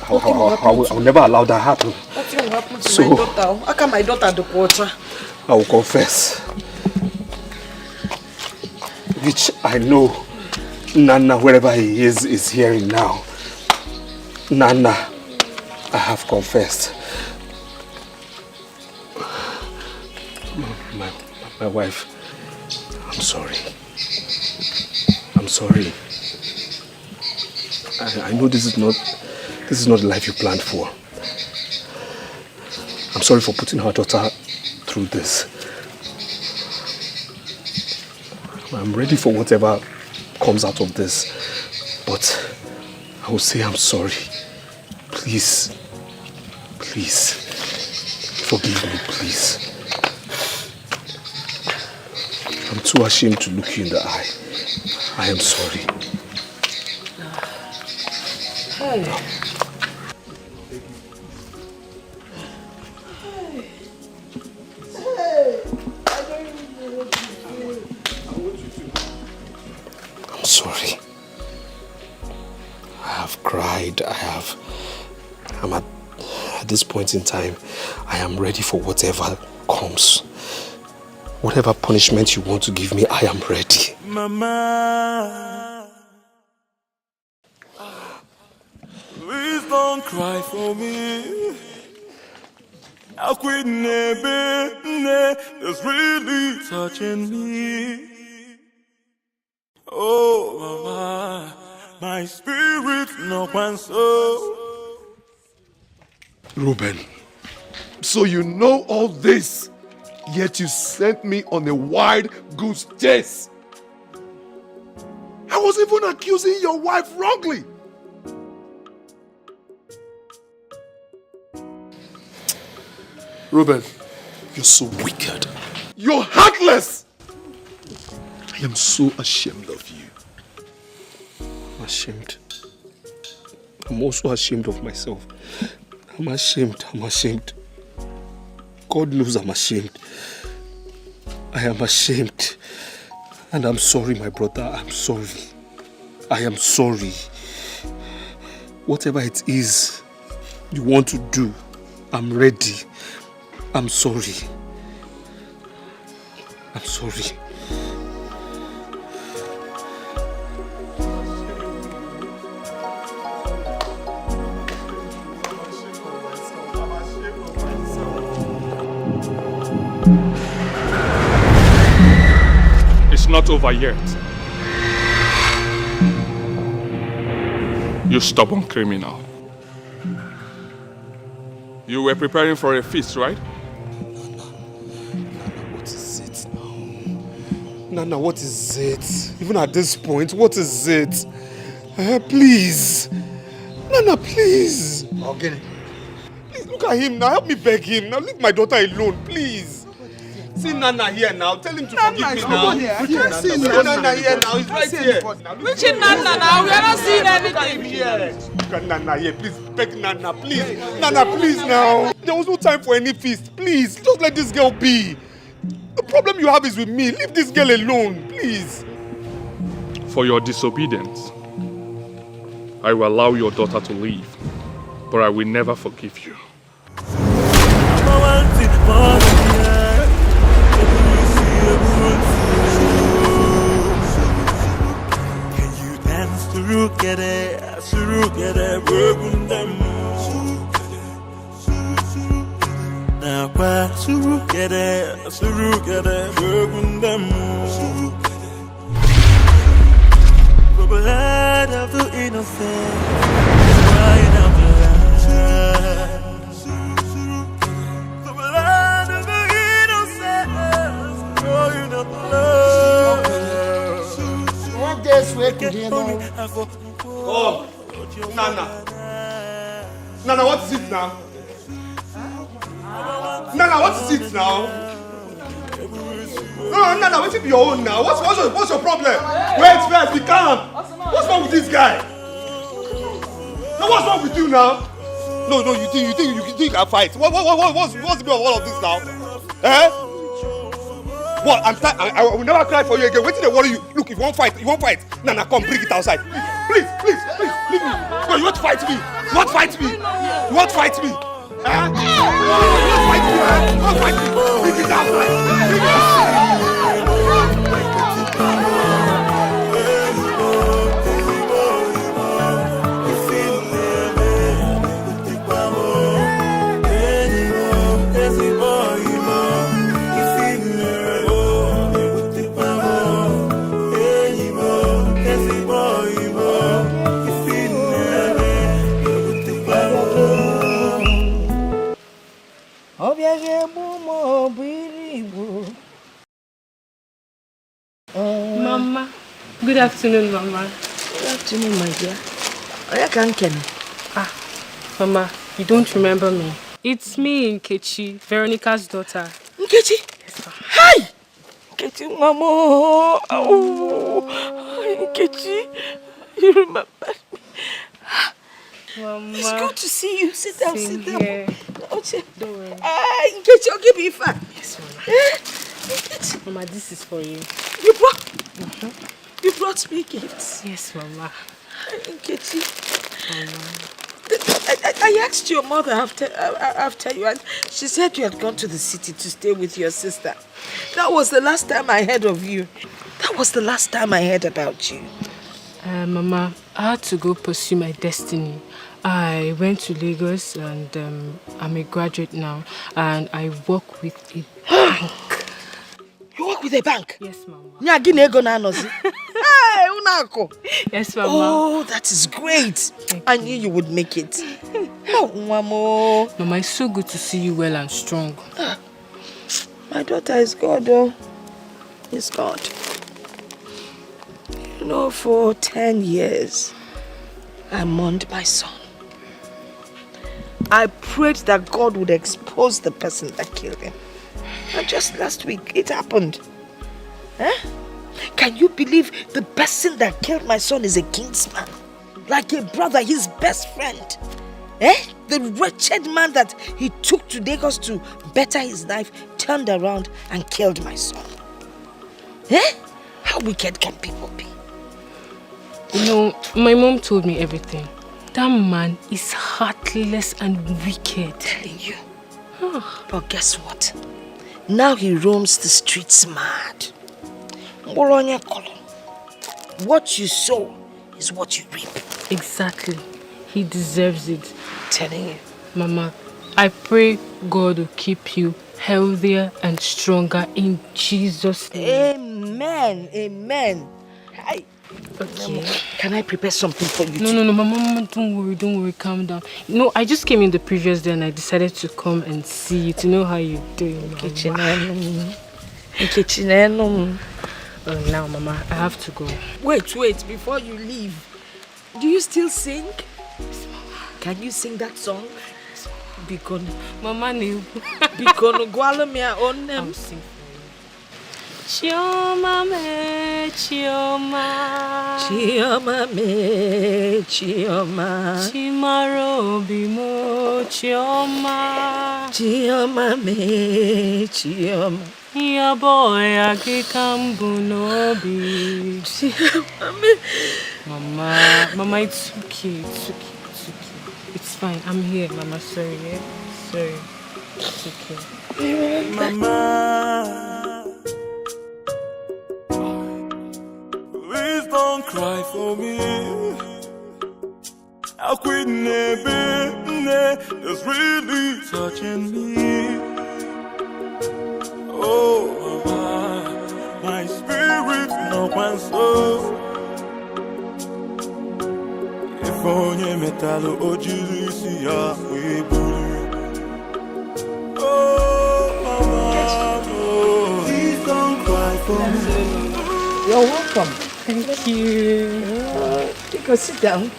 I'll never allow that happen. What will happen to my daughter? How can my daughter do water? I will confess, which I know Nnanna, wherever he is hearing now. Nnanna, I have confessed. My wife, I'm sorry. I'm sorry. I know this is not the life you planned for. I'm sorry for putting our daughter through this. I'm ready for whatever comes out of this, but I will say I'm sorry. Please, please, forgive me, please. I'm too ashamed to look you in the eye. I am sorry. Hey. I'm sorry. I have cried. I'm at this point in time, I am ready for whatever comes. Whatever punishment you want to give me, I am ready. Mama, please don't cry for me. How quit is really touching me. Oh, Mama, my spirit no one so. Reuben, so you know all this, yet you sent me on a wild goose chase. I was even accusing your wife wrongly. Reuben, you're so wicked. You're heartless. I am so ashamed of you. I'm ashamed. I'm also ashamed of myself. I'm ashamed. God knows I'm ashamed. I am ashamed. And I'm sorry, my brother. I'm sorry. I am sorry. Whatever it is you want to do, I'm ready. I'm sorry. I'm sorry. It's not over yet. You stubborn criminal. You were preparing for a feast, right? What is it now? Nnanna, what is it? Even at this point, what is it? Please. Nnanna, please. Okay. Please look at him now. Help me beg him. Now leave my daughter alone, please. See Nnanna here now. Tell him to forgive me now. I can't see Nnanna here now. He's right here. Which Nnanna now? We are not seeing anything here. Look at Nnanna here. Please beg Nnanna. Please. Nnanna, please now. There was no time for any feast. Please. Just let this girl be. The problem you have is with me. Leave this girl alone. Please. For your disobedience, I will allow your daughter to leave, but I will never forgive you. Can you dance to Reuben them? Now why to Reuben them? The blood of the innocent is crying out loud. The blood of the innocent is crying out loud. What this way could you know? Oh, Nnanna. Nnanna, what is it now? Nnanna, what is it now? No, Nnanna, what's it your own now? What's your problem? Wait, be calm. What's wrong with this guy? Now what's wrong with you now? No, you think you can fight? What's the meaning of all of this now? Eh? What? I will never cry for you again. Wait till they worry you. Look, if you won't fight, Nnanna, come bring it outside. Please, leave me. No, you want to fight me? You want to fight me? Eh? You want to fight me? Bring it outside. Bring it outside. Mama. Good afternoon, Mama. Good afternoon, my dear. I can't ken. Mama, you don't remember me. It's me, Nkechi, Veronica's daughter. Nkechi? Yes, ma'am. Hi! Nkechi, Mama. Oh, Nkechi. You remember me. Mama. It's good to see you. Sit down. Don't worry. Nkechi, I'll give you a fan. Yes, Mama. Mama, this is for you. You brought me gifts. Yes, Mama. Nkechi. I asked your mother after you, and she said you had gone to the city to stay with your sister. That was the last time I heard of you. That was the last time I heard about you. Mama, I had to go pursue my destiny. I went to Lagos and I'm a graduate now, and I work with a bank. You work with a bank? Yes, Mama. Hey, Unako. Yes, Mama. Oh, that is great. I knew you would make it. Oh, Mama. Mama, it's so good to see you well and strong. My daughter is God, though. Is God. You know, for 10 years, I mourned my son. I prayed that God would expose the person that killed him. And just last week, it happened. Huh? Can you believe the person that killed my son is a kinsman? Like a brother, his best friend. The wretched man that he took to Lagos to better his life turned around and killed my son. How wicked can people be? You know, my mom told me everything. That man is heartless and wicked. Telling you. But guess what? Now he roams the streets mad. What you sow is what you reap. Exactly. He deserves it. I'm telling you. Mama, I pray God will keep you healthier and stronger in Jesus' name. Amen. Hi. Okay. Can I prepare something for you? No, Mama, don't worry, calm down. No, I just came in the previous day and I decided to come and see you to know how you're doing, Mama. Now, Mama, I have to go. Wait, before you leave. Do you still sing? Yes, Mama. Can you sing that song? Bikono. Mama, no. Bikono, gwala me on them. I'm singing. Chioma me, Chioma. Chioma me, Chioma. Chimarobi mo, Chioma. Chioma me, Chioma. Ya boy, agikambu nobi. Chioma me. Mama, it's okay. It's fine. I'm here, Mama. Sorry, yeah? Sorry. It's okay. Mama, please don't cry for me. How quit that's really touching me. Oh, Mama, my spirit no one so. If only metal ojiri si ya webulu. Oh, Mama, please don't cry for me. You're welcome. Thank you. You go sit down.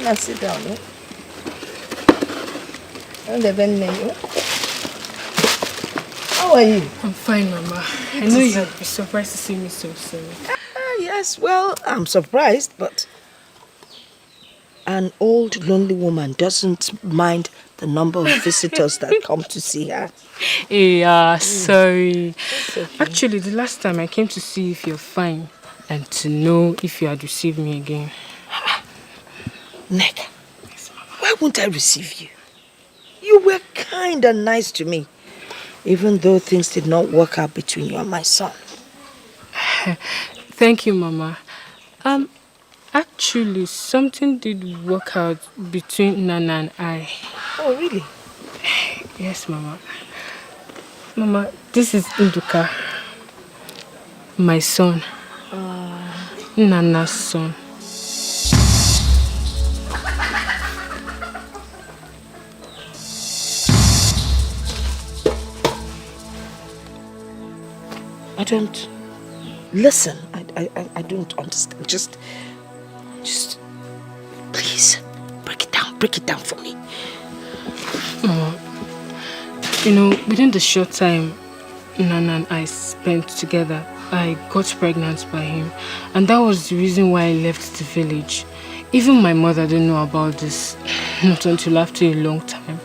Now sit down. How are you? I'm fine, Mama. I know you'd be surprised to see me so soon. Yes, well, I'm surprised, but an old, lonely woman doesn't mind the number of visitors that come to see her. Yeah, sorry. Okay. Actually, the last time I came to see if you're fine and to know if you had received me again. Nneka, why won't I receive you? You were kind and nice to me, even though things did not work out between you and my son. Thank you, Mama. Actually, something did work out between Nnanna and I. Oh, really? Yes, Mama. Mama, this is Nduka, my son. Nnanna's son. I don't... Listen, I don't understand. Just please, break it down for me. Mama, you know, within the short time Nnanna and I spent together, I got pregnant by him. And that was the reason why I left the village. Even my mother didn't know about this, not until after a long time.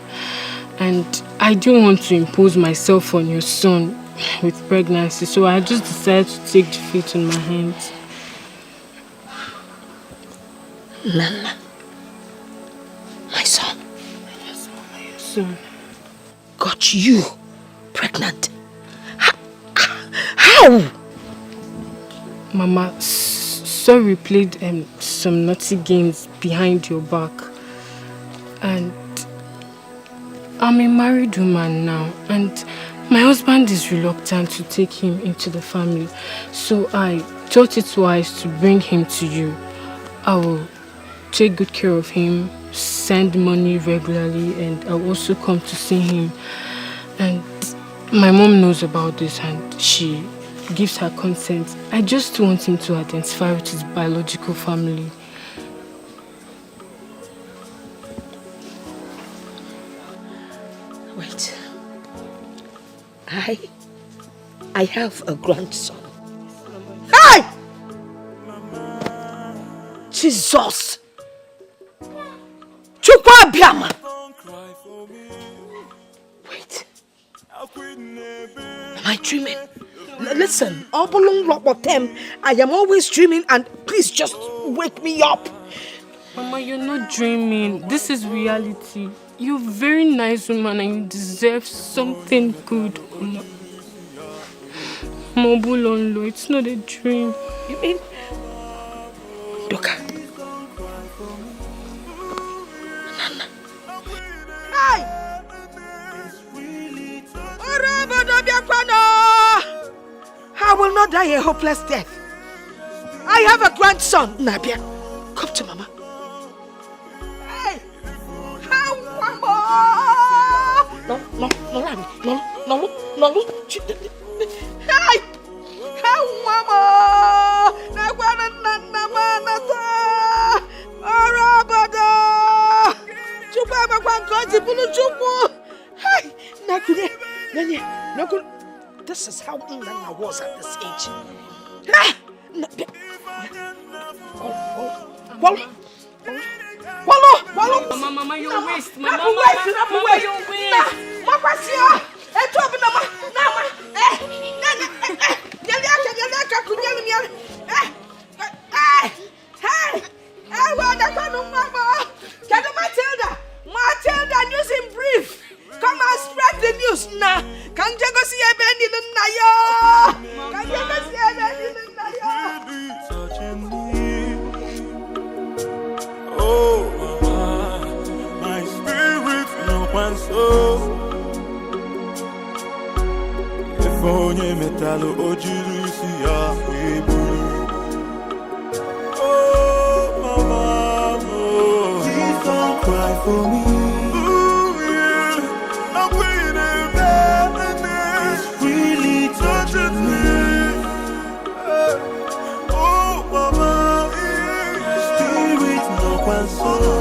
And I didn't want to impose myself on your son with pregnancy, so I just decided to take the fate in my hands. Nnanna, my son. Yes, Mama, your son. Got you pregnant. How? Mama, sorry, played some naughty games behind your back. And I'm a married woman now, and my husband is reluctant to take him into the family. So I thought it wise to bring him to you. I will take good care of him, send money regularly, and I'll also come to see him. And my mom knows about this and she gives her consent. I just want him to identify with his biological family. Wait. I have a grandson. Hey! Jesus! Chukwa Biama! Wait. Am I dreaming? Listen, I am always dreaming, and please just wake me up. Mama, you're not dreaming. This is reality. You're a very nice woman and you deserve something good. Mobulonlo, it's not a dream. You mean? Doka. Nnanna. Hey! I will not die a hopeless death. I have a grandson, Nabia. Come to Mama. Hey! No. Hey! Mama! This is how Nnanna was at this age. Mama, you're a waste. Mama, you're a waste. Matilda, news in brief. Come and spread the news now. Can you go see Ebere in Can you go see Oh, mama, my spirit no one so. If only metal ojiri si ya eburu. Oh, mama, oh, please don't cry for me. Oh,